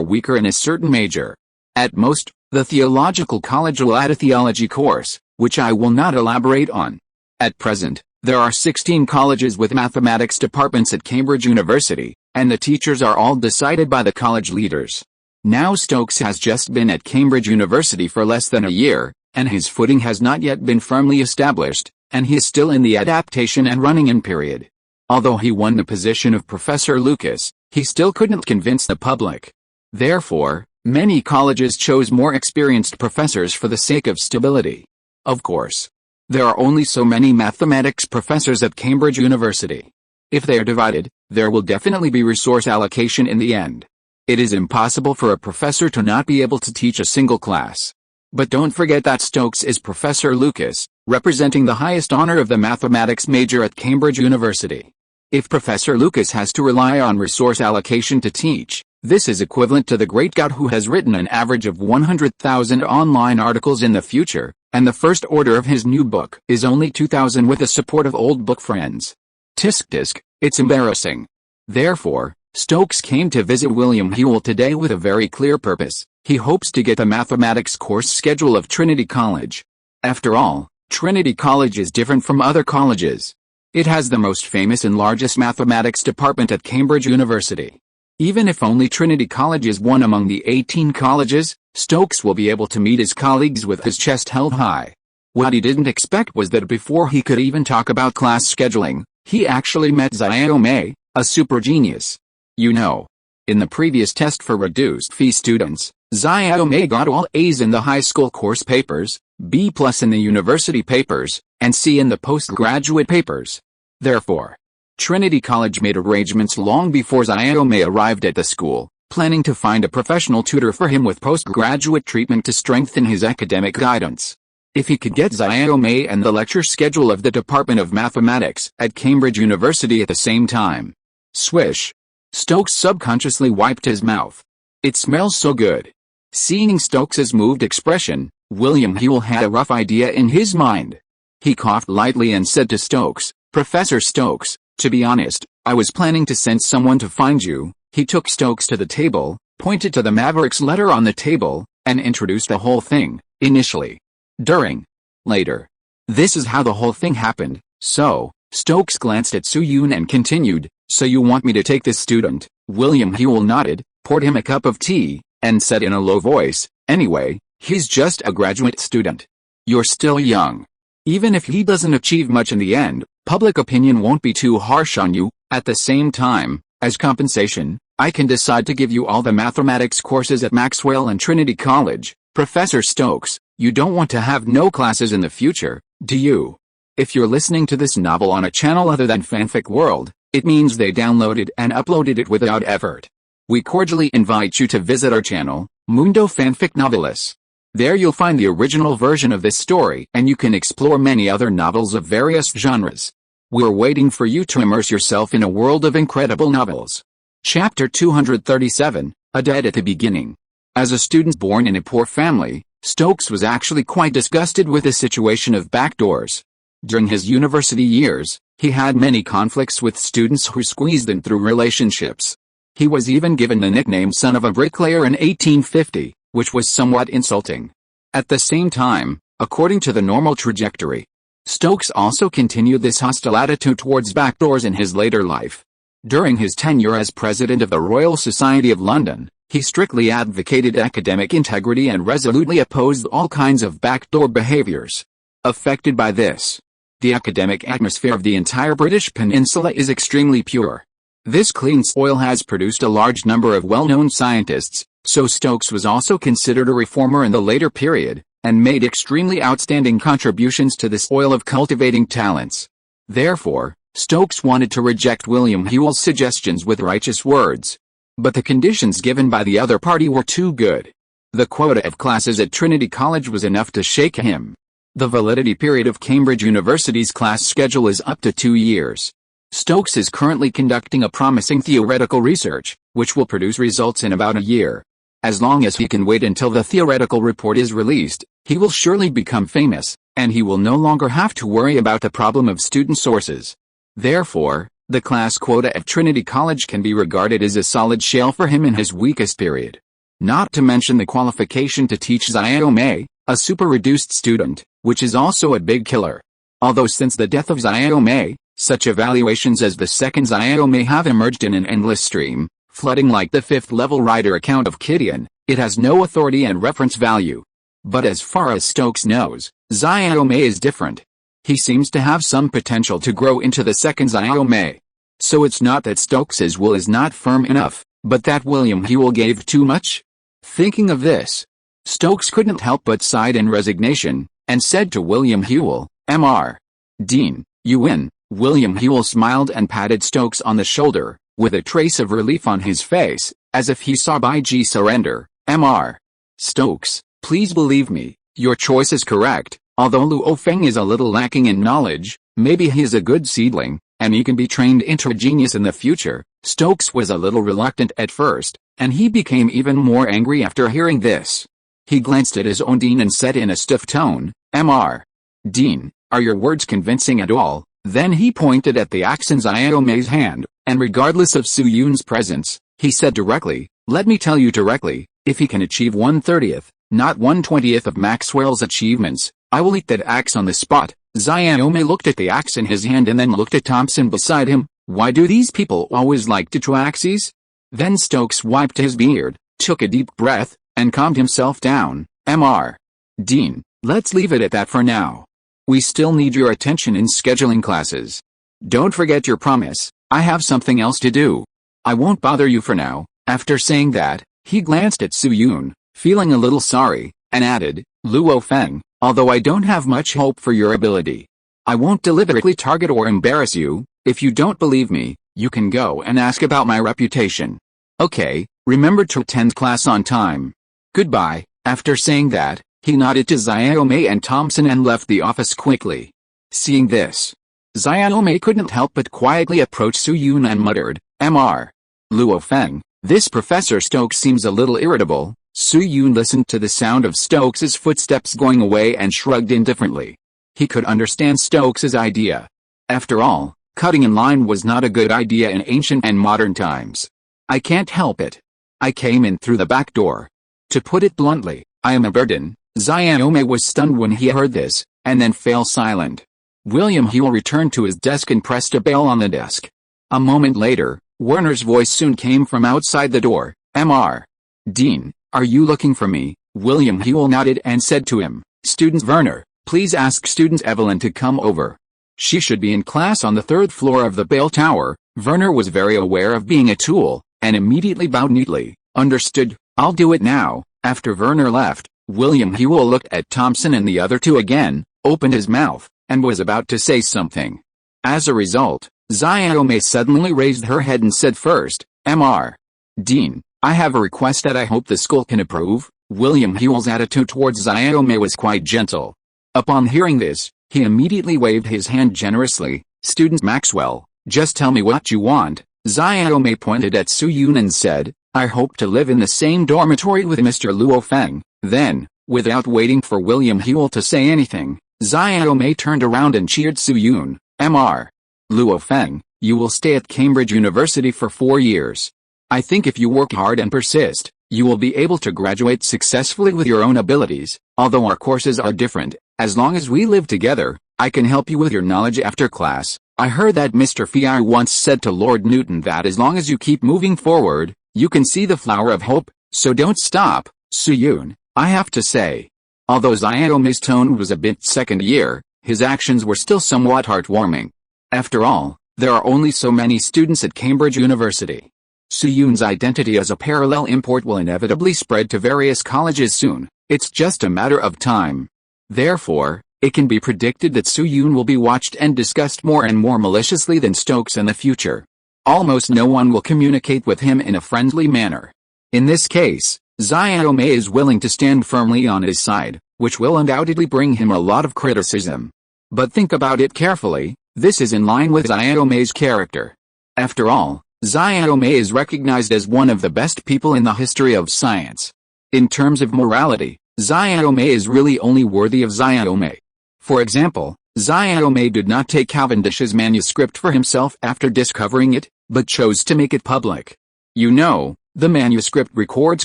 weaker in a certain major. At most, the theological college will add a theology course, which I will not elaborate on. At present, there are 16 colleges with mathematics departments at Cambridge University, and the teachers are all decided by the college leaders. Now Stokes has just been at Cambridge University for less than a year, and his footing has not yet been firmly established, and he is still in the adaptation and running-in period. Although he won the position of Professor Lucas, he still couldn't convince the public. Therefore, many colleges chose more experienced professors for the sake of stability. Of course, there are only so many mathematics professors at Cambridge University. If they are divided, there will definitely be resource allocation in the end. It is impossible for a professor to not be able to teach a single class. But don't forget that Stokes is Professor Lucas, representing the highest honor of the mathematics major at Cambridge University. If Professor Lucas has to rely on resource allocation to teach, this is equivalent to the great God who has written an average of 100,000 online articles in the future, and the first order of his new book is only 2,000 with the support of old book friends. Tisk tisk, it's embarrassing. Therefore, Stokes came to visit William Whewell today with a very clear purpose. He hopes to get the mathematics course schedule of Trinity College. After all, Trinity College is different from other colleges. It has the most famous and largest mathematics department at Cambridge University. Even if only Trinity College is one among the 18 colleges, Stokes will be able to meet his colleagues with his chest held high. What he didn't expect was that before he could even talk about class scheduling, he actually met Xiaomei, a super genius. You know, in the previous test for reduced fee students, Xiaomei got all A's in the high school course papers, B+ in the university papers, and C in the postgraduate papers. Therefore, Trinity College made arrangements long before Xiaomei arrived at the school, planning to find a professional tutor for him with postgraduate treatment to strengthen his academic guidance. If he could get Xiaomei and the lecture schedule of the Department of Mathematics at Cambridge University at the same time. Swish. Stokes subconsciously wiped his mouth. It smells so good. Seeing Stokes's moved expression, William Whewell had a rough idea in his mind. He coughed lightly and said to Stokes, "Professor Stokes, to be honest, I was planning to send someone to find you." He took Stokes to the table, pointed to the Maverick's letter on the table, and introduced the whole thing, initially, during, later. This is how the whole thing happened. So, Stokes glanced at Su Yun and continued, "So you want me to take this student?" William Whewell nodded, poured him a cup of tea, and said in a low voice, "Anyway, he's just a graduate student. You're still young. Even if he doesn't achieve much in the end, public opinion won't be too harsh on you." At the same time, As compensation, I can decide to give you all the mathematics courses at Maxwell and Trinity College. Professor Stokes, you don't want to have no classes in the future, do you? If you're listening to this novel on a channel other than Fanfic World, it means they downloaded and uploaded it without effort. We cordially invite you to visit our channel, Mundo Fanfic Novelis. There you'll find the original version of this story and you can explore many other novels of various genres. We're waiting for you to immerse yourself in a world of incredible novels. Chapter 237, A Dead at the Beginning. As a student born in a poor family, Stokes was actually quite disgusted with the situation of backdoors. During his university years, he had many conflicts with students who squeezed in through relationships. He was even given the nickname son of a bricklayer in 1850, which was somewhat insulting. At the same time, according to the normal trajectory, Stokes also continued this hostile attitude towards backdoors in his later life. During his tenure as president of the Royal Society of London, he strictly advocated academic integrity and resolutely opposed all kinds of backdoor behaviors. Affected by this, the academic atmosphere of the entire British Peninsula is extremely pure. This clean soil has produced a large number of well-known scientists, so Stokes was also considered a reformer in the later period, and made extremely outstanding contributions to the soil of cultivating talents. Therefore, Stokes wanted to reject William Whewell's suggestions with righteous words. But the conditions given by the other party were too good. The quota of classes at Trinity College was enough to shake him. The validity period of Cambridge University's class schedule is up to 2 years. Stokes is currently conducting a promising theoretical research, which will produce results in about a year. As long as he can wait until the theoretical report is released, he will surely become famous, and he will no longer have to worry about the problem of student sources. Therefore, the class quota at Trinity College can be regarded as a solid shell for him in his weakest period. Not to mention the qualification to teach Xiaomei, a super-reduced student, which is also a big killer. Although since the death of Xiaomei, such evaluations as the second Xiaomei have emerged in an endless stream, flooding like the fifth-level writer account of Kidian, it has no authority and reference value. But as far as Stokes knows, Xiaomei is different. He seems to have some potential to grow into the second Xiaomei. So it's not that Stokes's will is not firm enough, but that William Whewell gave too much? Thinking of this, Stokes couldn't help but sigh in resignation, and said to William Whewell, Mr. Dean, you win. William Whewell smiled and patted Stokes on the shoulder, with a trace of relief on his face, as if he saw Baiji surrender. Mr. Stokes, please believe me, your choice is correct. Although Luo Feng is a little lacking in knowledge, maybe he is a good seedling, and he can be trained into a genius in the future. Stokes was a little reluctant at first, and he became even more angry after hearing this. He glanced at his own dean and said in a stiff tone, Mr. Dean, are your words convincing at all? Then he pointed at the axe in Xiaomei's hand, and regardless of Su Yun's presence, he said directly, let me tell you directly, if he can achieve 1/30th, not 1/20th of Maxwell's achievements, I will eat that axe on the spot. Xiaomei looked at the axe in his hand and then looked at Thompson beside him. Why do these people always like to throw axes? Then Stokes wiped his beard, took a deep breath, and calmed himself down. Mr. Dean, let's leave it at that for now. We still need your attention in scheduling classes. Don't forget your promise. I have something else to do. I won't bother you for now. After saying that, he glanced at Su Yun, feeling a little sorry, and added, Luo Feng, although I don't have much hope for your ability, I won't deliberately target or embarrass you. If you don't believe me, you can go and ask about my reputation. Okay, remember to attend class on time. Goodbye. After saying that, he nodded to Xiaomei and Thompson and left the office quickly. Seeing this, Xiaomei couldn't help but quietly approach Su Yun and muttered, Mr. Luo Feng, this Professor Stokes seems a little irritable. Su Yun listened to the sound of Stokes's footsteps going away and shrugged indifferently. He could understand Stokes's idea. After all, cutting in line was not a good idea in ancient and modern times. I can't help it. I came in through the back door. To put it bluntly, I am a burden. Xiaomei was stunned when he heard this, and then fell silent. William Whewell returned to his desk and pressed a bell on the desk. A moment later, Werner's voice soon came from outside the door. Mr. Dean, are you looking for me? William Whewell nodded and said to him, Student Werner, please ask Student Evelyn to come over. She should be in class on the 3rd floor of the bell tower. Werner was very aware of being a tool, and immediately bowed neatly. Understood, I'll do it now. After Werner left, William Whewell looked at Thomson and the other two again, opened his mouth, and was about to say something. As a result, Xiaomei suddenly raised her head and said first, Mr. Dean, I have a request that I hope the school can approve. William Whewell's attitude towards Xiaomei was quite gentle. Upon hearing this, he immediately waved his hand generously. Student Maxwell, just tell me what you want. Xiaomei pointed at Su Yun and said, I hope to live in the same dormitory with Mr. Luo Feng. Then, without waiting for William Whewell to say anything, Xiaomei turned around and cheered Su Yun. Mr. Luo Feng, you will stay at Cambridge University for 4 years. I think if you work hard and persist, you will be able to graduate successfully with your own abilities. Although our courses are different, as long as we live together, I can help you with your knowledge after class. I heard that Mr. Feiyu once said to Lord Newton that as long as you keep moving forward, you can see the flower of hope, so don't stop. Su Yun, I have to say. Although Xiaomei's tone was a bit second year, his actions were still somewhat heartwarming. After all, there are only so many students at Cambridge University. Su Yun's identity as a parallel import will inevitably spread to various colleges soon. It's just a matter of time. Therefore, it can be predicted that Su Yun will be watched and discussed more and more maliciously than Stokes in the future. Almost no one will communicate with him in a friendly manner. In this case, Xiaomei is willing to stand firmly on his side, which will undoubtedly bring him a lot of criticism. But think about it carefully, this is in line with Xiaomei's character. After all, Xiaomei is recognized as one of the best people in the history of science. In terms of morality, Xiaomei is really only worthy of Xiaomei. For example, Xiaomei did not take Cavendish's manuscript for himself after discovering it, but chose to make it public. You know, the manuscript records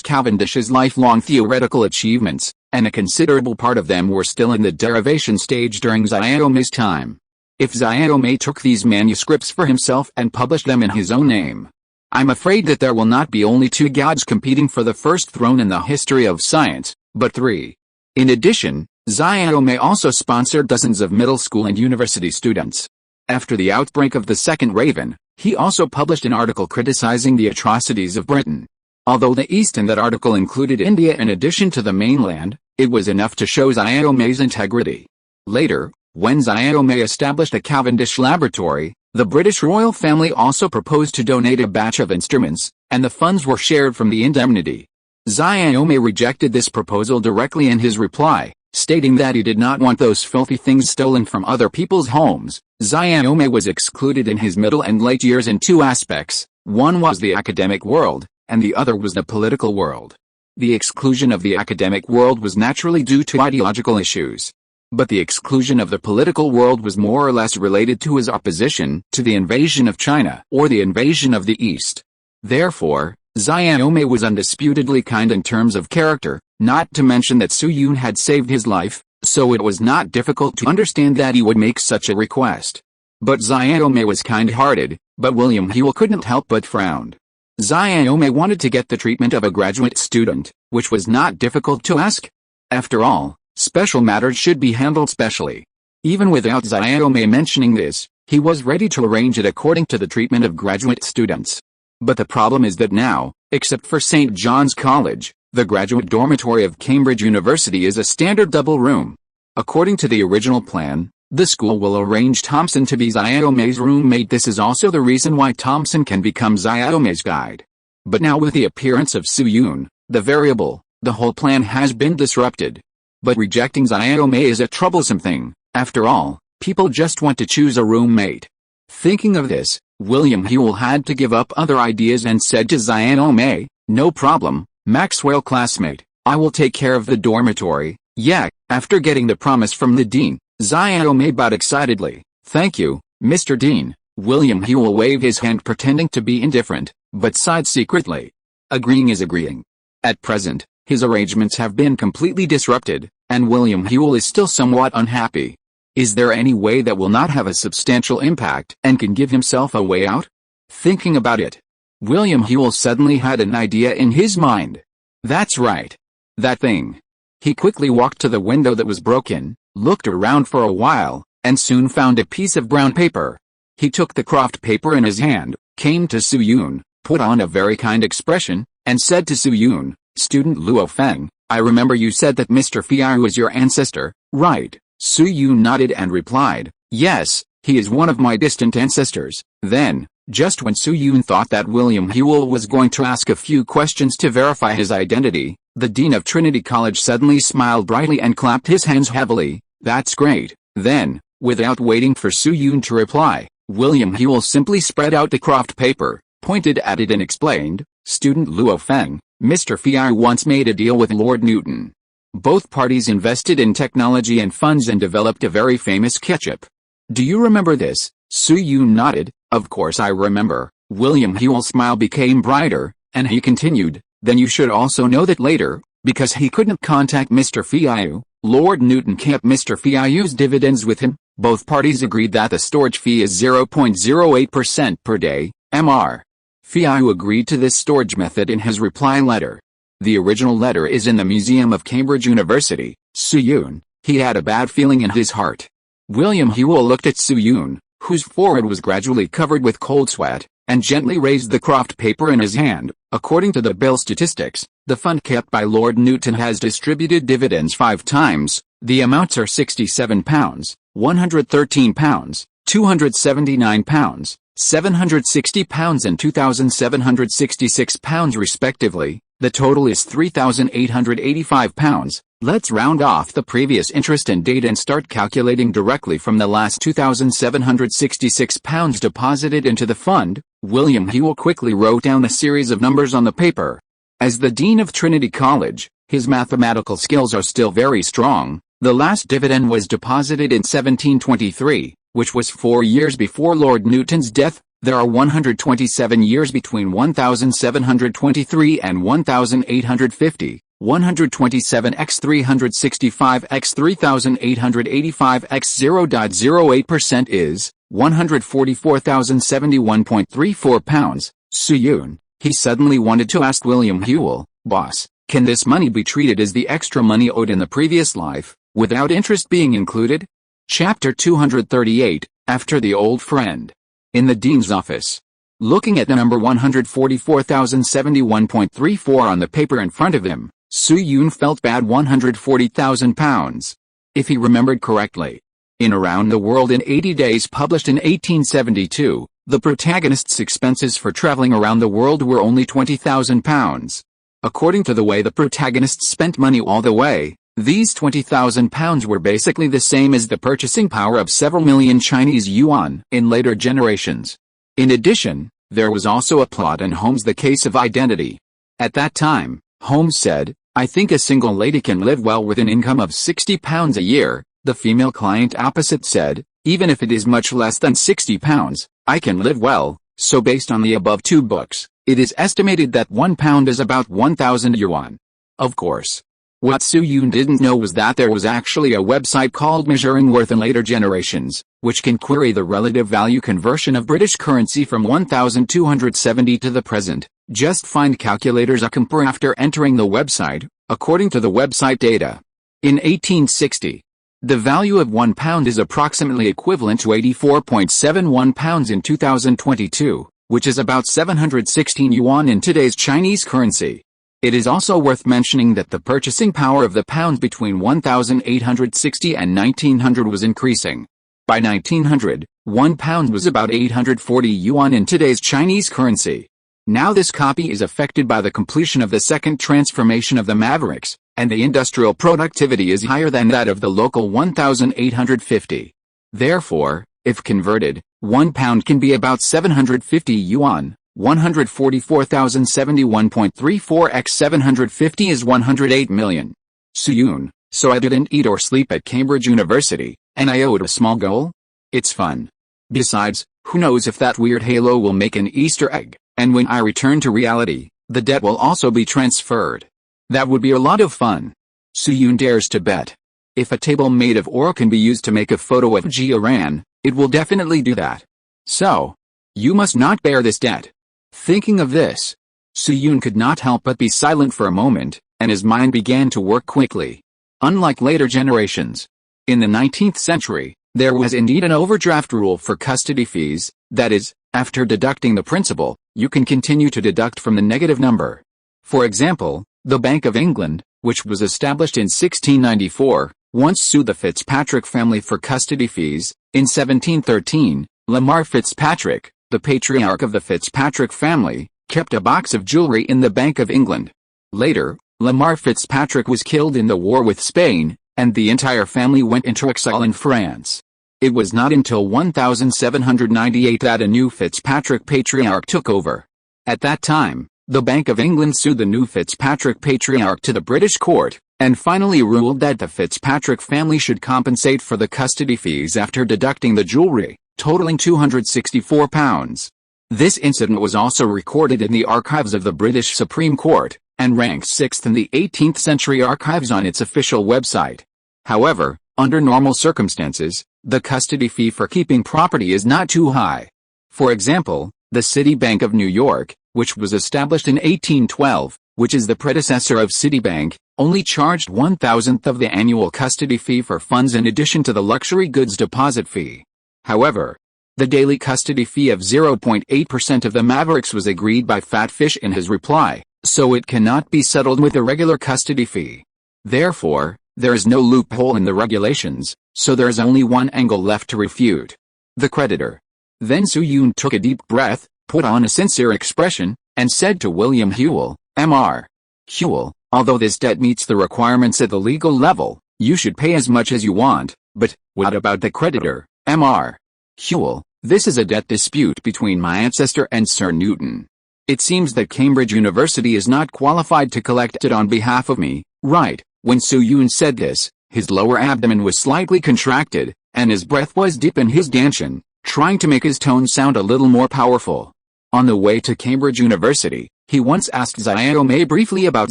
Cavendish's lifelong theoretical achievements, and a considerable part of them were still in the derivation stage during Xiaomei's time. If Xiaomei took these manuscripts for himself and published them in his own name, I'm afraid that there will not be only 2 gods competing for the first throne in the history of science, but 3. In addition, Xiaomei also sponsored dozens of middle school and university students. After the outbreak of the Second Raven, he also published an article criticizing the atrocities of Britain. Although the East in that article included India in addition to the mainland, it was enough to show Xiaomei's integrity. Later, when Xiaomei established a Cavendish laboratory, the British royal family also proposed to donate a batch of instruments, and the funds were shared from the indemnity. Xiaomei rejected this proposal directly in his reply, stating that he did not want those filthy things stolen from other people's homes. Xiaomei was excluded in his middle and late years in 2 aspects. One was the academic world, and the other was the political world. The exclusion of the academic world was naturally due to ideological issues. But the exclusion of the political world was more or less related to his opposition to the invasion of China or the invasion of the East. Therefore, Xiaomei was undisputedly kind in terms of character, not to mention that Su Yun had saved his life, so it was not difficult to understand that he would make such a request. But Xiaomei was kind-hearted, but William Whewell couldn't help but frown. Xiaomei wanted to get the treatment of a graduate student, which was not difficult to ask. After all, special matters should be handled specially. Even without Xiaomei mentioning this, he was ready to arrange it according to the treatment of graduate students. But the problem is that now, except for St. John's College, the graduate dormitory of Cambridge University is a standard double room. According to the original plan, the school will arrange Thomson to be Xiaomei's roommate. This is also the reason why Thomson can become Xiaomei's guide. But now with the appearance of Su Yun, the variable, the whole plan has been disrupted. But rejecting Xiaomei is a troublesome thing. After all, people just want to choose a roommate. Thinking of this, William Whewell had to give up other ideas and said to Xiaomei, "No problem, Maxwell classmate, I will take care of the dormitory." Yeah, after getting the promise from the dean, Xiaomei bowed excitedly. "Thank you, Mr. Dean." William Whewell waved his hand pretending to be indifferent, but sighed secretly. Agreeing is agreeing. At present, his arrangements have been completely disrupted, and William Whewell is still somewhat unhappy. Is there any way that will not have a substantial impact and can give himself a way out? Thinking about it, William Whewell suddenly had an idea in his mind. That's right. That thing. He quickly walked to the window that was broken, looked around for a while, and soon found a piece of brown paper. He took the croft paper in his hand, came to Su Yun, put on a very kind expression, and said to Su Yun, "Student Luo Feng, I remember you said that Mr. Feiyu was your ancestor, right?" Su Yun nodded and replied, "Yes, he is one of my distant ancestors." Then, just when Su Yun thought that William Hewell was going to ask a few questions to verify his identity, the Dean of Trinity College suddenly smiled brightly and clapped his hands heavily. "That's great." Then, without waiting for Su Yun to reply, William Hewell simply spread out the croft paper, pointed at it and explained, "Student Luo Feng, Mr. Feiyu once made a deal with Lord Newton. Both parties invested in technology and funds and developed a very famous ketchup. Do you remember this?" Su Yun nodded. "Of course I remember." William Hewell's smile became brighter, and he continued, "Then you should also know that later, because he couldn't contact Mr. Feiyu, Lord Newton kept Mr. Feiyu's dividends with him. Both parties agreed that the storage fee is 0.08% per day, Mr. Feiyu agreed to this storage method in his reply letter. The original letter is in the Museum of Cambridge University. Su Yun, he had a bad feeling in his heart. William Hewell looked at Su Yun, whose forehead was gradually covered with cold sweat, and gently raised the croft paper in his hand. According to the bill statistics, the fund kept by Lord Newton has distributed dividends 5 times. The amounts are £67, £113, £279, £760 and £2,766 respectively. The total is £3,885. Let's round off the previous interest and date and start calculating directly from the last £2,766 deposited into the fund. William Hewell quickly wrote down a series of numbers on the paper. As the Dean of Trinity College, his mathematical skills are still very strong. The last dividend was deposited in 1723, which was 4 years before Lord Newton's death. There are 127 years between 1723 and 1850. 127 x 365 x 3885 x 0.08% is 144,071.34 pounds. Su Yun, he suddenly wanted to ask William Hewell, "Boss, can this money be treated as the extra money owed in the previous life, without interest being included?" Chapter 238, After the Old Friend. In the Dean's office. Looking at the number 144,071.34 on the paper in front of him, Su Yun felt bad. £140,000. If he remembered correctly. In Around the World in 80 Days, published in 1872, the protagonist's expenses for traveling around the world were only £20,000. According to the way the protagonists spent money all the way, these £20,000 were basically the same as the purchasing power of several million Chinese yuan in later generations. In addition, there was also a plot in Holmes' The Case of Identity. At that time, Holmes said, "I think a single lady can live well with an income of £60 a year." The female client opposite said, "Even if it is much less than £60, I can live well." So based on the above two books, it is estimated that £1 is about 1,000 yuan. Of course. What Su Yun didn't know was that there was actually a website called Measuring Worth in Later Generations, which can query the relative value conversion of British currency from 1270 to the present. Just find calculators a compare after entering the website. According to the website data, in 1860, the value of £1 is approximately equivalent to 84.71 pounds in 2022, which is about 716 yuan in today's Chinese currency. It is also worth mentioning that the purchasing power of the pounds between 1860 and 1900 was increasing. By 1900, £1 was about 840 yuan in today's Chinese currency. Now this copy is affected by the completion of the second transformation of the Mavericks, and the industrial productivity is higher than that of the local 1850. Therefore, if converted, £1 can be about 750 yuan. 144,071.34 x 750 is 108 million. Su Yun, so I didn't eat or sleep at Cambridge University, and I owed a small goal? It's fun. Besides, who knows if that weird halo will make an Easter egg, and when I return to reality, the debt will also be transferred. That would be a lot of fun. Su Yun dares to bet. If a table made of ore can be used to make a photo of Jiaran, it will definitely do that. So, you must not bear this debt. Thinking of this, Su Yun could not help but be silent for a moment, and his mind began to work quickly. Unlike later generations, in the 19th century, There was indeed an overdraft rule for custody fees, that is, after deducting the principal, you can continue to deduct from the negative number. For example, the Bank of England, which was established in 1694, once sued the Fitzpatrick family for custody fees. In 1713, Lamar Fitzpatrick, the patriarch of the Fitzpatrick family, kept a box of jewelry in the Bank of England. Later, Lamar Fitzpatrick was killed in the war with Spain, and the entire family went into exile in France. It was not until 1798 that a new Fitzpatrick patriarch took over. At that time, the Bank of England sued the new Fitzpatrick patriarch to the British court, and finally ruled that the Fitzpatrick family should compensate for the custody fees after deducting the jewelry, totaling £264. This incident was also recorded in the archives of the British Supreme Court, and ranked 6th in the 18th century archives on its official website. However, under normal circumstances, the custody fee for keeping property is not too high. For example, the City Bank of New York, which was established in 1812, which is the predecessor of Citibank, only charged 1/1000th of the annual custody fee for funds in addition to the luxury goods deposit fee. However, the daily custody fee of 0.8% of the Mavericks was agreed by Fatfish in his reply, so it cannot be settled with a regular custody fee. Therefore, there is no loophole in the regulations, so there is only one angle left to refute. The creditor. Then Soo-yoon took a deep breath, put on a sincere expression, and said to William Hewell, Mr. Hewell, although this debt meets the requirements at the legal level, you should pay as much as you want, but what about the creditor, Mr. Hewell? This is a debt dispute between my ancestor and Sir Newton. It seems that Cambridge University is not qualified to collect it on behalf of me, right? When Soo-yoon said this, his lower abdomen was slightly contracted, and his breath was deep in his dantian, trying to make his tone sound a little more powerful. On the way to Cambridge University, he once asked Xiaomei briefly about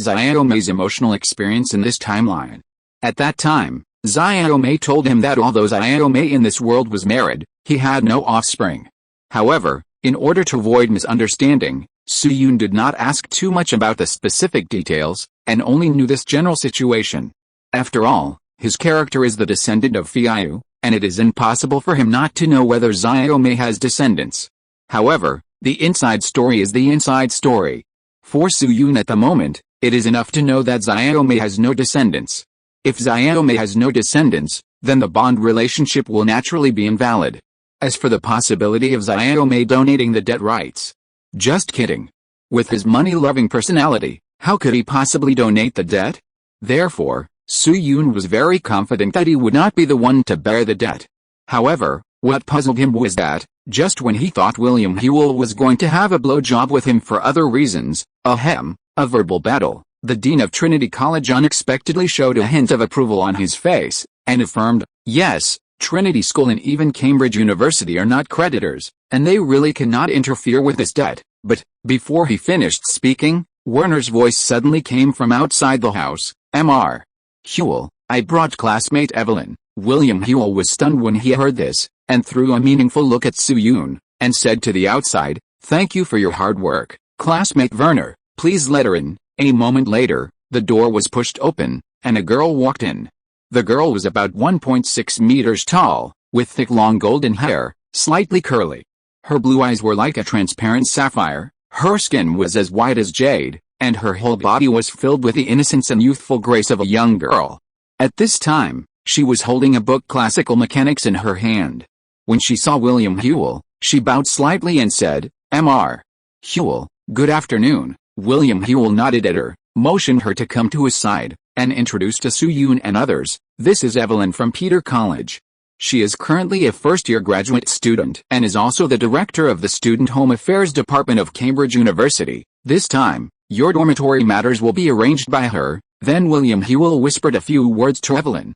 Xiaomei's emotional experience in this timeline. At that time, Xiaomei told him that although Xiaomei in this world was married, he had no offspring. However, in order to avoid misunderstanding, Soo-yoon did not ask too much about the specific details, and only knew this general situation. After all, his character is the descendant of Feiyu, and it is impossible for him not to know whether Xiaomei has descendants. However, the inside story is the inside story. For Soo-yoon at the moment, it is enough to know that Xiaomei has no descendants. If Xiaomei has no descendants, then the bond relationship will naturally be invalid. As for the possibility of Xiaomei donating the debt rights, just kidding. With his money-loving personality, how could he possibly donate the debt? Therefore, Soo-yoon was very confident that he would not be the one to bear the debt. However, what puzzled him was that, just when he thought William Hewell was going to have a blowjob with him for other reasons, a verbal battle, the Dean of Trinity College unexpectedly showed a hint of approval on his face, and affirmed, yes, Trinity School and even Cambridge University are not creditors, and they really cannot interfere with this debt. But, before he finished speaking, Werner's voice suddenly came from outside the house, Mr. Hewell, I brought classmate Evelyn. William Hewell was stunned when he heard this, and threw a meaningful look at Soo-yoon, and said to the outside, thank you for your hard work, classmate Werner, please let her in. A moment later, the door was pushed open, and a girl walked in. The girl was about 1.6 meters tall, with thick long golden hair, slightly curly. Her blue eyes were like a transparent sapphire, her skin was as white as jade, and her whole body was filled with the innocence and youthful grace of a young girl. At this time, she was holding a book Classical Mechanics in her hand. When she saw William Hewell, she bowed slightly and said, Mr. Hewell, good afternoon. William Hewell nodded at her, motioned her to come to his side, and introduced to Soo-yoon and others, this is Evelyn from Peter College. She is currently a first-year graduate student and is also the director of the Student Home Affairs Department of Cambridge University. This time, your dormitory matters will be arranged by her. Then William Hewell whispered a few words to Evelyn.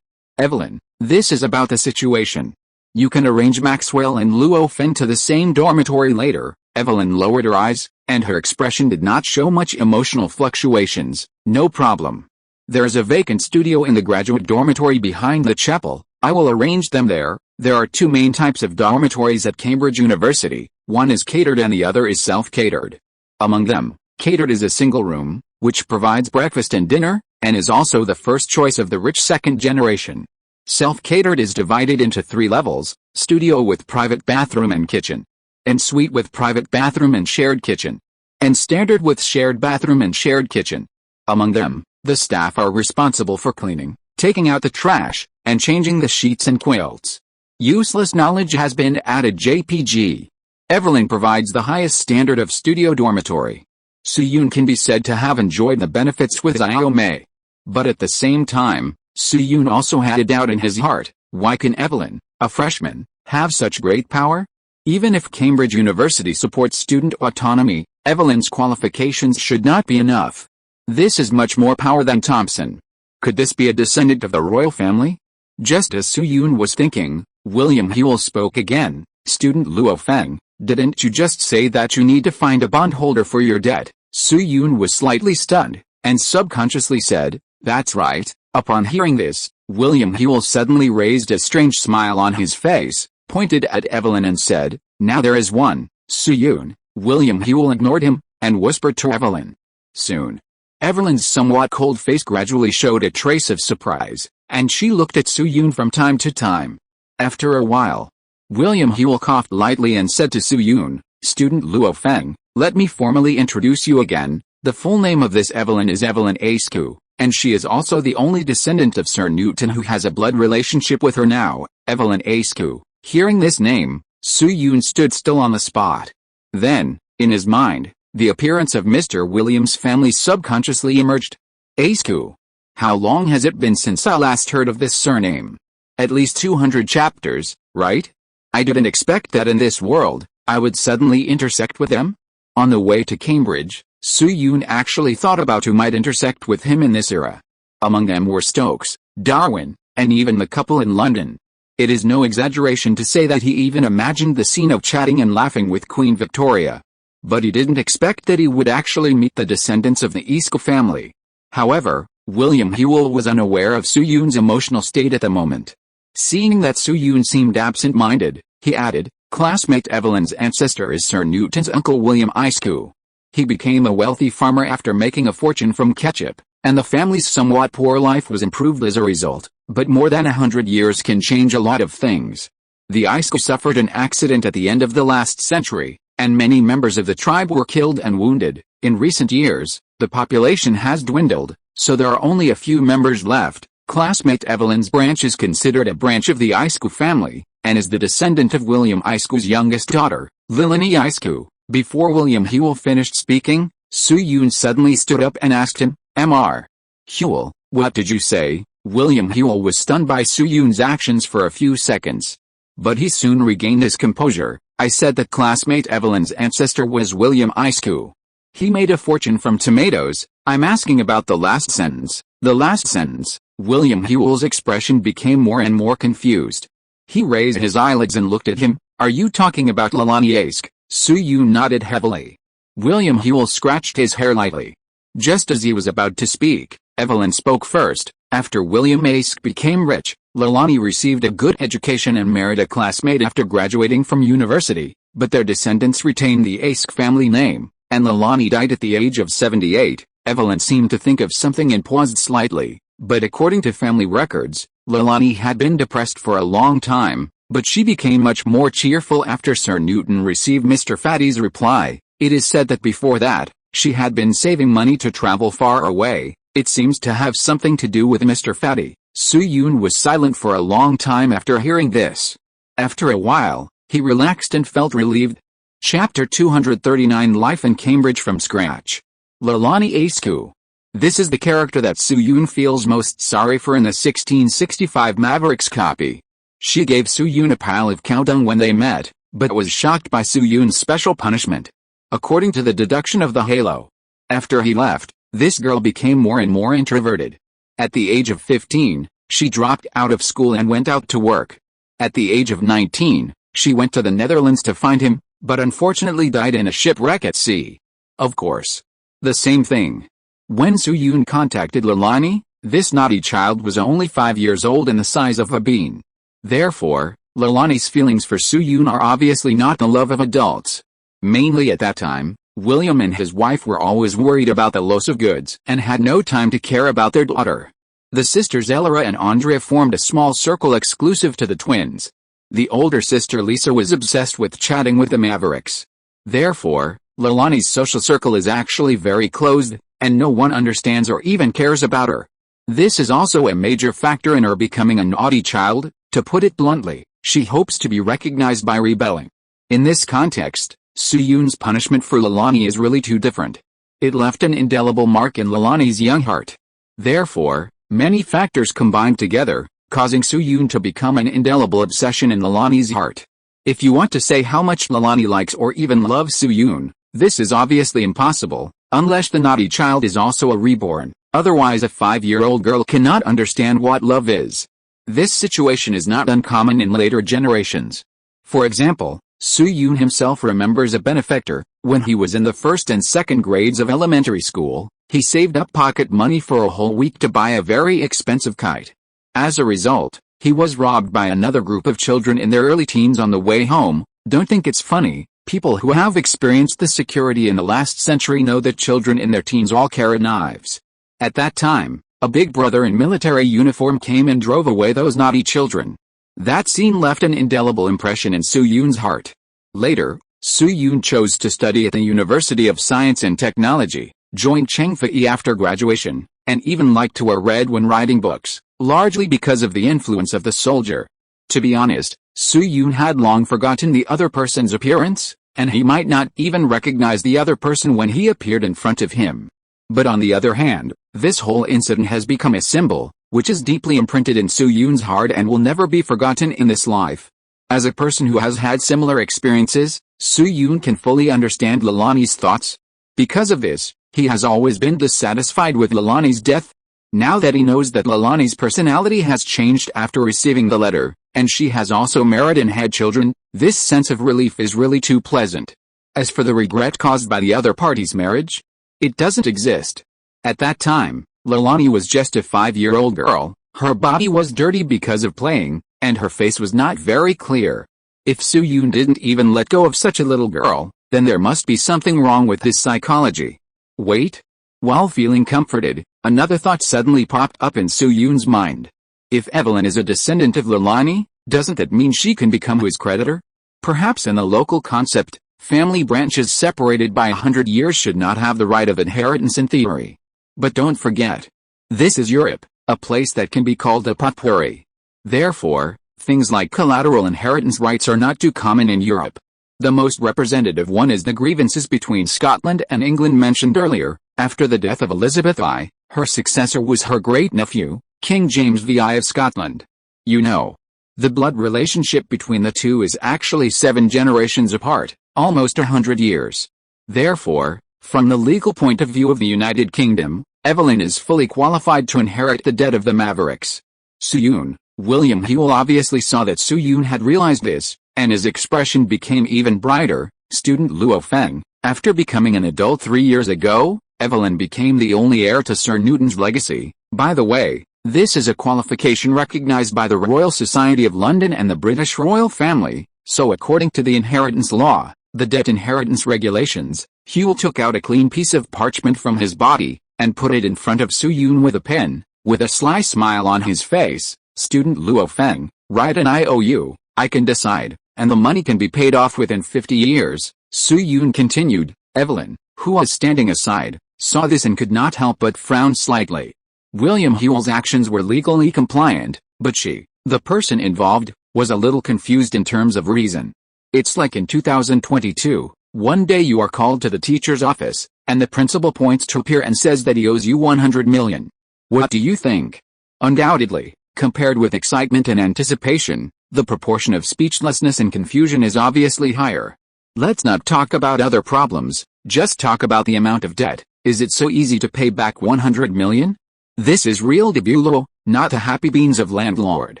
Evelyn, this is about the situation. You can arrange Maxwell and Luo Fen to the same dormitory later. Evelyn lowered her eyes, and her expression did not show much emotional fluctuations. No problem. There is a vacant studio in the graduate dormitory behind the chapel. I will arrange them there. There are two main types of dormitories at Cambridge University. One is catered and the other is self-catered. Among them, catered is a single room, which provides breakfast and dinner, and is also the first choice of the rich second generation. Self-catered is divided into 3 levels: studio with private bathroom and kitchen, en suite with private bathroom and shared kitchen, and standard with shared bathroom and shared kitchen. Among them, the staff are responsible for cleaning, taking out the trash, and changing the sheets and quilts. Useless knowledge has been added. JPG. Evelyn provides the highest standard of studio dormitory. Soo-yoon can be said to have enjoyed the benefits with Xiaomei. But at the same time, Soo-yoon also had a doubt in his heart: why can Evelyn, a freshman, have such great power? Even if Cambridge University supports student autonomy, Evelyn's qualifications should not be enough. This is much more power than Thompson. Could this be a descendant of the royal family? Just as Soo-yoon was thinking, William Hewell spoke again. Student Luo Feng, didn't you just say that you need to find a bondholder for your debt? Soo-yoon was slightly stunned, and subconsciously said, that's right. Upon hearing this, William Hewell suddenly raised a strange smile on his face, pointed at Evelyn and said, now there is one. Soo-yoon. William Hewell ignored him, and whispered to Evelyn. Soon. Evelyn's somewhat cold face gradually showed a trace of surprise, and she looked at Soo-yoon from time to time. After a while, William Hewell coughed lightly and said to Soo-yoon, Student Luo Feng, let me formally introduce you again. The full name of this Evelyn is Evelyn Askew, and she is also the only descendant of Sir Newton who has a blood relationship with her now. Evelyn Askew. Hearing this name, Soo-yoon stood still on the spot. Then, in his mind, the appearance of Mr. Williams' family subconsciously emerged. Askew. How long has it been since I last heard of this surname? At least 200 chapters, right? I didn't expect that in this world, I would suddenly intersect with them. On the way to Cambridge, Soo-yoon actually thought about who might intersect with him in this era. Among them were Stokes, Darwin, and even the couple in London. It is no exaggeration to say that he even imagined the scene of chatting and laughing with Queen Victoria. But he didn't expect that he would actually meet the descendants of the Askew family. However, William Hewell was unaware of Soo-yoon's emotional state at the moment. Seeing that Soo-yoon seemed absent-minded, he added, classmate Evelyn's ancestor is Sir Newton's uncle William Askew. He became a wealthy farmer after making a fortune from ketchup, and the family's somewhat poor life was improved as a result. But more than 100 years can change a lot of things. The Askew suffered an accident at the end of the last century, and many members of the tribe were killed and wounded. In recent years, the population has dwindled, so there are only a few members left. Classmate Evelyn's branch is considered a branch of the Askew family, and is the descendant of William Askew's youngest daughter, Lilani Askew. Before William Hewell finished speaking, Soo-yoon suddenly stood up and asked him, Mr. Hewell, what did you say? William Hewell was stunned by Soo-yoon's actions for a few seconds. But he soon regained his composure. I said that classmate Evelyn's ancestor was William Askew. He made a fortune from tomatoes. I'm asking about the last sentence. The last sentence. William Hewell's expression became more and more confused. He raised his eyelids and looked at him. Are you talking about Lilani Askew? Soo-yoon nodded heavily. William Hewell scratched his hair lightly. Just as he was about to speak, Evelyn spoke first. After William Askew became rich, Lilani received a good education and married a classmate after graduating from university, but their descendants retained the Askew family name, and Lilani died at the age of 78. Evelyn seemed to think of something and paused slightly, but according to family records, Lilani had been depressed for a long time, but she became much more cheerful after Sir Newton received Mr. Fatty's reply. It is said that before that, she had been saving money to travel far away. It seems to have something to do with Mr. Fatty. Soo-yoon was silent for a long time after hearing this. After a while, he relaxed and felt relieved. Chapter 239 Life in Cambridge from Scratch. Lilani Askew. This is the character that Soo-yoon feels most sorry for in the 1665 Mavericks copy. She gave Soo-yoon a pile of cow dung when they met, but was shocked by Soo-yoon's special punishment. According to the deduction of the halo. After he left, this girl became more and more introverted. At the age of 15, she dropped out of school and went out to work. At the age of 19, she went to the Netherlands to find him, but unfortunately died in a shipwreck at sea. Of course. The same thing. When Soo-yoon contacted Lilani, this naughty child was only 5 years old and the size of a bean. Therefore, Lilani's feelings for Soo-yoon are obviously not the love of adults. Mainly at that time, William and his wife were always worried about the loss of goods and had no time to care about their daughter. The sisters Ella and Andrea formed a small circle exclusive to the twins. The older sister Lisa was obsessed with chatting with the Mavericks. Therefore, Leilani's social circle is actually very closed, and no one understands or even cares about her. This is also a major factor in her becoming a naughty child. To put it bluntly, she hopes to be recognized by rebelling. In this context, Soo-yoon's punishment for Leilani is really too different. It left an indelible mark in Leilani's young heart. Therefore, many factors combined together, causing Soo-yoon to become an indelible obsession in Leilani's heart. If you want to say how much Leilani likes or even loves Soo-yoon, this is obviously impossible, unless the naughty child is also a reborn. Otherwise a 5-year-old girl cannot understand what love is. This situation is not uncommon in later generations. For example, Soo-yoon himself remembers a benefactor. When he was in the first and second grades of elementary school, he saved up pocket money for a whole week to buy a very expensive kite. As a result, he was robbed by another group of children in their early teens on the way home. Don't think it's funny. People who have experienced the security in the last century know that children in their teens all carry knives. At that time, a big brother in military uniform came and drove away those naughty children. That scene left an indelible impression in Soo-yoon's heart. Later, Soo-yoon chose to study at the University of Science and Technology, joined Changfei after graduation, and even liked to wear red when writing books, largely because of the influence of the soldier. To be honest, Soo-yoon had long forgotten the other person's appearance, and he might not even recognize the other person when he appeared in front of him. But on the other hand, this whole incident has become a symbol, which is deeply imprinted in Soo-yoon's heart and will never be forgotten in this life. As a person who has had similar experiences, Soo-yoon can fully understand Leilani's thoughts. Because of this, he has always been dissatisfied with Leilani's death. Now that he knows that Leilani's personality has changed after receiving the letter, and she has also married and had children, this sense of relief is really too pleasant. As for the regret caused by the other party's marriage, it doesn't exist. At that time, Leilani was just a 5-year-old girl, her body was dirty because of playing, and her face was not very clear. If Soo-yoon didn't even let go of such a little girl, then there must be something wrong with his psychology. Wait. While feeling comforted, another thought suddenly popped up in Soo-yoon's mind. If Evelyn is a descendant of Leilani, doesn't that mean she can become his creditor? Perhaps in the local concept, family branches separated by 100 years should not have the right of inheritance in theory. But don't forget. This is Europe, a place that can be called a potpourri. Therefore, things like collateral inheritance rights are not too common in Europe. The most representative one is the grievances between Scotland and England mentioned earlier. After the death of Elizabeth I, her successor was her great-nephew, King James VI of Scotland. You know, the blood relationship between the two is actually 7 generations apart, almost 100 years. Therefore, from the legal point of view of the United Kingdom, Evelyn is fully qualified to inherit the debt of the Mavericks. Soo-yoon, William Hewell obviously saw that Soo-yoon had realized this, and his expression became even brighter. Student Luo Feng, after becoming an adult 3 years ago, Evelyn became the only heir to Sir Newton's legacy. By the way, this is a qualification recognized by the Royal Society of London and the British royal family, so according to the inheritance law, the debt inheritance regulations, Hewell took out a clean piece of parchment from his body, and put it in front of Soo-yoon with a pen. With a sly smile on his face, student Luo Feng, write an IOU, I can decide, and the money can be paid off within 50 years, Soo-yoon continued. Evelyn, who was standing aside, saw this and could not help but frown slightly. William Hewell's actions were legally compliant, but she, the person involved, was a little confused in terms of reason. It's like in 2022, one day you are called to the teacher's office, and the principal points to Pierre and says that he owes you 100 million. What do you think? Undoubtedly, compared with excitement and anticipation, the proportion of speechlessness and confusion is obviously higher. Let's not talk about other problems, just talk about the amount of debt. Is it so easy to pay back 100 million? This is real debulo, not the happy beans of landlord.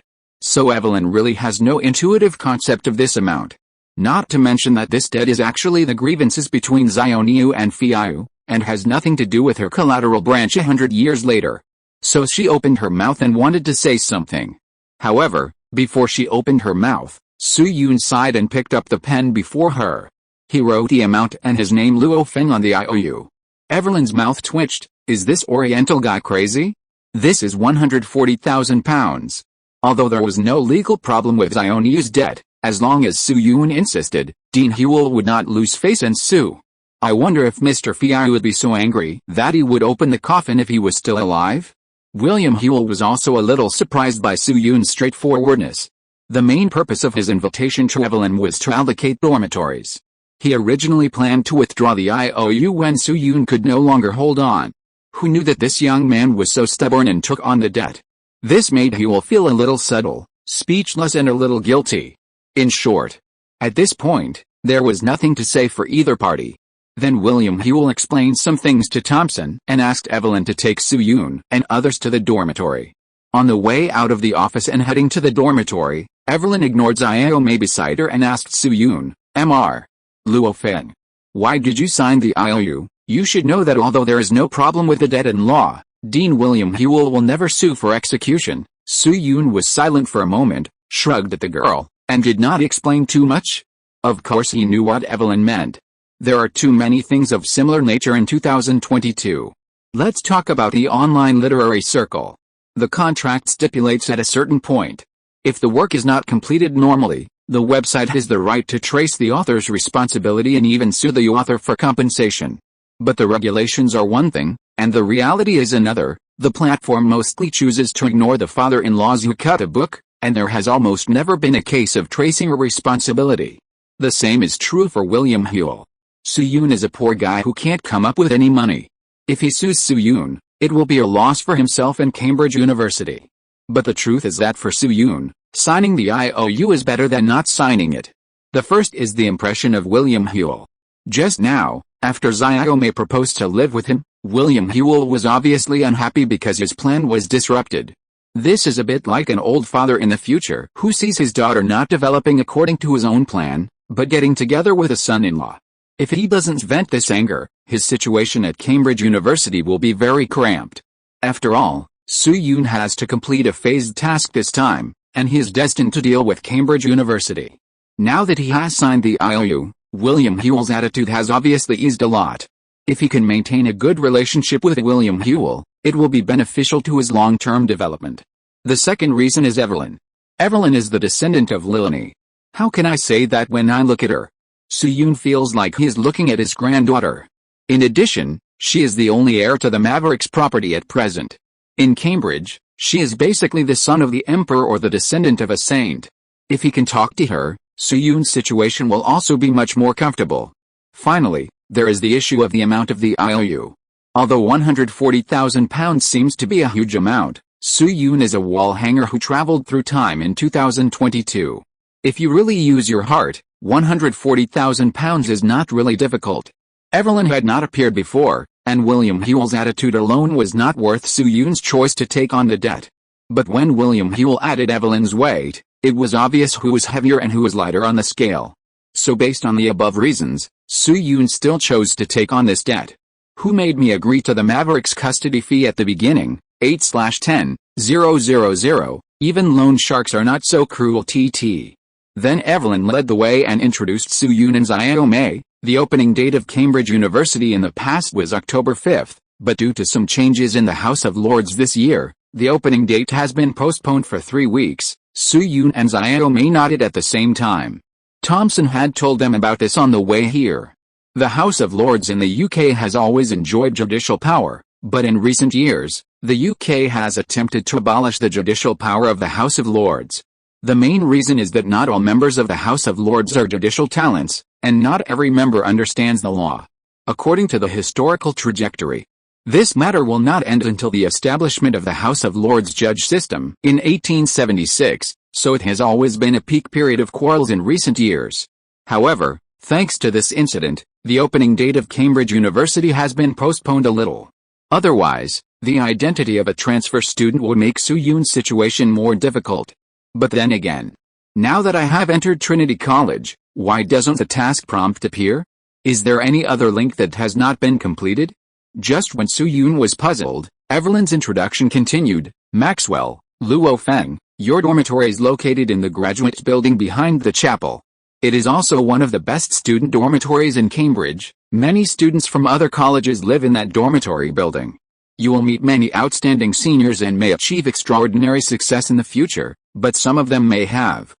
So Evelyn really has no intuitive concept of this amount. Not to mention that this debt is actually the grievances between Xiaoniu and Feiyu, and has nothing to do with her collateral branch 100 years later. So she opened her mouth and wanted to say something. However, before she opened her mouth, Soo-yoon sighed and picked up the pen before her. He wrote the amount and his name Luo Feng on the IOU. Evelyn's mouth twitched. Is this Oriental guy crazy? This is £140,000. Although there was no legal problem with Xiaoyu's debt, as long as Su Yun insisted, Dean Huel would not lose face and sue. I wonder if Mr. Feiyu would be so angry that he would open the coffin if he was still alive? William Huel was also a little surprised by Su Yun's straightforwardness. The main purpose of his invitation to Evelyn was to allocate dormitories. He originally planned to withdraw the IOU when Su Yun could no longer hold on. Who knew that this young man was so stubborn and took on the debt? This made Huel feel a little subtle, speechless and a little guilty. In short, at this point, there was nothing to say for either party. Then William Huel explained some things to Thompson and asked Evelyn to take Su Yun and others to the dormitory. On the way out of the office and heading to the dormitory, Evelyn ignored Xiaomi beside her and asked Su Yun, Mr. Luo Feng, why did you sign the IOU? You should know that although there is no problem with the debt in law, Dean William Huel will never sue for execution. Su Yun was silent for a moment, shrugged at the girl, and did not explain too much. Of course he knew what Evelyn meant. There are too many things of similar nature in 2022. Let's talk about the online literary circle. The contract stipulates at a certain point, if the work is not completed normally, the website has the right to trace the author's responsibility and even sue the author for compensation. But the regulations are one thing, and the reality is another. The platform mostly chooses to ignore the father-in-laws who cut a book, and there has almost never been a case of tracing a responsibility. The same is true for William Huel. Su Yun is a poor guy who can't come up with any money. If he sues Su Yun, it will be a loss for himself and Cambridge University. But the truth is that for Su Yun, signing the IOU is better than not signing it. The first is the impression of William Huel. Just now, after Xiaomi proposed to live with him, William Huel was obviously unhappy because his plan was disrupted. This is a bit like an old father in the future who sees his daughter not developing according to his own plan, but getting together with a son-in-law. If he doesn't vent this anger, his situation at Cambridge University will be very cramped. After all, Su Yun has to complete a phased task this time, and he is destined to deal with Cambridge University. Now that he has signed the IOU, William Huel's attitude has obviously eased a lot. If he can maintain a good relationship with William Huel, it will be beneficial to his long-term development. The second reason is Evelyn. Evelyn is the descendant of Lilini. How can I say that when I look at her? Su Yun feels like he is looking at his granddaughter. In addition, she is the only heir to the Mavericks property at present. In Cambridge, she is basically the son of the emperor or the descendant of a saint. If he can talk to her, Su Yun's situation will also be much more comfortable. Finally, there is the issue of the amount of the IOU. Although £140,000 seems to be a huge amount, Su Yun is a wall hanger who traveled through time in 2022. If you really use your heart, £140,000 is not really difficult. Evelyn had not appeared before, and William Huel's attitude alone was not worth Su Yun's choice to take on the debt. But when William Huel added Evelyn's weight, it was obvious who was heavier and who was lighter on the scale. So based on the above reasons, Su Yun still chose to take on this debt. Who made me agree to the Mavericks custody fee at the beginning? 8/10,000, even loan sharks are not so cruel TT. Then Evelyn led the way and introduced Su Yun and Xiaomi. The opening date of Cambridge University in the past was October 5th, but due to some changes in the House of Lords this year, the opening date has been postponed for 3 weeks. Su Yun and Xiaomi nodded at the same time. Thompson had told them about this on the way here. The House of Lords in the UK has always enjoyed judicial power, but in recent years, the UK has attempted to abolish the judicial power of the House of Lords. The main reason is that not all members of the House of Lords are judicial talents, and not every member understands the law. According to the historical trajectory, this matter will not end until the establishment of the House of Lords judge system in 1876, so it has always been a peak period of quarrels in recent years. However, thanks to this incident, the opening date of Cambridge University has been postponed a little. Otherwise, the identity of a transfer student would make Su Yun's situation more difficult. But then again, now that I have entered Trinity College, why doesn't the task prompt appear? Is there any other link that has not been completed? Just when Su Yun was puzzled, Evelyn's introduction continued. Maxwell, Luo Feng, your dormitory is located in the graduate building behind the chapel. It is also one of the best student dormitories in Cambridge. Many students from other colleges live in that dormitory building. You will meet many outstanding seniors and may achieve extraordinary success in the future, but some of them may have,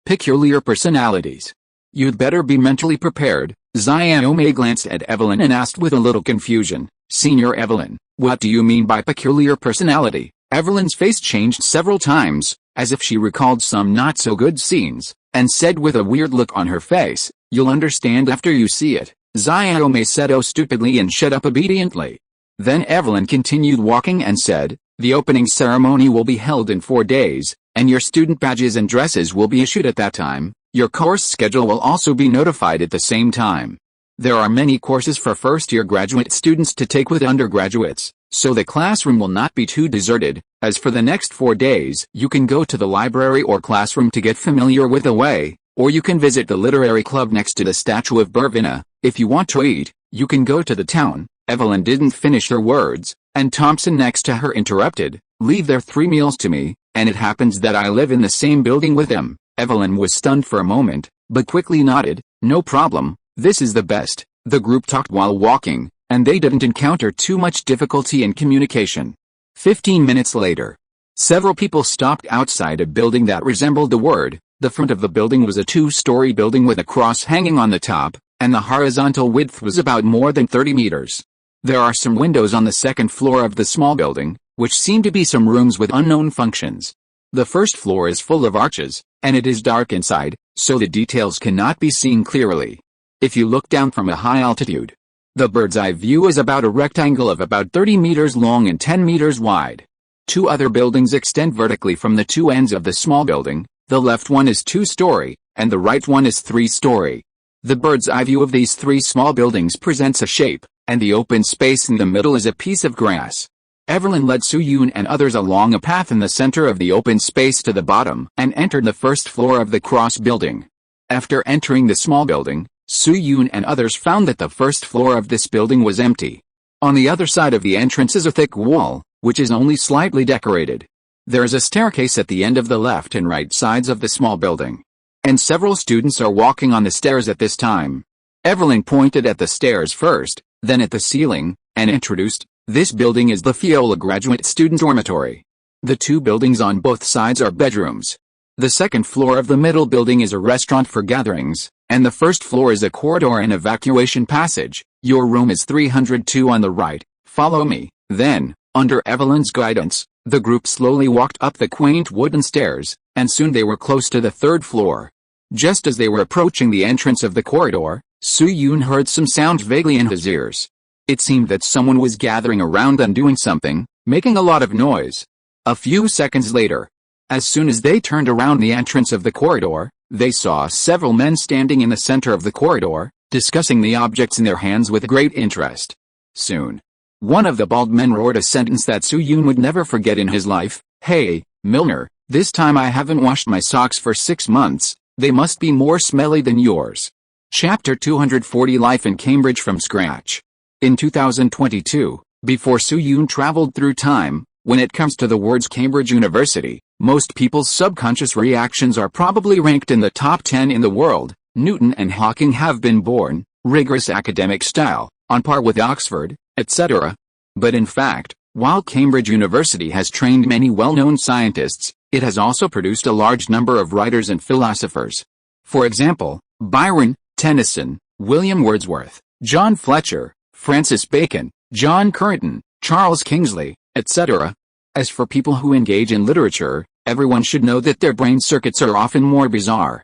peculiar personalities. You'd better be mentally prepared." Xiaomei glanced at Evelyn and asked with a little confusion, "Senior Evelyn, what do you mean by peculiar personality?" Evelyn's face changed several times, as if she recalled some not-so-good scenes, and said with a weird look on her face, "You'll understand after you see it." Xiaomei said "Oh" stupidly and shut up obediently. Then Evelyn continued walking and said, "The opening ceremony will be held in 4 days, and your student badges and dresses will be issued at that time. Your course schedule will also be notified at the same time. There are many courses for first-year graduate students to take with undergraduates, so the classroom will not be too deserted. As for the next 4 days, you can go to the library or classroom to get familiar with the way, or you can visit the literary club next to the statue of Bervina. If you want to eat, you can go to the town." Evelyn didn't finish her words, and Thompson next to her interrupted, "Leave their 3 meals to me, and it happens that I live in the same building with them." Evelyn was stunned for a moment, but quickly nodded, "No problem, this is the best." The group talked while walking, and they didn't encounter too much difficulty in communication. 15 minutes later, several people stopped outside a building that resembled the word. The front of the building was a 2-story building with a cross hanging on the top, and the horizontal width was about more than 30 meters. There are some windows on the second floor of the small building, which seem to be some rooms with unknown functions. The first floor is full of arches, and it is dark inside, so the details cannot be seen clearly. If you look down from a high altitude, the bird's eye view is about a rectangle of about 30 meters long and 10 meters wide. 2 other buildings extend vertically from the 2 ends of the small building. The left one is 2-story, and the right one is 3-story. The bird's eye view of these 3 small buildings presents a shape, and the open space in the middle is a piece of grass. Evelyn led Su-Yun and others along a path in the center of the open space to the bottom and entered the first floor of the cross building. After entering the small building, Su-Yun and others found that the first floor of this building was empty. On the other side of the entrance is a thick wall, which is only slightly decorated. There is a staircase at the end of the left and right sides of the small building, and several students are walking on the stairs at this time. Evelyn pointed at the stairs first, then at the ceiling, and introduced, "This building is the Fiola Graduate Student Dormitory." The 2 buildings on both sides are bedrooms. The second floor of the middle building is a restaurant for gatherings, and the first floor is a corridor and evacuation passage. "Your room is 302 on the right, follow me." Then, under Evelyn's guidance, the group slowly walked up the quaint wooden stairs, and soon they were close to the 3rd floor. Just as they were approaching the entrance of the corridor, Su-Yun heard some sound vaguely in his ears. It seemed that someone was gathering around and doing something, making a lot of noise. A few seconds later, as soon as they turned around the entrance of the corridor, they saw several men standing in the center of the corridor, discussing the objects in their hands with great interest. Soon, one of the bald men roared a sentence that Su-Yun would never forget in his life. "Hey, Milner, this time I haven't washed my socks for 6 months, they must be more smelly than yours." Chapter 240 Life in Cambridge from Scratch. In 2022, before Su-Yun traveled through time, when it comes to the words Cambridge University, most people's subconscious reactions are probably ranked in the top 10 in the world. Newton and Hawking have been born, rigorous academic style, on par with Oxford, etc. But in fact, while Cambridge University has trained many well-known scientists, it has also produced a large number of writers and philosophers. For example, Byron, Tennyson, William Wordsworth, John Fletcher, Francis Bacon, John Curtin, Charles Kingsley, etc. As for people who engage in literature, everyone should know that their brain circuits are often more bizarre.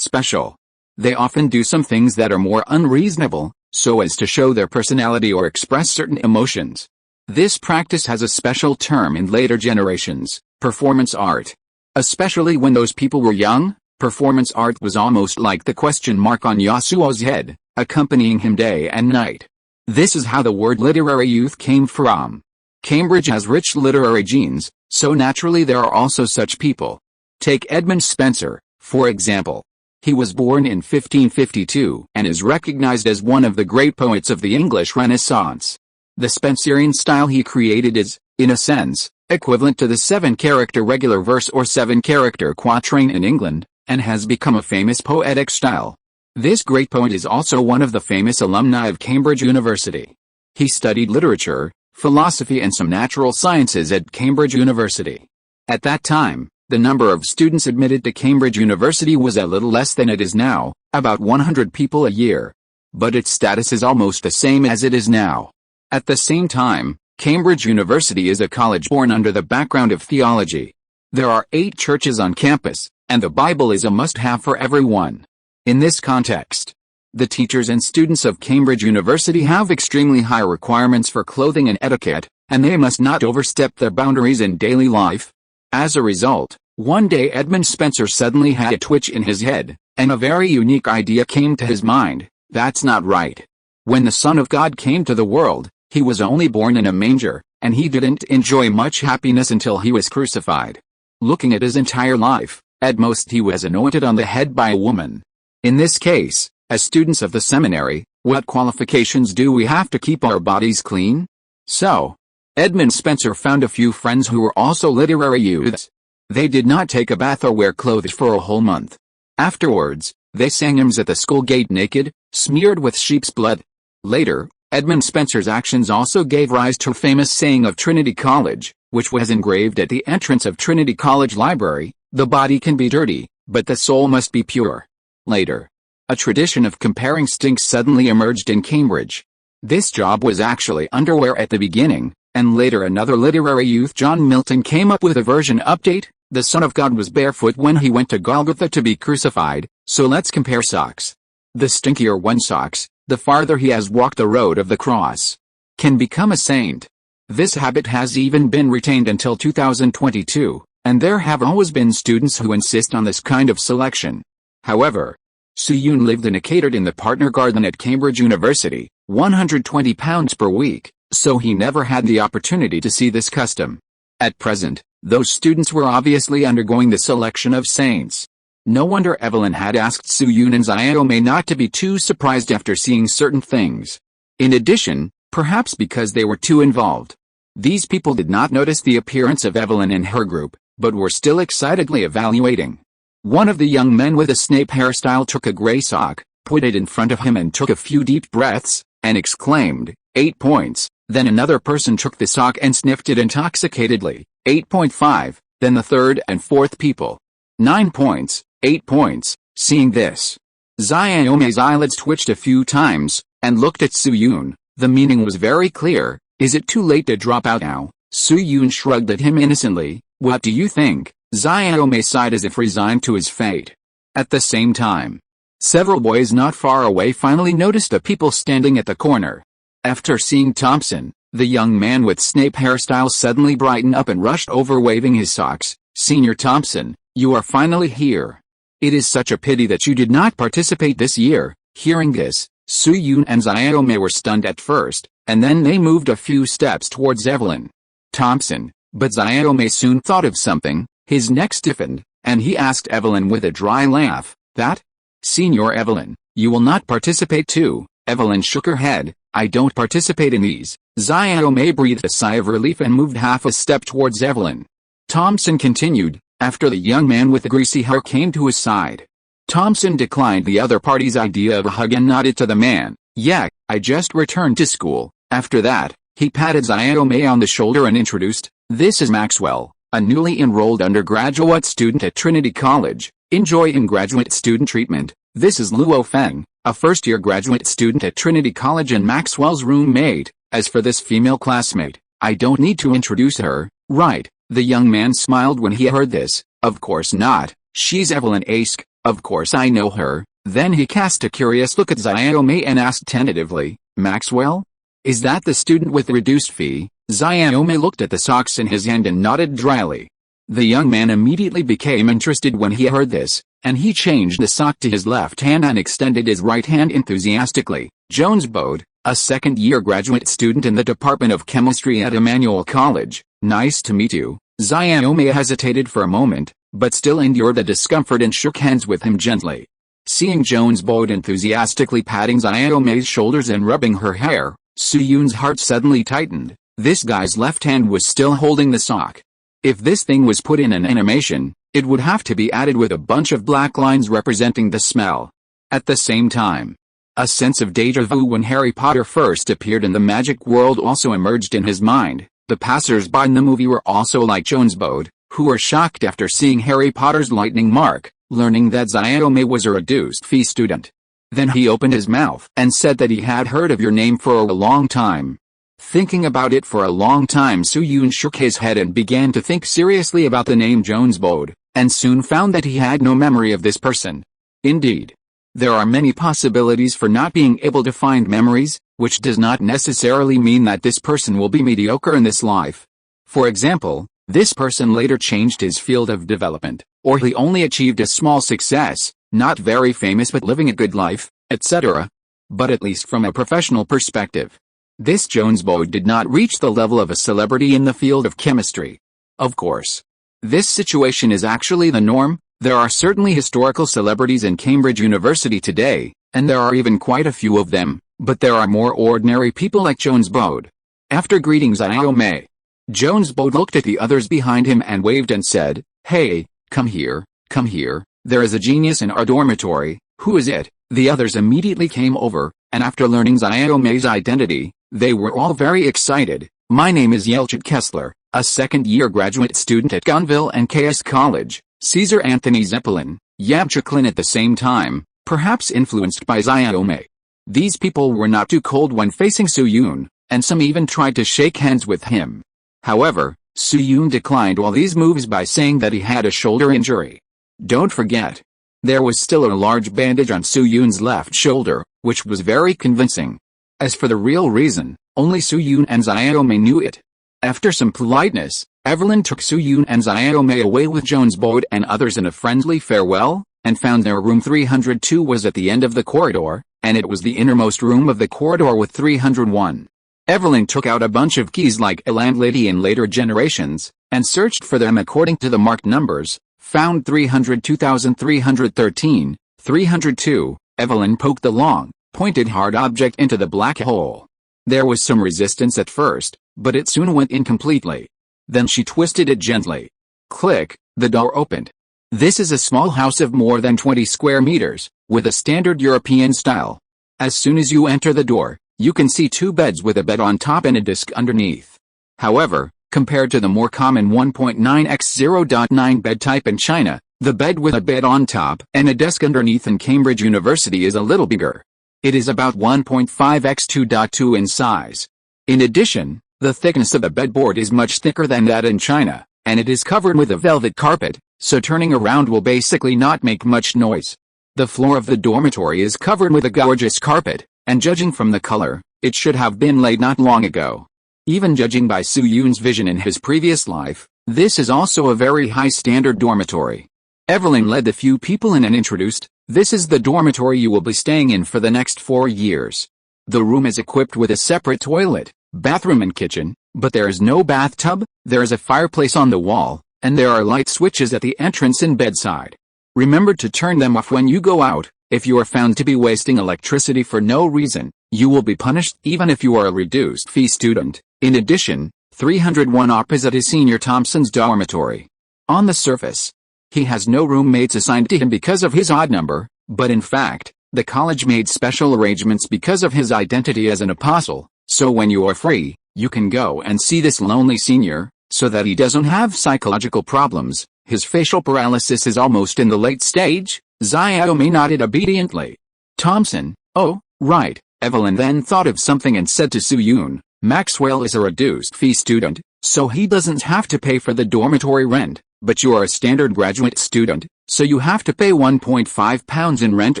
Special. They often do some things that are more unreasonable, so as to show their personality or express certain emotions. This practice has a special term in later generations, performance art. Especially when those people were young, performance art was almost like the question mark on Yasuo's head, accompanying him day and night. This is how the word literary youth came from. Cambridge has rich literary genes, so naturally there are also such people. Take Edmund Spenser, for example. He was born in 1552 and is recognized as one of the great poets of the English Renaissance. The Spenserian style he created is, in a sense, equivalent to the 7-character regular verse or 7-character quatrain in England, and has become a famous poetic style. This great poet is also one of the famous alumni of Cambridge University. He studied literature, philosophy and some natural sciences at Cambridge University. At that time, the number of students admitted to Cambridge University was a little less than it is now, about 100 people a year. But its status is almost the same as it is now. At the same time, Cambridge University is a college born under the background of theology. There are 8 churches on campus, and the Bible is a must-have for everyone. In this context, the teachers and students of Cambridge University have extremely high requirements for clothing and etiquette, and they must not overstep their boundaries in daily life. As a result, one day Edmund Spencer suddenly had a twitch in his head, and a very unique idea came to his mind. That's not right. When the Son of God came to the world, he was only born in a manger, and he didn't enjoy much happiness until he was crucified. Looking at his entire life, at most he was anointed on the head by a woman. In this case, as students of the seminary, what qualifications do we have to keep our bodies clean? So, Edmund Spencer found a few friends who were also literary youths. They did not take a bath or wear clothes for a whole month. Afterwards, they sang hymns at the school gate naked, smeared with sheep's blood. Later, Edmund Spencer's actions also gave rise to a famous saying of Trinity College, which was engraved at the entrance of Trinity College Library: "The body can be dirty, but the soul must be pure." Later, a tradition of comparing stinks suddenly emerged in Cambridge. This job was actually underwear at the beginning, and later another literary youth, John Milton, came up with a version update: "The Son of God was barefoot when he went to Golgotha to be crucified, so let's compare socks. The stinkier one socks, the farther he has walked the road of the cross, can become a saint." This habit has even been retained until 2022, and there have always been students who insist on this kind of selection. However, Soo-yoon lived in a catered-in the partner garden at Cambridge University, £120 per week, so he never had the opportunity to see this custom. At present, those students were obviously undergoing the selection of saints. No wonder Evelyn had asked Soo-yoon and Xiaomei not to be too surprised after seeing certain things. In addition, perhaps because they were too involved, these people did not notice the appearance of Evelyn and her group, but were still excitedly evaluating. One of the young men with a Snape hairstyle took a gray sock, put it in front of him and took a few deep breaths, and exclaimed, 8 points. Then another person took the sock and sniffed it intoxicatedly, 8.5, then the third and fourth people. 9 points, 8 points. Seeing this, Xiaomei's eyelids twitched a few times, and looked at Soo-yoon. The meaning was very clear: is it too late to drop out now? Soo-yoon shrugged at him innocently. What do you think? Xiaomei sighed as if resigned to his fate. At the same time, several boys not far away finally noticed the people standing at the corner. After seeing Thompson, the young man with Snape hairstyle suddenly brightened up and rushed over waving his socks. "Senior Thompson, you are finally here. It is such a pity that you did not participate this year." Hearing this, Soo-yoon and Xiaomei were stunned at first, and then they moved a few steps towards Evelyn. "Thompson," but Xiaomei soon thought of something. His neck stiffened, and he asked Evelyn with a dry laugh, "That? Senior Evelyn, you will not participate too?" Evelyn shook her head. "I don't participate in these." Xiaomei breathed a sigh of relief and moved half a step towards Evelyn. Thompson continued, after the young man with the greasy hair came to his side. Thompson declined the other party's idea of a hug and nodded to the man. "Yeah, I just returned to school." After that, he patted Xiaomei on the shoulder and introduced, "This is Maxwell, a newly enrolled undergraduate student at Trinity College. Enjoying graduate student treatment. This is Luo Feng, a first-year graduate student at Trinity College and Maxwell's roommate. As for this female classmate, I don't need to introduce her, right?" The young man smiled when he heard this. "Of course not. She's Evelyn Ask. Of course I know her." Then he cast a curious look at Xiaomei and asked tentatively, "Maxwell? Is that the student with the reduced fee?" Xiaomei looked at the socks in his hand and nodded dryly. The young man immediately became interested when he heard this, and he changed the sock to his left hand and extended his right hand enthusiastically. "Jones Bode, a second-year graduate student in the Department of Chemistry at Emmanuel College. Nice to meet you." Xiaomei hesitated for a moment, but still endured the discomfort and shook hands with him gently. Seeing Jones Bode enthusiastically patting Xiaomei's shoulders and rubbing her hair, Soo-yoon's heart suddenly tightened. This guy's left hand was still holding the sock. If this thing was put in an animation, it would have to be added with a bunch of black lines representing the smell. At the same time, A sense of déjà vu when Harry Potter first appeared in the magic world also emerged in his mind. The passers-by in the movie were also like Jonesbode, who were shocked after seeing Harry Potter's lightning mark, learning that Xiaomei was a reduced fee student. Then he opened his mouth and said that he had heard of your name for a long time. Thinking about it for a long time, Soo-yoon shook his head and began to think seriously about the name Jonesbode, and soon found that he had no memory of this person. Indeed, there are many possibilities for not being able to find memories, which does not necessarily mean that this person will be mediocre in this life. For example, this person later changed his field of development, or he only achieved a small success, not very famous but living a good life, etc. But at least from a professional perspective, this Jonesbode did not reach the level of a celebrity in the field of chemistry. Of course, this situation is actually the norm. There are certainly historical celebrities in Cambridge University today, and there are even quite a few of them, but there are more ordinary people like Jonesbode. After greeting Xiaomei, Jonesbode looked at the others behind him and waved and said, "Hey, come here, come here, there is a genius in our dormitory, who is it?" The others immediately came over, and after learning Xiaomei's identity, they were all very excited. "My name is Yelchin Kessler, a second-year graduate student at Gonville and KS College." Caesar Anthony Zeppelin, Yabchiklin at the same time, perhaps influenced by Xiaomei. These people were not too cold when facing Soo-yoon, and some even tried to shake hands with him. However, Soo-yoon declined all these moves by saying that he had a shoulder injury. Don't forget, there was still a large bandage on Soo-yoon's left shoulder, which was very convincing. As for the real reason, only Soo-yoon and Xiaomei knew it. After some politeness, Evelyn took Soo-yoon and Xiaomei away with Jonesbode and others in a friendly farewell, and found their room 302 was at the end of the corridor, and it was the innermost room of the corridor with 301. Evelyn took out a bunch of keys like a landlady in later generations, and searched for them according to the marked numbers, found 302,313, 302, Evelyn poked the long, pointed hard object into the black hole. There was some resistance at first, but it soon went in completely. Then she twisted it gently. Click, the door opened. This is a small house of more than 20 square meters, with a standard European style. As soon as you enter the door, you can see two beds with a bed on top and a desk underneath. However, compared to the more common 1.9x0.9 bed type in China, the bed with a bed on top and a desk underneath in Cambridge University is a little bigger. It is about 1.5x2.2 in size. In addition, the thickness of the bedboard is much thicker than that in China, and it is covered with a velvet carpet, so turning around will basically not make much noise. The floor of the dormitory is covered with a gorgeous carpet, and judging from the color, it should have been laid not long ago. Even judging by Soo-yoon's vision in his previous life, this is also a very high-standard dormitory. Evelyn led the few people in and introduced, "This is the dormitory you will be staying in for the next 4 years. The room is equipped with a separate toilet, bathroom and kitchen, but there is no bathtub, there is a fireplace on the wall, and there are light switches at the entrance and bedside. Remember to turn them off when you go out. If you are found to be wasting electricity for no reason, you will be punished even if you are a reduced fee student." In addition, 301 opposite is Senior Thompson's dormitory. On the surface, he has no roommates assigned to him because of his odd number, but in fact, the college made special arrangements because of his identity as an apostle, so when you are free, you can go and see this lonely senior, so that he doesn't have psychological problems. His facial paralysis is almost in the late stage. Xiaomei nodded obediently. Thompson, oh, right. Evelyn then thought of something and said to Soo-yoon, "Maxwell is a reduced fee student, so he doesn't have to pay for the dormitory rent, but you are a standard graduate student, so you have to pay £1.5 in rent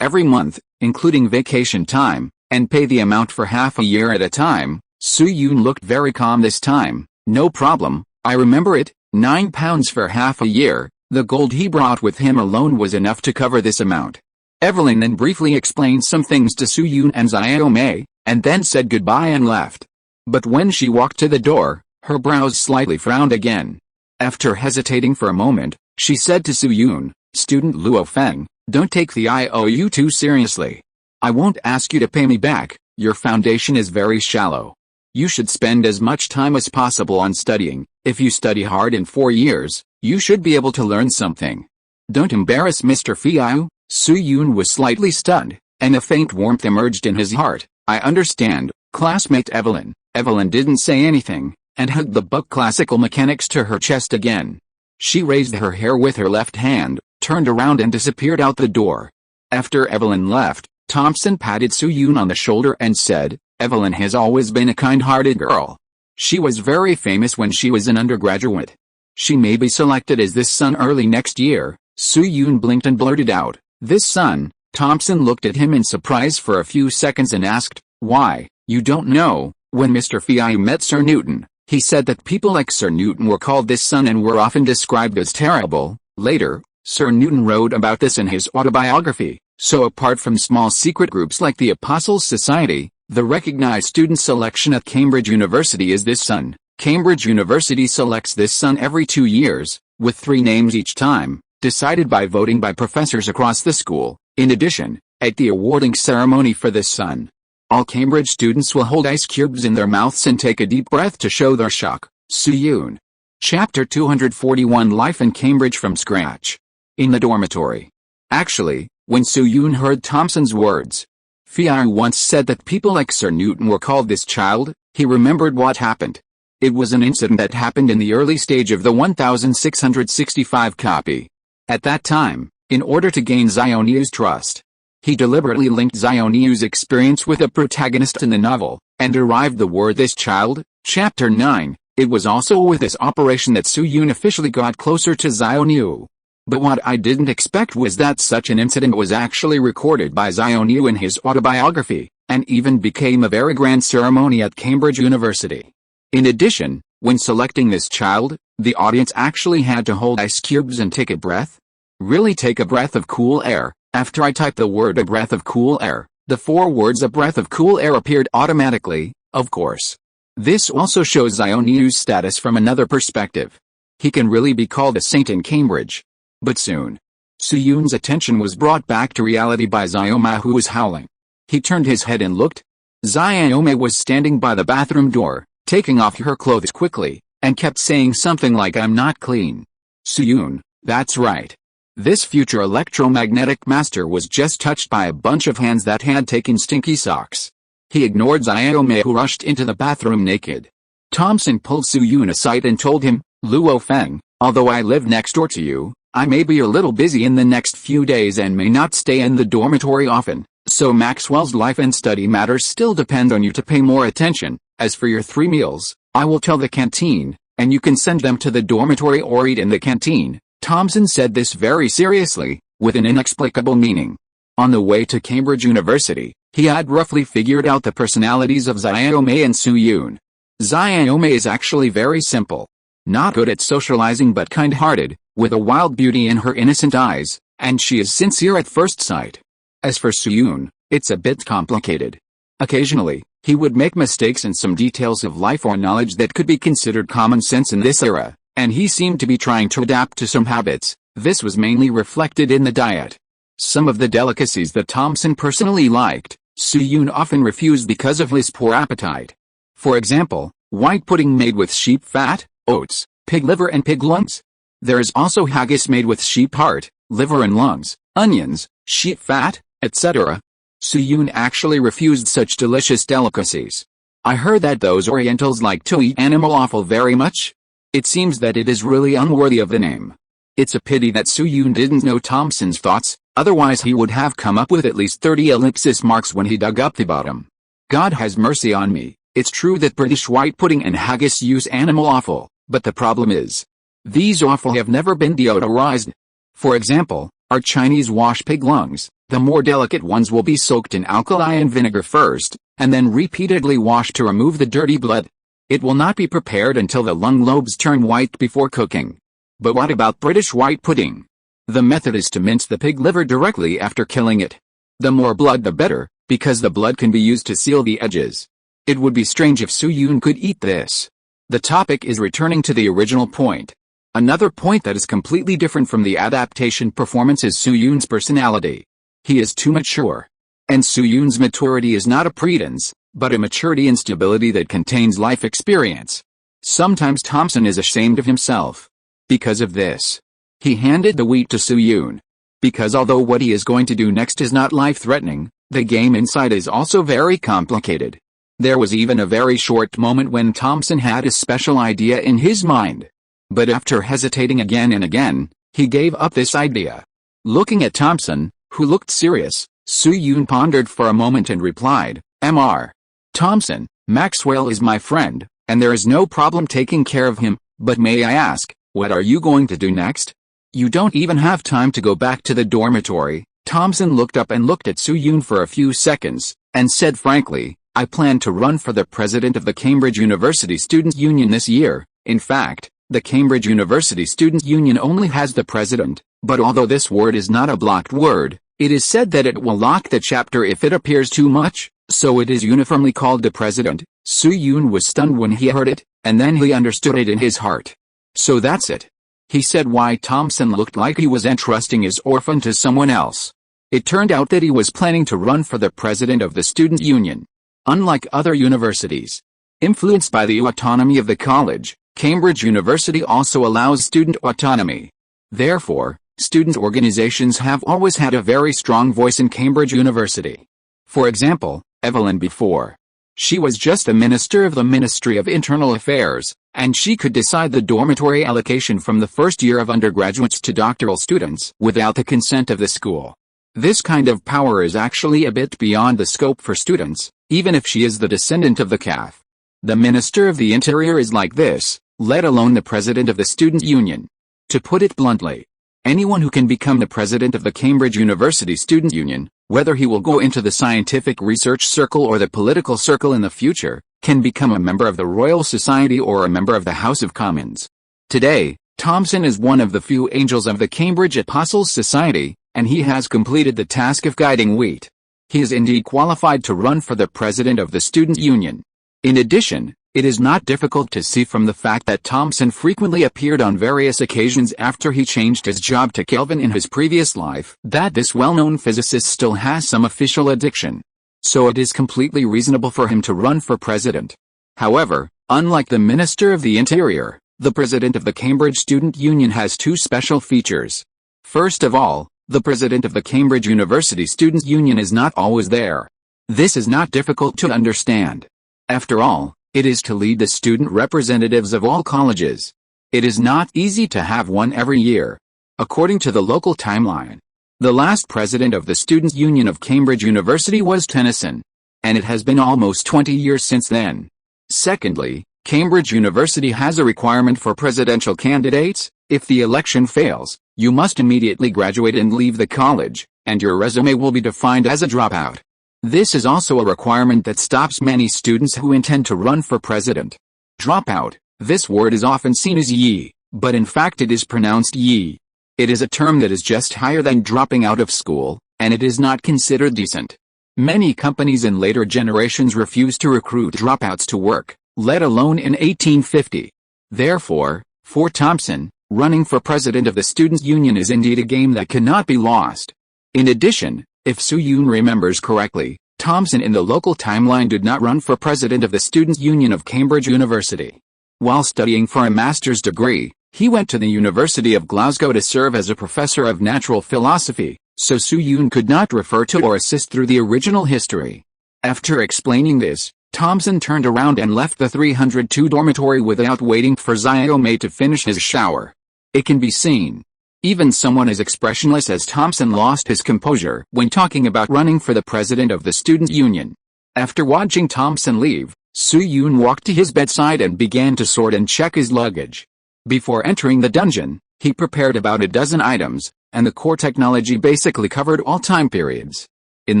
every month, including vacation time, and pay the amount for half a year at a time." Soo-yoon looked very calm this time. "No problem, I remember it, £9 for half a year." The gold he brought with him alone was enough to cover this amount. Evelyn then briefly explained some things to Soo-yoon and Xiaomei, and then said goodbye and left. But when she walked to the door, her brows slightly frowned again. After hesitating for a moment, she said to Soo-yoon, "Student Luo Feng, don't take the IOU too seriously. I won't ask you to pay me back, your foundation is very shallow. You should spend as much time as possible on studying. If you study hard in 4 years, you should be able to learn something. Don't embarrass Mr. Feiyu." Soo-yoon was slightly stunned. and a faint warmth emerged in his heart. I understand, classmate Evelyn. Evelyn didn't say anything, and hugged the book Classical Mechanics to her chest again. She raised her hair with her left hand, turned around and disappeared out the door. After Evelyn left, Thompson patted Soo-yoon on the shoulder and said, Evelyn has always been a kind-hearted girl. She was very famous when she was an undergraduate. She may be selected as this son early next year. Soo-yoon blinked and blurted out, this son. Thompson looked at him in surprise for a few seconds and asked, why, you don't know? When Mr. Feiyu met Sir Newton, he said that people like Sir Newton were called this son and were often described as terrible. Later, Sir Newton wrote about this in his autobiography. So apart from small secret groups like the Apostles' Society, the recognized student selection at Cambridge University is this son. Cambridge University selects this son every 2 years, with 3 names each time, decided by voting by professors across the school. In addition, at the awarding ceremony for this son, all Cambridge students will hold ice cubes in their mouths and take a deep breath to show their shock. Soo-yoon. Chapter 241 Life in Cambridge from Scratch. In the dormitory. Actually, when Soo-yoon heard Thompson's words, Feiyu once said that people like Sir Newton were called this child, he remembered what happened. It was an incident that happened in the early stage of the 1665 copy. At that time, in order to gain Xionyu's trust, he deliberately linked Xionyu's experience with a protagonist in the novel, and derived the word this child. Chapter 9. It was also with this operation that Soo-yoon officially got closer to Xionyou. But what I didn't expect was that such an incident was actually recorded by Xionyou in his autobiography, and even became a very grand ceremony at Cambridge University. In addition, when selecting this child, the audience actually had to hold ice cubes and take a breath. Really take a breath of cool air. After I typed the word a breath of cool air, the 4 words a breath of cool air appeared automatically, of course. This also shows Xionyu's status from another perspective. He can really be called a saint in Cambridge. But soon, Soo-yoon's attention was brought back to reality by Xioma, who was howling. He turned his head and looked. Xioma was standing by the bathroom door, taking off her clothes quickly, and kept saying something like I'm not clean. Soo-yoon, that's right. This future electromagnetic master was just touched by a bunch of hands that had taken stinky socks. He ignored Xioma, who rushed into the bathroom naked. Thompson pulled Soo-yoon aside and told him, Luo Feng, although I live next door to you, I may be a little busy in the next few days and may not stay in the dormitory often, so Maxwell's life and study matters still depend on you to pay more attention. As for your 3 meals, I will tell the canteen, and you can send them to the dormitory or eat in the canteen. Thompson said this very seriously, with an inexplicable meaning. On the way to Cambridge University, he had roughly figured out the personalities of Xioma and Soo-yoon. Xioma is actually very simple. Not good at socializing but kind-hearted, with a wild beauty in her innocent eyes, and she is sincere at first sight. As for Soo-yoon, it's a bit complicated. Occasionally, he would make mistakes in some details of life or knowledge that could be considered common sense in this era, and he seemed to be trying to adapt to some habits. This was mainly reflected in the diet. Some of the delicacies that Thompson personally liked, Soo-yoon often refused because of his poor appetite. For example, white pudding made with sheep fat, oats, pig liver and pig lungs. There is also haggis made with sheep heart, liver and lungs, onions, sheep fat, etc. Soo-yoon actually refused such delicious delicacies. I heard that those Orientals like to eat animal offal very much. It seems that it is really unworthy of the name. It's a pity that Soo-yoon didn't know Thompson's thoughts, otherwise he would have come up with at least 30 ellipsis marks when he dug up the bottom. God has mercy on me. It's true that British white pudding and haggis use animal offal, but the problem is, these offal have never been deodorized. For example, our Chinese wash pig lungs, the more delicate ones will be soaked in alkali and vinegar first, and then repeatedly washed to remove the dirty blood. It will not be prepared until the lung lobes turn white before cooking. But what about British white pudding? The method is to mince the pig liver directly after killing it. The more blood the better, because the blood can be used to seal the edges. It would be strange if Soo-yoon could eat this. The topic is returning to the original point. Another point that is completely different from the adaptation performance is Soo-yoon's personality. He is too mature. And Soo-yoon's maturity is not a pretense, but a maturity and stability that contains life experience. Sometimes Thompson is ashamed of himself. Because of this, he handed the wheat to Soo-yoon. Because although what he is going to do next is not life-threatening, The game inside is also very complicated. There was even a very short moment when Thomson had a special idea in his mind. But after hesitating again and again, he gave up this idea. Looking at Thomson, who looked serious, Su-Yun pondered for a moment and replied, "Mr. Thomson, Maxwell is my friend, and there is no problem taking care of him, but may I ask, what are you going to do next? You don't even have time to go back to the dormitory." Thomson looked up and looked at Su-Yun for a few seconds, and said frankly, "I plan to run for the president of the Cambridge University Students' Union this year. In fact, the Cambridge University Students' Union only has the president, but although this word is not a blocked word, it is said that it will lock the chapter if it appears too much, so it is uniformly called the president." Su-Yun was stunned when he heard it, and then he understood it in his heart. "So that's it," he said. Why Thomson looked like he was entrusting his orphan to someone else. It turned out that he was planning to run for the president of the Student Union. Unlike other universities, influenced by the autonomy of the college, Cambridge University also allows student autonomy. Therefore, student organizations have always had a very strong voice in Cambridge University. For example, Evelyn before. She was just a minister of the Ministry of Internal Affairs, and she could decide the dormitory allocation from the first year of undergraduates to doctoral students without the consent of the school. This kind of power is actually a bit beyond the scope for students, even if she is the descendant of the calf. The Minister of the Interior is like this, let alone the President of the Student Union. To put it bluntly, anyone who can become the President of the Cambridge University Student Union, whether he will go into the scientific research circle or the political circle in the future, can become a member of the Royal Society or a member of the House of Commons. Today, Thomson is one of the few angels of the Cambridge Apostles Society, and he has completed the task of guiding wheat. He is indeed qualified to run for the president of the Student Union. In addition, it is not difficult to see from the fact that Thomson frequently appeared on various occasions after he changed his job to Kelvin in his previous life that this well-known physicist still has some official addiction. So it is completely reasonable for him to run for president. However, unlike the Minister of the Interior, the president of the Cambridge Student Union has two special features. First of all, the president of the Cambridge University Students' Union is not always there. This is not difficult to understand. After all, it is to lead the student representatives of all colleges. It is not easy to have one every year. According to the local timeline, the last president of the Students' Union of Cambridge University was Tennyson, and it has been almost 20 years since then. Secondly, Cambridge University has a requirement for presidential candidates. If the election fails, you must immediately graduate and leave the college, and your resume will be defined as a dropout. This is also a requirement that stops many students who intend to run for president. Dropout, this word is often seen as ye, but in fact it is pronounced ye. It is a term that is just higher than dropping out of school, and it is not considered decent. Many companies in later generations refused to recruit dropouts to work, let alone in 1850. Therefore, for Thomson, running for president of the Students' Union is indeed a game that cannot be lost. In addition, if Su-Yun remembers correctly, Thomson in the local timeline did not run for president of the Students' Union of Cambridge University. While studying for a master's degree, he went to the University of Glasgow to serve as a professor of natural philosophy, so Su-Yun could not refer to or assist through the original history. After explaining this, Thomson turned around and left the 302 dormitory without waiting for Xiaomei to finish his shower. It can be seen. Even someone as expressionless as Thomson lost his composure when talking about running for the president of the Student Union. After watching Thomson leave, Su-Yun walked to his bedside and began to sort and check his luggage. Before entering the dungeon, he prepared about a dozen items, and the core technology basically covered all time periods. In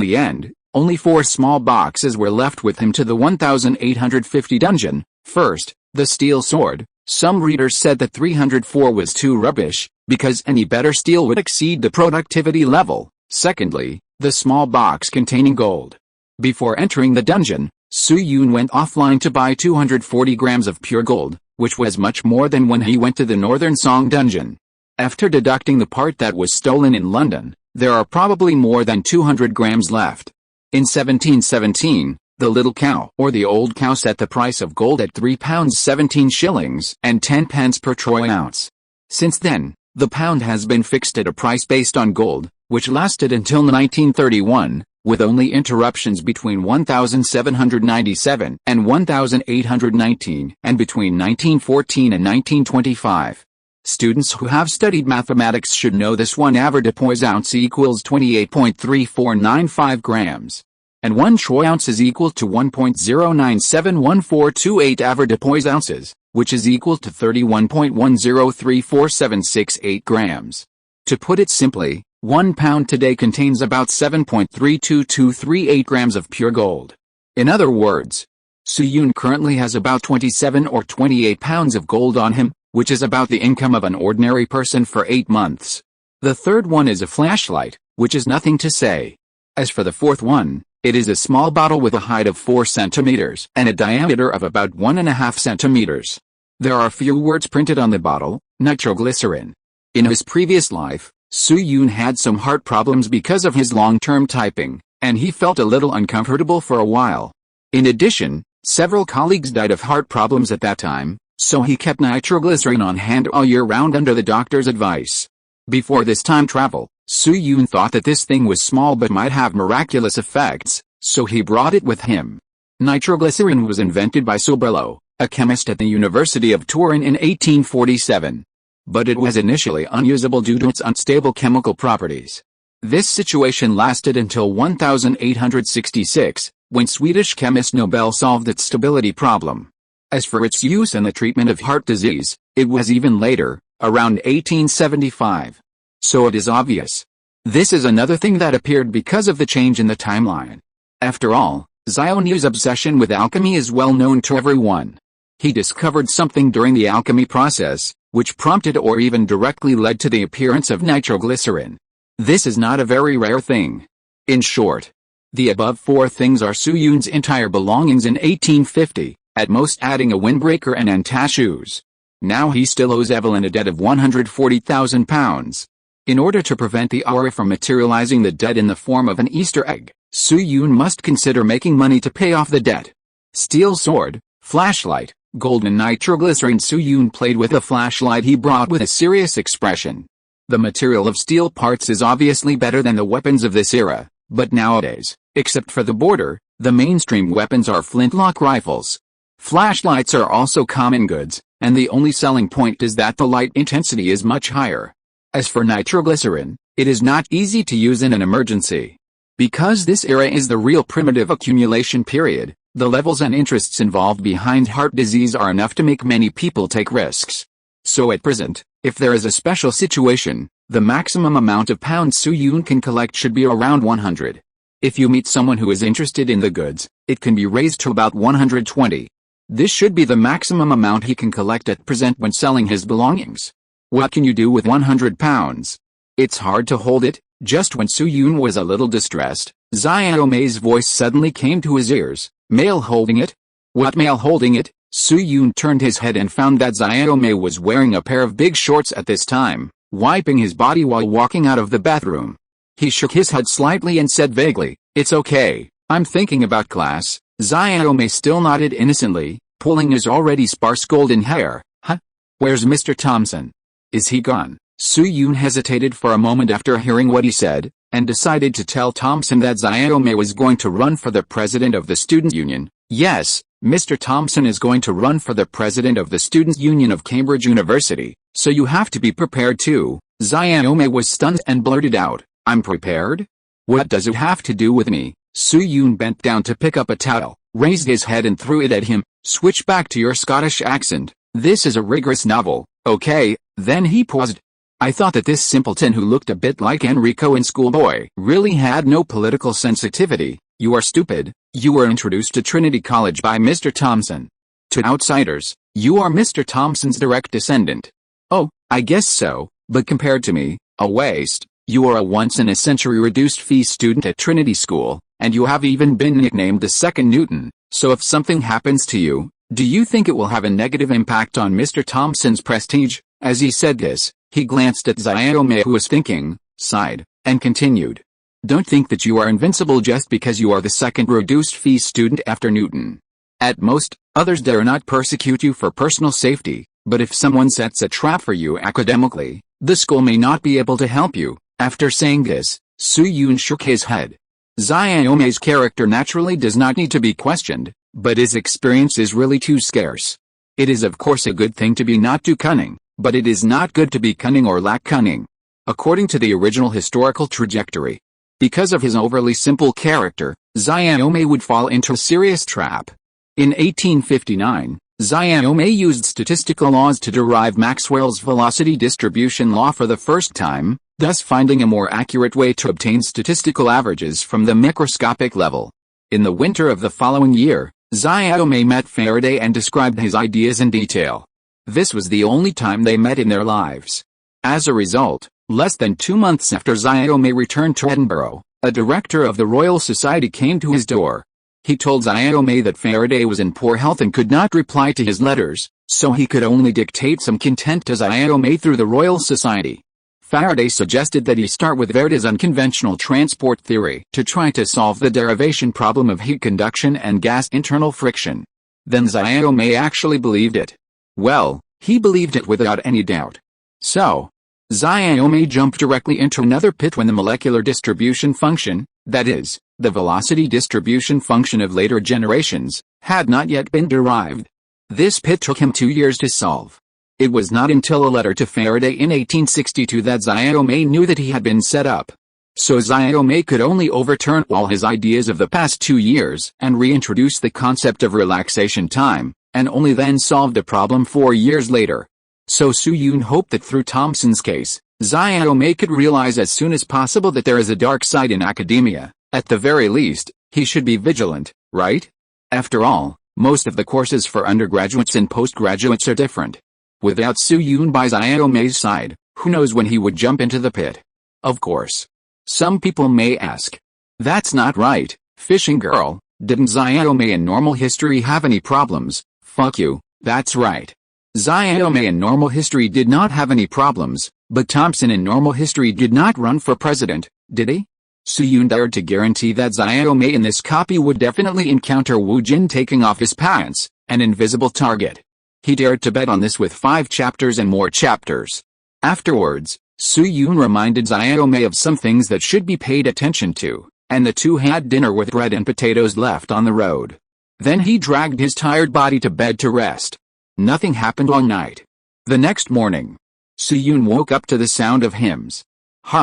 the end, only 4 small boxes were left with him to the 1850 dungeon. First, the steel sword. Some readers said that 304 was too rubbish, because any better steel would exceed the productivity level. Secondly, the small box containing gold. Before entering the dungeon, Su-Yun went offline to buy 240 grams of pure gold, which was much more than when he went to the Northern Song dungeon. After deducting the part that was stolen in London, there are probably more than 200 grams left. In 1717, the little cow or the old cow set the price of gold at £3 17 shillings and 10 pence per troy ounce. Since then, the pound has been fixed at a price based on gold, which lasted until 1931, with only interruptions between 1797 and 1819 and between 1914 and 1925. Students who have studied mathematics should know this. 1 avoirdupois ounce equals 28.3495 grams. And 1 troy ounce is equal to 1.097142 avoirdupois ounces, which is equal to 31.103476 grams. To put it simply, 1 pound today contains about 7.32238 grams of pure gold. In other words, Soo-yoon currently has about 27 or 28 pounds of gold on him, which is about the income of an ordinary person for 8 months. The third one is a flashlight, which is nothing to say. As for the fourth one, it is a small bottle with a height of 4 centimeters and a diameter of about 1.5 centimeters. There are few words printed on the bottle: nitroglycerin. In his previous life, Soo-yoon had some heart problems because of his long-term typing, and he felt a little uncomfortable for a while. In addition, several colleagues died of heart problems at that time, so he kept nitroglycerin on hand all year round under the doctor's advice. Before this time travel, Soo-yoon thought that this thing was small but might have miraculous effects, so he brought it with him. Nitroglycerin was invented by Sobrillo, a chemist at the University of Turin in 1847. But it was initially unusable due to its unstable chemical properties. This situation lasted until 1866, when Swedish chemist Nobel solved its stability problem. As for its use in the treatment of heart disease, it was even later, around 1875. So it is obvious. This is another thing that appeared because of the change in the timeline. After all, Xiaonu's obsession with alchemy is well known to everyone. He discovered something during the alchemy process, which prompted or even directly led to the appearance of nitroglycerin. This is not a very rare thing. In short, the above 4 things are Soo-yoon's entire belongings in 1850, at most adding a windbreaker and antashoes. Now he still owes Evelyn a debt of £140,000. In order to prevent the aura from materializing the debt in the form of an Easter egg, Soo-yoon must consider making money to pay off the debt. Steel sword, flashlight, gold and nitroglycerin. Soo-yoon played with the flashlight he brought with a serious expression. The material of steel parts is obviously better than the weapons of this era, but nowadays, except for the border, the mainstream weapons are flintlock rifles. Flashlights are also common goods, and the only selling point is that the light intensity is much higher. As for nitroglycerin, it is not easy to use in an emergency. Because this era is the real primitive accumulation period, the levels and interests involved behind heart disease are enough to make many people take risks. So at present, if there is a special situation, the maximum amount of pounds Soo-yoon can collect should be around 100. If you meet someone who is interested in the goods, it can be raised to about 120. This should be the maximum amount he can collect at present when selling his belongings. What can you do with 100 pounds? It's hard to hold it. Just when Soo-yoon was a little distressed, Xiaomei's voice suddenly came to his ears. Male holding it? What male holding it? Soo-yoon turned his head and found that Xiaomei was wearing a pair of big shorts at this time, wiping his body while walking out of the bathroom. He shook his head slightly and said vaguely, "It's okay, I'm thinking about class." Xiaomei still nodded innocently, pulling his already sparse golden hair. "Huh? Where's Mr. Thompson? Is he gone?" Soo-yoon hesitated for a moment after hearing what he said, and decided to tell Thompson that Xiaomei was going to run for the president of the student union. "Yes, Mr. Thompson is going to run for the president of the Students' Union of Cambridge University, so you have to be prepared too." Xiaomei was stunned and blurted out, "I'm prepared? What does it have to do with me?" Soo-yoon bent down to pick up a towel, raised his head and threw it at him. "Switch back to your Scottish accent. This is a rigorous novel, okay?" Then he paused. "I thought that this simpleton who looked a bit like Enrico in Schoolboy really had no political sensitivity. You are stupid. You were introduced to Trinity College by Mr. Thompson. To outsiders, you are Mr. Thompson's direct descendant." "Oh, I guess so, but compared to me, a waste. You are a once-in-a-century reduced-fee student at Trinity School, and you have even been nicknamed the second Newton, so if something happens to you, do you think it will have a negative impact on Mr. Thompson's prestige?" As he said this, he glanced at Xiaomei, who was thinking, sighed, and continued, "Don't think that you are invincible just because you are the second reduced-fee student after Newton. At most, others dare not persecute you for personal safety, but if someone sets a trap for you academically, the school may not be able to help you." After saying this, Soo-yoon shook his head. Xiaome's character naturally does not need to be questioned, but his experience is really too scarce. It is of course a good thing to be not too cunning, but it is not good to be cunning or lack cunning. According to the original historical trajectory. Because of his overly simple character, Xiaome would fall into a serious trap. In 1859, Xiaome used statistical laws to derive Maxwell's velocity distribution law for the first time, thus finding a more accurate way to obtain statistical averages from the microscopic level. In the winter of the following year, Xiaome met Faraday and described his ideas in detail. This was the only time they met in their lives. As a result, less than 2 months after Xiaome returned to Edinburgh, a director of the Royal Society came to his door. He told Xiaome that Faraday was in poor health and could not reply to his letters, so he could only dictate some content to Xiaome through the Royal Society. Faraday suggested that he start with Verdi's unconventional transport theory to try to solve the derivation problem of heat conduction and gas internal friction. Then Xiaome actually believed it. Well, he believed it without any doubt. So, Xiaome jumped directly into another pit when the molecular distribution function, that is, the velocity distribution function of later generations, had not yet been derived. This pit took him 2 years to solve. It was not until a letter to Faraday in 1862 that Xiaome knew that he had been set up. So Xiaome could only overturn all his ideas of the past 2 years and reintroduce the concept of relaxation time, and only then solved the problem 4 years later. So Su-Yun hoped that through Thomson's case, Xiaome could realize as soon as possible that there is a dark side in academia. At the very least, he should be vigilant, right? After all, most of the courses for undergraduates and postgraduates are different. Without Su-Yun by Xiaome's side, who knows when he would jump into the pit? Of course. Some people may ask. That's not right, fishing girl, didn't Xiaome in normal history have any problems? Fuck you, that's right. Xiaome in normal history did not have any problems, but Thomson in normal history did not run for president, did he? Su-Yun dared to guarantee that Xiaome in this copy would definitely encounter Wu Jin taking off his pants, an invisible target. He dared to bet on this with 5 chapters and more chapters. Afterwards, Su-Yun reminded Xiaome of some things that should be paid attention to, and the two had dinner with bread and potatoes left on the road. Then he dragged his tired body to bed to rest. Nothing happened all night. The next morning, Su-Yun woke up to the sound of hymns.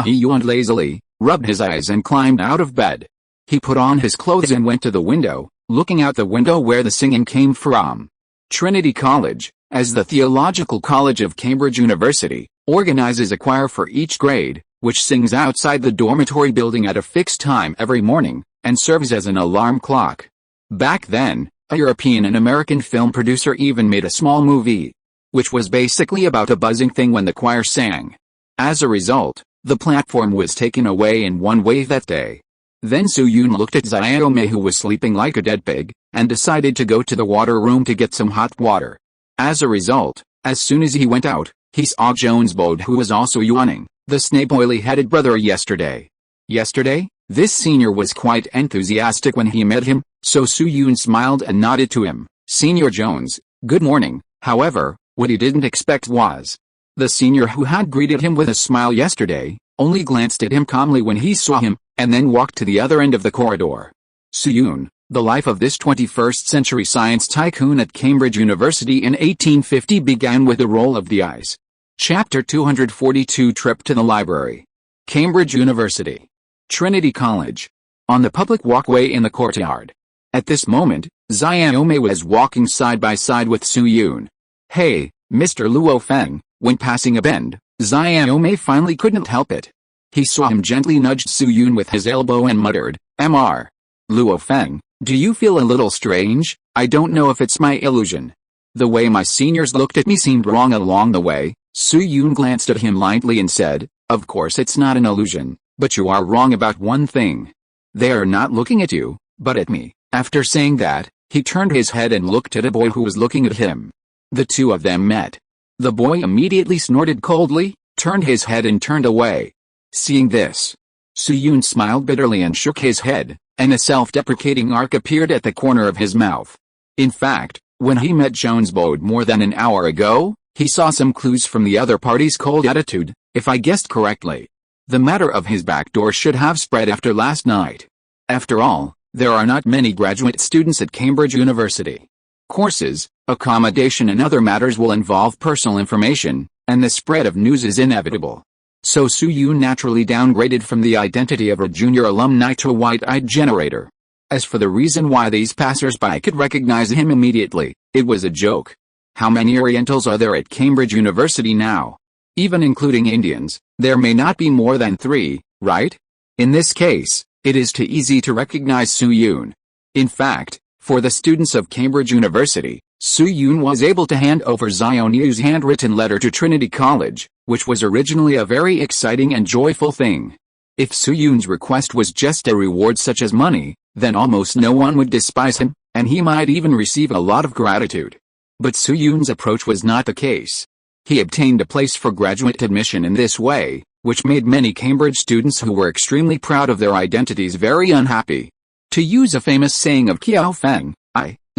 He yawned lazily, rubbed his eyes and climbed out of bed. He put on his clothes and went to the window, looking out the window where the singing came from. Trinity College, as the Theological College of Cambridge University, organizes a choir for each grade, which sings outside the dormitory building at a fixed time every morning, and serves as an alarm clock. Back then, a European and American film producer even made a small movie, which was basically about a buzzing thing when the choir sang. As a result, the platform was taken away in one way that day. Then Su-Yun looked at Xiaome, who was sleeping like a dead pig, and decided to go to the water room to get some hot water. As a result, as soon as he went out, he saw Jonesbode, who was also yawning, the Snape oily-headed brother yesterday. Yesterday, this senior was quite enthusiastic when he met him, so Su-Yun smiled and nodded to him. Senior Jones, good morning. However, what he didn't expect was the senior who had greeted him with a smile yesterday, only glanced at him calmly when he saw him, and then walked to the other end of the corridor. Su-Yun, the life of this 21st century science tycoon at Cambridge University in 1850 began with the roll of the eyes. Chapter 242 Trip to the Library. Cambridge University. Trinity College. On the public walkway in the courtyard. At this moment, Xiaome was walking side by side with Su-Yun. Hey, Mr. Luo Feng. When passing a bend, Xiaome finally couldn't help it. He saw him gently nudged Su-Yun with his elbow and muttered, Mr. Luo Feng, do you feel a little strange? I don't know if it's my illusion. The way my seniors looked at me seemed wrong along the way. Su-Yun glanced at him lightly and said, of course it's not an illusion, but you are wrong about one thing. They are not looking at you, but at me. After saying that, he turned his head and looked at a boy who was looking at him. The two of them met. The boy immediately snorted coldly, turned his head and turned away. Seeing this, Su-Yun smiled bitterly and shook his head, and a self-deprecating arc appeared at the corner of his mouth. In fact, when he met Jonesbode more than an hour ago, he saw some clues from the other party's cold attitude, if I guessed correctly. The matter of his back door should have spread after last night. After all, there are not many graduate students at Cambridge University. Courses, accommodation and other matters will involve personal information, and the spread of news is inevitable. So Su Yoon naturally downgraded from the identity of a junior alumni to a white-eyed generator. As for the reason why these passers-by could recognize him immediately, it was a joke. How many Orientals are there at Cambridge University now? Even including Indians, there may not be more than 3, right? In this case, it is too easy to recognize Su Yoon. In fact, for the students of Cambridge University, Su Yoon was able to hand over Zhang Zhongjing's handwritten letter to Trinity College, which was originally a very exciting and joyful thing. If Su Yoon's request was just a reward such as money, then almost no one would despise him, and he might even receive a lot of gratitude. But Su Yoon's approach was not the case. He obtained a place for graduate admission in this way, which made many Cambridge students who were extremely proud of their identities very unhappy. To use a famous saying of Qiao Feng,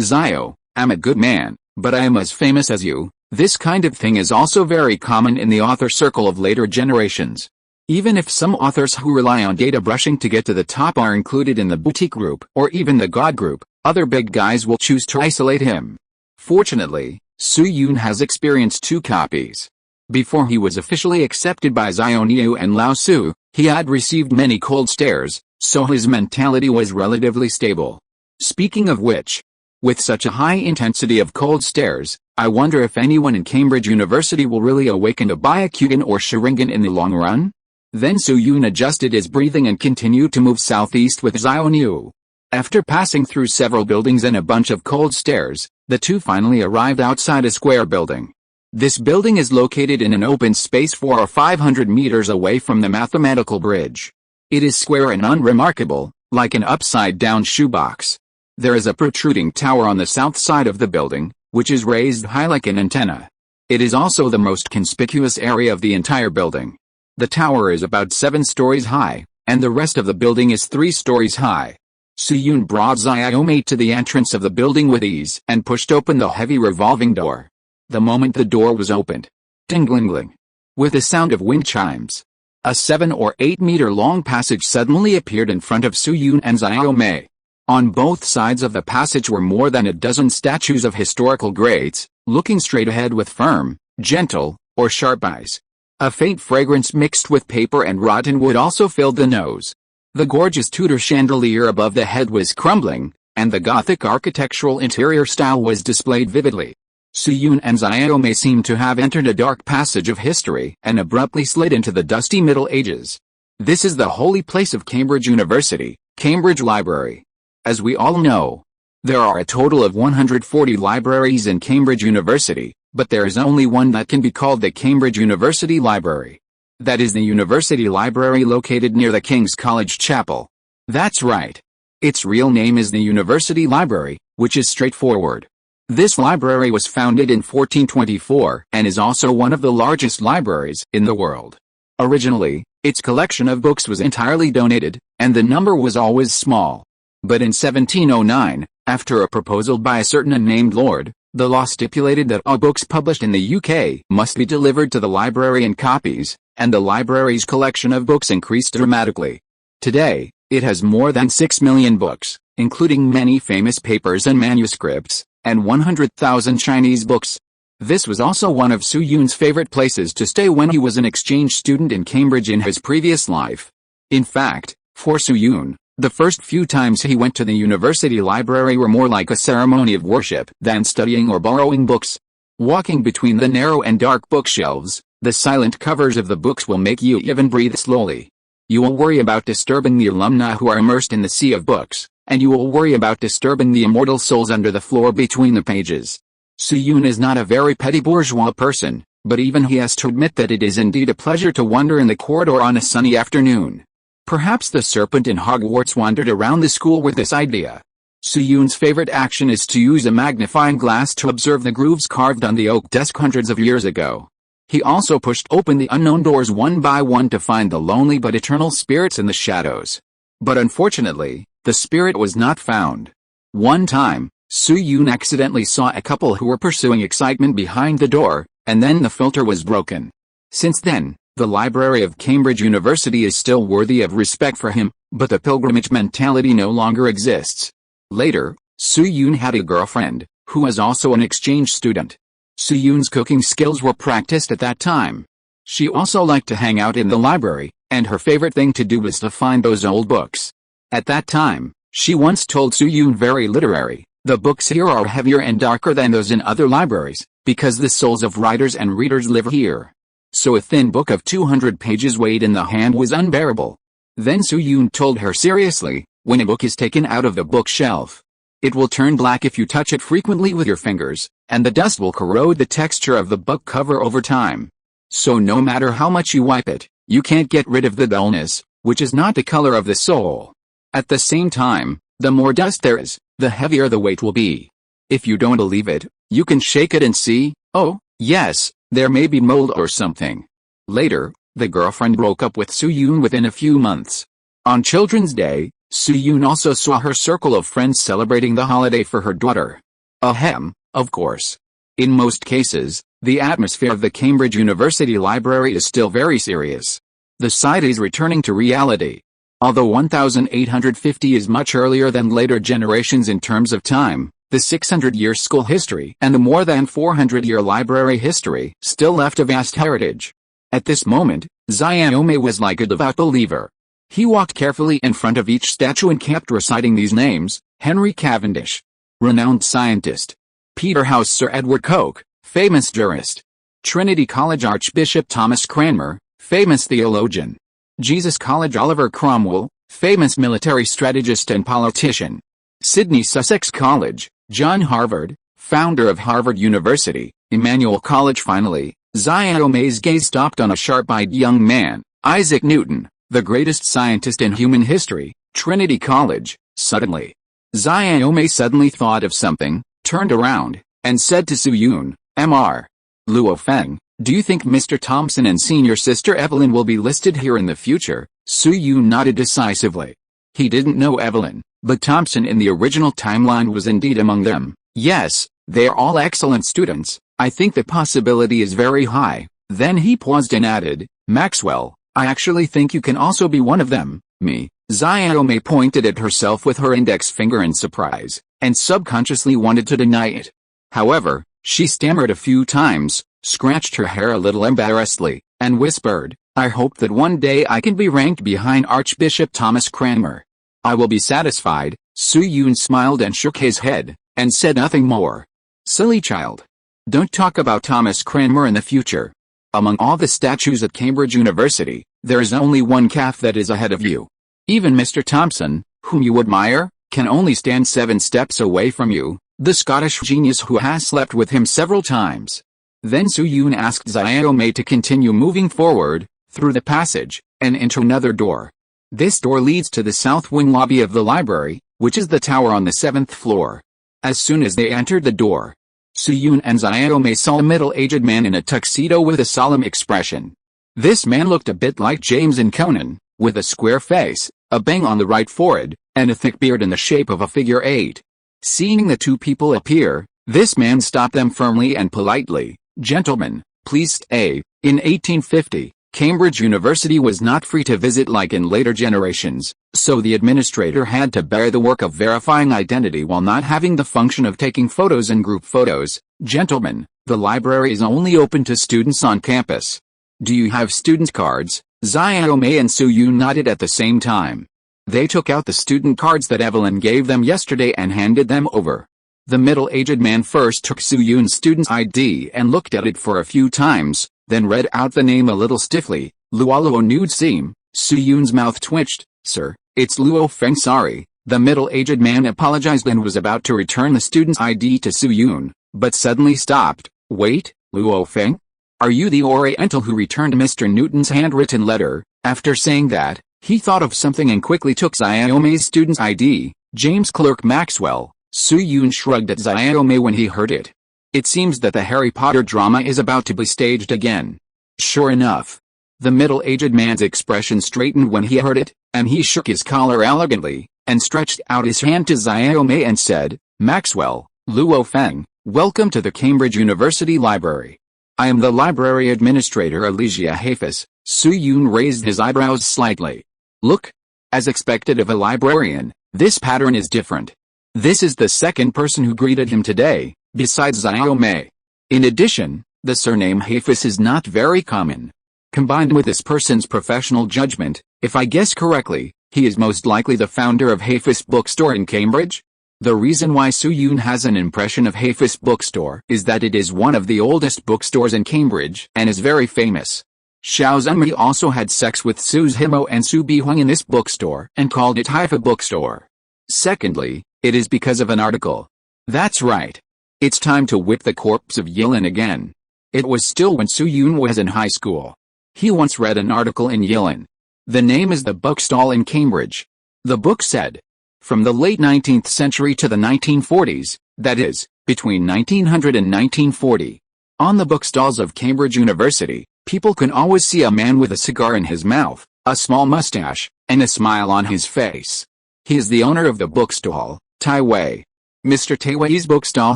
Zio, am a good man, but I am as famous as you. This kind of thing is also very common in the author circle of later generations. Even if some authors who rely on data brushing to get to the top are included in the boutique group or even the God group, other big guys will choose to isolate him. Fortunately, Su Yoon has experienced 2 copies. Before he was officially accepted by Zhang and Lao Su, he had received many cold stares, so his mentality was relatively stable. Speaking of which, with such a high intensity of cold stares, I wonder if anyone in Cambridge University will really awaken to Byakugan or Sharingan in the long run? Then Su Yoon adjusted his breathing and continued to move southeast with Zhao. After passing through several buildings and a bunch of cold stares, the two finally arrived outside a square building. This building is located in an open space 400 or 500 meters away from the mathematical bridge. It is square and unremarkable, like an upside-down shoebox. There is a protruding tower on the south side of the building, which is raised high like an antenna. It is also the most conspicuous area of the entire building. The tower is about 7 stories high, and the rest of the building is 3 stories high. Su Yoon brought Xiaomei to the entrance of the building with ease and pushed open the heavy revolving door. The moment the door was opened, ding-ling-ling, with the sound of wind chimes, a 7 or 8 meter long passage suddenly appeared in front of Su Yoon and Xiaomei. On both sides of the passage were more than a dozen statues of historical greats, looking straight ahead with firm, gentle, or sharp eyes. A faint fragrance mixed with paper and rotten wood also filled the nose. The gorgeous Tudor chandelier above the head was crumbling, and the Gothic architectural interior style was displayed vividly. Su Yoon and Xiaomei seemed to have entered a dark passage of history and abruptly slid into the dusty Middle Ages. This is the holy place of Cambridge University, Cambridge Library. As we all know, there are a total of 140 libraries in Cambridge University, but there is only one that can be called the Cambridge University Library. That is the University Library located near the King's College Chapel. That's right. Its real name is the University Library, which is straightforward. This library was founded in 1424 and is also one of the largest libraries in the world. Originally, its collection of books was entirely donated, and the number was always small. But in 1709, after a proposal by a certain unnamed lord, the law stipulated that all books published in the UK must be delivered to the library in copies, and the library's collection of books increased dramatically. Today, it has more than 6 million books, including many famous papers and manuscripts, and 100,000 Chinese books. This was also one of Su Yoon's favorite places to stay when he was an exchange student in Cambridge in his previous life. In fact, for Su Yoon, the first few times he went to the university library were more like a ceremony of worship than studying or borrowing books. Walking between the narrow and dark bookshelves, the silent covers of the books will make you even breathe slowly. You will worry about disturbing the alumni who are immersed in the sea of books, and you will worry about disturbing the immortal souls under the floor between the pages. Su Yoon is not a very petty bourgeois person, but even he has to admit that it is indeed a pleasure to wander in the corridor on a sunny afternoon. Perhaps the serpent in Hogwarts wandered around the school with this idea. Su Yoon's favorite action is to use a magnifying glass to observe the grooves carved on the oak desk hundreds of years ago. He also pushed open the unknown doors one by one to find the lonely but eternal spirits in the shadows. But unfortunately, the spirit was not found. One time, Su Yoon accidentally saw a couple who were pursuing excitement behind the door, and then the filter was broken. Since then, the library of Cambridge University is still worthy of respect for him, But the pilgrimage mentality no longer exists. Later, Su-yoon had a girlfriend, who was also an exchange student. Su-yoon's cooking skills were practiced at that time. She also liked to hang out in the library, and her favorite thing to do was to find those old books. At that time, she once told Su-yoon, very literary, "The books here are heavier and darker than those in other libraries, because the souls of writers and readers live here." So a thin book of 200 pages weighed in the hand was unbearable. Then Su-yoon told her seriously, "When a book is taken out of the bookshelf, it will turn black if you touch it frequently with your fingers, and the dust will corrode the texture of the book cover over time. So no matter how much you wipe it, you can't get rid of the dullness, which is not the color of the soul. At the same time, the more dust there is, the heavier the weight will be. If you don't believe it, you can shake it and see, oh, yes, there may be mold or something." Later, the girlfriend broke up with Su-yoon within a few months. On Children's Day, Su-yoon also saw her circle of friends celebrating the holiday for her daughter. Ahem, of course. In most cases, the atmosphere of the Cambridge University Library is still very serious. The site is returning to reality. Although 1850 is much earlier than later generations in terms of time, the 600-year school history and the more than 400-year library history still left a vast heritage. At this moment, Xiaomei was like a devout believer. He walked carefully in front of each statue and kept reciting these names: Henry Cavendish, renowned scientist; Peter House, Sir Edward Coke, famous jurist; Trinity College Archbishop Thomas Cranmer, famous theologian; Jesus College Oliver Cromwell, famous military strategist and politician; Sydney Sussex College, John Harvard, founder of Harvard University; Emmanuel College. Finally, Xiaomei's gaze stopped on a sharp-eyed young man, Isaac Newton, the greatest scientist in human history, Trinity College. Suddenly, Xiaomei suddenly thought of something, turned around, and said to Su-yoon, "Mr. Luo Feng, do you think Mr. Thompson and senior sister Evelyn will be listed here in the future?" Su-yoon nodded decisively. He didn't know Evelyn, but Thompson in the original timeline was indeed among them. "Yes, they're all excellent students. I think the possibility is very high." Then he paused and added, "Maxwell, I actually think you can also be one of them." "Me?" Xiaomei pointed at herself with her index finger in surprise, and subconsciously wanted to deny it. However, she stammered a few times, scratched her hair a little embarrassedly, and whispered, "I hope that one day I can be ranked behind Archbishop Thomas Cranmer. I will be satisfied." Su-yoon smiled and shook his head, and said nothing more. "Silly child. Don't talk about Thomas Cranmer in the future. Among all the statues at Cambridge University, there is only one calf that is ahead of you. Even Mr. Thompson, whom you admire, can only stand 7 steps away from you, the Scottish genius who has slept with him several times." Then Su-yoon asked Xiaomei to continue moving forward, through the passage, and into another door. This door leads to the south wing lobby of the library, which is the tower on the 7th floor. As soon as they entered the door, Su-yoon and Xiaomei saw a middle-aged man in a tuxedo with a solemn expression. This man looked a bit like James in Conan, with a square face, a bang on the right forehead, and a thick beard in the shape of a figure 8. Seeing the two people appear, this man stopped them firmly and politely. "Gentlemen, please stay." In 1850, Cambridge University was not free to visit like in later generations, so the administrator had to bear the work of verifying identity while not having the function of taking photos and group photos. "Gentlemen, the library is only open to students on campus. Do you have student cards?" Xiaomei and Su-yoon nodded at the same time. They took out the student cards that Evelyn gave them yesterday and handed them over. The middle-aged man first took Su-yoon's student's ID and looked at it for a few times, then read out the name a little stiffly, "Luo Nude Seam." Su-yoon's mouth twitched. "Sir, it's Luo Feng. Sorry." The middle-aged man apologized and was about to return the student's ID to Su-yoon, but suddenly stopped. "Wait, Luo Feng? Are you the Oriental who returned Mr. Newton's handwritten letter?" After saying that, he thought of something and quickly took Xiaomei's student's ID. "James Clerk Maxwell." Su-yoon shrugged at Xiaomei when he heard it. It seems that the Harry Potter drama is about to be staged again. Sure enough. The middle-aged man's expression straightened when he heard it, and he shook his collar elegantly, and stretched out his hand to Xiaomei and said, "Maxwell, Luo Feng, welcome to the Cambridge University Library. I am the library administrator Elijah Hafis." Su-yoon raised his eyebrows slightly. "Look, As expected of a librarian, this pattern is different. This is the second person who greeted him today, besides Xiao Mei. In addition, the surname Hafiz is not very common. Combined with this person's professional judgment, if I guess correctly, he is most likely the founder of Hafiz Bookstore in Cambridge. The reason why Su Yun has an impression of Hafiz Bookstore is that it is one of the oldest bookstores in Cambridge and is very famous. Xiao Zhenmei also had sex with Su Zhimo and Su Bihuang in this bookstore and called it Haifa Bookstore. Secondly, it is because of an article. That's right. It's time to whip the corpse of Yilin again. It was still when Su Yun was in high school. He once read an article in Yilin. The name is The Bookstall in Cambridge. The book said, from the late 19th century to the 1940s, that is, between 1900 and 1940, on the bookstalls of Cambridge University, people can always see a man with a cigar in his mouth, a small mustache, and a smile on his face. He is the owner of the bookstall, Tai Wei. Mr. Tai Wei's bookstall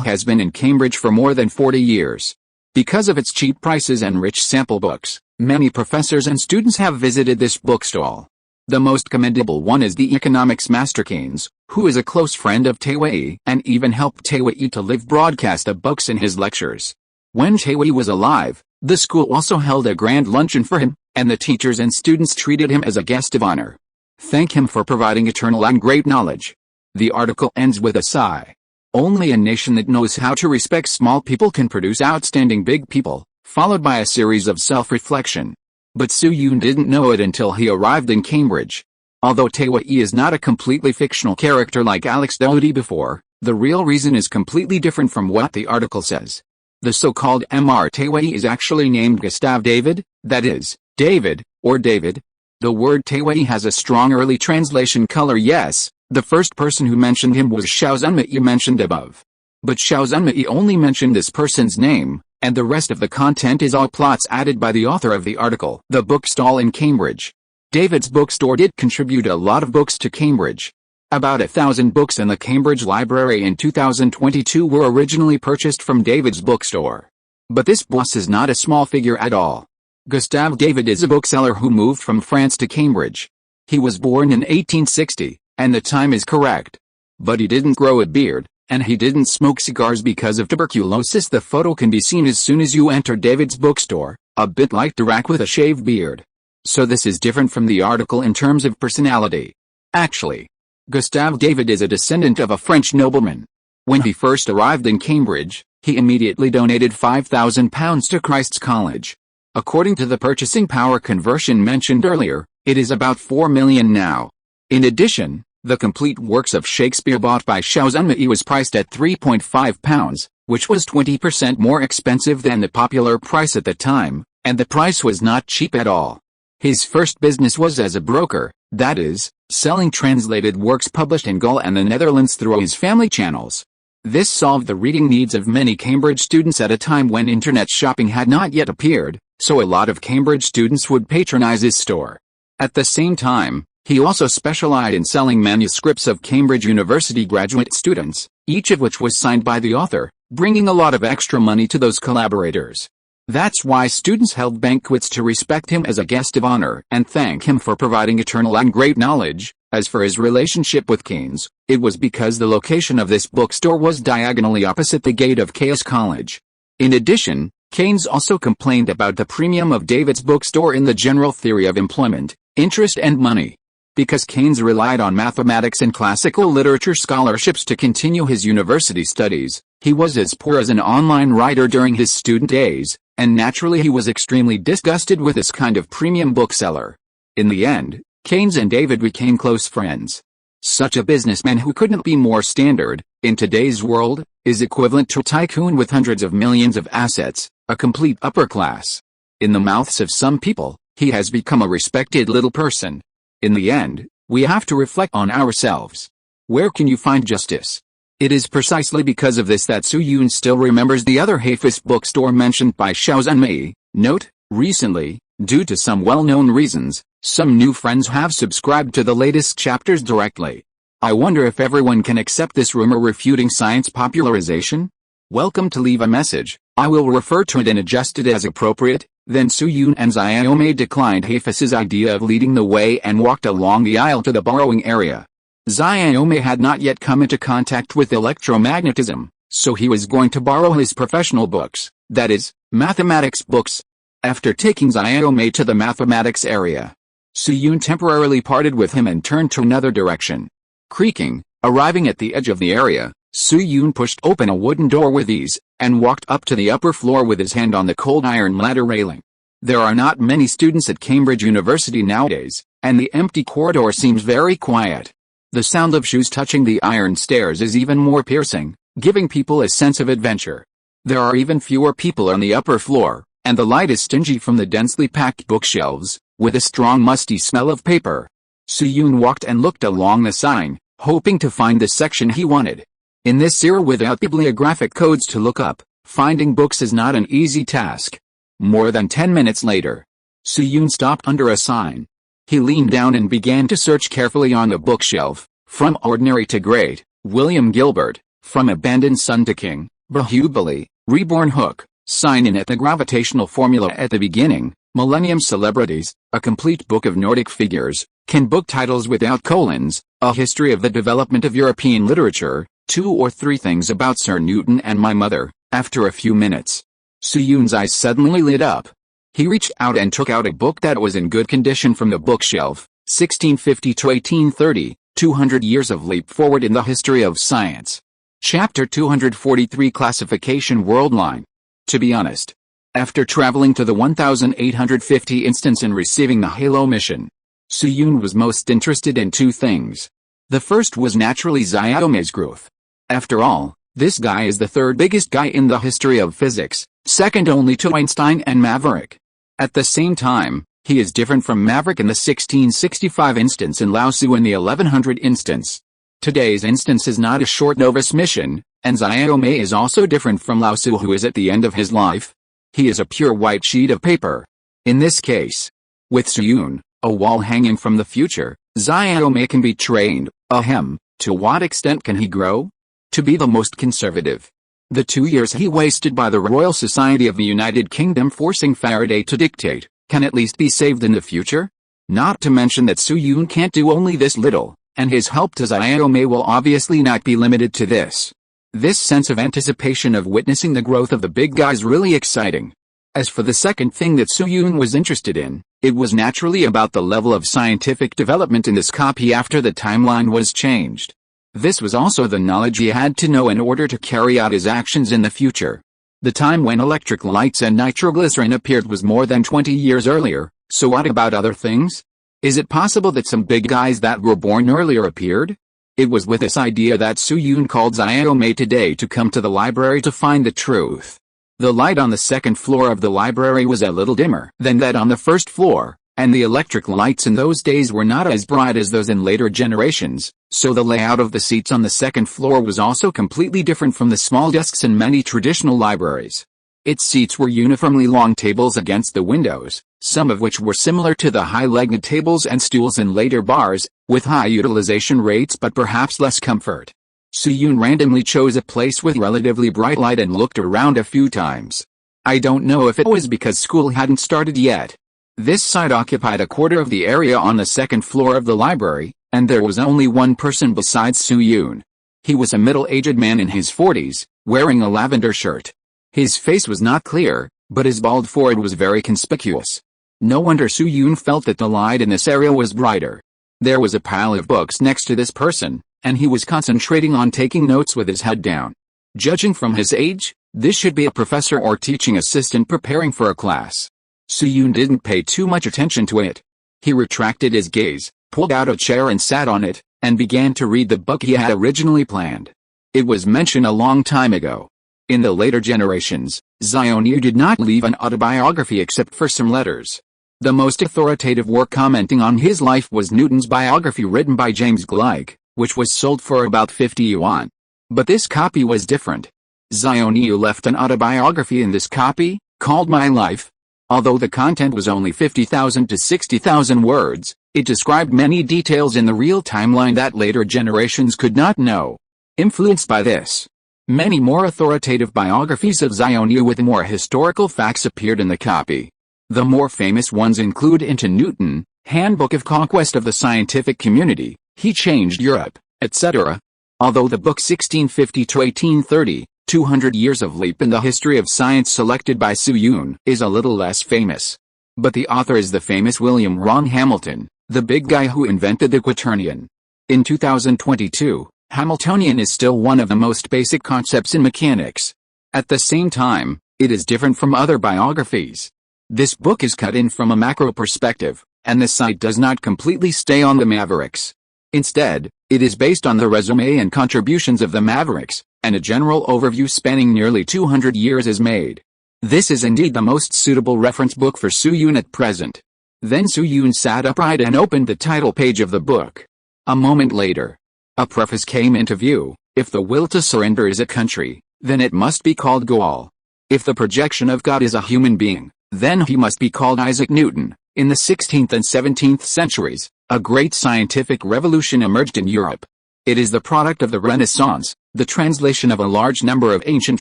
has been in Cambridge for more than 40 years. Because of its cheap prices and rich sample books, many professors and students have visited this bookstall. The most commendable one is the economics master Keynes, who is a close friend of Tai Wei and even helped Tai Wei to live broadcast the books in his lectures. When Tai Wei was alive, the school also held a grand luncheon for him, and the teachers and students treated him as a guest of honor. Thank him for providing eternal and great knowledge. The article ends with a sigh. Only a nation that knows how to respect small people can produce outstanding big people, followed by a series of self-reflection. But Su Yun didn't know it until he arrived in Cambridge. Although Tai Wei is not a completely fictional character like Alex Doty before, the real reason is completely different from what the article says. The so-called Mr. Tai Wei is actually named Gustave David, that is, David, or David. The word Tai Wei has a strong early translation color. Yes, the first person who mentioned him was Xiao Zhenmei mentioned above. But Xiao Zhenmei only mentioned this person's name, and the rest of the content is all plots added by the author of the article. The Bookstall in Cambridge. David's bookstore did contribute a lot of books to Cambridge. About 1,000 books in the Cambridge Library in 2022 were originally purchased from David's bookstore. But this boss is not a small figure at all. Gustave David is a bookseller who moved from France to Cambridge. He was born in 1860, and the time is correct. But he didn't grow a beard, and he didn't smoke cigars because of tuberculosis. The photo can be seen as soon as you enter David's bookstore, a bit like Dirac with a shaved beard. So this is different from the article in terms of personality. Actually, Gustave David is a descendant of a French nobleman. When he first arrived in Cambridge, he immediately donated £5,000 to Christ's College. According to the purchasing power conversion mentioned earlier, it is about 4 million now. In addition, the complete works of Shakespeare bought by Xiao Zhenmei was priced at £3.5, which was 20% more expensive than the popular price at the time, and the price was not cheap at all. His first business was as a broker, that is, selling translated works published in Gaul and the Netherlands through his family channels. This solved the reading needs of many Cambridge students at a time when internet shopping had not yet appeared, so a lot of Cambridge students would patronize his store. At the same time, he also specialized in selling manuscripts of Cambridge University graduate students, each of which was signed by the author, bringing a lot of extra money to those collaborators. That's why students held banquets to respect him as a guest of honor and thank him for providing eternal and great knowledge. As for his relationship with Keynes, it was because the location of this bookstore was diagonally opposite the gate of Caius College. In addition, Keynes also complained about the premium of David's bookstore in the general theory of employment, interest and money. Because Keynes relied on mathematics and classical literature scholarships to continue his university studies, he was as poor as an online writer during his student days, and naturally he was extremely disgusted with this kind of premium bookseller. In the end, Keynes and David became close friends. Such a businessman who couldn't be more standard, in today's world, is equivalent to a tycoon with hundreds of millions of assets, a complete upper class. In the mouths of some people, he has become a respected little person. In the end, we have to reflect on ourselves. Where can you find justice? It is precisely because of this that Su Yun still remembers the other Hafiz bookstore mentioned by Xiao Zhenmei. Note, recently, due to some well-known reasons, some new friends have subscribed to the latest chapters directly. I wonder if everyone can accept this rumor refuting science popularization? Welcome to leave a message. I will refer to it and adjust it as appropriate. Then Su-yoon and Xiaomei declined Hafiz' idea of leading the way and walked along the aisle to the borrowing area. Xiaomei had not yet come into contact with electromagnetism, so he was going to borrow his professional books, that is, mathematics books. After taking Xiaomei to the mathematics area, Su-yoon temporarily parted with him and turned to another direction. Creaking, arriving at the edge of the area, Su-yoon pushed open a wooden door with ease, and walked up to the upper floor with his hand on the cold iron ladder railing. There are not many students at Cambridge University nowadays, and the empty corridor seems very quiet. The sound of shoes touching the iron stairs is even more piercing, giving people a sense of adventure. There are even fewer people on the upper floor, and the light is stingy from the densely packed bookshelves, with a strong musty smell of paper. Su-yoon walked and looked along the sign, hoping to find the section he wanted. In this era without bibliographic codes to look up, finding books is not an easy task. More than 10 minutes later, Su-yoon stopped under a sign. He leaned down and began to search carefully on the bookshelf, From Ordinary to Great, William Gilbert, From Abandoned Son to King, Bahubali, Reborn Hook, Sign In at the Gravitational Formula at the Beginning, Millennium Celebrities, A Complete Book of Nordic Figures, Can Book Titles Without Colons, A History of the Development of European Literature, 2 or 3 Things About Sir Newton and My Mother. After a few minutes, Su-yoon's eyes suddenly lit up. He reached out and took out a book that was in good condition from the bookshelf, 1650 to 1830, 200 Years of Leap Forward in the History of Science. Chapter 243 Classification Worldline. To be honest, after traveling to the 1850 instance and receiving the Halo mission, Su-yoon was most interested in 2 things. The first was naturally Xiaomei's growth. After all, this guy is the 3rd biggest guy in the history of physics, second only to Einstein and Maverick. At the same time, he is different from Maverick in the 1665 instance and Lao Tzu in the 1100 instance. Today's instance is not a short novice mission, and Xiaomei is also different from Lao Tzu, who is at the end of his life. He is a pure white sheet of paper. In this case, with Su-yoon, a wall hanging from the future, Xiaomei can be trained. To what extent can he grow? To be the most conservative. The 2 years he wasted by the Royal Society of the United Kingdom forcing Faraday to dictate, can at least be saved in the future? Not to mention that Su-yoon can't do only this little, and his help to Xiaomei will obviously not be limited to this. This sense of anticipation of witnessing the growth of the big guy is really exciting. As for the second thing that Su-yoon was interested in, it was naturally about the level of scientific development in this copy after the timeline was changed. This was also the knowledge he had to know in order to carry out his actions in the future. The time when electric lights and nitroglycerin appeared was more than 20 years earlier, so what about other things? Is it possible that some big guys that were born earlier appeared? It was with this idea that Su-yoon called Xiaomei today to come to the library to find the truth. The light on the 2nd floor of the library was a little dimmer than that on the 1st floor, and the electric lights in those days were not as bright as those in later generations, so the layout of the seats on the 2nd floor was also completely different from the small desks in many traditional libraries. Its seats were uniformly long tables against the windows, some of which were similar to the high-legged tables and stools in later bars, with high utilization rates but perhaps less comfort. Su-yoon randomly chose a place with relatively bright light and looked around a few times. I don't know if it was because school hadn't started yet. This side occupied a quarter of the area on the 2nd floor of the library, and there was only one person besides Su-yoon. He was a middle-aged man in his 40s, wearing a lavender shirt. His face was not clear, but his bald forehead was very conspicuous. No wonder Su-yoon felt that the light in this area was brighter. There was a pile of books next to this person, and he was concentrating on taking notes with his head down. Judging from his age, this should be a professor or teaching assistant preparing for a class. Su-yoon didn't pay too much attention to it. He retracted his gaze, pulled out a chair and sat on it, and began to read the book he had originally planned. It was mentioned a long time ago. In the later generations, Xiaomei did not leave an autobiography except for some letters. The most authoritative work commenting on his life was Newton's biography written by James Gleick, which was sold for about 50 yuan. But this copy was different. Xiaomei left an autobiography in this copy, called My Life. Although the content was only 50,000 to 60,000 words, it described many details in the real timeline that later generations could not know. Influenced by this, Many more authoritative biographies of Zhang with more historical facts appeared in the copy. The more famous ones include Into Newton, Handbook of Conquest of the Scientific Community, He Changed Europe, etc. Although the book 1650 to 1830, 200 Years of Leap in the History of Science selected by Su Yun is a little less famous. But the author is the famous William Ron Hamilton, the big guy who invented the quaternion. In 2022, Hamiltonian is still one of the most basic concepts in mechanics. At the same time, it is different from other biographies. This book is cut in from a macro perspective, and the site does not completely stay on the Mavericks. Instead, it is based on the resume and contributions of the Mavericks, and a general overview spanning nearly 200 years is made. This is indeed the most suitable reference book for Su Yun at present. Then Su Yun sat upright and opened the title page of the book. A moment later, a preface came into view. If the will to surrender is a country, then it must be called Goal. If the projection of God is a human being, then he must be called Isaac Newton. In the 16th and 17th centuries, a great scientific revolution emerged in Europe. It is the product of the Renaissance. The translation of a large number of ancient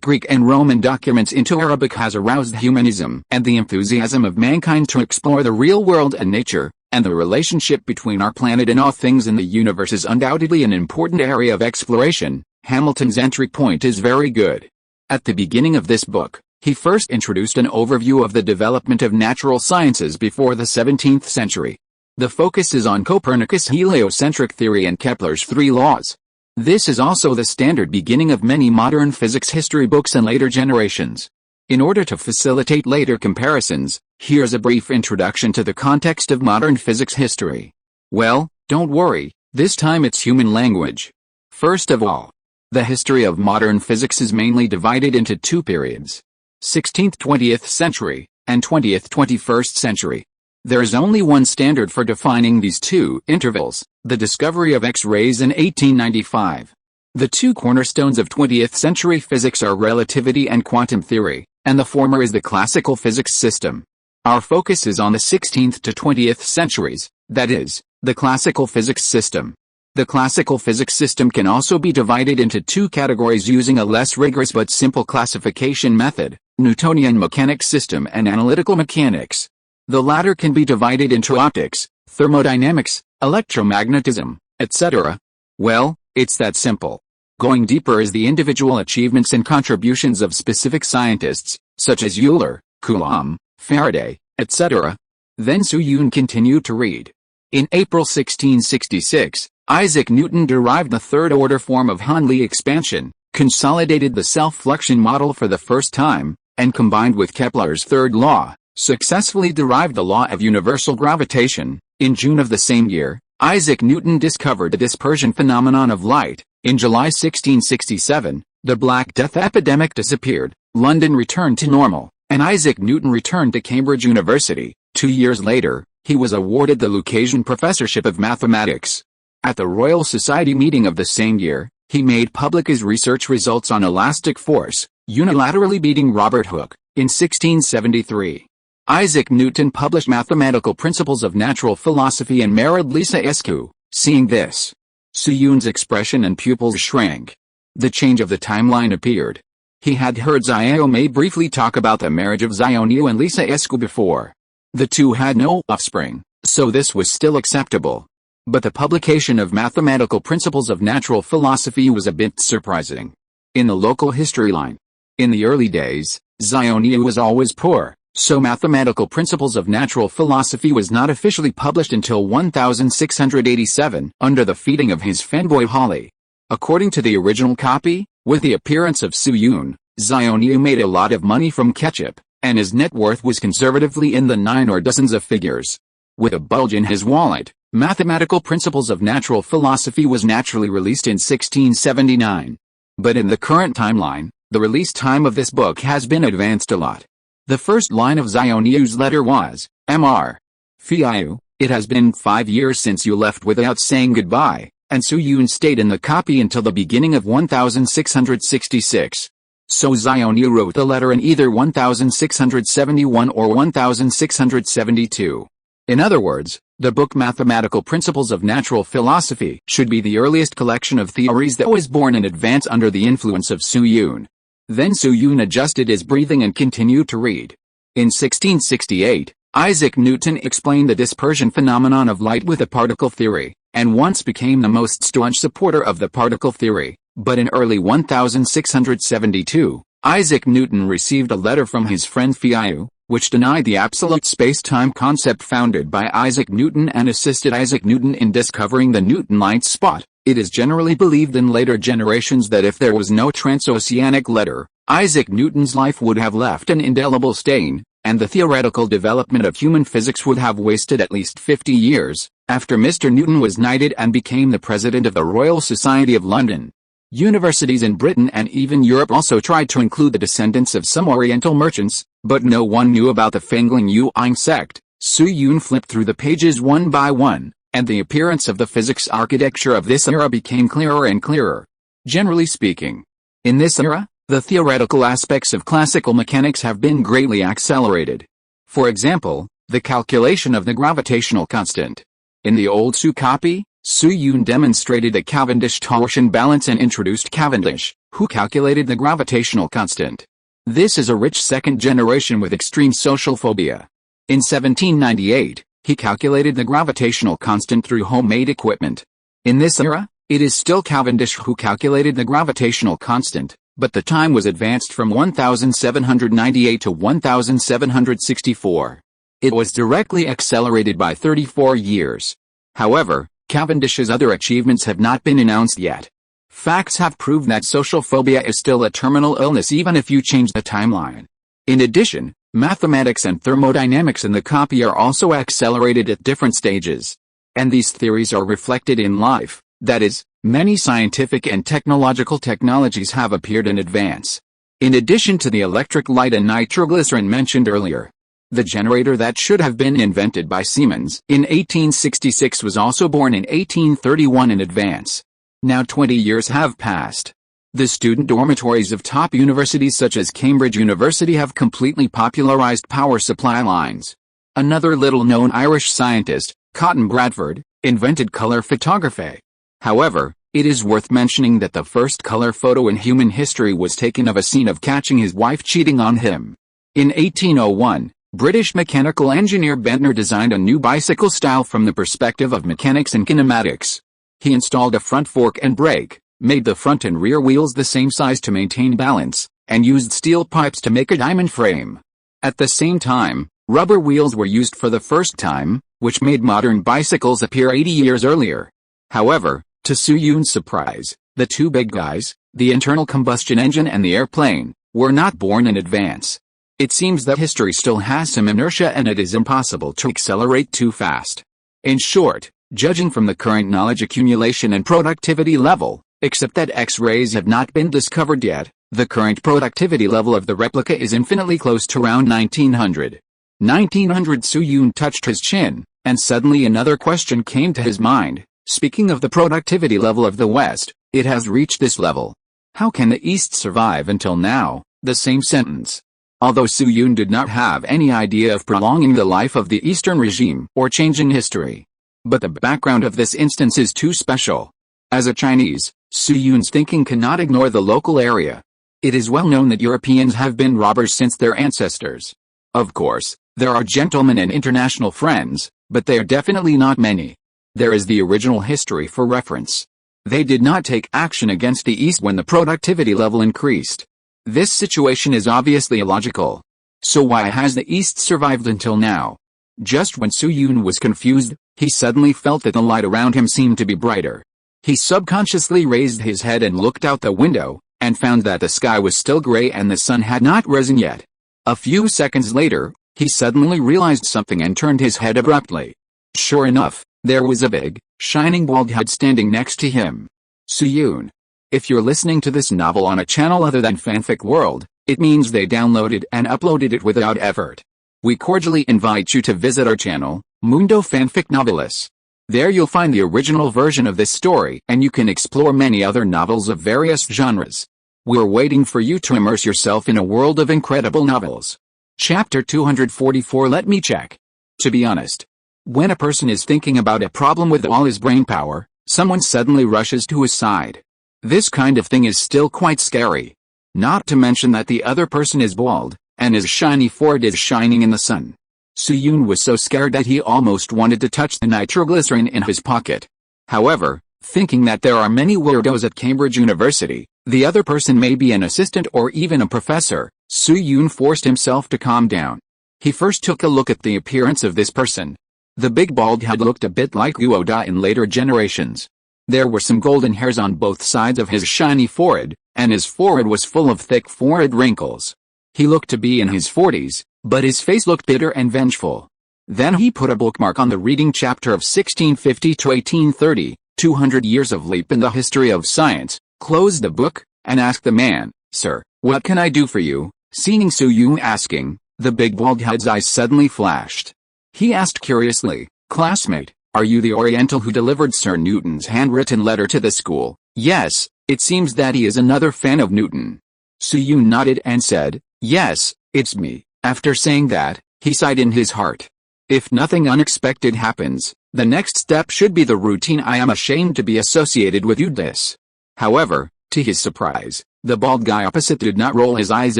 Greek and Roman documents into Arabic has aroused humanism and the enthusiasm of mankind to explore the real world and nature, and the relationship between our planet and all things in the universe is undoubtedly an important area of exploration. Hamilton's entry point is very good. At the beginning of this book, he first introduced an overview of the development of natural sciences before the 17th century. The focus is on Copernicus' heliocentric theory and Kepler's three laws. This is also the standard beginning of many modern physics history books in later generations. In order to facilitate later comparisons, here's a brief introduction to the context of modern physics history. Well, don't worry, this time it's human language. First of all, the history of modern physics is mainly divided into two periods: 16th-20th century, and 20th-21st century. There is only one standard for defining these two intervals: the discovery of X-rays in 1895. The two cornerstones of 20th century physics are relativity and quantum theory, and the former is the classical physics system. Our focus is on the 16th to 20th centuries, that is, the classical physics system. The classical physics system can also be divided into two categories using a less rigorous but simple classification method: Newtonian mechanics system and analytical mechanics. The latter can be divided into optics, thermodynamics, electromagnetism, etc. Well, it's that simple. Going deeper is the individual achievements and contributions of specific scientists, such as Euler, Coulomb, Faraday, etc. Then Su Yun continued to read. In April 1666, Isaac Newton derived the third-order form of Henle expansion, consolidated the self-fluxion model for the first time, and combined with Kepler's third law, successfully derived the law of universal gravitation. In June of the same year, Isaac Newton discovered the dispersion phenomenon of light. In July 1667, the Black Death epidemic disappeared, London returned to normal, and Isaac Newton returned to Cambridge University. 2 years later, he was awarded the Lucasian Professorship of Mathematics. At the Royal Society meeting of the same year, he made public his research results on elastic force, unilaterally beating Robert Hooke. In 1673, Isaac Newton published Mathematical Principles of Natural Philosophy and married Li Feiyu. Seeing this, Su Yun's expression and pupils shrank. The change of the timeline appeared. He had heard Zhang briefly talk about the marriage of Zhang and Li Feiyu before. The two had no offspring, so this was still acceptable. But the publication of Mathematical Principles of Natural Philosophy was a bit surprising. In the local history line, in the early days, Zhang was always poor, so Mathematical Principles of Natural Philosophy was not officially published until 1687, under the feeding of his fanboy Holly. According to the original copy, with the appearance of Su Yun, Zhang made a lot of money from ketchup, and his net worth was conservatively in the 9 or dozens of figures. With a bulge in his wallet, Mathematical Principles of Natural Philosophy was naturally released in 1679. But in the current timeline, the release time of this book has been advanced a lot. The first line of Zhang's letter was, Mr. Feiyu, it has been 5 years since you left without saying goodbye, and Su Yun stayed in the copy until the beginning of 1666. So Zhang wrote the letter in either 1671 or 1672. In other words, The book Mathematical Principles of Natural Philosophy should be the earliest collection of theories that was born in advance under the influence of Su Yun. Then Su Yun adjusted his breathing and continued to read. In 1668, Isaac Newton explained the dispersion phenomenon of light with a particle theory, and once became the most staunch supporter of the particle theory. But in early 1672, Isaac Newton received a letter from his friend Feiyu, which denied the absolute space-time concept founded by Isaac Newton and assisted Isaac Newton in discovering the Newton light spot. It is generally believed in later generations that if there was no transoceanic letter, Isaac Newton's life would have left an indelible stain, and the theoretical development of human physics would have wasted at least 50 years, after Mr. Newton was knighted and became the president of the Royal Society of London. Universities in Britain and even Europe also tried to include the descendants of some Oriental merchants, but no one knew about the Fengling Yuan sect. Su Yun flipped through the pages one by one, and the appearance of the physics architecture of this era became clearer and clearer. Generally speaking, in this era, the theoretical aspects of classical mechanics have been greatly accelerated. For example, the calculation of the gravitational constant. In the old Su copy, Su Yun demonstrated the Cavendish torsion balance and introduced Cavendish, who calculated the gravitational constant. This is a rich second generation with extreme social phobia. In 1798, he calculated the gravitational constant through homemade equipment. In this era, it is still Cavendish who calculated the gravitational constant, but the time was advanced from 1798 to 1764. It was directly accelerated by 34 years. However, Cavendish's other achievements have not been announced yet. Facts have proved that social phobia is still a terminal illness even if you change the timeline. In addition, mathematics and thermodynamics in the copy are also accelerated at different stages. And these theories are reflected in life, that is, many scientific and technological technologies have appeared in advance. In addition to the electric light and nitroglycerin mentioned earlier, the generator that should have been invented by Siemens in 1866 was also born in 1831 in advance. Now 20 years have passed. The student dormitories of top universities such as Cambridge University have completely popularized power supply lines. Another little-known Irish scientist, Cotton Bradford, invented color photography. However, it is worth mentioning that the first color photo in human history was taken of a scene of catching his wife cheating on him. In 1801, British mechanical engineer Bentner designed a new bicycle style from the perspective of mechanics and kinematics. He installed a front fork and brake, made the front and rear wheels the same size to maintain balance, and used steel pipes to make a diamond frame. At the same time, rubber wheels were used for the first time, which made modern bicycles appear 80 years earlier. However, to Su Yun's surprise, the two big guys, the internal combustion engine and the airplane, were not born in advance. It seems that history still has some inertia and it is impossible to accelerate too fast. In short, judging from the current knowledge accumulation and productivity level, except that X-rays have not been discovered yet, the current productivity level of the replica is infinitely close to around 1900. 1900 Su Yun touched his chin, and suddenly another question came to his mind. Speaking of the productivity level of the West, it has reached this level. How can the East survive until now? The same sentence. Although Su Yun did not have any idea of prolonging the life of the Eastern regime or changing history. But the background of this instance is too special. As a Chinese, Su Yun's thinking cannot ignore the local area. It is well known that Europeans have been robbers since their ancestors. Of course, there are gentlemen and international friends, but they are definitely not many. There is the original history for reference. They did not take action against the East when the productivity level increased. This situation is obviously illogical. So why has the East survived until now? Just when Su Yun was confused, he suddenly felt that the light around him seemed to be brighter. He subconsciously raised his head and looked out the window, and found that the sky was still gray and the sun had not risen yet. A few seconds later, he suddenly realized something and turned his head abruptly. Sure enough, there was a big, shining bald head standing next to him. Su Yun. If you're listening to this novel on a channel other than Fanfic World, it means they downloaded and uploaded it without effort. We cordially invite you to visit our channel, Mundo Fanfic Novelis. There you'll find the original version of this story and you can explore many other novels of various genres. We're waiting for you to immerse yourself in a world of incredible novels. Chapter 244. Let me check. To be honest, When a person is thinking about a problem with all his brain power, someone suddenly rushes to his side. This kind of thing is still quite scary. Not to mention that the other person is bald, and his shiny forehead is shining in the sun. Soo-yoon was so scared that he almost wanted to touch the nitroglycerin in his pocket. However, thinking that there are many weirdos at Cambridge University, the other person may be an assistant or even a professor, Soo-yoon forced himself to calm down. He first took a look at the appearance of this person. The big bald head looked a bit like Uoda in later generations. There were some golden hairs on both sides of his shiny forehead, and his forehead was full of thick forehead wrinkles. He looked to be in his 40s, but his face looked bitter and vengeful. Then he put a bookmark on the reading chapter of 1650 to 1830, 200 years of leap in the history of science, closed the book, and asked the man, "Sir, what can I do for you?" Seeing Soo-yoon asking, the big bald head's eyes suddenly flashed. He asked curiously, "Classmate, are you the Oriental who delivered Sir Newton's handwritten letter to the school?" "Yes, it seems that he is another fan of Newton." Soo-yoon nodded and said, "Yes, it's me." After saying that, he sighed in his heart. If nothing unexpected happens, the next step should be the routine "I am ashamed to be associated with you" this. However, to his surprise, the bald guy opposite did not roll his eyes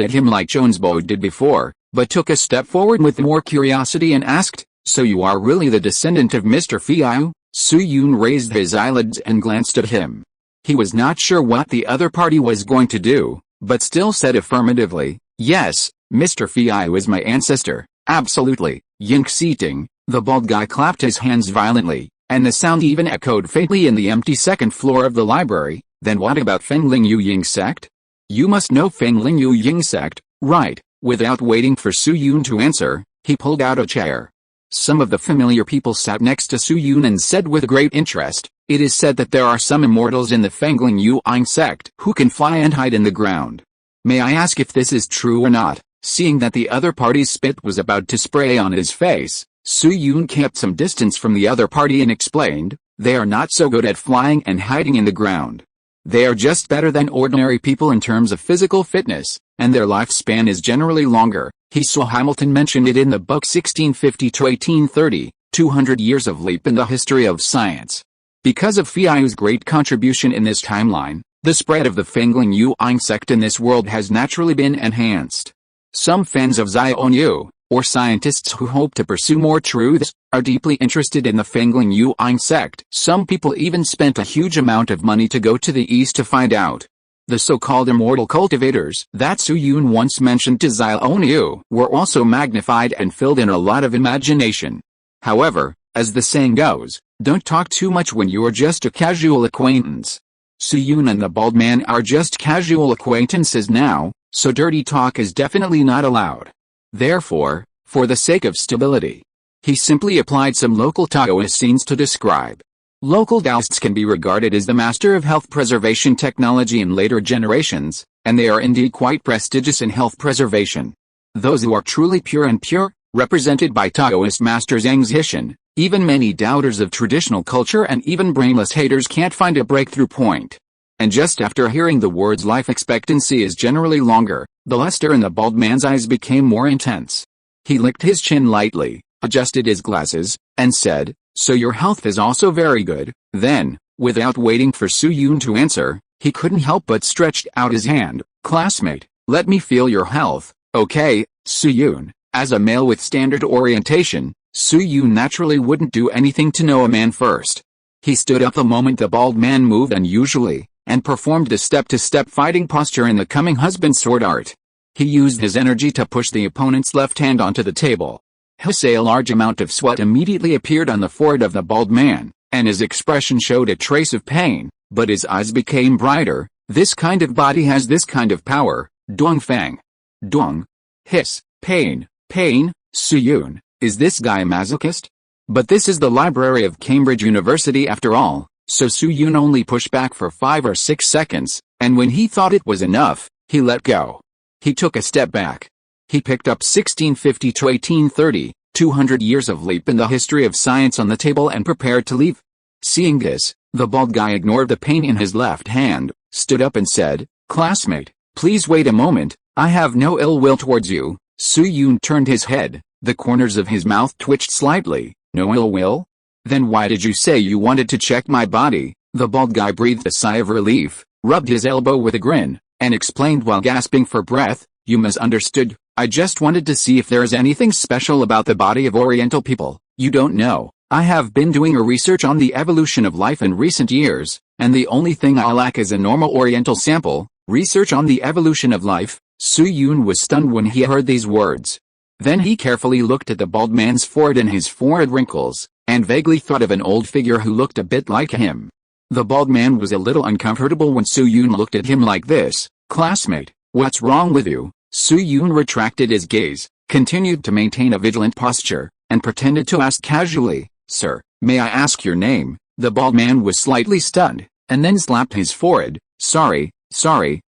at him like Jonesbo did before, but took a step forward with more curiosity and asked, "So you are really the descendant of Mr. Feiyu?" Soo-yoon raised his eyelids and glanced at him. He was not sure what the other party was going to do, but still said affirmatively, "Yes, Mr. Feiyu is my ancestor, absolutely." Ying-seating, the bald guy clapped his hands violently, and the sound even echoed faintly in the empty second floor of the library. "Then what about Fengling Yu Ying sect? You must know Fengling Yu Ying sect, right?" Without waiting for Soo-yoon to answer, he pulled out a chair. Some of the familiar people sat next to Soo-yoon and said with great interest, "It is said that there are some immortals in the Fengling Yu Ying sect who can fly and hide in the ground. May I ask if this is true or not?" Seeing that the other party's spit was about to spray on his face, Soo-yoon kept some distance from the other party and explained, "They are not so good at flying and hiding in the ground. They are just better than ordinary people in terms of physical fitness, and their lifespan is generally longer." He saw Hamilton mentioned it in the book 1650 to 1830, 200 years of leap in the history of science. Because of Feiyu's great contribution in this timeline, the spread of the Fengling Yu Ying sect in this world has naturally been enhanced. Some fans of Xiaoyu, or scientists who hope to pursue more truths, are deeply interested in the Fengling Yu Ying sect. Some people even spent a huge amount of money to go to the east to find out. The so-called immortal cultivators that Soo-yoon once mentioned to Xiaoyu were also magnified and filled in a lot of imagination. However, as the saying goes, don't talk too much when you are just a casual acquaintance. Soo-yoon and the bald man are just casual acquaintances now, so dirty talk is definitely not allowed. Therefore, for the sake of stability, he simply applied some local Taoist scenes to describe. Local Taoists can be regarded as the master of health preservation technology in later generations, and they are indeed quite prestigious in health preservation. Those who are truly pure, represented by Taoist master Zhang Zhongjing, even many doubters of traditional culture and even brainless haters can't find a breakthrough point. And just after hearing the words life expectancy is generally longer, the luster in the bald man's eyes became more intense. He licked his chin lightly, adjusted his glasses, and said, "So your health is also very good." Then, without waiting for Soo-yoon to answer, he couldn't help but stretched out his hand. "Classmate, let me feel your health, okay?" Soo-yoon, as a male with standard orientation, Soo-yoon naturally wouldn't do anything to know a man first. He stood up the moment the bald man moved unusually, and performed a step-to-step fighting posture in the coming husband sword art. He used his energy to push the opponent's left hand onto the table. A large amount of sweat immediately appeared on the forehead of the bald man, and his expression showed a trace of pain, but his eyes became brighter. This kind of body has this kind of power. Dongfang. Dong. Hiss. Pain. Pain. Soo-yoon, is this guy a masochist? But this is the library of Cambridge University after all. So Soo-yoon only pushed back for 5 or 6 seconds, and when he thought it was enough, he let go. He took a step back. He picked up 1650 to 1830, 200 years of leap in the history of science on the table and prepared to leave. Seeing this, the bald guy ignored the pain in his left hand, stood up and said, "Classmate, please wait a moment, I have no ill will towards you." Soo-yoon turned his head, the corners of his mouth twitched slightly, No ill will? Then why did you say you wanted to check my body? The bald guy breathed a sigh of relief, rubbed his elbow with a grin, and explained while gasping for breath, "You misunderstood. I just wanted to see if there is anything special about the body of Oriental people. You don't know. I have been doing a research on the evolution of life in recent years, and the only thing I lack is a normal Oriental sample." Research on the evolution of life? Su Yun was stunned when he heard these words. Then he carefully looked at the bald man's forehead and his forehead wrinkles, and vaguely thought of an old figure who looked a bit like him. The bald man was a little uncomfortable when Su Yun looked at him like this. "Classmate, what's wrong with you?" Su Yun retracted his gaze, continued to maintain a vigilant posture, and pretended to ask casually, "Sir, may I ask your name?" The bald man was slightly stunned, and then slapped his forehead. Sorry,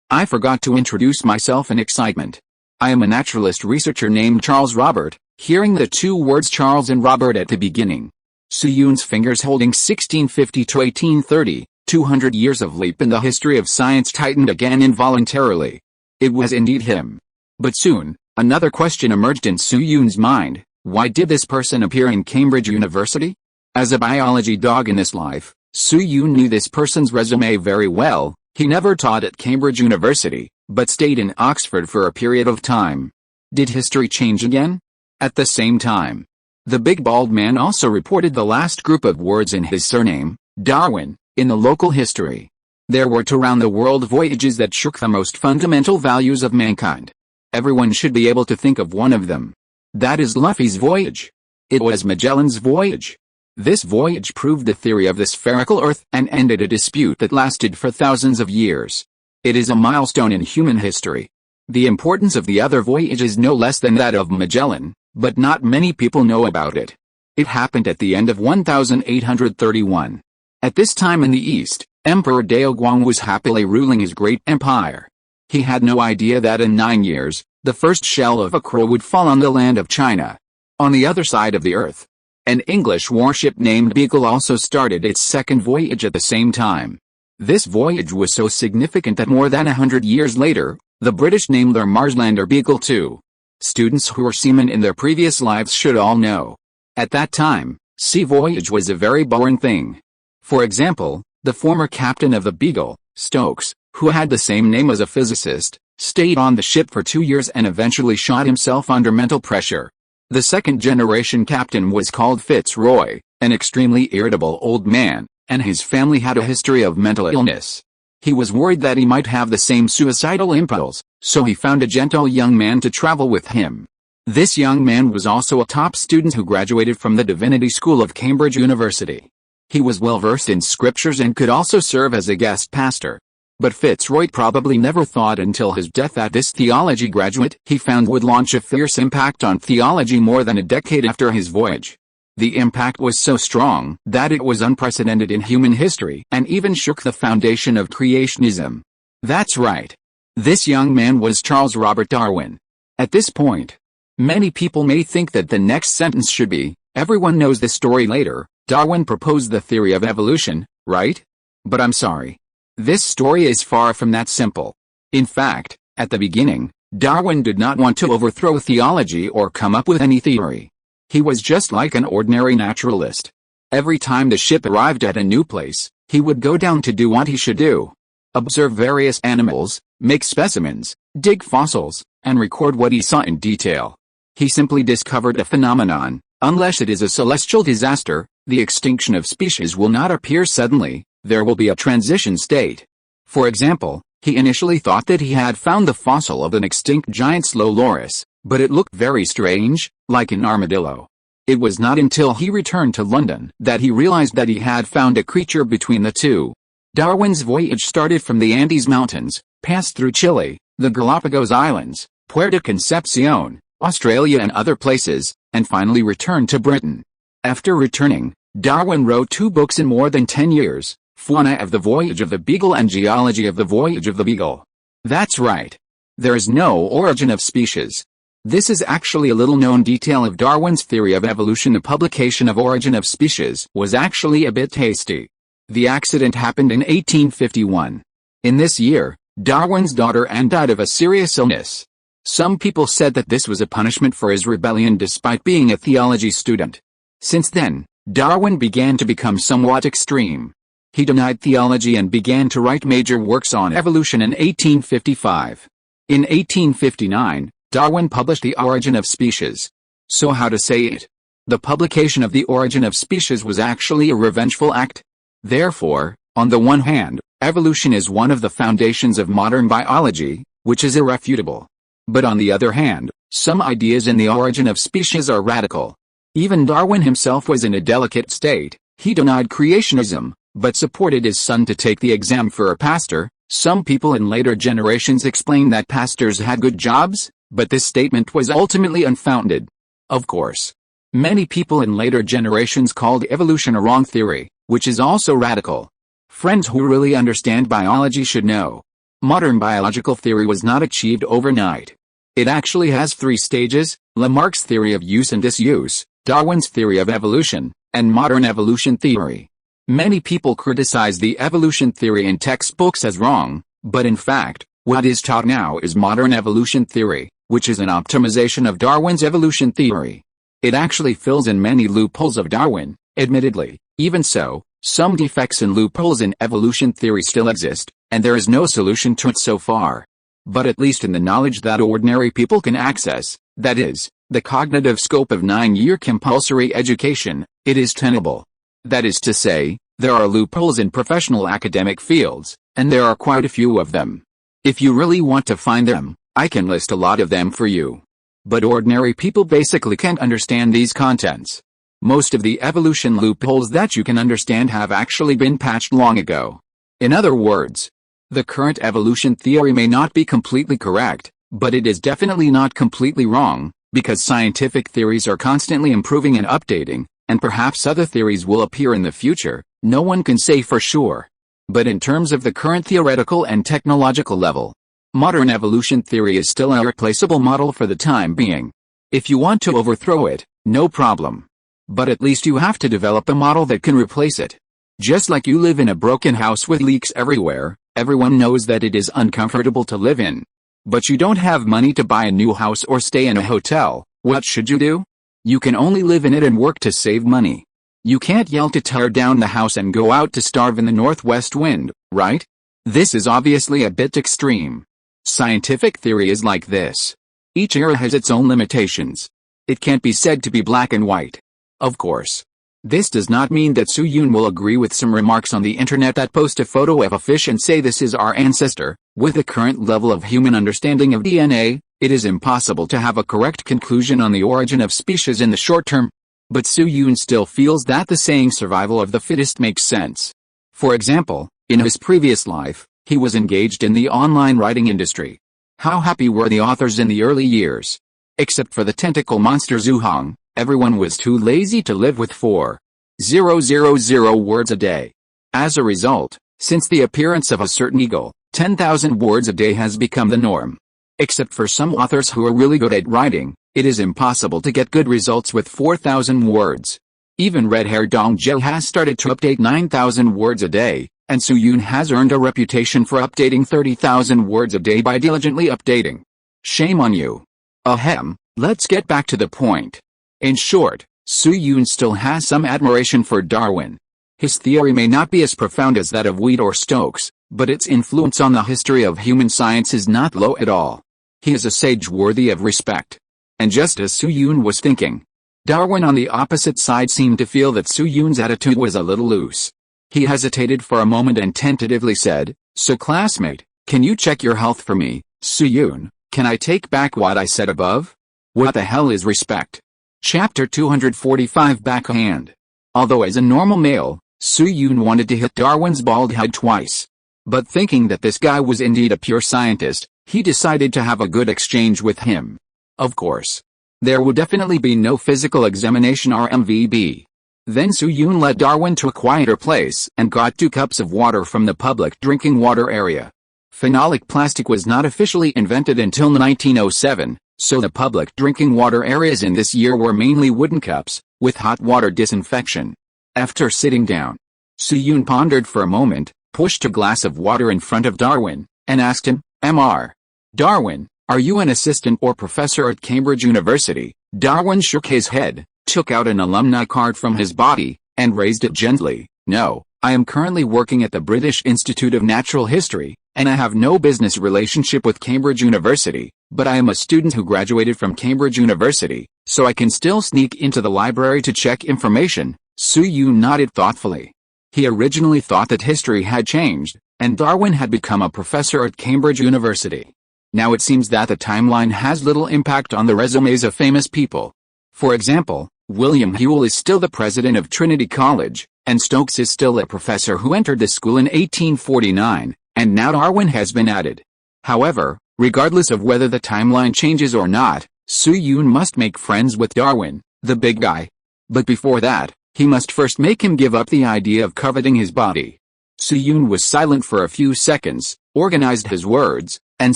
I forgot to introduce myself in excitement. I am a naturalist researcher named Charles Robert." Hearing the two words Charles and Robert at the beginning, Su Yun's fingers holding 1650 to 1830, 200 years of leap in the history of science tightened again involuntarily. It was indeed him. But soon, another question emerged in Su Yun's mind. Why did this person appear in Cambridge University? As a biology dog in this life, Su Yun knew this person's resume very well. He never taught at Cambridge University, but stayed in Oxford for a period of time. Did history change again? At the same time, the big bald man also reported the last group of words in his surname, Darwin, in the local history. There were two round-the-world voyages that shook the most fundamental values of mankind. Everyone should be able to think of one of them. That is Luffy's voyage. It was Magellan's voyage. This voyage proved the theory of the spherical Earth and ended a dispute that lasted for thousands of years. It is a milestone in human history. The importance of the other voyage is no less than that of Magellan, but not many people know about it. It happened at the end of 1831. At this time in the East, Emperor Daoguang was happily ruling his great empire. He had no idea that in 9 years, the first shell of a crow would fall on the land of China. On the other side of the earth, an English warship named Beagle also started its second voyage at the same time. This voyage was so significant that more than 100 years later, the British named their Marslander Beagle too. Students who were seamen in their previous lives should all know. At that time, sea voyage was a very boring thing. For example, the former captain of the Beagle, Stokes, who had the same name as a physicist, stayed on the ship for 2 years and eventually shot himself under mental pressure. The second-generation captain was called Fitzroy, an extremely irritable old man, and his family had a history of mental illness. He was worried that he might have the same suicidal impulse, so he found a gentle young man to travel with him. This young man was also a top student who graduated from the Divinity School of Cambridge University. He was well versed in scriptures and could also serve as a guest pastor. But Fitzroy probably never thought until his death that this theology graduate he found would launch a fierce impact on theology more than a decade after his voyage. The impact was so strong that it was unprecedented in human history and even shook the foundation of creationism. That's right. This young man was Charles Robert Darwin. At this point, many people may think that the next sentence should be, everyone knows the story later, Darwin proposed the theory of evolution, right? But I'm sorry. This story is far from that simple. In fact, at the beginning, Darwin did not want to overthrow theology or come up with any theory. He was just like an ordinary naturalist. Every time the ship arrived at a new place, he would go down to do what he should do. Observe various animals, make specimens, dig fossils, and record what he saw in detail. He simply discovered a phenomenon. Unless it is a celestial disaster, the extinction of species will not appear suddenly. There will be a transition state. For example, he initially thought that he had found the fossil of an extinct giant slow loris, but it looked very strange, like an armadillo. It was not until he returned to London that he realized that he had found a creature between the two. Darwin's voyage started from the Andes Mountains, passed through Chile, the Galapagos Islands, Puerto Concepcion, Australia and other places, and finally returned to Britain. After returning, Darwin wrote 2 books in more than 10 years. Fauna of the Voyage of the Beagle and Geology of the Voyage of the Beagle. That's right. There is no origin of species. This is actually a little-known detail of Darwin's theory of evolution. The publication of Origin of Species was actually a bit hasty. The accident happened in 1851. In this year, Darwin's daughter Anne died of a serious illness. Some people said that this was a punishment for his rebellion despite being a theology student. Since then, Darwin began to become somewhat extreme. He denied theology and began to write major works on evolution in 1855. In 1859, Darwin published The Origin of Species. So how to say it? The publication of The Origin of Species was actually a revengeful act. Therefore, on the one hand, evolution is one of the foundations of modern biology, which is irrefutable. But on the other hand, some ideas in The Origin of Species are radical. Even Darwin himself was in a delicate state. He denied creationism, but supported his son to take the exam for a pastor. Some people in later generations explained that pastors had good jobs, but this statement was ultimately unfounded. Of course, many people in later generations called evolution a wrong theory, which is also radical. Friends who really understand biology should know. Modern biological theory was not achieved overnight. It actually has 3 stages: Lamarck's theory of use and disuse, Darwin's theory of evolution, and modern evolution theory. Many people criticize the evolution theory in textbooks as wrong, but in fact, what is taught now is modern evolution theory, which is an optimization of Darwin's evolution theory. It actually fills in many loopholes of Darwin, admittedly. Even so, some defects and loopholes in evolution theory still exist, and there is no solution to it so far. But at least in the knowledge that ordinary people can access, that is, the cognitive scope of 9-year compulsory education, it is tenable. That is to say, there are loopholes in professional academic fields, and there are quite a few of them. If you really want to find them, I can list a lot of them for you. But ordinary people basically can't understand these contents. Most of the evolution loopholes that you can understand have actually been patched long ago. In other words, the current evolution theory may not be completely correct, but it is definitely not completely wrong, because scientific theories are constantly improving and updating, and perhaps other theories will appear in the future. No one can say for sure. But in terms of the current theoretical and technological level, modern evolution theory is still an irreplaceable model for the time being. If you want to overthrow it, no problem. But at least you have to develop a model that can replace it. Just like you live in a broken house with leaks everywhere, everyone knows that it is uncomfortable to live in. But you don't have money to buy a new house or stay in a hotel. What should you do? You can only live in it and work to save money. You can't yell to tear down the house and go out to starve in the northwest wind, right? This is obviously a bit extreme. Scientific theory is like this. Each era has its own limitations. It can't be said to be black and white. Of course. This does not mean that Su-Yun will agree with some remarks on the internet that post a photo of a fish and say this is our ancestor. With the current level of human understanding of DNA, it is impossible to have a correct conclusion on the origin of species in the short term. But Su-Yun still feels that the saying survival of the fittest makes sense. For example, in his previous life, he was engaged in the online writing industry. How happy were the authors in the early years? Except for the tentacle monster Zhu Hong, everyone was too lazy to live with 4,000 words a day. As a result, since the appearance of a certain eagle, 10,000 words a day has become the norm. Except for some authors who are really good at writing, it is impossible to get good results with 4,000 words. Even red-haired Dong Zhou has started to update 9,000 words a day, and Su-Yun has earned a reputation for updating 30,000 words a day by diligently updating. Shame on you. Ahem, let's get back to the point. In short, Su-Yun still has some admiration for Darwin. His theory may not be as profound as that of Weed or Stokes, but its influence on the history of human science is not low at all. He is a sage worthy of respect. And just as Su-Yun was thinking, Darwin on the opposite side seemed to feel that Su-Yun's attitude was a little loose. He hesitated for a moment and tentatively said, "So classmate, can you check your health for me, Su-Yun? Can I take back what I said above? What the hell is respect?" Chapter 245 Backhand. Although as a normal male, Su-Yun wanted to hit Darwin's bald head twice. But thinking that this guy was indeed a pure scientist, he decided to have a good exchange with him. Of course. There would definitely be no physical examination or MVB. Then Su-Yun led Darwin to a quieter place and got 2 cups of water from the public drinking water area. Phenolic plastic was not officially invented until 1907, so the public drinking water areas in this year were mainly wooden cups, with hot water disinfection. After sitting down, Su-Yun pondered for a moment, pushed a glass of water in front of Darwin, and asked him, "Mr. Darwin, are you an assistant or professor at Cambridge University?" Darwin shook his head, took out an alumni card from his body, and raised it gently. "No, I am currently working at the British Institute of Natural History, and I have no business relationship with Cambridge University, but I am a student who graduated from Cambridge University, so I can still sneak into the library to check information." Su Yun nodded thoughtfully. He originally thought that history had changed, and Darwin had become a professor at Cambridge University. Now it seems that the timeline has little impact on the resumes of famous people. For example, William Whewell is still the president of Trinity College, and Stokes is still a professor who entered the school in 1849, and now Darwin has been added. However, regardless of whether the timeline changes or not, Su Yun must make friends with Darwin, the big guy. But before that, he must first make him give up the idea of coveting his body. Su Yun was silent for a few seconds, organized his words, and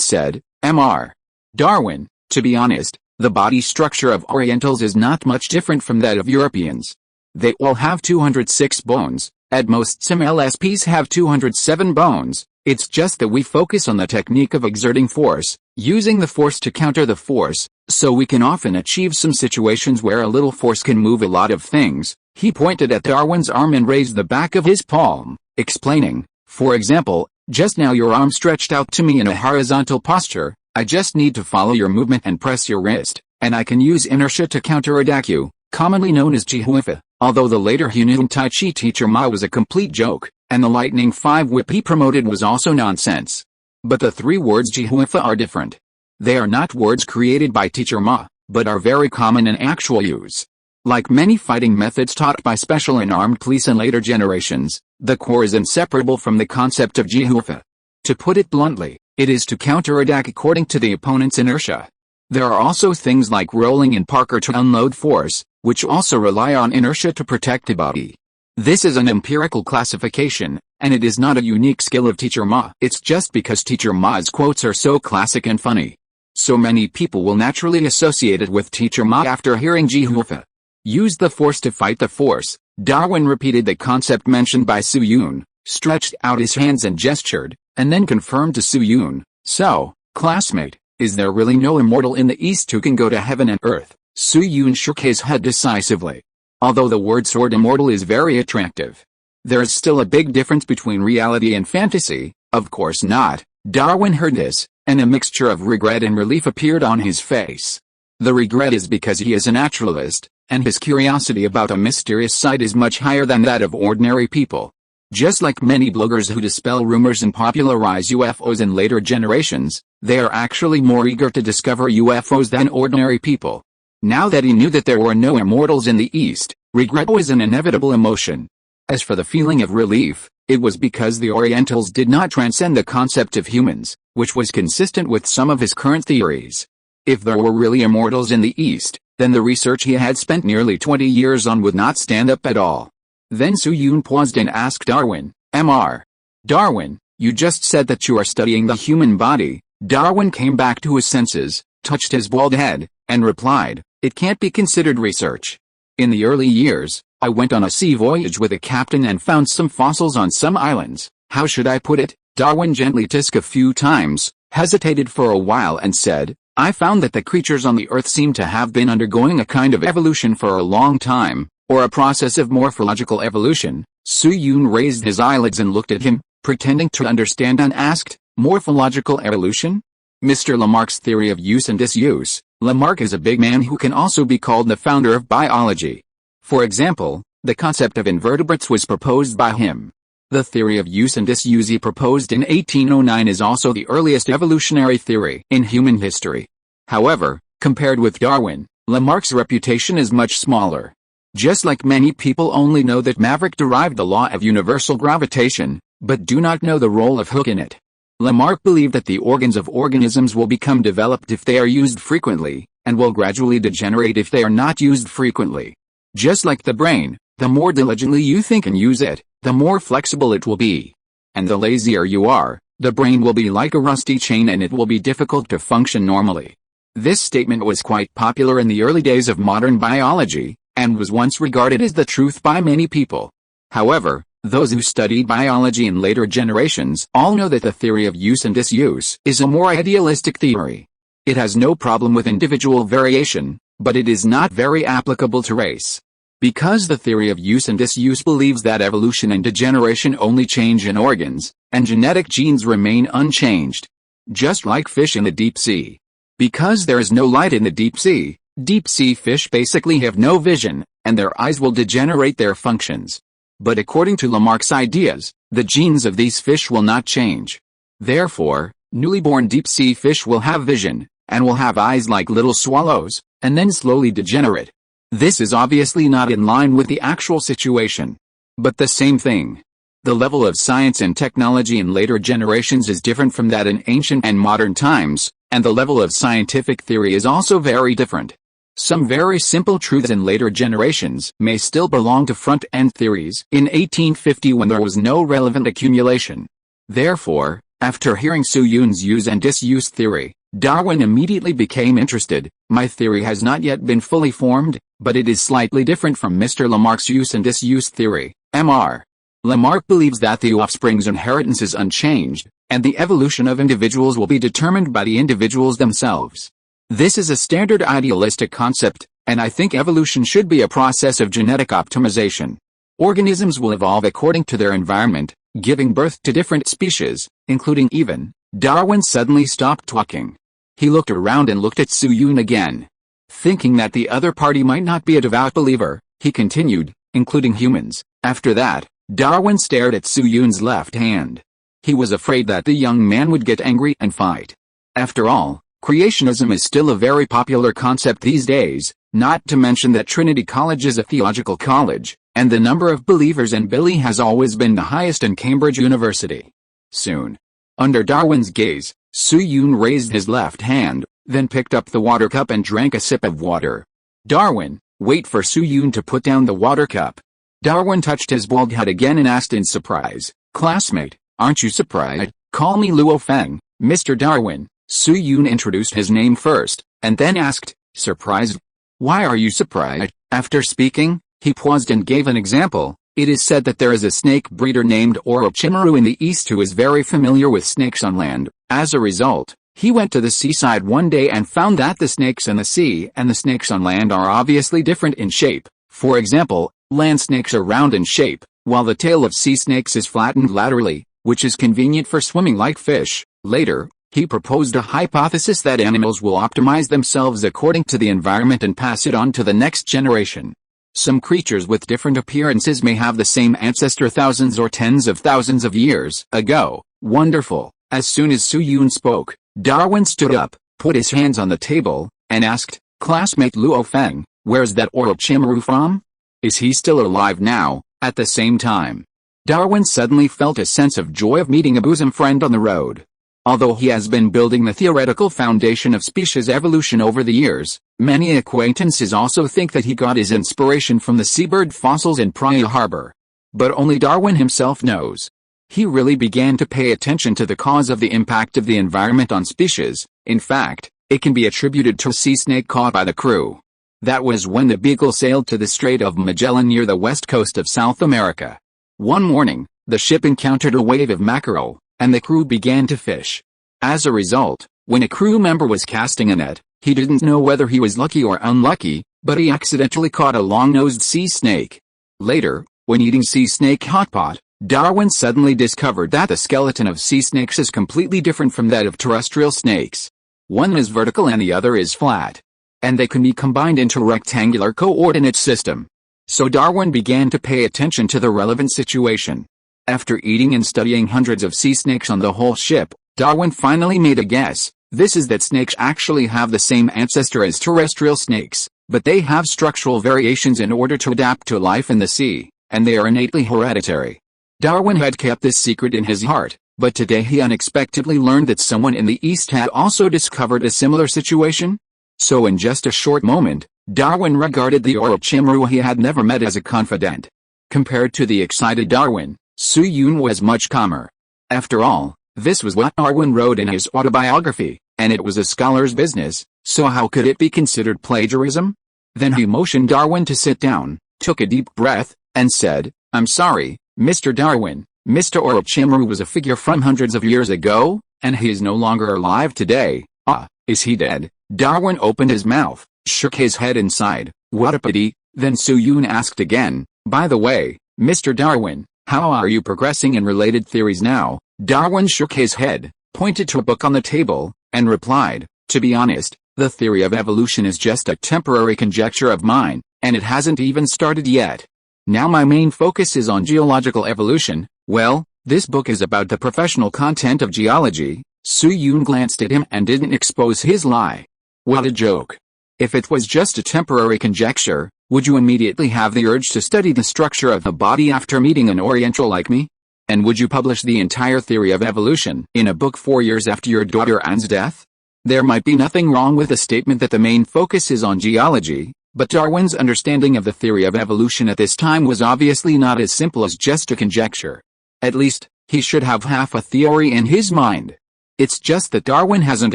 said, "Mr. Darwin, to be honest, the body structure of Orientals is not much different from that of Europeans. They all have 206 bones, at most some LSPs have 207 bones, it's just that we focus on the technique of exerting force, using the force to counter the force, so we can often achieve some situations where a little force can move a lot of things." He pointed at Darwin's arm and raised the back of his palm, explaining, "For example, just now your arm stretched out to me in a horizontal posture, I just need to follow your movement and press your wrist, and I can use inertia to counterattack you," commonly known as Jihuifa, although the later Huinun Tai Chi teacher Ma was a complete joke, and the Lightning 5 whip he promoted was also nonsense. But the three words Jihuifa are different. They are not words created by teacher Ma, but are very common in actual use. Like many fighting methods taught by special and armed police in later generations, the core is inseparable from the concept of Jihuifa. To put it bluntly, it is to counterattack according to the opponent's inertia. There are also things like rolling in park or to unload force, which also rely on inertia to protect the body. This is an empirical classification, and it is not a unique skill of teacher Ma. It's just because teacher Ma's quotes are so classic and funny. So many people will naturally associate it with teacher Ma after hearing Jihuifa. Use the force to fight the force. Darwin repeated the concept mentioned by Su Yun, stretched out his hands and gestured, and then confirmed to Su Yun, "So, classmate, is there really no immortal in the East who can go to heaven and earth?" Su Yun shook his head decisively. Although the word sword immortal is very attractive, there is still a big difference between reality and fantasy. Of course not. Darwin heard this, and a mixture of regret and relief appeared on his face. The regret is because he is a naturalist, and his curiosity about a mysterious side is much higher than that of ordinary people. Just like many bloggers who dispel rumors and popularize UFOs in later generations, they are actually more eager to discover UFOs than ordinary people. Now that he knew that there were no immortals in the East, regret was an inevitable emotion. As for the feeling of relief, it was because the Orientals did not transcend the concept of humans, which was consistent with some of his current theories. If there were really immortals in the East, then the research he had spent nearly 20 years on would not stand up at all. Then Su Yun paused and asked Darwin, "Mr. Darwin, you just said that you are studying the human body." Darwin came back to his senses, touched his bald head, and replied, "It can't be considered research. In the early years, I went on a sea voyage with a captain and found some fossils on some islands. How should I put it?" Darwin gently tisked a few times, hesitated for a while and said, "I found that the creatures on the Earth seem to have been undergoing a kind of evolution for a long time, or a process of morphological evolution." Su Yun raised his eyelids and looked at him, pretending to understand, and asked, "Morphological evolution?" Mr. Lamarck's theory of use and disuse. Lamarck is a big man who can also be called the founder of biology. For example, the concept of invertebrates was proposed by him. The theory of use and disuse he proposed in 1809 is also the earliest evolutionary theory in human history. However, compared with Darwin, Lamarck's reputation is much smaller. Just like many people only know that Maverick derived the law of universal gravitation, but do not know the role of Hooke in it. Lamarck believed that the organs of organisms will become developed if they are used frequently, and will gradually degenerate if they are not used frequently. Just like the brain, the more diligently you think and use it, the more flexible it will be. And the lazier you are, the brain will be like a rusty chain and it will be difficult to function normally. This statement was quite popular in the early days of modern biology, and was once regarded as the truth by many people. However, those who studied biology in later generations all know that the theory of use and disuse is a more idealistic theory. It has no problem with individual variation, but it is not very applicable to race. Because the theory of use and disuse believes that evolution and degeneration only change in organs, and genetic genes remain unchanged. Just like fish in the deep sea. Because there is no light in the deep sea fish basically have no vision, and their eyes will degenerate their functions. But according to Lamarck's ideas, the genes of these fish will not change. Therefore, newly born deep sea fish will have vision, and will have eyes like little swallows, and then slowly degenerate. This is obviously not in line with the actual situation. But the same thing. The level of science and technology in later generations is different from that in ancient and modern times, and the level of scientific theory is also very different. Some very simple truths in later generations may still belong to front-end theories in 1850 when there was no relevant accumulation. Therefore, after hearing Su Yun's use and disuse theory, Darwin immediately became interested. My theory has not yet been fully formed, but it is slightly different from Mr. Lamarck's use and disuse theory, Mr. Lamarck believes that the offspring's inheritance is unchanged, and the evolution of individuals will be determined by the individuals themselves. This is a standard idealistic concept, and I think evolution should be a process of genetic optimization. Organisms will evolve according to their environment, giving birth to different species, including even. Darwin suddenly stopped talking. He looked around and looked at Su Yun again. Thinking that the other party might not be a devout believer, he continued, including humans. After that, Darwin stared at Su Yun's left hand. He was afraid that the young man would get angry and fight. After all, creationism is still a very popular concept these days, not to mention that Trinity College is a theological college, and the number of believers in Billy has always been the highest in Cambridge University. Soon. Under Darwin's gaze, Su Yun raised his left hand, then picked up the water cup and drank a sip of water. Darwin, wait for Su Yun to put down the water cup. Darwin touched his bald head again and asked in surprise, "Classmate, aren't you surprised? Call me Luo Feng, Mr. Darwin." Su Yun introduced his name first, and then asked, "Surprised? Why are you surprised?" After speaking, he paused and gave an example. It is said that there is a snake breeder named Orochimaru in the East who is very familiar with snakes on land. As a result, he went to the seaside one day and found that the snakes in the sea and the snakes on land are obviously different in shape. For example, land snakes are round in shape, while the tail of sea snakes is flattened laterally, which is convenient for swimming like fish. Later, he proposed a hypothesis that animals will optimize themselves according to the environment and pass it on to the next generation. Some creatures with different appearances may have the same ancestor thousands or tens of thousands of years ago. Wonderful. As soon as Su Yun spoke, Darwin stood up, put his hands on the table, and asked, "Classmate Luo Feng, where's that Orochimaru from? Is he still alive now?" At the same time, Darwin suddenly felt a sense of joy of meeting a bosom friend on the road. Although he has been building the theoretical foundation of species evolution over the years, many acquaintances also think that he got his inspiration from the seabird fossils in Pearl Harbor. But only Darwin himself knows. He really began to pay attention to the cause of the impact of the environment on species. In fact, it can be attributed to a sea snake caught by the crew. That was when the Beagle sailed to the Strait of Magellan near the west coast of South America. One morning, the ship encountered a wave of mackerel, and the crew began to fish. As a result, when a crew member was casting a net, he didn't know whether he was lucky or unlucky, but he accidentally caught a long-nosed sea snake. Later, when eating sea snake hot pot, Darwin suddenly discovered that the skeleton of sea snakes is completely different from that of terrestrial snakes. One is vertical and the other is flat. And they can be combined into a rectangular coordinate system. So Darwin began to pay attention to the relevant situation. After eating and studying hundreds of sea snakes on the whole ship, Darwin finally made a guess. This is that snakes actually have the same ancestor as terrestrial snakes, but they have structural variations in order to adapt to life in the sea, and they are innately hereditary. Darwin had kept this secret in his heart, but today he unexpectedly learned that someone in the East had also discovered a similar situation. So in just a short moment, Darwin regarded the Orochimaru he had never met as a confidant. Compared to the excited Darwin, Su Yun was much calmer. After all, this was what Darwin wrote in his autobiography, and it was a scholar's business, so how could it be considered plagiarism? Then he motioned Darwin to sit down, took a deep breath, and said, "I'm sorry, Mr. Darwin, Mr. Orochimaru was a figure from hundreds of years ago, and he is no longer alive today." "Ah, is he dead?" Darwin opened his mouth, shook his head and sighed. What a pity. Then Su-Yun asked again, by the way, Mr. Darwin, how are you progressing in related theories now? Darwin shook his head, pointed to a book on the table, and replied, to be honest, the theory of evolution is just a temporary conjecture of mine, and it hasn't even started yet. Now my main focus is on geological evolution. Well, this book is about the professional content of geology. Su-Yun glanced at him and didn't expose his lie. What a joke. If it was just a temporary conjecture, would you immediately have the urge to study the structure of the body after meeting an Oriental like me? And would you publish the entire theory of evolution in a book 4 years after your daughter Anne's death? There might be nothing wrong with the statement that the main focus is on geology, but Darwin's understanding of the theory of evolution at this time was obviously not as simple as just a conjecture. At least, he should have half a theory in his mind. It's just that Darwin hasn't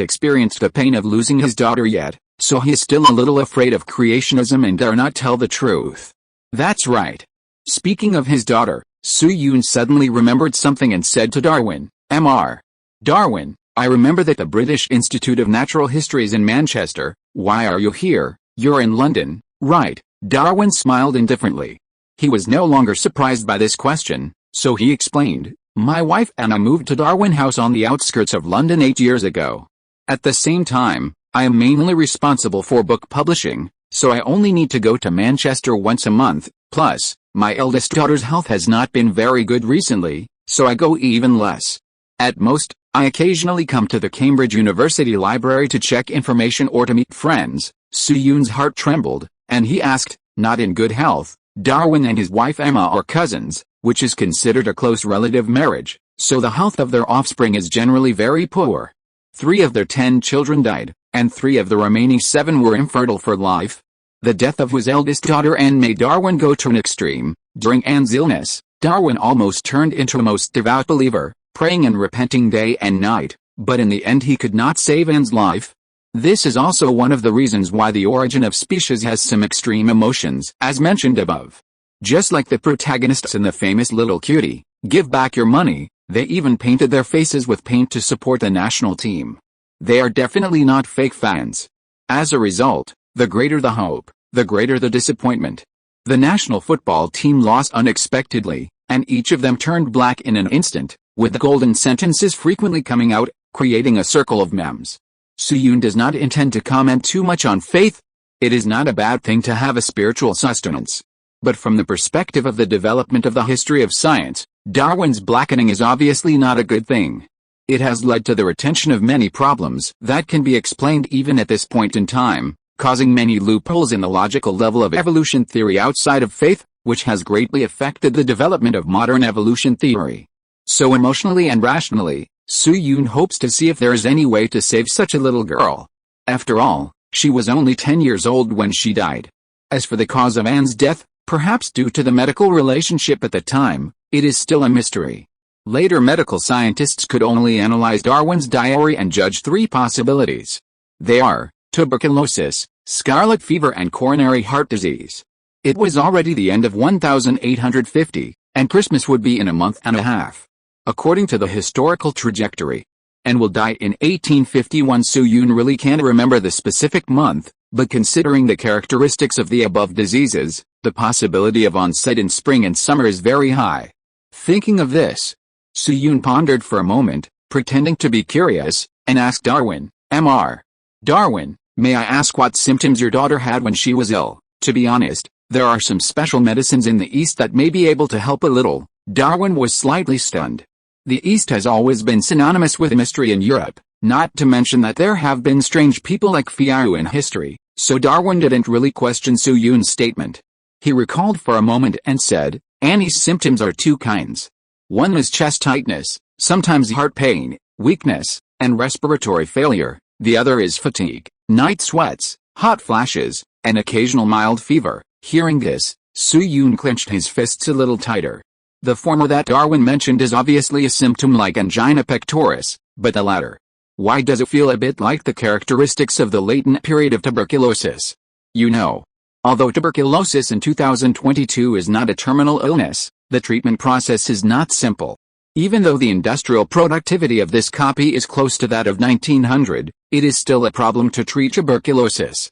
experienced the pain of losing his daughter yet, so he's still a little afraid of creationism and dare not tell the truth. That's right. Speaking of his daughter, Su-Yun suddenly remembered something and said to Darwin, Mr. Darwin, I remember that the British Institute of Natural History is in Manchester. Why are you here? You're in London, right? Darwin smiled indifferently. He was no longer surprised by this question, so he explained, my wife Anna moved to Darwin House on the outskirts of London 8 years ago. At the same time, I am mainly responsible for book publishing, so I only need to go to Manchester once a month. Plus, my eldest daughter's health has not been very good recently, so I go even less. At most, I occasionally come to the Cambridge University Library to check information or to meet friends. Su-Yun's heart trembled, and he asked, not in good health? Darwin and his wife Emma are cousins, which is considered a close relative marriage, so the health of their offspring is generally very poor. 3 of their 10 children died, and 3 of the remaining 7 were infertile for life. The death of his eldest daughter Anne made Darwin go to an extreme. During Anne's illness, Darwin almost turned into a most devout believer, praying and repenting day and night, but in the end he could not save Anne's life. This is also one of the reasons why The Origin of Species has some extreme emotions, as mentioned above. Just like the protagonists in the famous Little Cutie, Give Back Your Money, they even painted their faces with paint to support the national team. They are definitely not fake fans. As a result, the greater the hope, the greater the disappointment. The national football team lost unexpectedly, and each of them turned black in an instant, with the golden sentences frequently coming out, creating a circle of memes. Su-Yun does not intend to comment too much on faith. It is not a bad thing to have a spiritual sustenance. But from the perspective of the development of the history of science, Darwin's blackening is obviously not a good thing. It has led to the retention of many problems that can be explained even at this point in time, causing many loopholes in the logical level of evolution theory outside of faith, which has greatly affected the development of modern evolution theory. So emotionally and rationally, Su-Yun hopes to see if there is any way to save such a little girl. After all, she was only 10 years old when she died. As for the cause of Anne's death, perhaps due to the medical relationship at the time, it is still a mystery. Later medical scientists could only analyze Darwin's diary and judge 3 possibilities. They are tuberculosis, scarlet fever and coronary heart disease. It was already the end of 1850, and Christmas would be in a month and a half. According to the historical trajectory, and will die in 1851. Su-Yun really can't remember the specific month, but considering the characteristics of the above diseases, the possibility of onset in spring and summer is very high. Thinking of this, Su-Yun pondered for a moment, pretending to be curious, and asked Darwin, Mr. Darwin, may I ask what symptoms your daughter had when she was ill? To be honest, there are some special medicines in the East that may be able to help a little. Darwin was slightly stunned. The East has always been synonymous with mystery in Europe, not to mention that there have been strange people like Feiyu in history, so Darwin didn't really question Su-Yun's statement. He recalled for a moment and said, Annie's symptoms are 2 kinds. One is chest tightness, sometimes heart pain, weakness, and respiratory failure. The other is fatigue, night sweats, hot flashes, and occasional mild fever. Hearing this, Su-Yun clenched his fists a little tighter. The former that Darwin mentioned is obviously a symptom like angina pectoris, but the latter. Why does it feel a bit like the characteristics of the latent period of tuberculosis? You know. Although tuberculosis in 2022 is not a terminal illness, the treatment process is not simple. Even though the industrial productivity of this copy is close to that of 1900, it is still a problem to treat tuberculosis.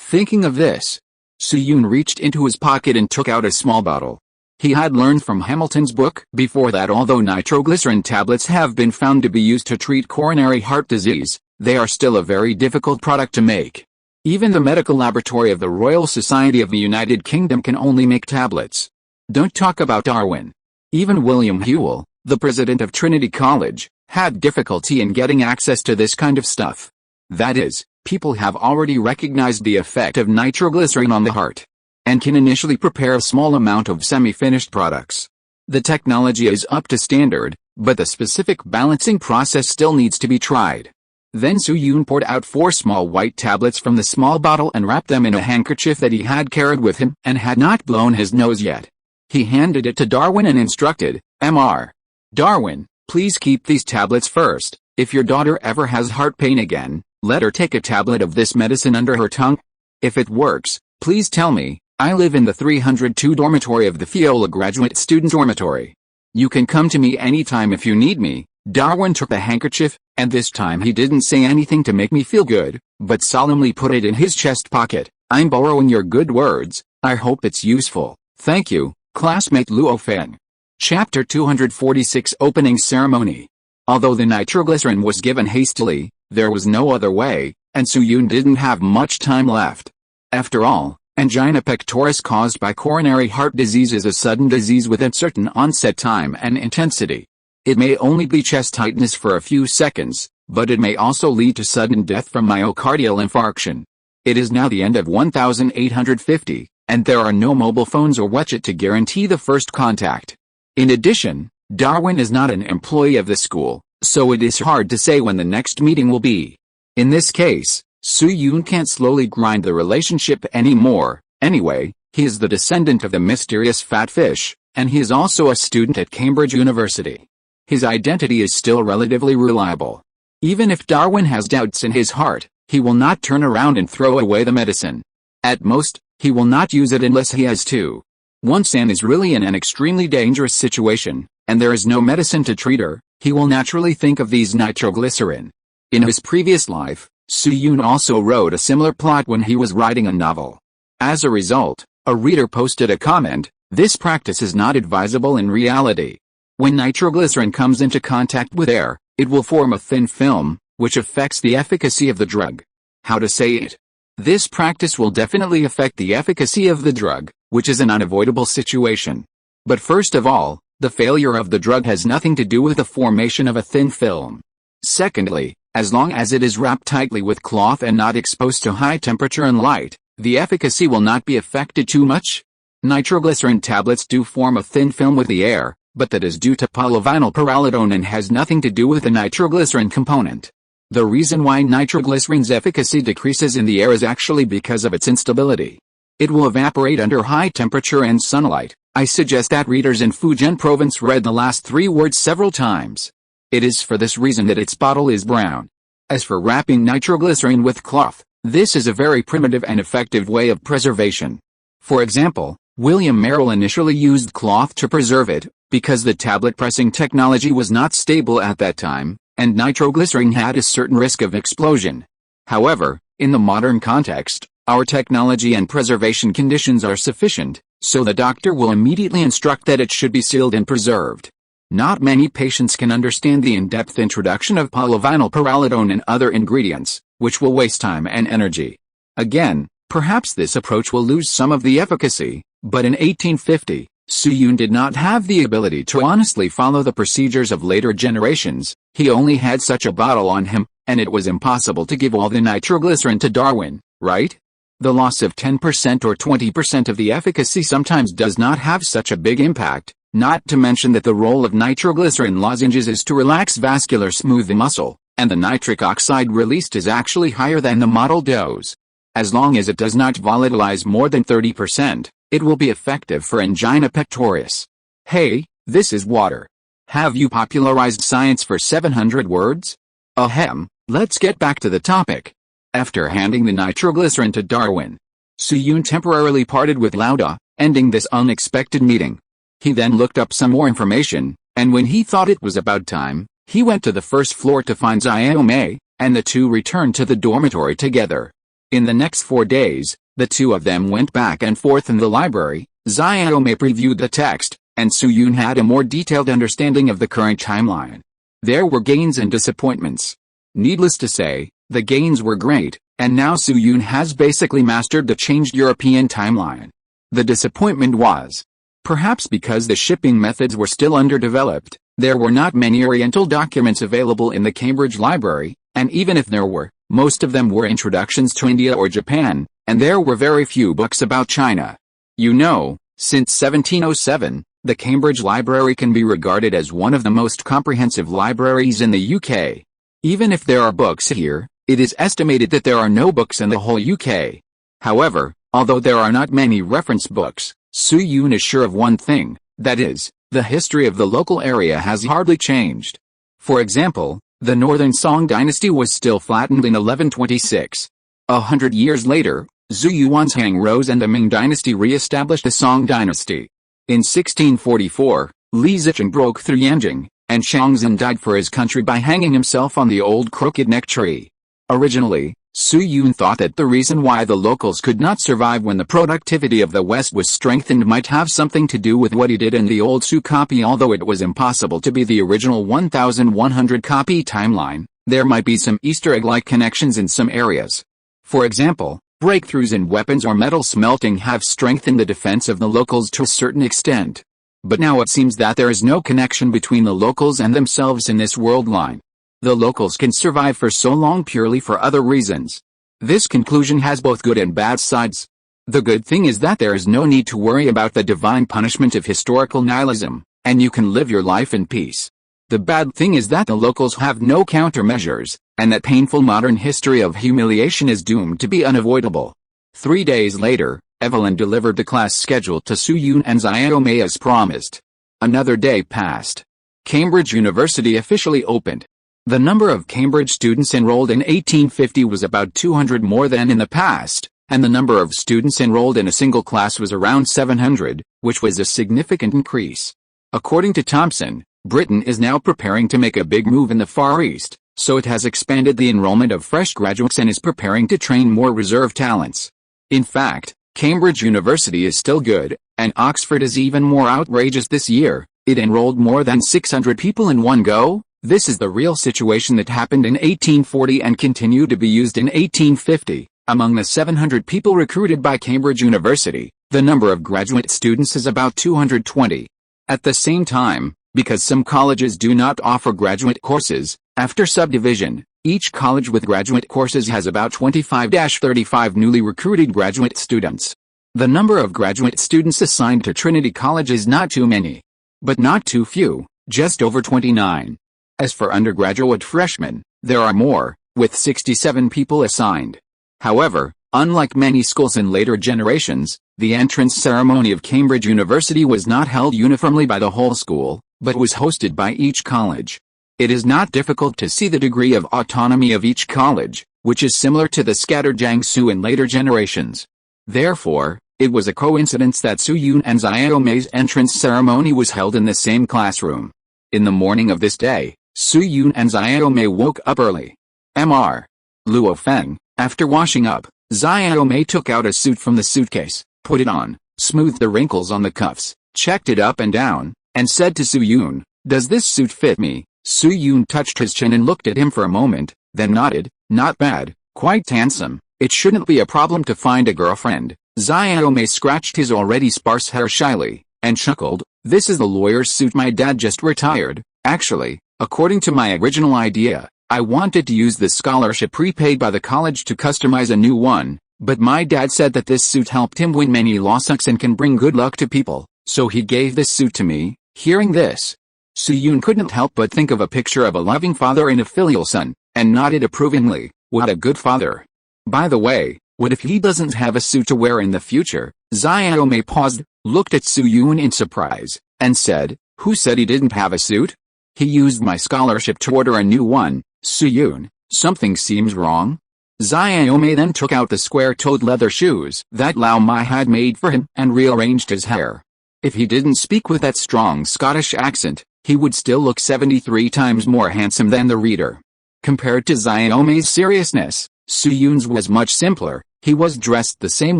Thinking of this, Soo-yoon reached into his pocket and took out a small bottle. He had learned from Hamilton's book before that although nitroglycerin tablets have been found to be used to treat coronary heart disease, they are still a very difficult product to make. Even the medical laboratory of the Royal Society of the United Kingdom can only make tablets. Don't talk about Darwin. Even William Whewell, the president of Trinity College, had difficulty in getting access to this kind of stuff. That is, people have already recognized the effect of nitroglycerin on the heart, and can initially prepare a small amount of semi-finished products. The technology is up to standard, but the specific balancing process still needs to be tried. Then Soo-yoon poured out 4 small white tablets from the small bottle and wrapped them in a handkerchief that he had carried with him and had not blown his nose yet. He handed it to Darwin and instructed, Mr. Darwin, please keep these tablets first. If your daughter ever has heart pain again, let her take a tablet of this medicine under her tongue. If it works, please tell me. I live in the 302 dormitory of the Fiola Graduate Students Dormitory. You can come to me anytime if you need me. Darwin took the handkerchief, and this time he didn't say anything to make me feel good, but solemnly put it in his chest pocket. I'm borrowing your good words. I hope it's useful. Thank you, classmate Luo Feng. Chapter 246 Opening Ceremony. Although the nitroglycerin was given hastily, there was no other way, and Soo-yoon didn't have much time left. After all, angina pectoris caused by coronary heart disease is a sudden disease with uncertain onset time and intensity. It may only be chest tightness for a few seconds, but it may also lead to sudden death from myocardial infarction. It is now the end of 1850, and there are no mobile phones or WeChat to guarantee the first contact. In addition, Darwin is not an employee of the school, so it is hard to say when the next meeting will be. In this case, Soo-yoon can't slowly grind the relationship anymore. Anyway, he is the descendant of the mysterious fat fish, and he is also a student at Cambridge University. His identity is still relatively reliable. Even if Darwin has doubts in his heart, he will not turn around and throw away the medicine. At most, he will not use it unless he has to. Once Anne is really in an extremely dangerous situation, and there is no medicine to treat her, he will naturally think of these nitroglycerin. In his previous life, Soo-yoon also wrote a similar plot when he was writing a novel. As a result, a reader posted a comment, "This practice is not advisable in reality. When nitroglycerin comes into contact with air, it will form a thin film, which affects the efficacy of the drug." How to say it? This practice will definitely affect the efficacy of the drug, which is an unavoidable situation. But first of all, the failure of the drug has nothing to do with the formation of a thin film. Secondly, as long as it is wrapped tightly with cloth and not exposed to high temperature and light, the efficacy will not be affected too much. Nitroglycerin tablets do form a thin film with the air, but that is due to polyvinyl pyrrolidone and has nothing to do with the nitroglycerin component. The reason why nitroglycerin's efficacy decreases in the air is actually because of its instability. It will evaporate under high temperature and sunlight. I suggest that readers in Fujian province read the last 3 words several times. It is for this reason that its bottle is brown. As for wrapping nitroglycerin with cloth, this is a very primitive and effective way of preservation. For example, William Merrill initially used cloth to preserve it, because the tablet pressing technology was not stable at that time, and nitroglycerin had a certain risk of explosion. However, in the modern context, our technology and preservation conditions are sufficient, so the doctor will immediately instruct that it should be sealed and preserved. Not many patients can understand the in-depth introduction of polyvinyl pyrrolidone and other ingredients, which will waste time and energy. Again, perhaps this approach will lose some of the efficacy, but in 1850, Soo-yoon did not have the ability to honestly follow the procedures of later generations. He only had such a bottle on him, and it was impossible to give all the nitroglycerin to Darwin, right? The loss of 10% or 20% of the efficacy sometimes does not have such a big impact, not to mention that the role of nitroglycerin lozenges is to relax vascular smooth the muscle, and the nitric oxide released is actually higher than the model dose. As long as it does not volatilize more than 30%, it will be effective for angina pectoris. Hey, this is water. Have you popularized science for 700 words? Ahem, let's get back to the topic. After handing the nitroglycerin to Darwin, Soo-yoon temporarily parted with Lauda, ending this unexpected meeting. He then looked up some more information, and when he thought it was about time, he went to the first floor to find Xiaomei, and the two returned to the dormitory together. In the next 4 days, the two of them went back and forth in the library. Xiaomei previewed the text, and Su-Yun had a more detailed understanding of the current timeline. There were gains and disappointments. Needless to say, the gains were great, and now Su-Yun has basically mastered the changed European timeline. The disappointment was, perhaps because the shipping methods were still underdeveloped, there were not many Oriental documents available in the Cambridge Library, and even if there were, most of them were introductions to India or Japan, and there were very few books about China. You know, since 1707, the Cambridge Library can be regarded as one of the most comprehensive libraries in the UK. Even if there are books here, it is estimated that there are no books in the whole UK. However, although there are not many reference books, Su-Yun is sure of one thing, that is, the history of the local area has hardly changed. For example, the Northern Song dynasty was still flattened in 1126. 100 years later, Zhu Yuanzhang rose and the Ming dynasty re-established the Song dynasty. In 1644, Li Zicheng broke through Yanjing, and Shangzhen died for his country by hanging himself on the old crooked neck tree. Originally, Su-Yun thought that the reason why the locals could not survive when the productivity of the West was strengthened might have something to do with what he did in the old Su copy. Although it was impossible to be the original 1100 copy timeline, there might be some Easter egg-like connections in some areas. For example, breakthroughs in weapons or metal smelting have strengthened the defense of the locals to a certain extent. But now it seems that there is no connection between the locals and themselves in this world line. The locals can survive for so long purely for other reasons. This conclusion has both good and bad sides. The good thing is that there is no need to worry about the divine punishment of historical nihilism, and you can live your life in peace. The bad thing is that the locals have no countermeasures, and that painful modern history of humiliation is doomed to be unavoidable. 3 days later, Evelyn delivered the class schedule to Su-Yun and Xiaomei as promised. Another day passed. Cambridge University officially opened. The number of Cambridge students enrolled in 1850 was about 200 more than in the past, and the number of students enrolled in a single class was around 700, which was a significant increase. According to Thomson, Britain is now preparing to make a big move in the Far East, so it has expanded the enrollment of fresh graduates and is preparing to train more reserve talents. In fact, Cambridge University is still good, and Oxford is even more outrageous this year. It enrolled more than 600 people in one go. This is the real situation that happened in 1840 and continued to be used in 1850. Among the 700 people recruited by Cambridge University, the number of graduate students is about 220. At the same time, because some colleges do not offer graduate courses, after subdivision, each college with graduate courses has about 25-35 newly recruited graduate students. The number of graduate students assigned to Trinity College is not too many. But not too few, just over 29. As for undergraduate freshmen, there are more, with 67 people assigned. However, unlike many schools in later generations, the entrance ceremony of Cambridge University was not held uniformly by the whole school, but was hosted by each college. It is not difficult to see the degree of autonomy of each college, which is similar to the scattered Jiangsu in later generations. Therefore, it was a coincidence that Su-Yun and Xiaomei's entrance ceremony was held in the same classroom. In the morning of this day, Su-Yun and Xiaomei woke up early. Mr. Luo Feng, after washing up, Xiaomei took out a suit from the suitcase, put it on, smoothed the wrinkles on the cuffs, checked it up and down, and said to Su-Yun, "Does this suit fit me?" Su-Yun touched his chin and looked at him for a moment, then nodded, "Not bad, quite handsome. It shouldn't be a problem to find a girlfriend." Xiaomei scratched his already sparse hair shyly, and chuckled, "This is the lawyer's suit my dad just retired. Actually, according to my original idea, I wanted to use the scholarship prepaid by the college to customize a new one, but my dad said that this suit helped him win many lawsuits and can bring good luck to people, so he gave this suit to me." Hearing this, Su-Yun couldn't help but think of a picture of a loving father and a filial son, and nodded approvingly, "What a good father. By the way, what if he doesn't have a suit to wear in the future?" Xiaomei paused, looked at Su-Yun in surprise, and said, "Who said he didn't have a suit? He used my scholarship to order a new one." Su-Yun, "Something seems wrong." Xiaomei then took out the square-toed leather shoes that Lao Mai had made for him and rearranged his hair. If he didn't speak with that strong Scottish accent, he would still look 73 times more handsome than the reader. Compared to Xiaomei's seriousness, Soo-yoon's was much simpler. He was dressed the same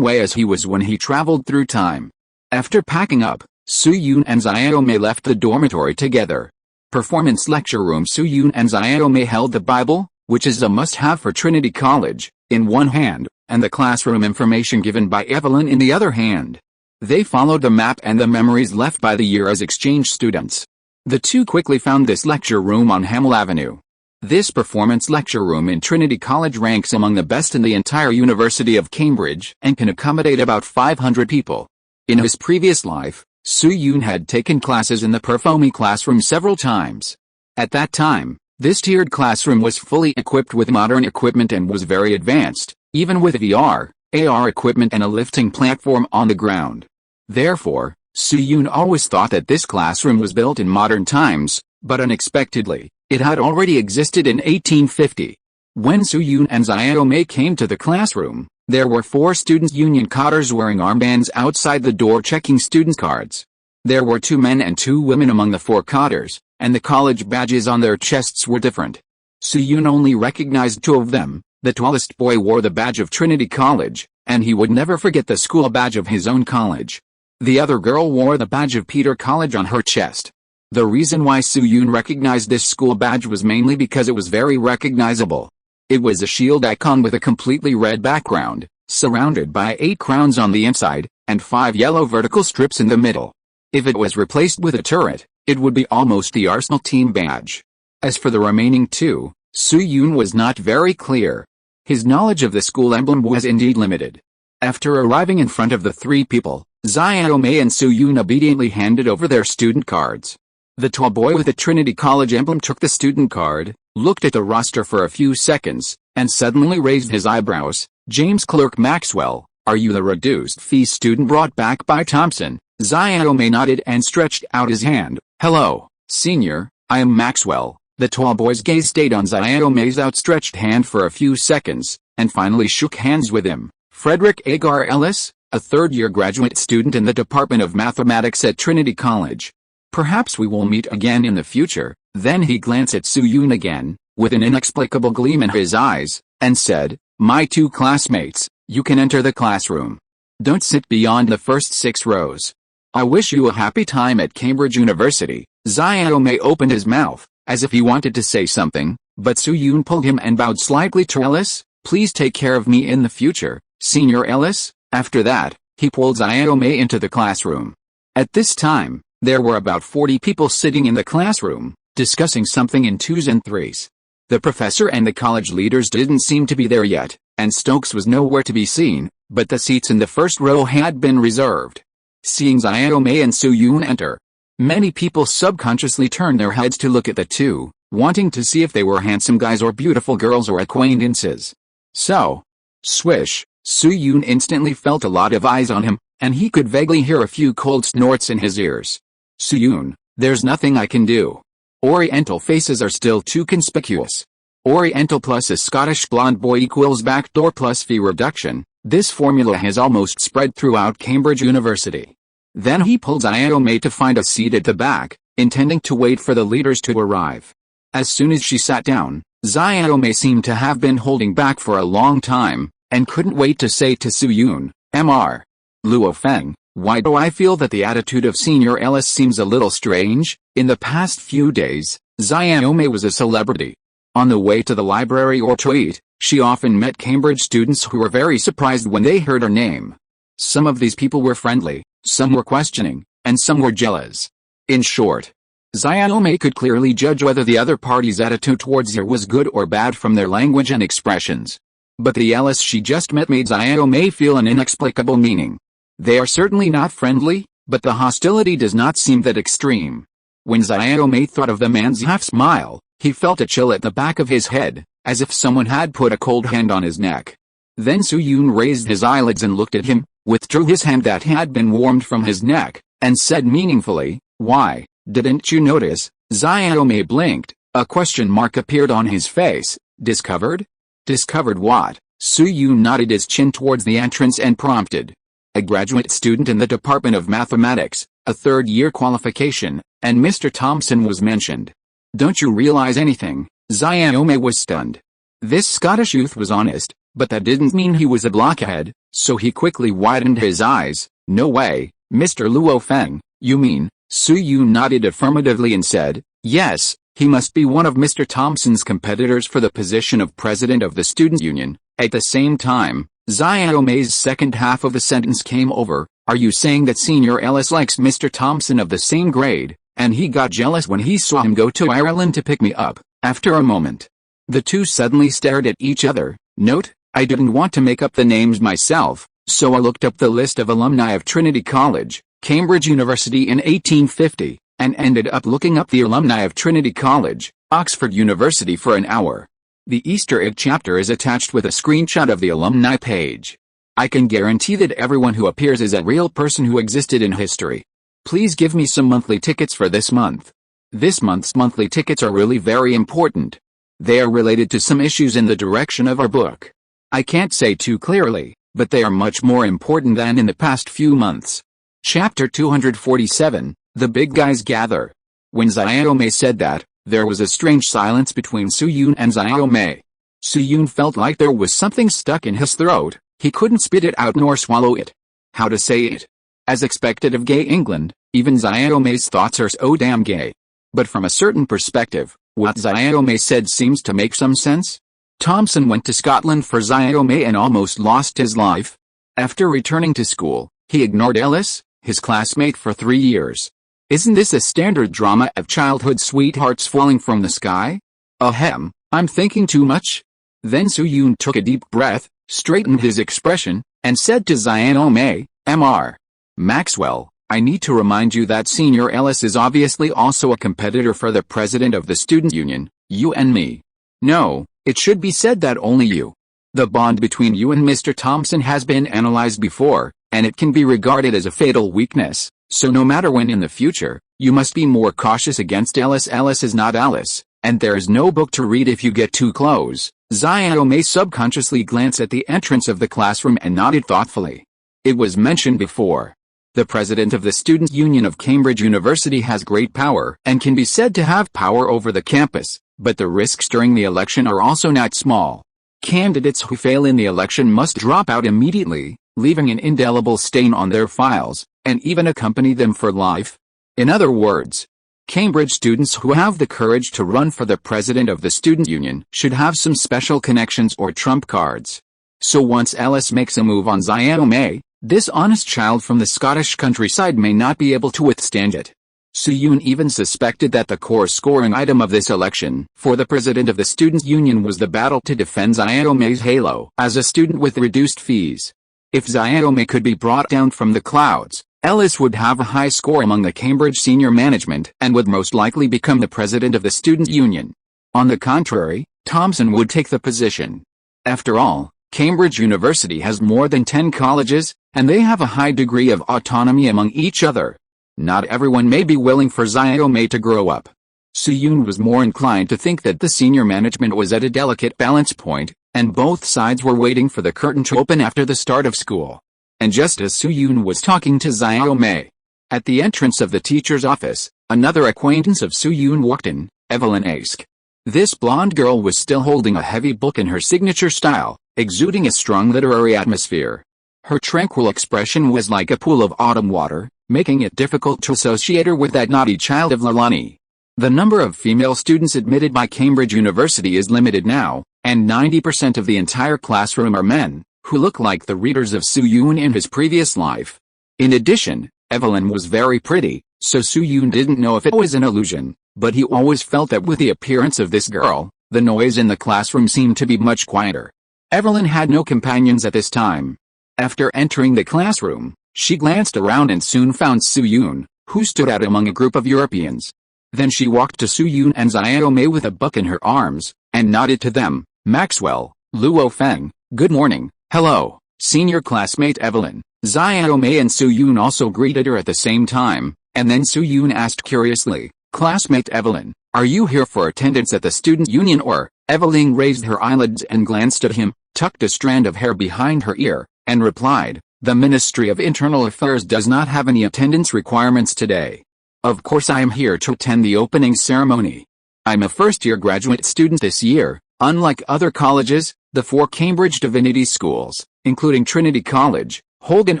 way as he was when he traveled through time. After packing up, Soo-yoon and Xiaomei left the dormitory together. Performance lecture room. Soo-yoon and Xiaomei held the Bible, which is a must-have for Trinity College, in one hand, and the classroom information given by Evelyn in the other hand. They followed the map and the memories left by the year as exchange students. The two quickly found this lecture room on Hamel Avenue. This performance lecture room in Trinity College ranks among the best in the entire University of Cambridge and can accommodate about 500 people. In his previous life, Soo-yoon had taken classes in the Perfomi classroom several times. At that time, this tiered classroom was fully equipped with modern equipment and was very advanced, even with VR, AR equipment and a lifting platform on the ground. Therefore, Soo-yoon always thought that this classroom was built in modern times, but unexpectedly, it had already existed in 1850. When Soo-yoon and Xiaomei came to the classroom, there were 4 student union cadres wearing armbands outside the door checking student cards. There were 2 men and 2 women among the 4 cadres, and the college badges on their chests were different. Soo-yoon only recognized 2 of them. The tallest boy wore the badge of Trinity College, and he would never forget the school badge of his own college. The other girl wore the badge of Peter College on her chest. The reason why Soo-yoon recognized this school badge was mainly because it was very recognizable. It was a shield icon with a completely red background, surrounded by 8 crowns on the inside, and 5 yellow vertical strips in the middle. If it was replaced with a turret, it would be almost the Arsenal team badge. As for the remaining 2, Soo-yoon was not very clear. His knowledge of the school emblem was indeed limited. After arriving in front of the 3 people, Xiaomei and Soo-yoon obediently handed over their student cards. The tall boy with the Trinity College emblem took the student card, looked at the roster for a few seconds, and suddenly raised his eyebrows. James Clerk Maxwell, are you the reduced fee student brought back by Thompson? Xiaomei nodded and stretched out his hand. Hello, senior, I am Maxwell. The tall boy's gaze stayed on Xiaomei's outstretched hand for a few seconds, and finally shook hands with him. Frederick Agar Ellis, a third-year graduate student in the Department of Mathematics at Trinity College. Perhaps we will meet again in the future. Then he glanced at Soo-yoon again, with an inexplicable gleam in his eyes, and said, My 2 classmates, you can enter the classroom. Don't sit beyond the first 6 rows. I wish you a happy time at Cambridge University. Xiaomei opened his mouth, as if he wanted to say something, but Soo-yoon pulled him and bowed slightly to Ellis. Please take care of me in the future, Senior Ellis. After that, he pulled Xiaomei into the classroom. At this time, there were about 40 people sitting in the classroom, discussing something in 2s and 3s. The professor and the college leaders didn't seem to be there yet, and Stokes was nowhere to be seen, but the seats in the first row had been reserved. Seeing Xiaomei and Soo-yoon enter, many people subconsciously turned their heads to look at the 2, wanting to see if they were handsome guys or beautiful girls or acquaintances. So, swish, Soo-yoon instantly felt a lot of eyes on him, and he could vaguely hear a few cold snorts in his ears. Soo-yoon, there's nothing I can do. Oriental faces are still too conspicuous. Oriental plus a Scottish blonde boy equals backdoor plus fee reduction. This formula has almost spread throughout Cambridge University. Then he pulled Xiaomei to find a seat at the back, intending to wait for the leaders to arrive. As soon as she sat down, Xiaomei seemed to have been holding back for a long time, and couldn't wait to say to Soo-yoon, Mr. Luo Feng, why do I feel that the attitude of Senior Ellis seems a little strange? In the past few days, Xiaomei was a celebrity. On the way to the library or to eat, she often met Cambridge students who were very surprised when they heard her name. Some of these people were friendly, some were questioning, and some were jealous. In short, Xiaomei could clearly judge whether the other party's attitude towards her was good or bad from their language and expressions. But the Ellis she just met made Xiaomei feel an inexplicable meaning. They are certainly not friendly, but the hostility does not seem that extreme. When Xiaomei thought of the man's half-smile, he felt a chill at the back of his head, as if someone had put a cold hand on his neck. Then Soo-yoon raised his eyelids and looked at him, withdrew his hand that had been warmed from his neck, and said meaningfully, Why, didn't you notice? Xiaomei blinked, a question mark appeared on his face. Discovered? Discovered what? Soo-yoon nodded his chin towards the entrance and prompted. A graduate student in the Department of Mathematics, a third-year qualification, and Mr. Thompson was mentioned. Don't you realize anything? Xiaomei was stunned. This Scottish youth was honest, But that didn't mean he was a blockhead, so he quickly widened his eyes. "No way, Mr. Luo Feng, you mean?" Su Yun nodded affirmatively and said, "Yes, he must be one of Mr. Thompson's competitors for the position of president of the student union." At the same time, Xiaomei's second half of the sentence came over. "Are you saying that Senior Ellis likes Mr. Thompson of the same grade, and he got jealous when he saw him go to Ireland to pick me up?" After a moment, the two suddenly stared at each other. Note: I didn't want to make up the names myself, so I looked up the list of alumni of Trinity College, Cambridge University in 1850, and ended up looking up the alumni of Trinity College, Oxford University for an hour. The Easter egg chapter is attached with a screenshot of the alumni page. I can guarantee that everyone who appears is a real person who existed in history. Please give me some monthly tickets for this month. This month's monthly tickets are really very important. They are related to some issues in the direction of our book. I can't say too clearly, but they are much more important than in the past few months. Chapter 247, The Big Guys Gather. When Xiaomei said that, there was a strange silence between Su Yun and Xiaomei. Su Yun felt like there was something stuck in his throat. He couldn't spit it out nor swallow it. How to say it? As expected of gay England, even Xiaomei's thoughts are so damn gay. But from a certain perspective, what Xiaomei said seems to make some sense. Thompson went to Scotland for Xiaomei and almost lost his life. After returning to school, he ignored Ellis, his classmate, for 3 years. Isn't this a standard drama of childhood sweethearts falling from the sky? Ahem, I'm thinking too much. Then Su Yun took a deep breath, straightened his expression, and said to Xiaomei, "Mr. Maxwell, I need to remind you that Senior Ellis is obviously also a competitor for the president of the student union, you and me. No, it should be said that only you. The bond between you and Mr. Thompson has been analyzed before, and it can be regarded as a fatal weakness, so no matter when in the future, you must be more cautious against Ellis. Ellis is not Alice, and there is no book to read if you get too close." Xiaomei subconsciously glanced at the entrance of the classroom and nodded thoughtfully. It was mentioned before. The president of the Student Union of Cambridge University has great power and can be said to have power over the campus, but the risks during the election are also not small. Candidates who fail in the election must drop out immediately, leaving an indelible stain on their files, and even accompany them for life. In other words, Cambridge students who have the courage to run for the president of the student union should have some special connections or trump cards. So once Ellis makes a move on Xiaomei, this honest child from the Scottish countryside may not be able to withstand it. Su Yun even suspected that the core scoring item of this election for the president of the student union was the battle to defend Xiaomei's halo as a student with reduced fees. If Xiaomei could be brought down from the clouds, Ellis would have a high score among the Cambridge senior management and would most likely become the president of the student union. On the contrary, Thompson would take the position. After all, Cambridge University has more than 10 colleges, and they have a high degree of autonomy among each other. Not everyone may be willing for Xiaomei to grow up. Su Yun was more inclined to think that the senior management was at a delicate balance point, and both sides were waiting for the curtain to open after the start of school. And just as Su Yun was talking to Xiaomei, at the entrance of the teacher's office, another acquaintance of Su Yun walked in, Evelyn Ask. This blonde girl was still holding a heavy book in her signature style, exuding a strong literary atmosphere. Her tranquil expression was like a pool of autumn water, making it difficult to associate her with that naughty child of Lalani. The number of female students admitted by Cambridge University is limited now, and 90% of the entire classroom are men, who look like the readers of Su Yun in his previous life. In addition, Evelyn was very pretty, so Su Yun didn't know if it was an illusion, but he always felt that with the appearance of this girl, the noise in the classroom seemed to be much quieter. Evelyn had no companions at this time. After entering the classroom, she glanced around and soon found Su Yun, who stood out among a group of Europeans. Then she walked to Su Yun and Xiaomei with a book in her arms, and nodded to them. "Maxwell, Luo Feng, good morning." "Hello, senior classmate Evelyn." Xiaomei and Su Yun also greeted her at the same time, and then Su Yun asked curiously, "Classmate Evelyn, are you here for attendance at the student union or?" Evelyn raised her eyelids and glanced at him, tucked a strand of hair behind her ear, and replied, "The Ministry of Internal Affairs does not have any attendance requirements today. Of course I am here to attend the opening ceremony. I'm a first-year graduate student this year, unlike other colleges, The 4 Cambridge Divinity Schools, including Trinity College, hold an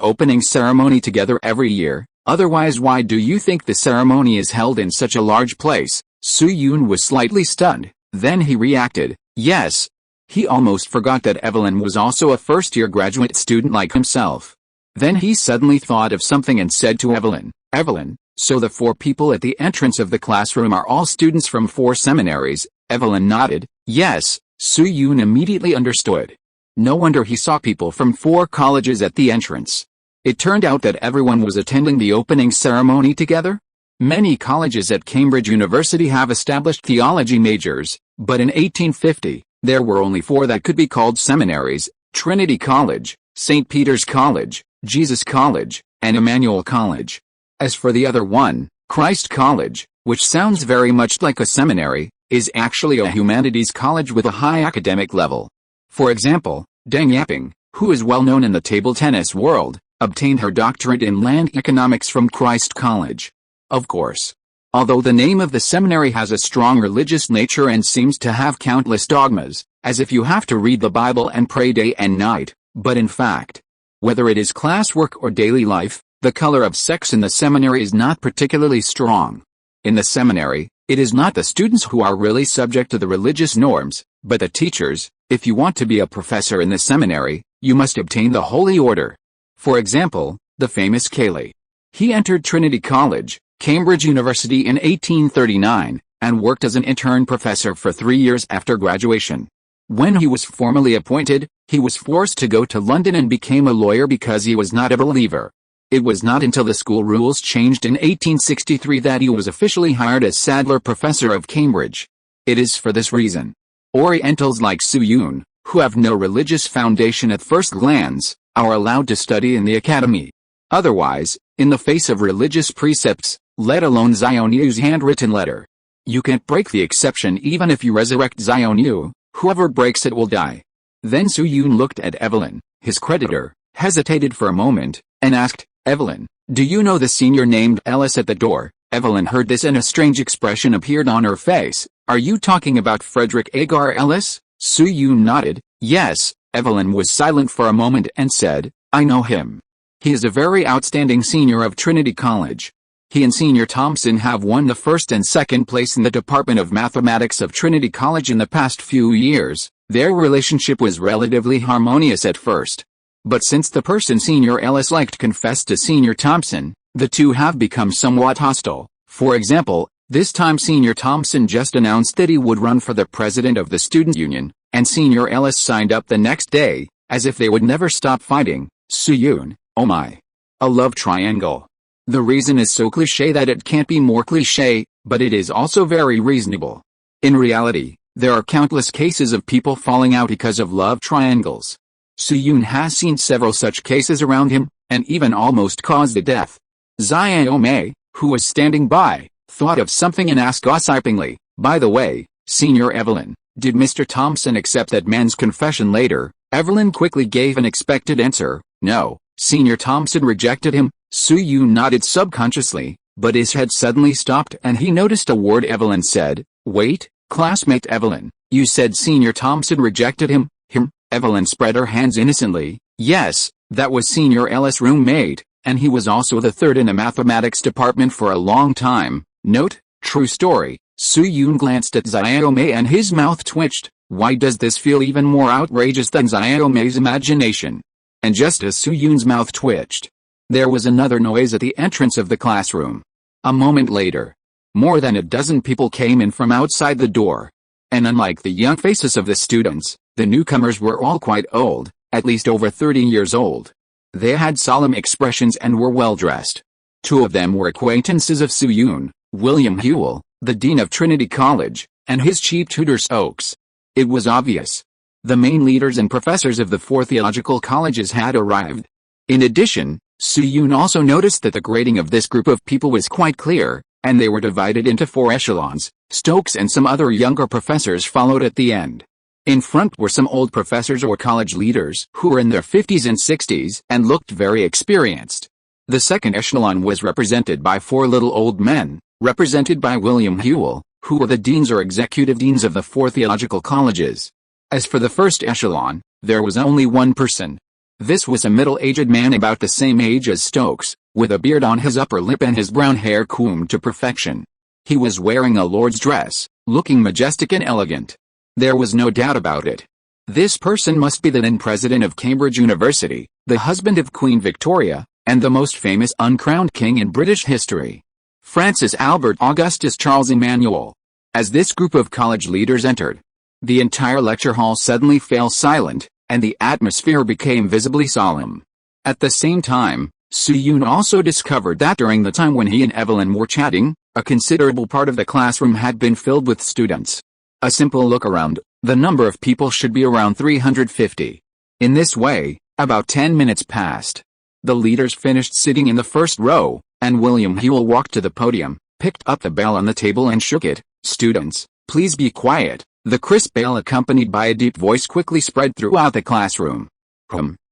opening ceremony together every year. Otherwise, why do you think the ceremony is held in such a large place? Soo-yoon was slightly stunned. Then he reacted, yes. He almost forgot that Evelyn was also a first-year graduate student like himself. Then he suddenly thought of something and said to Evelyn, Evelyn, so the 4 people at the entrance of the classroom are all students from 4 seminaries? Evelyn nodded, yes. Soo-yoon immediately understood. No wonder he saw people from 4 colleges at the entrance. It turned out that everyone was attending the opening ceremony together. Many colleges at Cambridge University have established theology majors, but in 1850, there were only 4 that could be called seminaries: Trinity College, St. Peter's College, Jesus College, and Emmanuel College. As for the other one, Christ College, which sounds very much like a seminary, is actually a humanities college with a high academic level. For example, Deng Yaping, who is well known in the table tennis world, obtained her doctorate in land economics from Christ College. Of course. Although the name of the seminary has a strong religious nature and seems to have countless dogmas, as if you have to read the Bible and pray day and night, but in fact, whether it is classwork or daily life, the color of sex in the seminary is not particularly strong. In the seminary, it is not the students who are really subject to the religious norms, but the teachers. If you want to be a professor in the seminary, you must obtain the Holy Order. For example, the famous Cayley. He entered Trinity College, Cambridge University in 1839, and worked as an intern professor for 3 years after graduation. When he was formally appointed, he was forced to go to London and became a lawyer because he was not a believer. It was not until the school rules changed in 1863 that he was officially hired as Sadler Professor of Cambridge. It is for this reason. Orientals like Soo-yoon, who have no religious foundation at first glance, are allowed to study in the academy. Otherwise, in the face of religious precepts, let alone Xionyu's handwritten letter, you can't break the exception even if you resurrect Xionyou. Whoever breaks it will die. Then Soo-yoon looked at Evelyn, his creditor, hesitated for a moment, and asked, Evelyn, do you know the senior named Ellis at the door? Evelyn heard this and a strange expression appeared on her face. Are you talking about Frederick Agar Ellis? Soo-yoon nodded. Yes. Evelyn was silent for a moment and said, I know him. He is a very outstanding senior of Trinity College. He and Senior Thompson have won the first and second place in the Department of Mathematics of Trinity College in the past few years. Their relationship was relatively harmonious at first. But since the person Senior Ellis liked confessed to Senior Thompson, the two have become somewhat hostile. For example, this time Senior Thompson just announced that he would run for the president of the student union, and Senior Ellis signed up the next day, as if they would never stop fighting. Soo-yoon, oh my. A love triangle. The reason is so cliché that it can't be more cliché, but it is also very reasonable. In reality, there are countless cases of people falling out because of love triangles. Soo-yoon has seen several such cases around him, and even almost caused a death. Xiaomei, who was standing by, thought of something and asked gossipingly, by the way, Senior Evelyn, did Mr. Thompson accept that man's confession later? Evelyn quickly gave an expected answer, no, Senior Thompson rejected him. Soo-yoon nodded subconsciously, but his head suddenly stopped and he noticed a word. Evelyn said, wait, classmate Evelyn, you said Senior Thompson rejected him? Him? Evelyn spread her hands innocently. Yes, that was Senior Ellis' roommate, and he was also the third in the mathematics department for a long time. Note, true story. Soo-yoon glanced at Xiaomei and his mouth twitched. Why does this feel even more outrageous than Xiaomei's imagination? And just as Soo-yoon's mouth twitched, there was another noise at the entrance of the classroom. A moment later, more than a dozen people came in from outside the door. And unlike the young faces of the students, the newcomers were all quite old, at least over 30 years old. They had solemn expressions and were well dressed. 2 of them were acquaintances of Soo-yoon, William Hewell, the dean of Trinity College, and his chief tutor Stokes. It was obvious. The main leaders and professors of the 4 theological colleges had arrived. In addition, Soo-yoon also noticed that the grading of this group of people was quite clear, and they were divided into 4 echelons. Stokes and some other younger professors followed at the end. In front were some old professors or college leaders who were in their 50s and 60s and looked very experienced. The second echelon was represented by 4 little old men, represented by William Hewell, who were the deans or executive deans of the 4 theological colleges. As for the first echelon, there was only one person. This was a middle-aged man about the same age as Stokes, with a beard on his upper lip and his brown hair combed to perfection. He was wearing a lord's dress, looking majestic and elegant. There was no doubt about it. This person must be the then president of Cambridge University, the husband of Queen Victoria, and the most famous uncrowned king in British history. Francis Albert Augustus Charles Emmanuel. As this group of college leaders entered, the entire lecture hall suddenly fell silent, and the atmosphere became visibly solemn. At the same time, Su-Yun also discovered that during the time when he and Evelyn were chatting, a considerable part of the classroom had been filled with students. A simple look around, the number of people should be around 350. In this way, about 10 minutes passed. The leaders finished sitting in the first row, and William Whewell walked to the podium, picked up the bell on the table and shook it. "Students, please be quiet." The crisp bell accompanied by a deep voice quickly spread throughout the classroom.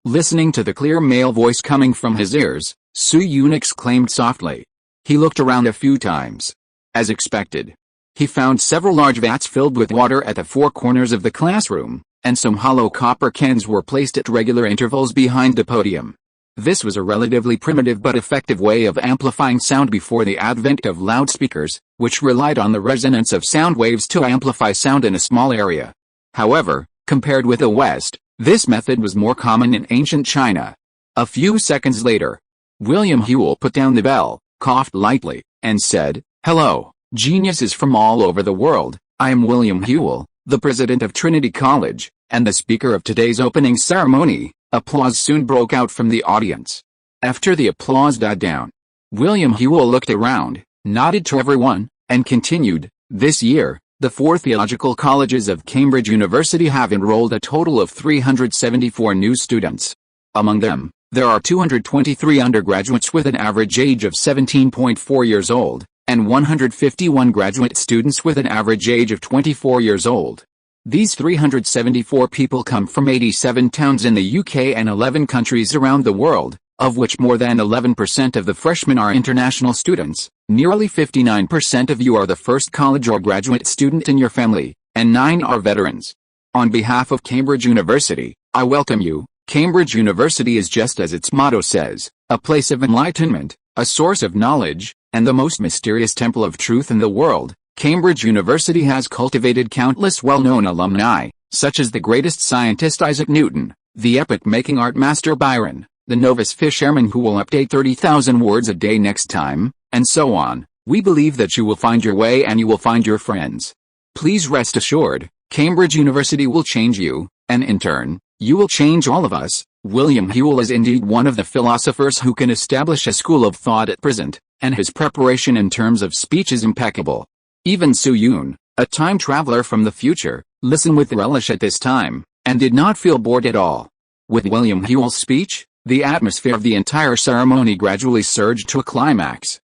Listening to the clear male voice coming from his ears, Su-Yun exclaimed softly. He looked around a few times. As expected, he found several large vats filled with water at the four corners of the classroom, and some hollow copper cans were placed at regular intervals behind the podium. This was a relatively primitive but effective way of amplifying sound before the advent of loudspeakers, which relied on the resonance of sound waves to amplify sound in a small area. However, compared with the West, this method was more common in ancient China. A few seconds later, William Whewell put down the bell, coughed lightly, and said, "Hello, geniuses from all over the world. I am William Whewell, the president of Trinity College, and the speaker of today's opening ceremony." Applause soon broke out from the audience. After the applause died down, William Whewell looked around, nodded to everyone, and continued, "This year, the four theological colleges of Cambridge University have enrolled a total of 374 new students. Among them, there are 223 undergraduates with an average age of 17.4 years old, and 151 graduate students with an average age of 24 years old. These 374 people come from 87 towns in the UK and 11 countries around the world, of which more than 11% of the freshmen are international students. Nearly 59% of you are the first college or graduate student in your family, and 9 are veterans. On behalf of Cambridge University, I welcome you. Cambridge University is, just as its motto says, a place of enlightenment, a source of knowledge, and the most mysterious temple of truth in the world. Cambridge University has cultivated countless well-known alumni, such as the greatest scientist Isaac Newton, the epoch-making art master Byron, the novice fisherman who will update 30,000 words a day next time, and so on. We believe that you will find your way and you will find your friends. Please rest assured, Cambridge University will change you, and in turn, you will change all of us. William Whewell is indeed one of the philosophers who can establish a school of thought at present, and his preparation in terms of speech is impeccable. Even Su-Yun, a time traveler from the future, listened with relish at this time, and did not feel bored at all. With William Whewell's speech, the atmosphere of the entire ceremony gradually surged to a climax.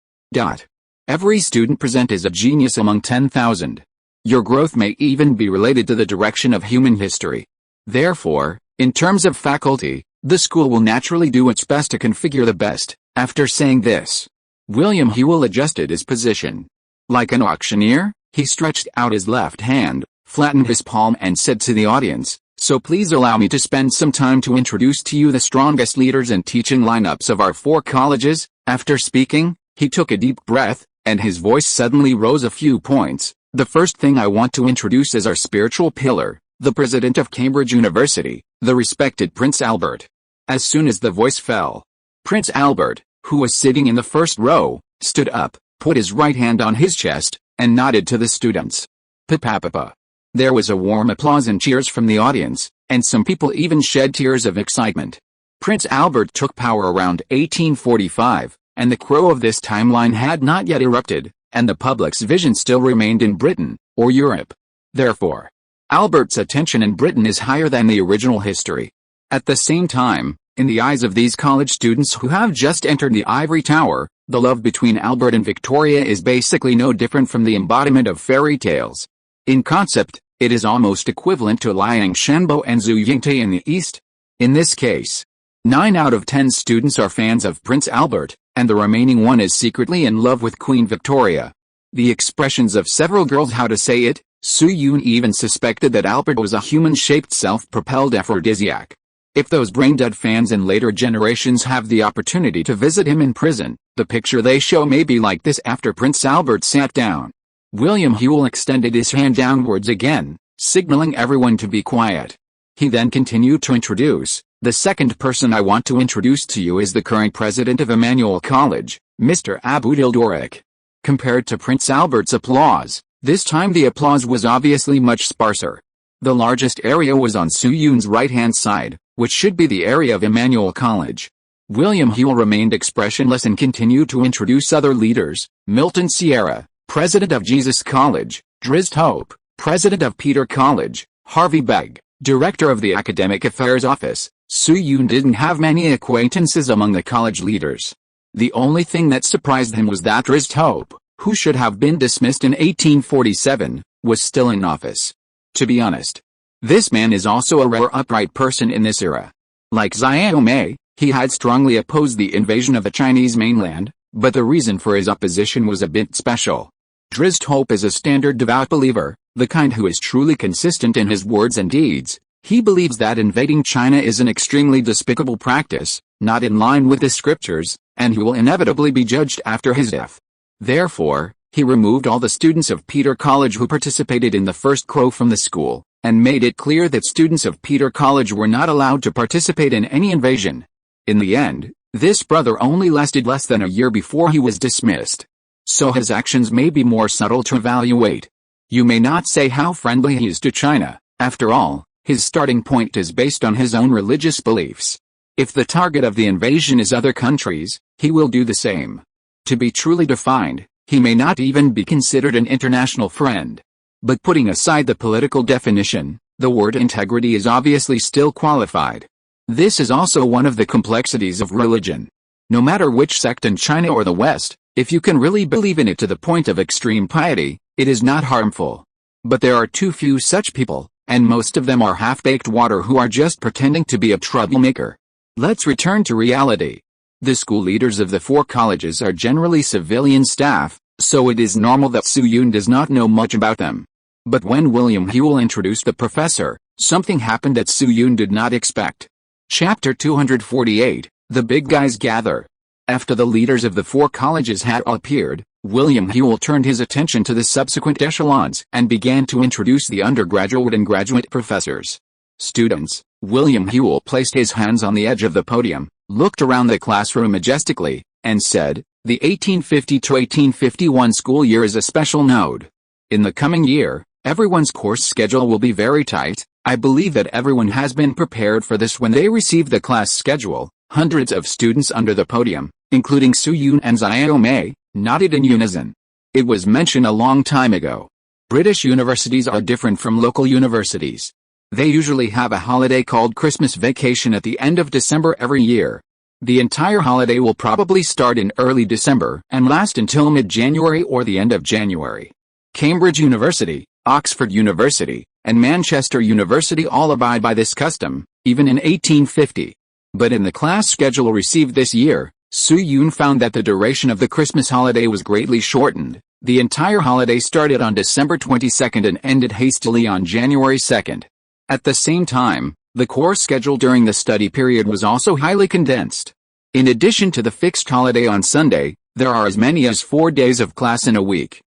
Every student present is a genius among 10,000. Your growth may even be related to the direction of human history. Therefore, in terms of faculty, the school will naturally do its best to configure the best. After saying this, William Whewell adjusted his position. Like an auctioneer, he stretched out his left hand, flattened his palm and said to the audience, "So please allow me to spend some time to introduce to you the strongest leaders and teaching lineups of our four colleges." After speaking, he took a deep breath, and his voice suddenly rose a few points. "The first thing I want to introduce is our spiritual pillar, the president of Cambridge University, the respected Prince Albert." As soon as the voice fell, Prince Albert, who was sitting in the first row, stood up, put his right hand on his chest, and nodded to the students. Pa-pa-pa-pa. There was a warm applause and cheers from the audience, and some people even shed tears of excitement. Prince Albert took power around 1845, and the crow of this timeline had not yet erupted, and the public's vision still remained in Britain, or Europe. Therefore, Albert's attention in Britain is higher than the original history. At the same time, in the eyes of these college students who have just entered the ivory tower, the love between Albert and Victoria is basically no different from the embodiment of fairy tales. In concept, it is almost equivalent to Liang Shanbo and Zhu Yingtai in the East. In this case, 9 out of 10 students are fans of Prince Albert, and the remaining one is secretly in love with Queen Victoria. The expressions of several girls, how to say it, Su Yun even suspected that Albert was a human-shaped self-propelled aphrodisiac. If those brain-dead fans in later generations have the opportunity to visit him in prison, the picture they show may be like this after Prince Albert sat down. William Whewell extended his hand downwards again, signaling everyone to be quiet. He then continued to introduce, "The second person I want to introduce to you is the current president of Emmanuel College, Mr. Abudil Doric." Compared to Prince Albert's applause, this time the applause was obviously much sparser. The largest area was on Su Yun's right-hand side, which should be the area of Emmanuel College. William Whewell remained expressionless and continued to introduce other leaders: Milton Sierra, president of Jesus College; Drizzt Hope, president of Peter College; Harvey Begg, director of the Academic Affairs Office. Su Yun didn't have many acquaintances among the college leaders. The only thing that surprised him was that Drizzt Hope, who should have been dismissed in 1847, was still in office. To be honest, this man is also a rare upright person in this era. Like Zhang, he had strongly opposed the invasion of the Chinese mainland, but the reason for his opposition was a bit special. Drizzt Hope is a standard devout believer, the kind who is truly consistent in his words and deeds. He believes that invading China is an extremely despicable practice, not in line with the scriptures, and he will inevitably be judged after his death. Therefore, he removed all the students of Peter College who participated in the first crow from the school, and made it clear that students of Peter College were not allowed to participate in any invasion. In the end, this brother only lasted less than a year before he was dismissed. So his actions may be more subtle to evaluate. You may not say how friendly he is to China. After all, his starting point is based on his own religious beliefs. If the target of the invasion is other countries, he will do the same. To be truly defined, he may not even be considered an international friend. But putting aside the political definition, the word integrity is obviously still qualified. This is also one of the complexities of religion. No matter which sect in China or the West, if you can really believe in it to the point of extreme piety, it is not harmful. But there are too few such people, and most of them are half-baked water who are just pretending to be a troublemaker. Let's return to reality. The school leaders of the four colleges are generally civilian staff, so it is normal that Su Yun does not know much about them. But when William Whewell introduced the professor, something happened that Su Yun did not expect. Chapter 248, The Big Guys Gather. After the leaders of the four colleges had appeared, William Whewell turned his attention to the subsequent echelons and began to introduce the undergraduate and graduate professors. Students, William Whewell placed his hands on the edge of the podium, looked around the classroom majestically, and said, "The 1850 to 1851 school year is a special node. In the coming year, everyone's course schedule will be very tight. I believe that everyone has been prepared for this when they receive the class schedule." Hundreds of students under the podium, including Su Yun and Zhang, nodded in unison. It was mentioned a long time ago. British universities are different from local universities. They usually have a holiday called Christmas vacation at the end of December every year. The entire holiday will probably start in early December and last until mid-January or the end of January. Cambridge University, Oxford University, and Manchester University all abide by this custom, even in 1850. But in the class schedule received this year, Su Yun found that the duration of the Christmas holiday was greatly shortened. The entire holiday started on December 22nd and ended hastily on January 2nd. At the same time, the course schedule during the study period was also highly condensed. In addition to the fixed holiday on Sunday, there are as many as 4 days of class in a week.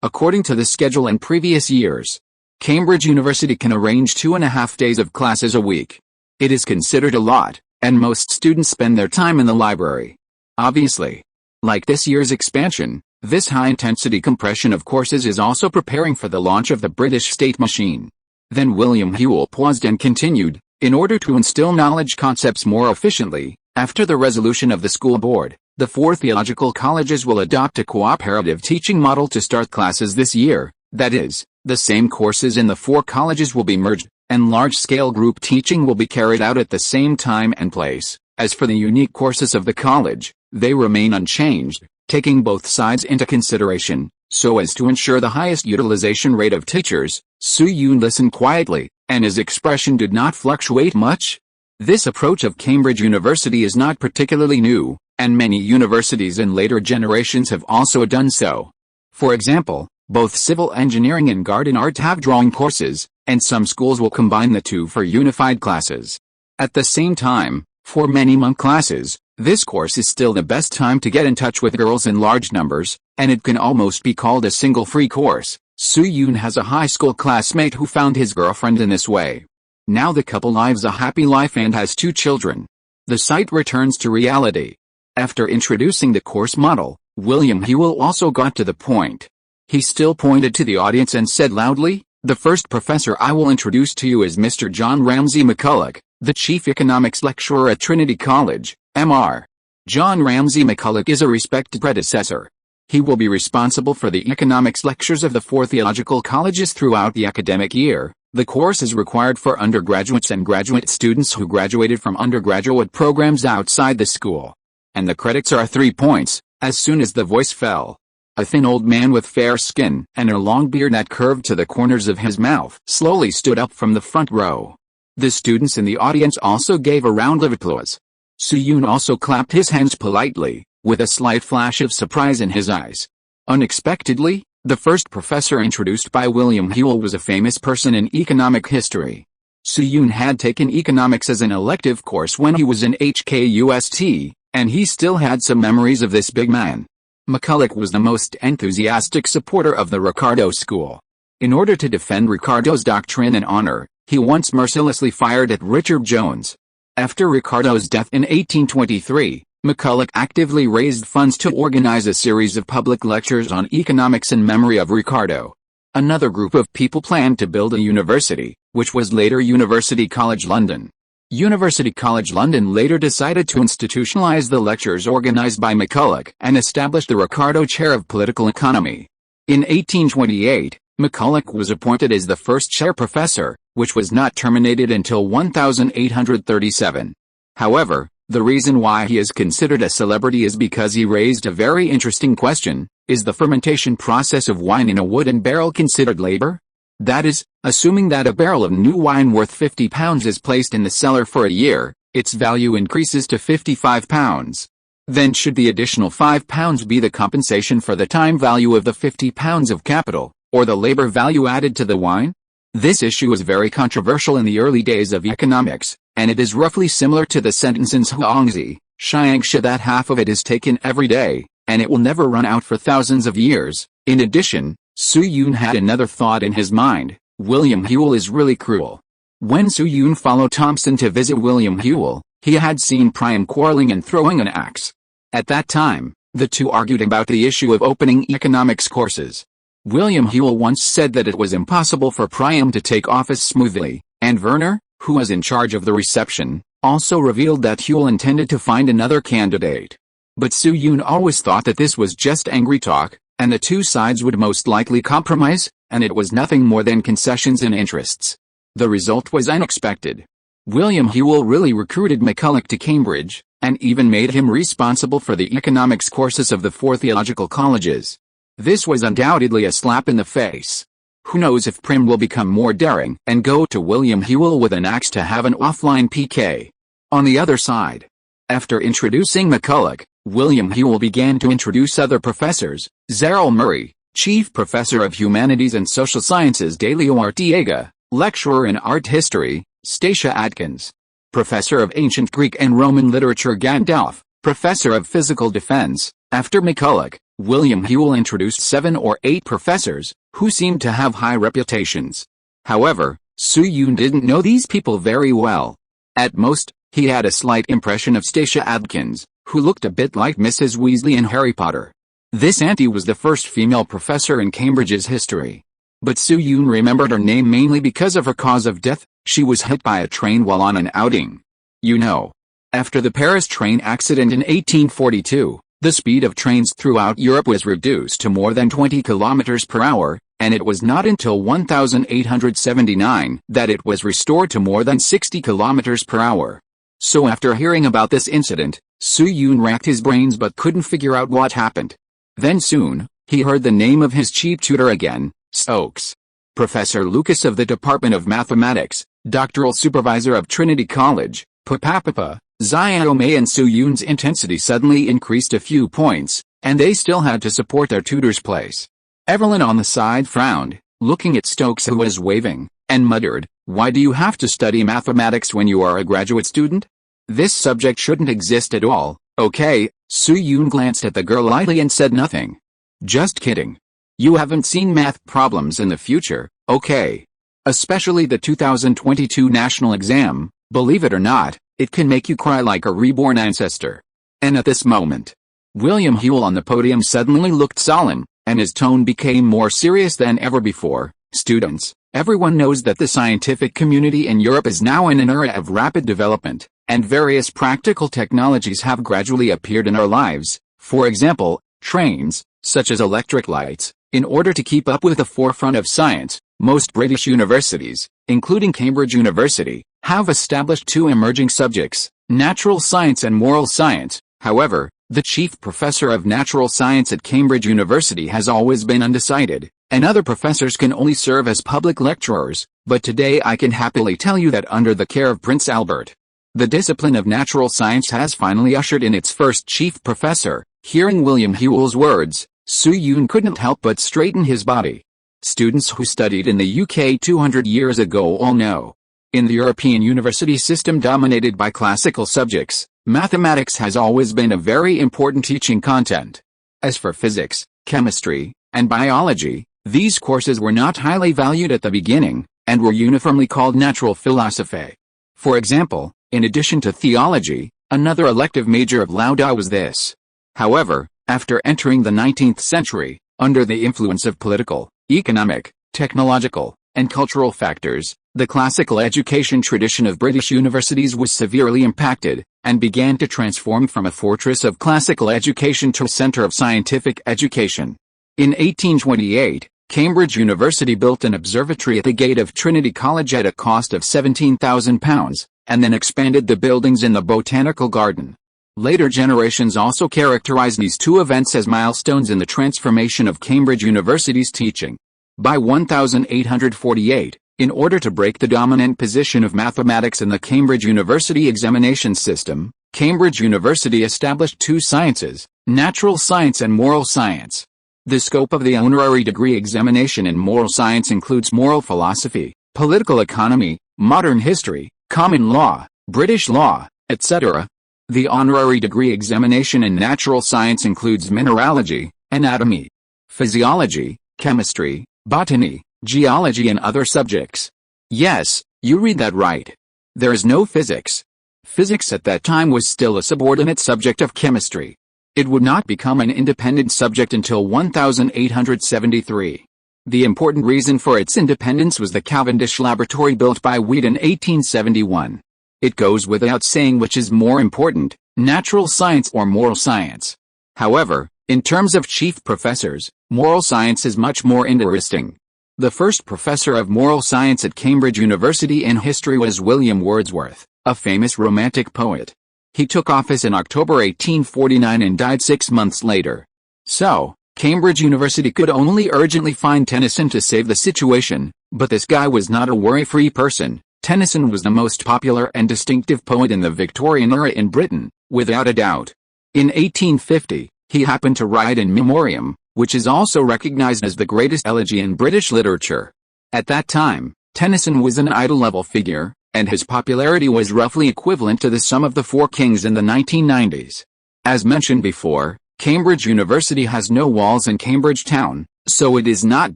According to the schedule in previous years, Cambridge University can arrange 2.5 days of classes a week. It is considered a lot, and most students spend their time in the library. Obviously, like this year's expansion, this high-intensity compression of courses is also preparing for the launch of the British state machine. Then William Whewell paused and continued, in order to instill knowledge concepts more efficiently, after the resolution of the school board, the 4 theological colleges will adopt a cooperative teaching model to start classes this year. That is, the same courses in the 4 colleges will be merged, and large-scale group teaching will be carried out at the same time and place. As for the unique courses of the college, they remain unchanged, taking both sides into consideration, so as to ensure the highest utilization rate of teachers. Su Yun listened quietly, and his expression did not fluctuate much. This approach of Cambridge University is not particularly new, and many universities in later generations have also done so. For example, Both civil engineering and garden art have drawing courses, and some schools will combine the two for unified classes. At the same time, for many monk classes, this course is still the best time to get in touch with girls in large numbers, and it can almost be called a single free course. Soo-yoon has a high school classmate who found his girlfriend in this way. Now the couple lives a happy life and has 2 children. The site returns to reality. After introducing the course model, William Hewell also got to the point. He still pointed to the audience and said loudly, "The first professor I will introduce to you is Mr. John Ramsay McCulloch, the chief economics lecturer at Trinity College, Mr. John Ramsay McCulloch is a respected predecessor. He will be responsible for the economics lectures of the 4 theological colleges throughout the academic year. The course is required for undergraduates and graduate students who graduated from undergraduate programs outside the school. And the credits are 3 points." As soon as the voice fell, a thin old man with fair skin and a long beard that curved to the corners of his mouth slowly stood up from the front row. The students in the audience also gave a round of applause. Soo-yoon also clapped his hands politely, with a slight flash of surprise in his eyes. Unexpectedly, the first professor introduced by William Hewell was a famous person in economic history. Soo-yoon had taken economics as an elective course when he was in HKUST, and he still had some memories of this big man. McCulloch was the most enthusiastic supporter of the Ricardo school. In order to defend Ricardo's doctrine and honor, he once mercilessly fired at Richard Jones. After Ricardo's death in 1823, McCulloch actively raised funds to organize a series of public lectures on economics in memory of Ricardo. Another group of people planned to build a university, which was later University College London. University College London later decided to institutionalize the lectures organized by McCulloch and establish the Ricardo Chair of Political Economy. In 1828, McCulloch was appointed as the first chair professor, which was not terminated until 1837. However, the reason why he is considered a celebrity is because he raised a very interesting question: is the fermentation process of wine in a wooden barrel considered labor? That is, assuming that a barrel of new wine worth £50 is placed in the cellar for a year, its value increases to £55. Then should the additional £5 be the compensation for the time value of the £50 of capital, or the labor value added to the wine? This issue was very controversial in the early days of economics, and it is roughly similar to the sentence in Zhuangzi, Xiangsha, that half of it is taken every day, and it will never run out for thousands of years. In addition, Soo-yoon had another thought in his mind: William Hewell is really cruel. When Soo-yoon followed Thompson to visit William Hewell, he had seen Priam quarreling and throwing an axe. At that time, the two argued about the issue of opening economics courses. William Hewell once said that it was impossible for Priam to take office smoothly, and Werner, who was in charge of the reception, also revealed that Hewell intended to find another candidate. But Soo-yoon always thought that this was just angry talk, and the two sides would most likely compromise, and it was nothing more than concessions in interests. The result was unexpected. William Hewell really recruited McCulloch to Cambridge, and even made him responsible for the economics courses of the 4 theological colleges. This was undoubtedly a slap in the face. Who knows if Prim will become more daring and go to William Hewell with an axe to have an offline PK. On the other side, after introducing McCulloch, William Hewell began to introduce other professors: Zarrell Murray, Chief Professor of Humanities and Social Sciences, Delio Artiega, Lecturer in Art History, Stacia Atkins, Professor of Ancient Greek and Roman Literature, Gandalf, Professor of Physical Defense. After McCulloch, William Hewell introduced 7 or 8 professors, who seemed to have high reputations. However, Soo-yoon didn't know these people very well. At most, he had a slight impression of Stacia Atkins, who looked a bit like Mrs. Weasley in Harry Potter. This auntie was the first female professor in Cambridge's history. But Soo-yoon remembered her name mainly because of her cause of death. She was hit by a train while on an outing. You know, after the Paris train accident in 1842, the speed of trains throughout Europe was reduced to more than 20 kilometers per hour, and it was not until 1879 that it was restored to more than 60 kilometers per hour. So after hearing about this incident, Soo-yoon racked his brains but couldn't figure out what happened. Then soon, he heard the name of his chief tutor again: Stokes. Professor Lucas of the Department of Mathematics, doctoral supervisor of Trinity College, Papapapa, Xiaomei, and Soo-yoon's intensity suddenly increased a few points, and they still had to support their tutor's place. Evelyn on the side frowned, looking at Stokes who was waving, and muttered, "Why do you have to study mathematics when you are a graduate student? This subject shouldn't exist at all." "Okay," Soo-yoon glanced at the girl lightly and said nothing. "Just kidding. You haven't seen math problems in the future, okay? Especially the 2022 national exam, believe it or not, it can make you cry like a reborn ancestor." And at this moment, William Whewell on the podium suddenly looked solemn, and his tone became more serious than ever before. "Students, everyone knows that the scientific community in Europe is now in an era of rapid development, and various practical technologies have gradually appeared in our lives. For example, trains, such as electric lights. In order to keep up with the forefront of science, most British universities, including Cambridge University, have established two emerging subjects, natural science and moral science. However, the chief professor of natural science at Cambridge University has always been undecided, and other professors can only serve as public lecturers, but today I can happily tell you that under the care of Prince Albert, the discipline of natural science has finally ushered in its first chief professor." Hearing William Whewell's words, Soo-yoon couldn't help but straighten his body. Students who studied in the UK 200 years ago all know. In the European university system dominated by classical subjects, mathematics has always been a very important teaching content. As for physics, chemistry, and biology, these courses were not highly valued at the beginning, and were uniformly called natural philosophy. For example, in addition to theology, another elective major of Lauda was this. However, after entering the 19th century, under the influence of political, economic, technological, and cultural factors, the classical education tradition of British universities was severely impacted, and began to transform from a fortress of classical education to a centre of scientific education. In 1828, Cambridge University built an observatory at the gate of Trinity College at a cost of £17,000, and then expanded the buildings in the Botanical Garden. Later generations also characterized these two events as milestones in the transformation of Cambridge University's teaching. By 1848, in order to break the dominant position of mathematics in the Cambridge University examination system, Cambridge University established two sciences, natural science and moral science. The scope of the honorary degree examination in moral science includes moral philosophy, political economy, modern history, common law, British law, etc. The honorary degree examination in natural science includes mineralogy, anatomy, physiology, chemistry, botany, geology and other subjects. Yes, you read that right. There is no physics. Physics at that time was still a subordinate subject of chemistry. It would not become an independent subject until 1873. The important reason for its independence was the Cavendish laboratory built by Weed in 1871. It goes without saying which is more important, natural science or moral science. However, in terms of chief professors, moral science is much more interesting. The first professor of moral science at Cambridge University in history was William Wordsworth, a famous romantic poet. He took office in October 1849 and died 6 months later. So, Cambridge University could only urgently find Tennyson to save the situation, but this guy was not a worry-free person. Tennyson was the most popular and distinctive poet in the Victorian era in Britain, without a doubt. In 1850, he happened to write In Memoriam, which is also recognized as the greatest elegy in British literature. At that time, Tennyson was an idol-level figure, and his popularity was roughly equivalent to the sum of the four kings in the 1990s. As mentioned before, Cambridge University has no walls in Cambridge town, so it is not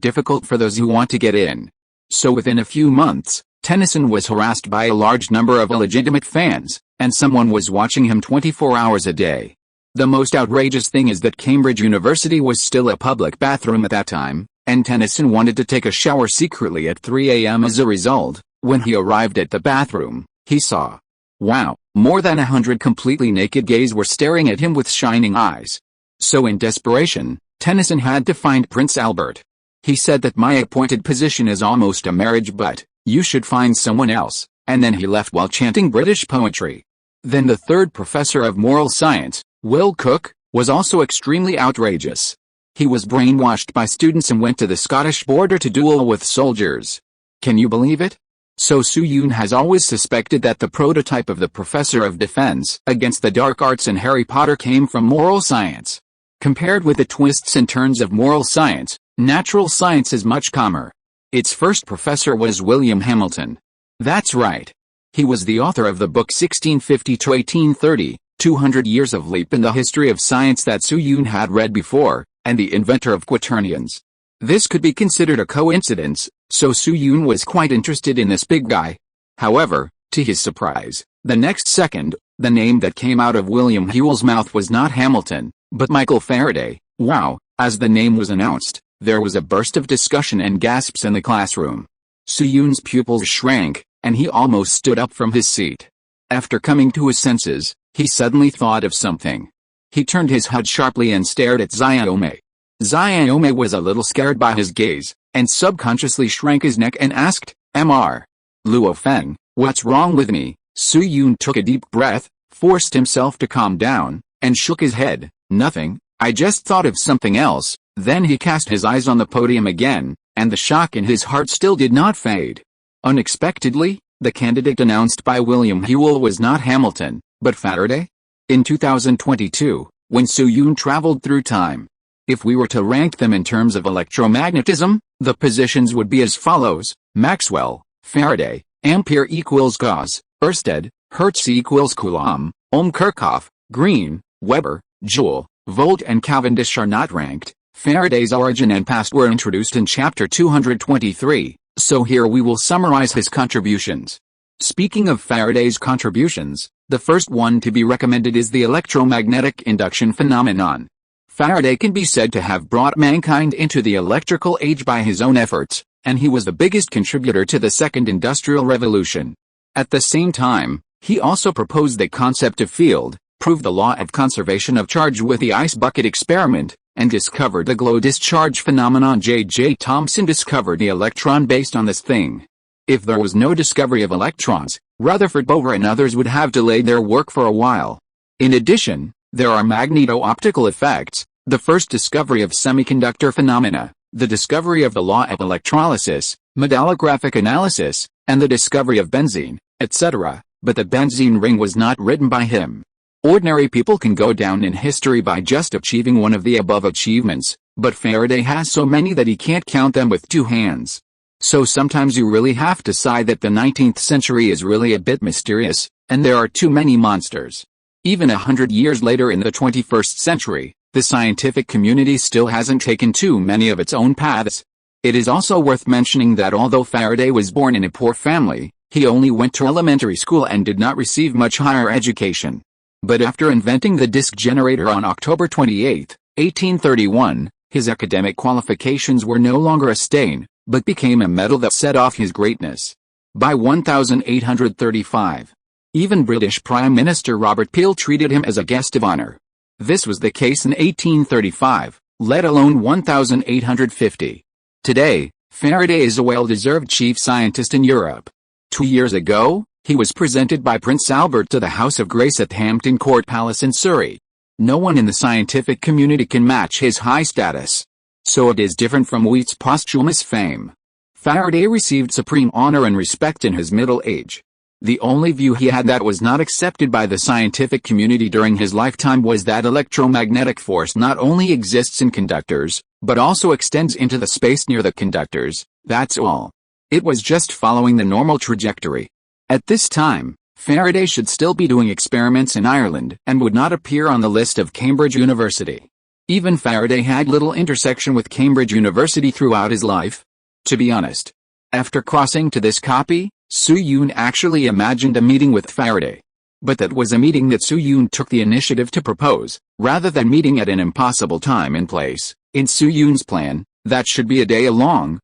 difficult for those who want to get in. So within a few months, Tennyson was harassed by a large number of illegitimate fans, and someone was watching him 24 hours a day. The most outrageous thing is that Cambridge University was still a public bathroom at that time, and Tennyson wanted to take a shower secretly at 3 a.m. As a result, when he arrived at the bathroom, he saw, wow, more than 100 completely naked gays were staring at him with shining eyes. So in desperation, Tennyson had to find Prince Albert. He said that my appointed position is almost a marriage, but you should find someone else, and then he left while chanting British poetry. Then the third professor of moral science, Will Cook, was also extremely outrageous. He was brainwashed by students and went to the Scottish border to duel with soldiers. Can you believe it? So Soo-yoon has always suspected that the prototype of the professor of defense against the dark arts in Harry Potter came from moral science. Compared with the twists and turns of moral science, Natural science is much calmer. Its first professor was William Hamilton. That's right. He was the author of the book 1650 to 1830, 200 Years of Leap in the History of Science that Su Yun had read before, and the inventor of quaternions. This could be considered a coincidence, so Su Yun was quite interested in this big guy. However, to his surprise, the next second, the name that came out of William Whewell's mouth was not Hamilton, but Michael Faraday. Wow! As the name was announced, there was a burst of discussion and gasps in the classroom. Su Yun's pupils shrank, and he almost stood up from his seat. After coming to his senses, he suddenly thought of something. He turned his head sharply and stared at Xiaomei. Xiaomei was a little scared by his gaze, and subconsciously shrank his neck and asked, "Mr. Luo Feng, what's wrong with me?" Su Yun took a deep breath, forced himself to calm down, and shook his head. "Nothing, I just thought of something else." Then he cast his eyes on the podium again, and the shock in his heart still did not fade. Unexpectedly, the candidate announced by William Whewell was not Hamilton, but Faraday. In 2022, when Su Yun traveled through time, if we were to rank them in terms of electromagnetism, the positions would be as follows: Maxwell, Faraday, Ampere equals Gauss, Ørsted, Hertz equals Coulomb, Ohm Kirchhoff, Green, Weber, Joule, Volt and Cavendish are not ranked. Faraday's origin and past were introduced in chapter 223, so here we will summarize his contributions. Speaking of Faraday's contributions, the first one to be recommended is the electromagnetic induction phenomenon. Faraday can be said to have brought mankind into the electrical age by his own efforts, and he was the biggest contributor to the Second Industrial Revolution. At the same time, he also proposed the concept of field, proved the law of conservation of charge with the ice bucket experiment, and discovered the glow discharge phenomenon. J.J. Thomson discovered the electron based on this thing. If there was no discovery of electrons, Rutherford Bover and others would have delayed their work for a while. In addition, there are magneto-optical effects, the first discovery of semiconductor phenomena, the discovery of the law of electrolysis, medallographic analysis, and the discovery of benzene, etc., but the benzene ring was not written by him. Ordinary people can go down in history by just achieving one of the above achievements, but Faraday has so many that he can't count them with two hands. So sometimes you really have to sigh that the 19th century is really a bit mysterious, and there are too many monsters. Even 100 years later in the 21st century, the scientific community still hasn't taken too many of its own paths. It is also worth mentioning that although Faraday was born in a poor family, he only went to elementary school and did not receive much higher education. But after inventing the disk generator on October 28, 1831, his academic qualifications were no longer a stain, but became a medal that set off his greatness. By 1835, even British Prime Minister Robert Peel treated him as a guest of honor. This was the case in 1835, let alone 1850. Today, Faraday is a well-deserved chief scientist in Europe. 2 years ago, he was presented by Prince Albert to the House of Grace at Hampton Court Palace in Surrey. No one in the scientific community can match his high status. So it is different from Wheat's posthumous fame. Faraday received supreme honor and respect in his middle age. The only view he had that was not accepted by the scientific community during his lifetime was that electromagnetic force not only exists in conductors, but also extends into the space near the conductors, that's all. It was just following the normal trajectory. At this time, Faraday should still be doing experiments in Ireland and would not appear on the list of Cambridge University. Even Faraday had little intersection with Cambridge University throughout his life. To be honest, after crossing to this copy, Su Yun actually imagined a meeting with Faraday. But that was a meeting that Su Yun took the initiative to propose, rather than meeting at an impossible time and place. In Su Yun's plan, that should be a day long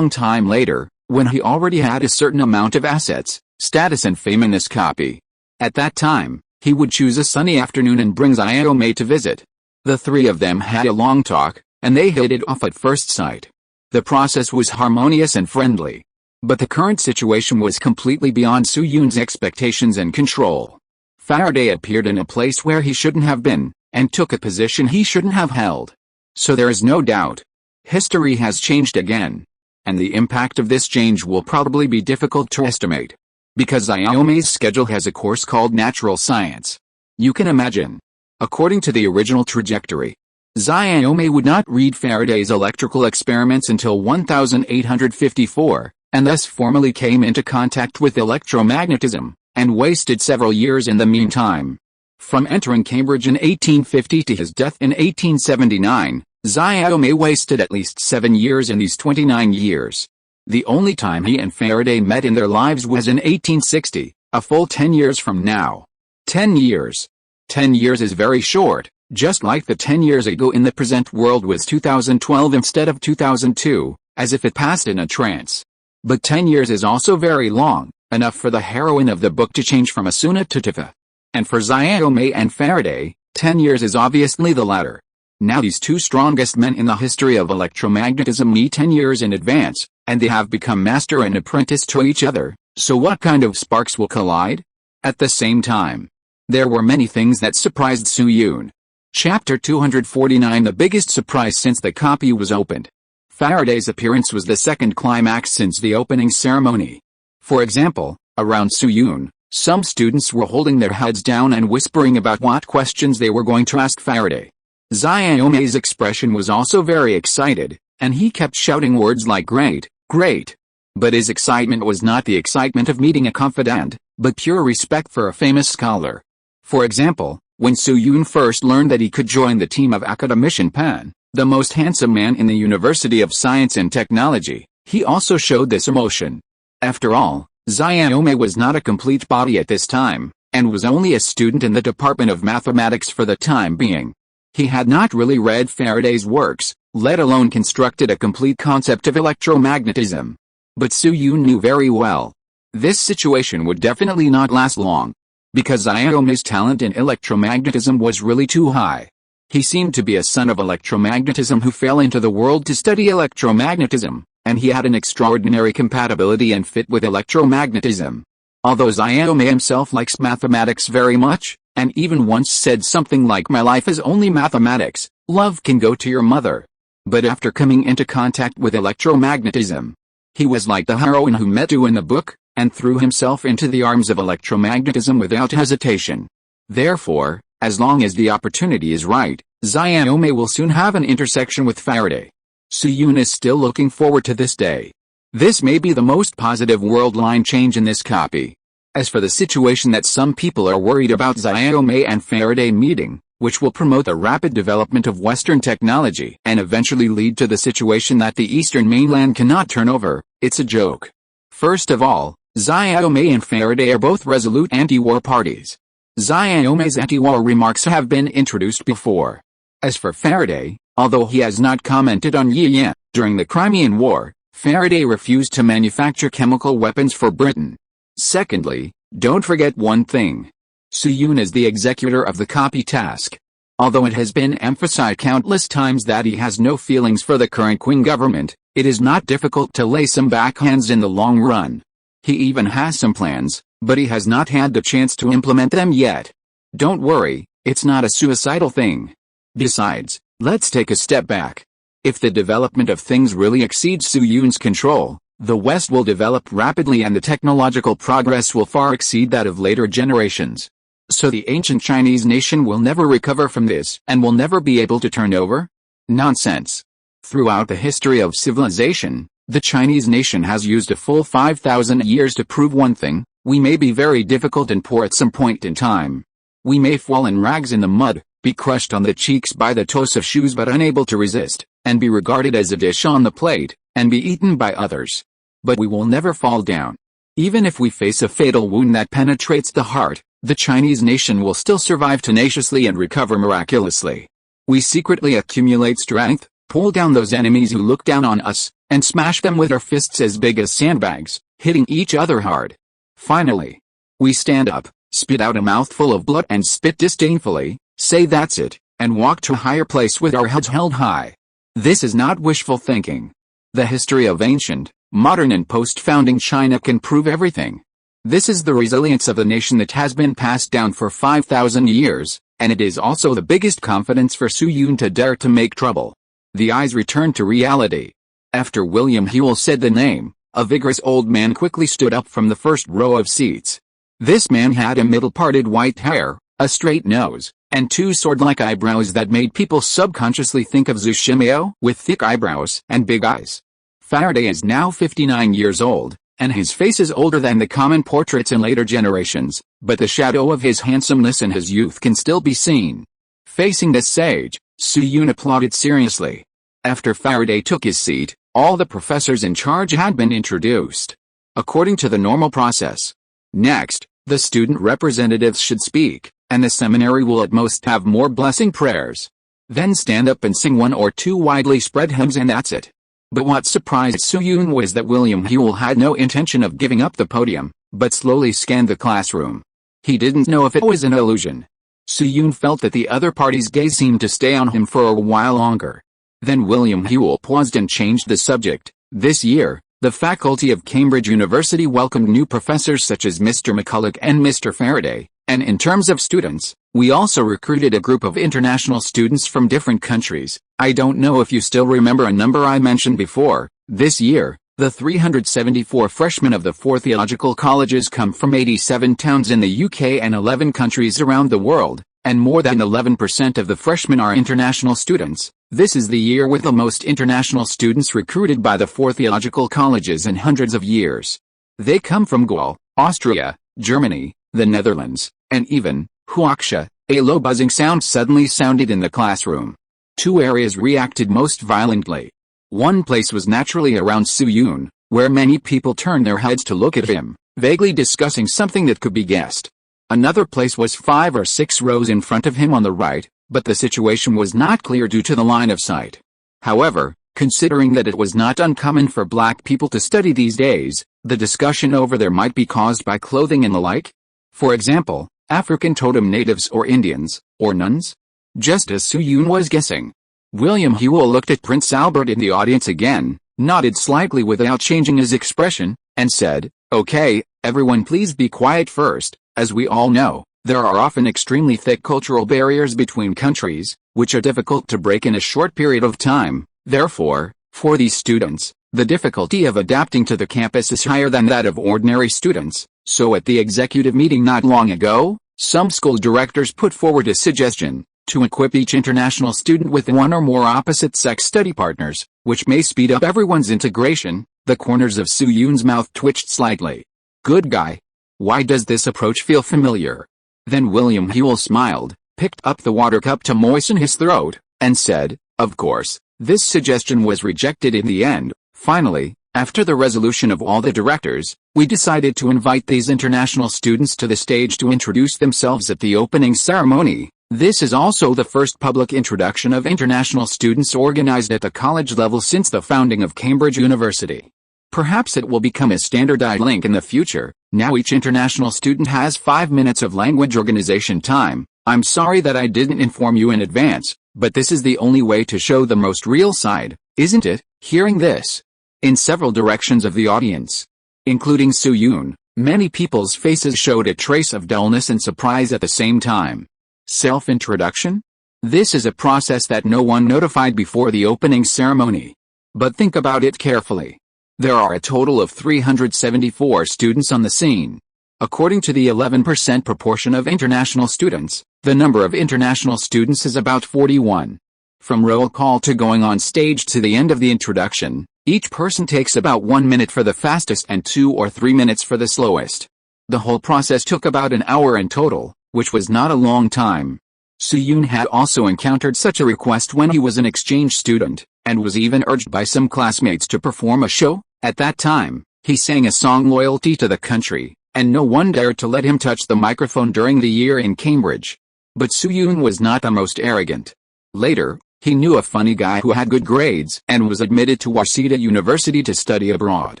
time later, when he already had a certain amount of assets, status and fame in this copy. At that time, he would choose a sunny afternoon and bring Xiaomei to visit. The three of them had a long talk, and they hit it off at first sight. The process was harmonious and friendly. But the current situation was completely beyond Su Yun's expectations and control. Faraday appeared in a place where he shouldn't have been, and took a position he shouldn't have held. So there is no doubt. History has changed again. And the impact of this change will probably be difficult to estimate. Because Xiaomei's schedule has a course called Natural Science. You can imagine. According to the original trajectory, Zhang would not read Faraday's electrical experiments until 1854, and thus formally came into contact with electromagnetism, and wasted several years in the meantime. From entering Cambridge in 1850 to his death in 1879, Zhang wasted at least 7 years in these 29 years. The only time he and Faraday met in their lives was in 1860, a full 10 years from now. 10 years. 10 years is very short, just like the 10 years ago in the present world was 2012 instead of 2002, as if it passed in a trance. But 10 years is also very long, enough for the heroine of the book to change from Asuna to Tifa. And for Zhang and Faraday, 10 years is obviously the latter. Now these two strongest men in the history of electromagnetism meet 10 years in advance, and they have become master and apprentice to each other, so what kind of sparks will collide? At the same time, there were many things that surprised Su Yun. Chapter 249. The biggest surprise since the copy was opened. Faraday's appearance was the second climax since the opening ceremony. For example, around Su Yun, some students were holding their heads down and whispering about what questions they were going to ask Faraday. Zhang's expression was also very excited, and he kept shouting words like great, great. But his excitement was not the excitement of meeting a confidant, but pure respect for a famous scholar. For example, when Su Yun first learned that he could join the team of Academician Pan, the most handsome man in the University of Science and Technology, he also showed this emotion. After all, Zhang was not a complete body at this time, and was only a student in the Department of Mathematics for the time being. He had not really read Faraday's works, let alone constructed a complete concept of electromagnetism. But Su Yun knew very well. This situation would definitely not last long, because Zhang's talent in electromagnetism was really too high. He seemed to be a son of electromagnetism who fell into the world to study electromagnetism, and he had an extraordinary compatibility and fit with electromagnetism. Although Zhang himself likes mathematics very much, and even once said something like "My life is only mathematics, love can go to your mother." But after coming into contact with electromagnetism, he was like the heroine who met you in the book, and threw himself into the arms of electromagnetism without hesitation. Therefore, as long as the opportunity is right, Zhang will soon have an intersection with Faraday. Su Yun is still looking forward to this day. This may be the most positive world line change in this copy. As for the situation that some people are worried about Zhang and Faraday meeting, which will promote the rapid development of Western technology and eventually lead to the situation that the Eastern mainland cannot turn over, it's a joke. First of all, Zhang and Faraday are both resolute anti-war parties. Zhang's anti-war remarks have been introduced before. As for Faraday, although he has not commented on Yiyan, during the Crimean War, Faraday refused to manufacture chemical weapons for Britain. Secondly, don't forget one thing. Su Yun is the executor of the copy task. Although it has been emphasized countless times that he has no feelings for the current Qing government, it is not difficult to lay some backhands in the long run. He even has some plans, but he has not had the chance to implement them yet. Don't worry, it's not a suicidal thing. Besides, let's take a step back. If the development of things really exceeds Su Yun's control, the West will develop rapidly and the technological progress will far exceed that of later generations. So the ancient Chinese nation will never recover from this and will never be able to turn over? Nonsense. Throughout the history of civilization, the Chinese nation has used a full 5,000 years to prove one thing: we may be very difficult and poor at some point in time. We may fall in rags in the mud, be crushed on the cheeks by the toes of shoes but unable to resist, and be regarded as a dish on the plate, and be eaten by others. But we will never fall down. Even if we face a fatal wound that penetrates the heart, the Chinese nation will still survive tenaciously and recover miraculously. We secretly accumulate strength, pull down those enemies who look down on us, and smash them with our fists as big as sandbags, hitting each other hard. Finally, we stand up, spit out a mouthful of blood and spit disdainfully, say that's it, and walk to a higher place with our heads held high. This is not wishful thinking. The history of ancient, modern and post-founding China can prove everything. This is the resilience of a nation that has been passed down for 5,000 years, and it is also the biggest confidence for Su Yun to dare to make trouble. The eyes returned to reality. After William Hewell said the name, a vigorous old man quickly stood up from the first row of seats. This man had a middle-parted white hair, a straight nose, and two sword-like eyebrows that made people subconsciously think of Zhu Shimiao with thick eyebrows and big eyes. Faraday is now 59 years old, and his face is older than the common portraits in later generations, but the shadow of his handsomeness and his youth can still be seen. Facing the sage, Su-Yun applauded seriously. After Faraday took his seat, all the professors in charge had been introduced, according to the normal process. Next, the student representatives should speak, and the seminary will at most have more blessing prayers. Then stand up and sing one or two widely spread hymns, and that's it. But what surprised Su-Yun was that William Hewell had no intention of giving up the podium, but slowly scanned the classroom. He didn't know if it was an illusion. Su-Yun felt that the other party's gaze seemed to stay on him for a while longer. Then William Hewell paused and changed the subject. This year, the faculty of Cambridge University welcomed new professors such as Mr. McCulloch and Mr. Faraday, and in terms of students, we also recruited a group of international students from different countries. I don't know if you still remember a number I mentioned before. This year, the 374 freshmen of the 4 theological colleges come from 87 towns in the UK and 11 countries around the world, and more than 11% of the freshmen are international students. This is the year with the most international students recruited by the 4 theological colleges in hundreds of years. They come from Gaul, Austria, Germany, the Netherlands, and even Huaxia. A low buzzing sound suddenly sounded in the classroom. 2 areas reacted most violently. One place was naturally around Su-Yun, where many people turned their heads to look at him, vaguely discussing something that could be guessed. Another place was 5 or 6 rows in front of him on the right, but the situation was not clear due to the line of sight. However, considering that it was not uncommon for black people to study these days, the discussion over there might be caused by clothing and the like. For example, African totem natives or Indians, or nuns? Just as Su-Yun was guessing. William Hewell looked at Prince Albert in the audience again, nodded slightly without changing his expression, and said, "Okay, everyone please be quiet first. As we all know, there are often extremely thick cultural barriers between countries, which are difficult to break in a short period of time. Therefore, for these students, the difficulty of adapting to the campus is higher than that of ordinary students. So at the executive meeting not long ago, some school directors put forward a suggestion to equip each international student with 1 or more opposite-sex study partners, which may speed up everyone's integration." The corners of Su-Yun's mouth twitched slightly. "Good guy. Why does this approach feel familiar?" Then William Hewell smiled, picked up the water cup to moisten his throat, and said, "Of course, this suggestion was rejected in the end. Finally, after the resolution of all the directors, we decided to invite these international students to the stage to introduce themselves at the opening ceremony. This is also the first public introduction of international students organized at the college level since the founding of Cambridge University. Perhaps it will become a standardized link in the future. Now each international student has 5 minutes of language organization time. I'm sorry that I didn't inform you in advance, but this is the only way to show the most real side, isn't it?" Hearing this, in several directions of the audience, including Su-Yun, many people's faces showed a trace of dullness and surprise at the same time. Self-introduction? This is a process that no one notified before the opening ceremony. But think about it carefully. There are a total of 374 students on the scene. According to the 11% proportion of international students, the number of international students is about 41. From roll call to going on stage to the end of the introduction, each person takes about 1 minute for the fastest and 2 or 3 minutes for the slowest. The whole process took about an hour in total, which was not a long time. Su-Yun had also encountered such a request when he was an exchange student, and was even urged by some classmates to perform a show. At that time, he sang a song loyalty to the country, and no one dared to let him touch the microphone during the year in Cambridge. But Su-Yun was not the most arrogant. Later, he knew a funny guy who had good grades and was admitted to Waseda University to study abroad.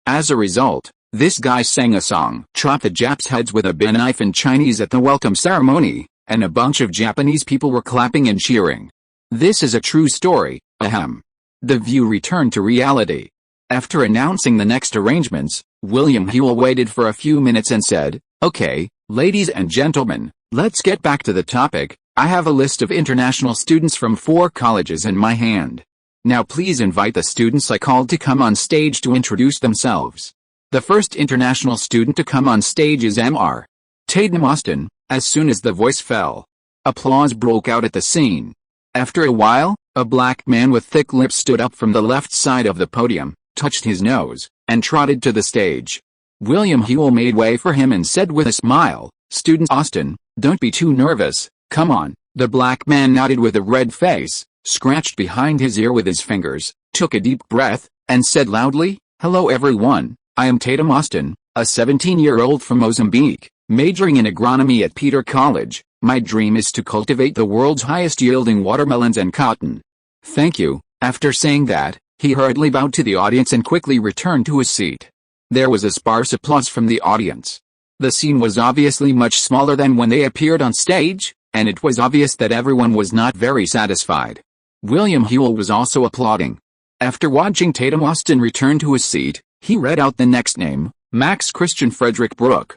As a result, this guy sang a song, "Chop the Japs' Heads with a Knife" in Chinese at the welcome ceremony, and a bunch of Japanese people were clapping and cheering. This is a true story, ahem. The View returned to reality. After announcing the next arrangements, William Hewell waited for a few minutes and said, "Okay, ladies and gentlemen, let's get back to the topic. I have a list of international students from 4 colleges in my hand. Now please invite the students I called to come on stage to introduce themselves." The first international student to come on stage is Mr. Tatum Austin. As soon as the voice fell, Applause broke out at the scene. After a while, a black man with thick lips stood up from the left side of the podium, touched his nose, and trotted to the stage. William Hewell made way for him and said with a smile, "Student Austin, don't be too nervous, come on." The black man nodded with a red face, scratched behind his ear with his fingers, took a deep breath, and said loudly, "Hello everyone, I am Tatum Austin, a 17-year-old from Mozambique, majoring in agronomy at Peter College. My dream is to cultivate the world's highest-yielding watermelons and cotton." "Thank you." After saying that, he hurriedly bowed to the audience and quickly returned to his seat. There was a sparse applause from the audience. The scene was obviously much smaller than when they appeared on stage, and it was obvious that everyone was not very satisfied. William Hewell was also applauding. After watching Tatum Austin return to his seat, he read out the next name, Max Christian Frederick Brooke.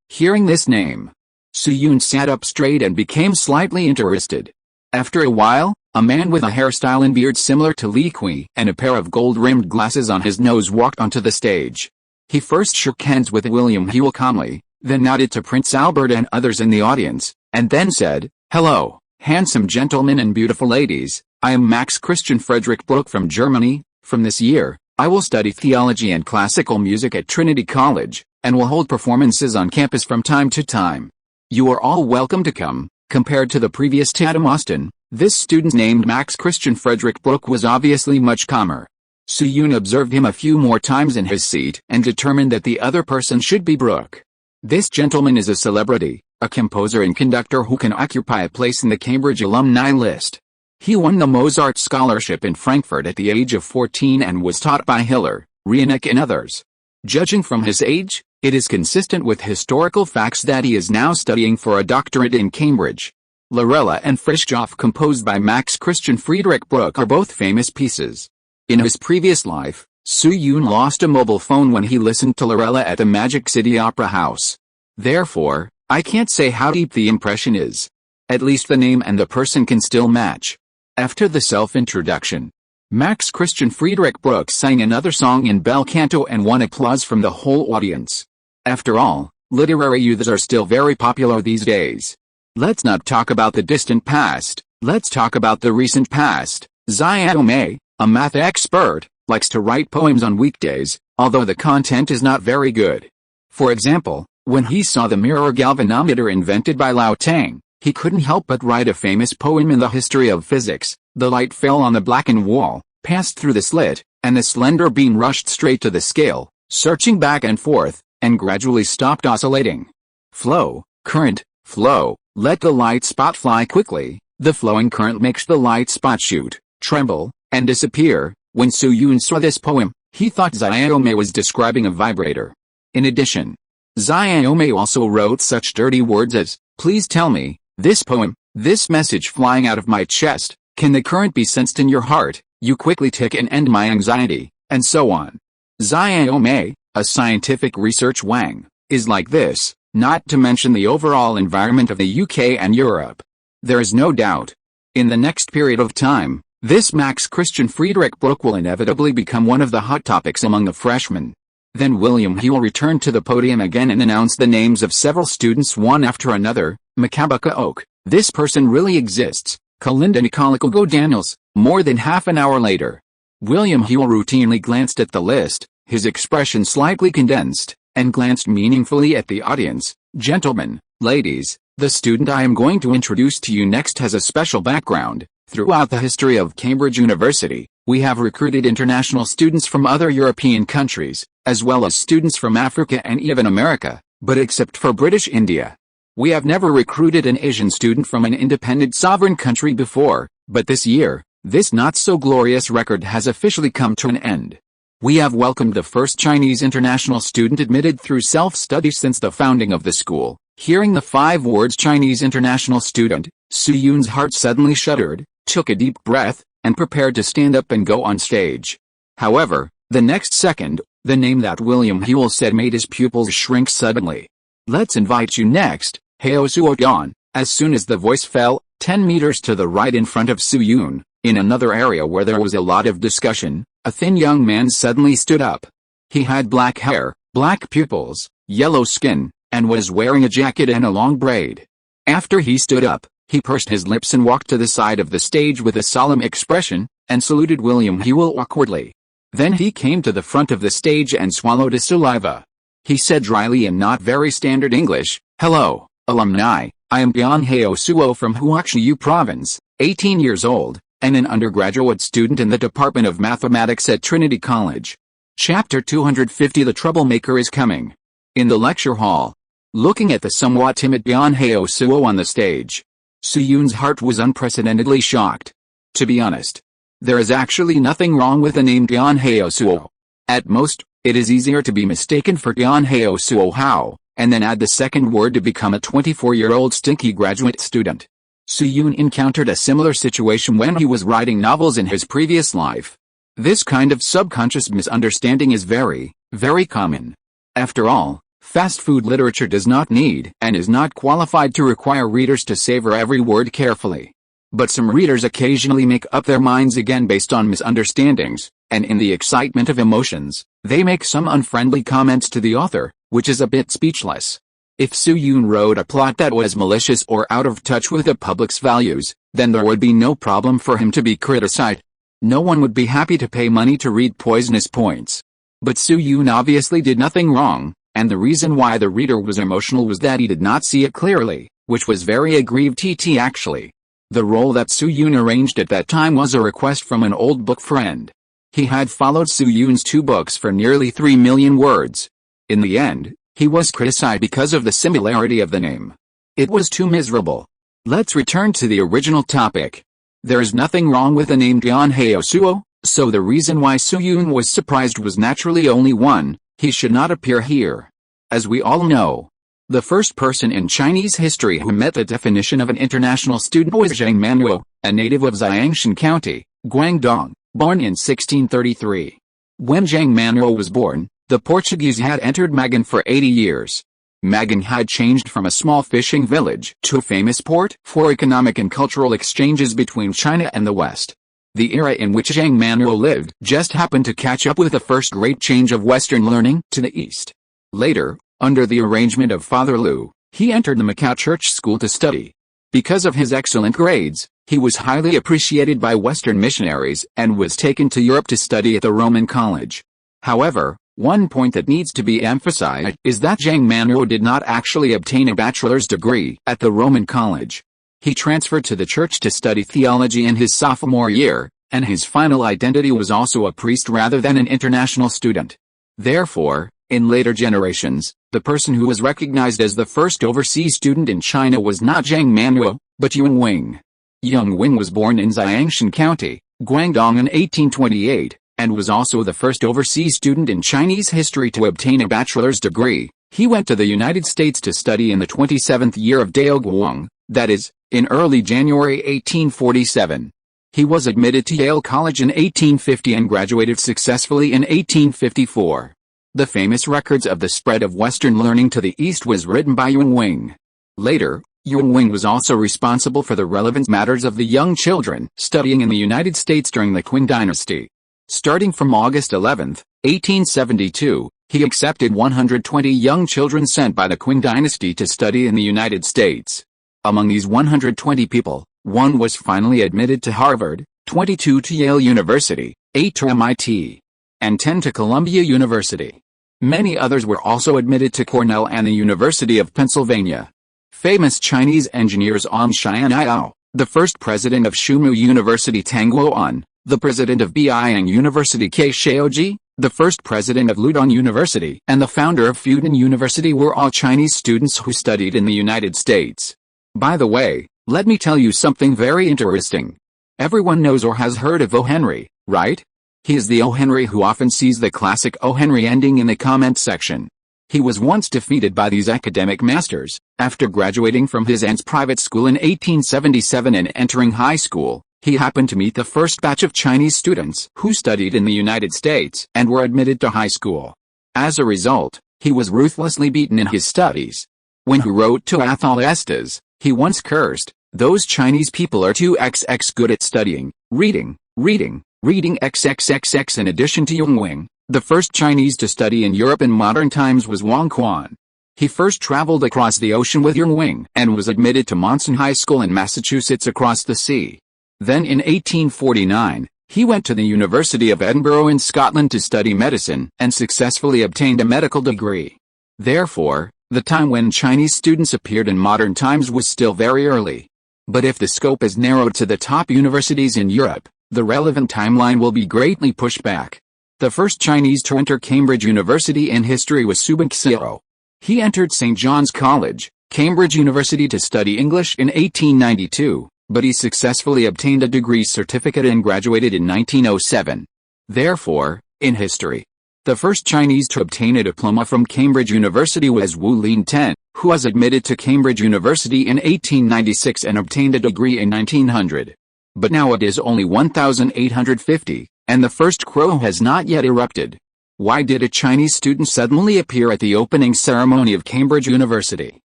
Hearing this name, Soo-yoon sat up straight and became slightly interested. After a while, a man with a hairstyle and beard similar to Li Feiyu and a pair of gold-rimmed glasses on his nose walked onto the stage. He first shook hands with William Hewell calmly, then nodded to Prince Albert and others in the audience, and then said, "Hello, handsome gentlemen and beautiful ladies, I am Max Christian Frederick Brooke from Germany. From this year, I will study theology and classical music at Trinity College, and will hold performances on campus from time to time. You are all welcome to come." Compared to the previous Tatum Austin, this student named Max Christian Frederick Brooke was obviously much calmer. Soo-yoon observed him a few more times in his seat and determined that the other person should be Brooke. This gentleman is a celebrity, a composer and conductor who can occupy a place in the Cambridge alumni list. He won the Mozart Scholarship in Frankfurt at the age of 14 and was taught by Hiller, Reinach and others. Judging from his age, it is consistent with historical facts that he is now studying for a doctorate in Cambridge. Lorella and Frischhoff, composed by Max Christian Friedrich Brooke, are both famous pieces. In his previous life, Soo-yoon lost a mobile phone when he listened to Lorella at the Magic City Opera House. Therefore, I can't say how deep the impression is. At least the name and the person can still match. After the self-introduction, Max Christian Friedrich Brooke sang another song in bel canto and won applause from the whole audience. After all, literary youths are still very popular these days. Let's not talk about the distant past, let's talk about the recent past. Zhang, a math expert, likes to write poems on weekdays, although the content is not very good. For example, when he saw the mirror galvanometer invented by Lao Tang, he couldn't help but write a famous poem in the history of physics. The light fell on the blackened wall, passed through the slit, and the slender beam rushed straight to the scale, searching back and forth, and gradually stopped oscillating. Flow, current, flow, let the light spot fly quickly. The flowing current makes the light spot shoot, tremble, and disappear. When Soo-yoon saw this poem, he thought Zhang was describing a vibrator. In addition, Zhang also wrote such dirty words as, "Please tell me, this poem, this message flying out of my chest, can the current be sensed in your heart? You quickly tick and end my anxiety," and so on. Zhang, a scientific research wang, is like this, not to mention the overall environment of the UK and Europe. There is no doubt. In the next period of time, this Max Christian Friedrich Brooke will inevitably become one of the hot topics among the freshmen. Then William Hewell returned to the podium again and announced the names of several students one after another. Makabuka Oak, this person really exists. Kalinda Nikolikogo Daniels. More than half an hour later, William Hewell routinely glanced at the list, his expression slightly condensed, and glanced meaningfully at the audience. "Gentlemen, ladies, the student I am going to introduce to you next has a special background. Throughout the history of Cambridge University, we have recruited international students from other European countries, as well as students from Africa and even America, but except for British India, we have never recruited an Asian student from an independent sovereign country before, but this year, this not-so-glorious record has officially come to an end. We have welcomed the first Chinese international student admitted through self-study since the founding of the school." Hearing the 5 words Chinese international student, Soo-yoon's heart suddenly shuddered, took a deep breath, and prepared to stand up and go on stage. However, the next second, the name that William Hewell said made his pupils shrink suddenly. "Let's invite you next, Heo Suo-yeon." As soon as the voice fell, 10 meters to the right in front of Soo-yoon, in another area where there was a lot of discussion, a thin young man suddenly stood up. He had black hair, black pupils, yellow skin, and was wearing a jacket and a long braid. After he stood up, He pursed his lips and walked to the side of the stage with a solemn expression, and saluted William Hewell awkwardly. Then he came to the front of the stage and swallowed his saliva. He said dryly in not very standard English, "Hello, alumni, I am Bian Heo Suo from Huaqiu Province, 18 years old, and an undergraduate student in the Department of Mathematics at Trinity College." Chapter 250 The Troublemaker is Coming. In the lecture hall, looking at the somewhat timid Bian Heo Suo on the stage, Su Yun's heart was unprecedentedly shocked. To be honest, there is actually nothing wrong with the name Bian Heo Suo. At most, it is easier to be mistaken for Bian Heo Suo Hao, and then add the second word to become a 24-year-old stinky graduate student. Su Yun encountered a similar situation when he was writing novels in his previous life. This kind of subconscious misunderstanding is very, very common. After all, fast food literature does not need and is not qualified to require readers to savor every word carefully. But some readers occasionally make up their minds again based on misunderstandings, and in the excitement of emotions, they make some unfriendly comments to the author, which is a bit speechless. If Su Yun wrote a plot that was malicious or out of touch with the public's values, then there would be no problem for him to be criticized. No one would be happy to pay money to read poisonous points. But Su Yun obviously did nothing wrong, and the reason why the reader was emotional was that he did not see it clearly, which was very aggrieved actually. The role that Su Yun arranged at that time was a request from an old book friend. He had followed Su Yun's 2 books for nearly 3 million words. In the end, he was criticized because of the similarity of the name. It was too miserable. Let's return to the original topic. There is nothing wrong with the name Bian Heo Suo, so the reason why Su Yun was surprised was naturally only one: he should not appear here. As we all know, the first person in Chinese history who met the definition of an international student was Zhang Manuo, a native of Jiangshan County, Guangdong, born in 1633. When Zhang Manuo was born, the Portuguese had entered Magan for 80 years. Magan had changed from a small fishing village to a famous port for economic and cultural exchanges between China and the West. The era in which Zhang Manuo lived just happened to catch up with the first great change of Western learning to the East. Later, under the arrangement of Father Lu, he entered the Macau Church School to study. Because of his excellent grades, he was highly appreciated by Western missionaries and was taken to Europe to study at the Roman College. However, one point that needs to be emphasized is that Zhang Manuo did not actually obtain a bachelor's degree at the Roman College. He transferred to the church to study theology in his sophomore year, and his final identity was also a priest rather than an international student. Therefore, in later generations, the person who was recognized as the first overseas student in China was not Zhang Manuo, but Yung Wing. Yung Wing was born in Jiangshan County, Guangdong in 1828, and was also the first overseas student in Chinese history to obtain a bachelor's degree. He went to the United States to study in the 27th year of Dao Guang, that is, in early January 1847. He was admitted to Yale College in 1850 and graduated successfully in 1854. The famous records of the spread of Western learning to the East was written by Yung Wing. Later, Yung Wing was also responsible for the relevant matters of the young children studying in the United States during the Qing dynasty. Starting from August 11, 1872, he accepted 120 young children sent by the Qing dynasty to study in the United States. Among these 120 people, 1 was finally admitted to Harvard, 22 to Yale University, 8 to MIT, and 10 to Columbia University. Many others were also admitted to Cornell and the University of Pennsylvania. Famous Chinese engineers Xianyao, the first president of Shumu University Tang Luoan, the president of Beiyang University Ke Xiaoji, the first president of Ludong University, and the founder of Fudan University were all Chinese students who studied in the United States. By the way, let me tell you something very interesting. Everyone knows or has heard of O. Henry, right? He is the O. Henry who often sees the classic O. Henry ending in the comment section. He was once defeated by these academic masters. After graduating from his aunt's private school in 1877 and entering high school, he happened to meet the first batch of Chinese students who studied in the United States and were admitted to high school. As a result, he was ruthlessly beaten in his studies. When he wrote to Athol Estes, he once cursed, "Those Chinese people are too XX good at studying, reading XXXX." In addition to Yung Wing, the first Chinese to study in Europe in modern times was Wang Quan. He first traveled across the ocean with Yang Wing and was admitted to Monson High School in Massachusetts across the sea. Then in 1849, he went to the University of Edinburgh in Scotland to study medicine and successfully obtained a medical degree. Therefore, the time when Chinese students appeared in modern times was still very early. But if the scope is narrowed to the top universities in Europe, the relevant timeline will be greatly pushed back. The first Chinese to enter Cambridge University in history was Su Bengxiao. He entered St. John's College, Cambridge University to study English in 1892, but he successfully obtained a degree certificate and graduated in 1907. Therefore, in history, the first Chinese to obtain a diploma from Cambridge University was Wu Lin-ten, who was admitted to Cambridge University in 1896 and obtained a degree in 1900. But now it is only 1850, and the first crow has not yet erupted. Why did a Chinese student suddenly appear at the opening ceremony of Cambridge University?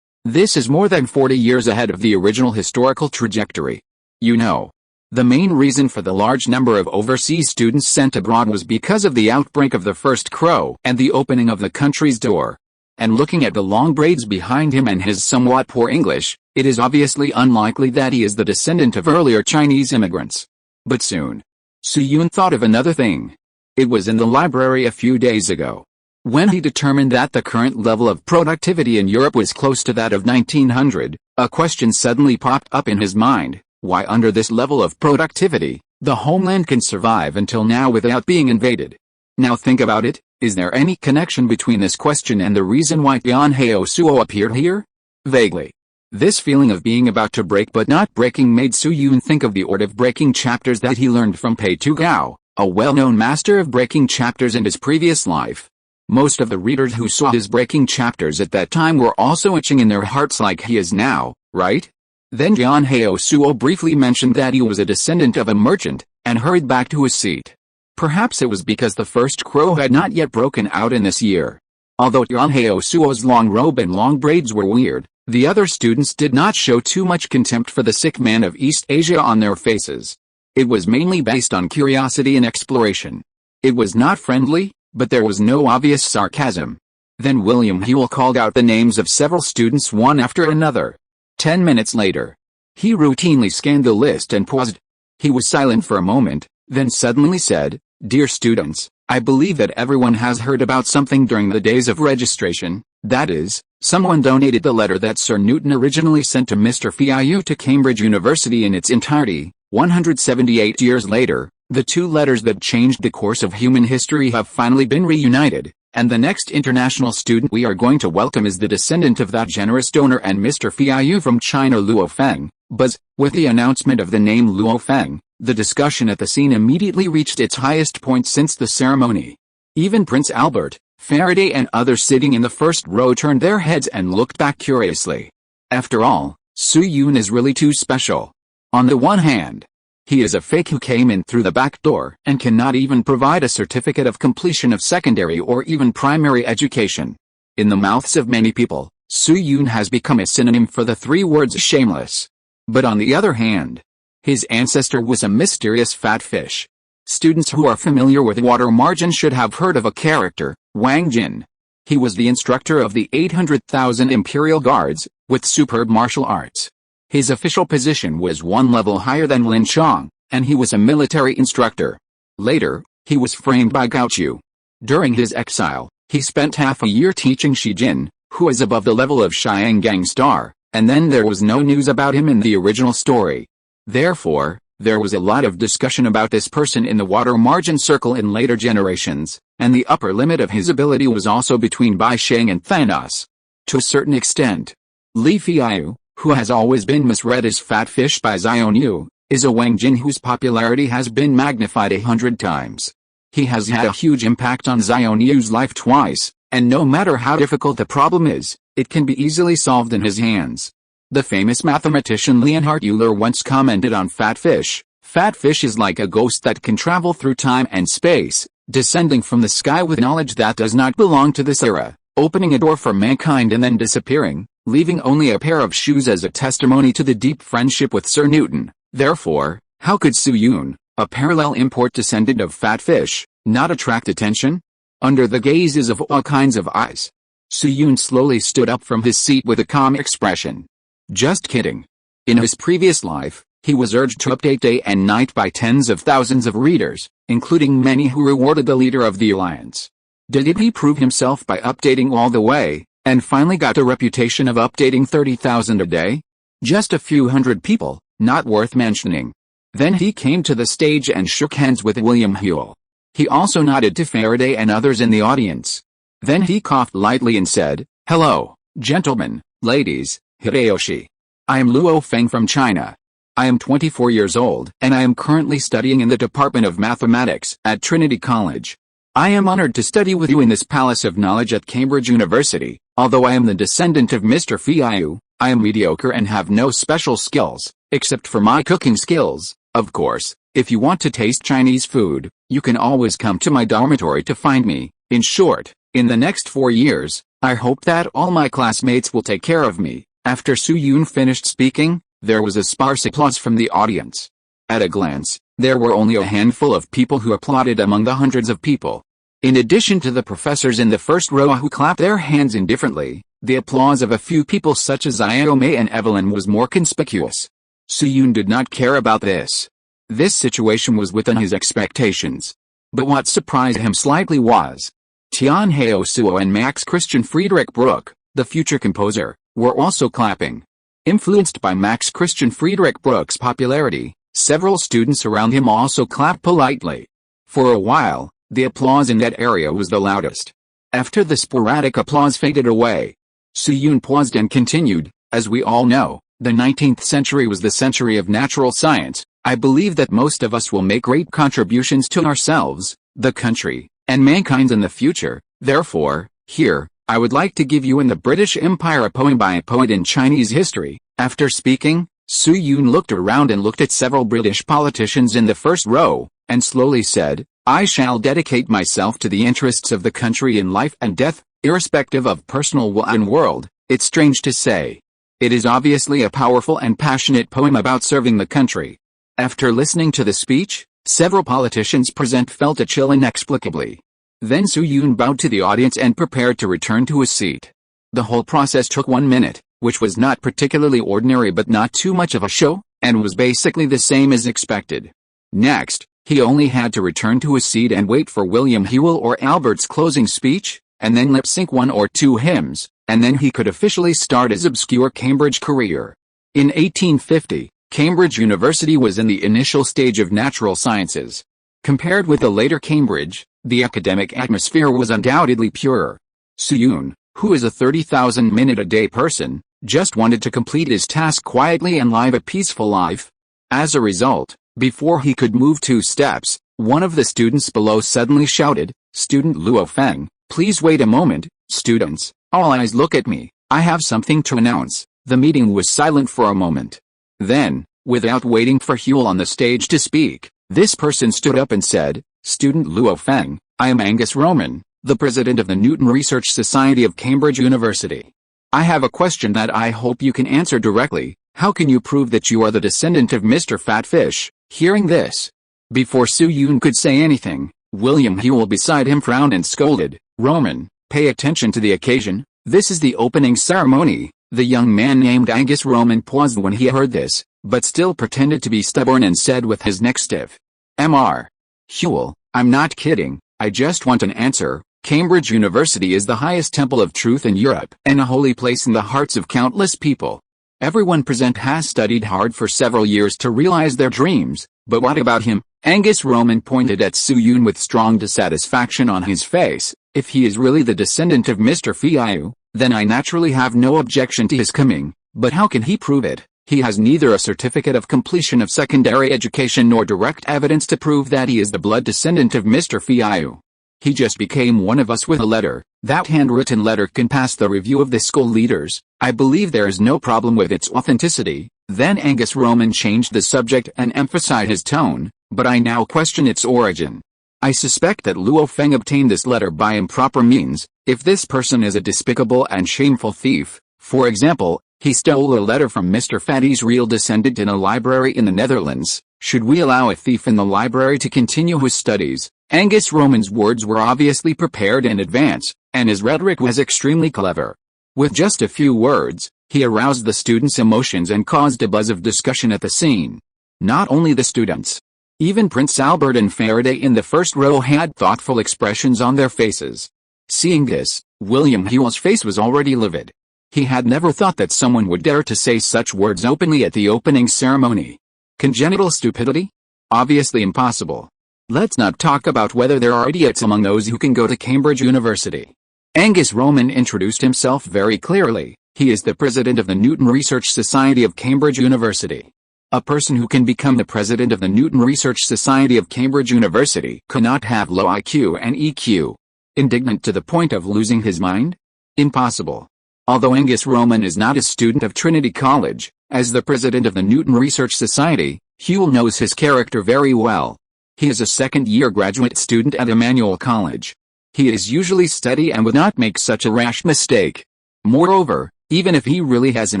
This is more than 40 years ahead of the original historical trajectory. You know, the main reason for the large number of overseas students sent abroad was because of the outbreak of the first crow and the opening of the country's door. And looking at the long braids behind him and his somewhat poor English, it is obviously unlikely that he is the descendant of earlier Chinese immigrants. But soon, Su Yun thought of another thing. It was in the library a few days ago. When he determined that the current level of productivity in Europe was close to that of 1900, a question suddenly popped up in his mind. Why under this level of productivity, the homeland can survive until now without being invaded? Now think about it, is there any connection between this question and the reason why Tian Hao Suo appeared here? Vaguely. This feeling of being about to break but not breaking made Su Yun think of the art of breaking chapters that he learned from Pei Tu Gao, a well-known master of breaking chapters in his previous life. Most of the readers who saw his breaking chapters at that time were also itching in their hearts like he is now, right? Then Tian Hao Suo briefly mentioned that he was a descendant of a merchant, and hurried back to his seat. Perhaps it was because the first crow had not yet broken out in this year. Although Tian Hao Suo's long robe and long braids were weird, the other students did not show too much contempt for the sick man of East Asia on their faces. It was mainly based on curiosity and exploration. It was not friendly, but there was no obvious sarcasm. Then William Hewell called out the names of several students one after another. 10 minutes later, he routinely scanned the list and paused. He was silent for a moment, then suddenly said, "Dear students, I believe that everyone has heard about something during the days of registration, that is, someone donated the letter that Sir Newton originally sent to Mr. Feiyu to Cambridge University in its entirety. 178 years later, the two letters that changed the course of human history have finally been reunited, and the next international student we are going to welcome is the descendant of that generous donor and Mr. Feiyu from China, Luo Feng." Buzz, with the announcement of the name Luo Feng, the discussion at the scene immediately reached its highest point since the ceremony. Even Prince Albert, Faraday and others sitting in the first row turned their heads and looked back curiously. After all, Su Yun is really too special. On the one hand, he is a fake who came in through the back door and cannot even provide a certificate of completion of secondary or even primary education. In the mouths of many people, Su Yun has become a synonym for the three words shameless. But on the other hand, his ancestor was a mysterious fat fish. Students who are familiar with water margin should have heard of a character, Wang Jin. He was the instructor of the 800,000 Imperial Guards, with superb martial arts. His official position was one level higher than Lin Chong, and he was a military instructor. Later, he was framed by Gao Chu. During his exile, he spent half a year teaching Shi Jin, who was above the level of Xiangang Star, and then there was no news about him in the original story. Therefore, there was a lot of discussion about this person in the water margin circle in later generations, and the upper limit of his ability was also between Bai Sheng and Thanos. To a certain extent, Li Feiyu, who has always been misread as fat fish by Zion Yu, is a Wang Jin whose popularity has been magnified 100 times. He has had a huge impact on Zion Yu's life twice, and no matter how difficult the problem is, it can be easily solved in his hands. The famous mathematician Leonhard Euler once commented on fat fish. Fat fish is like a ghost that can travel through time and space, descending from the sky with knowledge that does not belong to this era, opening a door for mankind and then disappearing, leaving only a pair of shoes as a testimony to the deep friendship with Sir Newton. Therefore, how could Su Yun, a parallel import descendant of fat fish, not attract attention? Under the gazes of all kinds of eyes. Su Yun slowly stood up from his seat with a calm expression. Just kidding. In his previous life, he was urged to update day and night by tens of thousands of readers, including many who rewarded the leader of the alliance. Did he prove himself by updating all the way, and finally got a reputation of updating 30,000 a day? Just a few hundred people, not worth mentioning. Then he came to the stage and shook hands with William Whewell. He also nodded to Faraday and others in the audience. Then he coughed lightly and said, "Hello, gentlemen, ladies, Hideyoshi. I am Luo Feng from China. I am 24 years old and I am currently studying in the Department of Mathematics at Trinity College. I am honored to study with you in this palace of knowledge at Cambridge University. Although I am the descendant of Mr. Feiyu, I am mediocre and have no special skills, except for my cooking skills. Of course, if you want to taste Chinese food, you can always come to my dormitory to find me. In short, in the next 4 years, I hope that all my classmates will take care of me." After Su Yun finished speaking, there was a sparse applause from the audience. At a glance, there were only a handful of people who applauded among the hundreds of people. In addition to the professors in the first row who clapped their hands indifferently, the applause of a few people such as Iome and Evelyn was more conspicuous. Su Yun did not care about this. This situation was within his expectations. But what surprised him slightly was Tian Hao Suo and Max Christian Friedrich Bruck, the future composer, were also clapping. Influenced by Max Christian Friedrich Bruck's popularity, several students around him also clapped politely. For a while, the applause in that area was the loudest. After the sporadic applause faded away, Su Yun paused and continued, "As we all know, the 19th century was the century of natural science. I believe that most of us will make great contributions to ourselves, the country, and mankind in the future. Therefore, here, I would like to give you in the British Empire a poem by a poet in Chinese history." After speaking, Su Yun looked around and looked at several British politicians in the first row, and slowly said, "I shall dedicate myself to the interests of the country in life and death, irrespective of personal will and world." It's strange to say. It is obviously a powerful and passionate poem about serving the country. After listening to the speech, several politicians present felt a chill inexplicably. Then Su Yun bowed to the audience and prepared to return to his seat. The whole process took 1 minute, which was not particularly ordinary but not too much of a show, and was basically the same as expected. Next, he only had to return to his seat and wait for William Whewell or Albert's closing speech, and then lip-sync 1 or 2 hymns, and then he could officially start his obscure Cambridge career. In 1850, Cambridge University was in the initial stage of natural sciences. Compared with the later Cambridge, the academic atmosphere was undoubtedly purer. Su Yun, who is a 30,000-minute-a-day person, just wanted to complete his task quietly and live a peaceful life. As a result, before he could move 2 steps, one of the students below suddenly shouted, "Student Luo Feng, please wait a moment." Students, all eyes look at me. I have something to announce. The meeting was silent for a moment. Then, without waiting for Whewell on the stage to speak, this person stood up and said, "Student Luo Feng, I am Angus Roman, the president of the Newton Research Society of Cambridge University. I have a question that I hope you can answer directly. How can you prove that you are the descendant of Mr. Fatfish?" Hearing this, before Su Yun could say anything, William Whewell beside him frowned and scolded, "Roman, pay attention to the occasion. This is the opening ceremony." The young man named Angus Roman paused when he heard this, but still pretended to be stubborn and said with his neck stiff, "Mr. Whewell, I'm not kidding, I just want an answer. Cambridge University is the highest temple of truth in Europe and a holy place in the hearts of countless people. Everyone present has studied hard for several years to realize their dreams, but what about him?" Angus Roman pointed at Su Yun with strong dissatisfaction on his face. "If he is really the descendant of Mr. Feiyu, then I naturally have no objection to his coming, but how can he prove it? He has neither a certificate of completion of secondary education nor direct evidence to prove that he is the blood descendant of Mr. Feiyu. He just became one of us with a letter. That handwritten letter can pass the review of the school leaders. I believe there is no problem with its authenticity." Then Angus Roman changed the subject and emphasized his tone, "But I now question its origin. I suspect that Luo Feng obtained this letter by improper means. If this person is a despicable and shameful thief, for example, he stole a letter from Mr. Fatty's real descendant in a library in the Netherlands, should we allow a thief in the library to continue his studies? Angus Roman's words were obviously prepared in advance, and his rhetoric was extremely clever. With just a few words, he aroused the students' emotions and caused a buzz of discussion at the scene. Not only the students. Even Prince Albert and Faraday in the first row had thoughtful expressions on their faces. Seeing this, William Whewell's face was already livid. He had never thought that someone would dare to say such words openly at the opening ceremony. Congenital stupidity? Obviously impossible. Let's not talk about whether there are idiots among those who can go to Cambridge University. Angus Roman introduced himself very clearly. He is the president of the Newton Research Society of Cambridge University. A person who can become the president of the Newton Research Society of Cambridge University cannot have low IQ and EQ. Indignant to the point of losing his mind? Impossible. Although Angus Roman is not a student of Trinity College, as the president of the Newton Research Society, Whewell knows his character very well. He is a second-year graduate student at Emmanuel College. He is usually steady and would not make such a rash mistake. Moreover, even if he really has an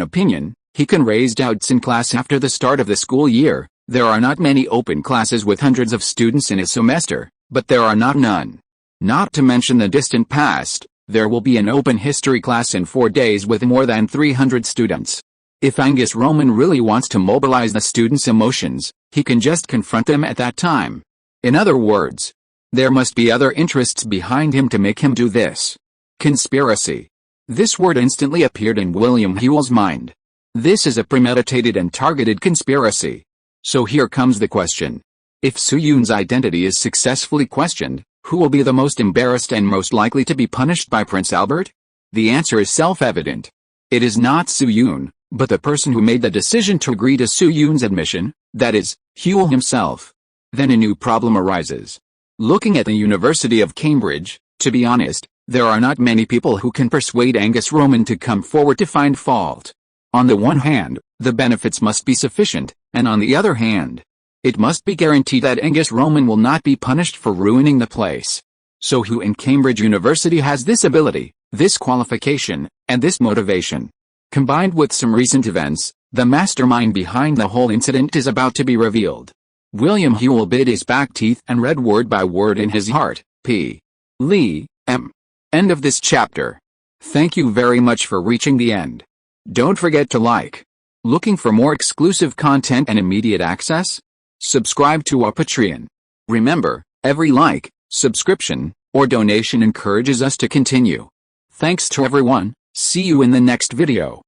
opinion, he can raise doubts in class after the start of the school year. There are not many open classes with hundreds of students in a semester, but there are not none. Not to mention the distant past, there will be an open history class in 4 days with more than 300 students. If Angus Roman really wants to mobilize the students' emotions, he can just confront them at that time. In other words, there must be other interests behind him to make him do this. Conspiracy. This word instantly appeared in William Whewell's mind. This is a premeditated and targeted conspiracy. So here comes the question. If Soo-yoon's identity is successfully questioned, who will be the most embarrassed and most likely to be punished by Prince Albert? The answer is self-evident. It is not Soo-yoon, but the person who made the decision to agree to Soo-yoon's admission, that is, Whewell himself. Then a new problem arises. Looking at the University of Cambridge, to be honest, there are not many people who can persuade Angus Roman to come forward to find fault. On the one hand, the benefits must be sufficient, and on the other hand, it must be guaranteed that Angus Roman will not be punished for ruining the place. So who in Cambridge University has this ability, this qualification, and this motivation? Combined with some recent events, the mastermind behind the whole incident is about to be revealed. William Whewell bit his back teeth and read word by word in his heart, P. Li, M. End of this chapter. Thank you very much for reaching the end. Don't forget to like. Looking for more exclusive content and immediate access? Subscribe to our Patreon. Remember, every like, subscription, or donation encourages us to continue. Thanks to everyone. See you in the next video.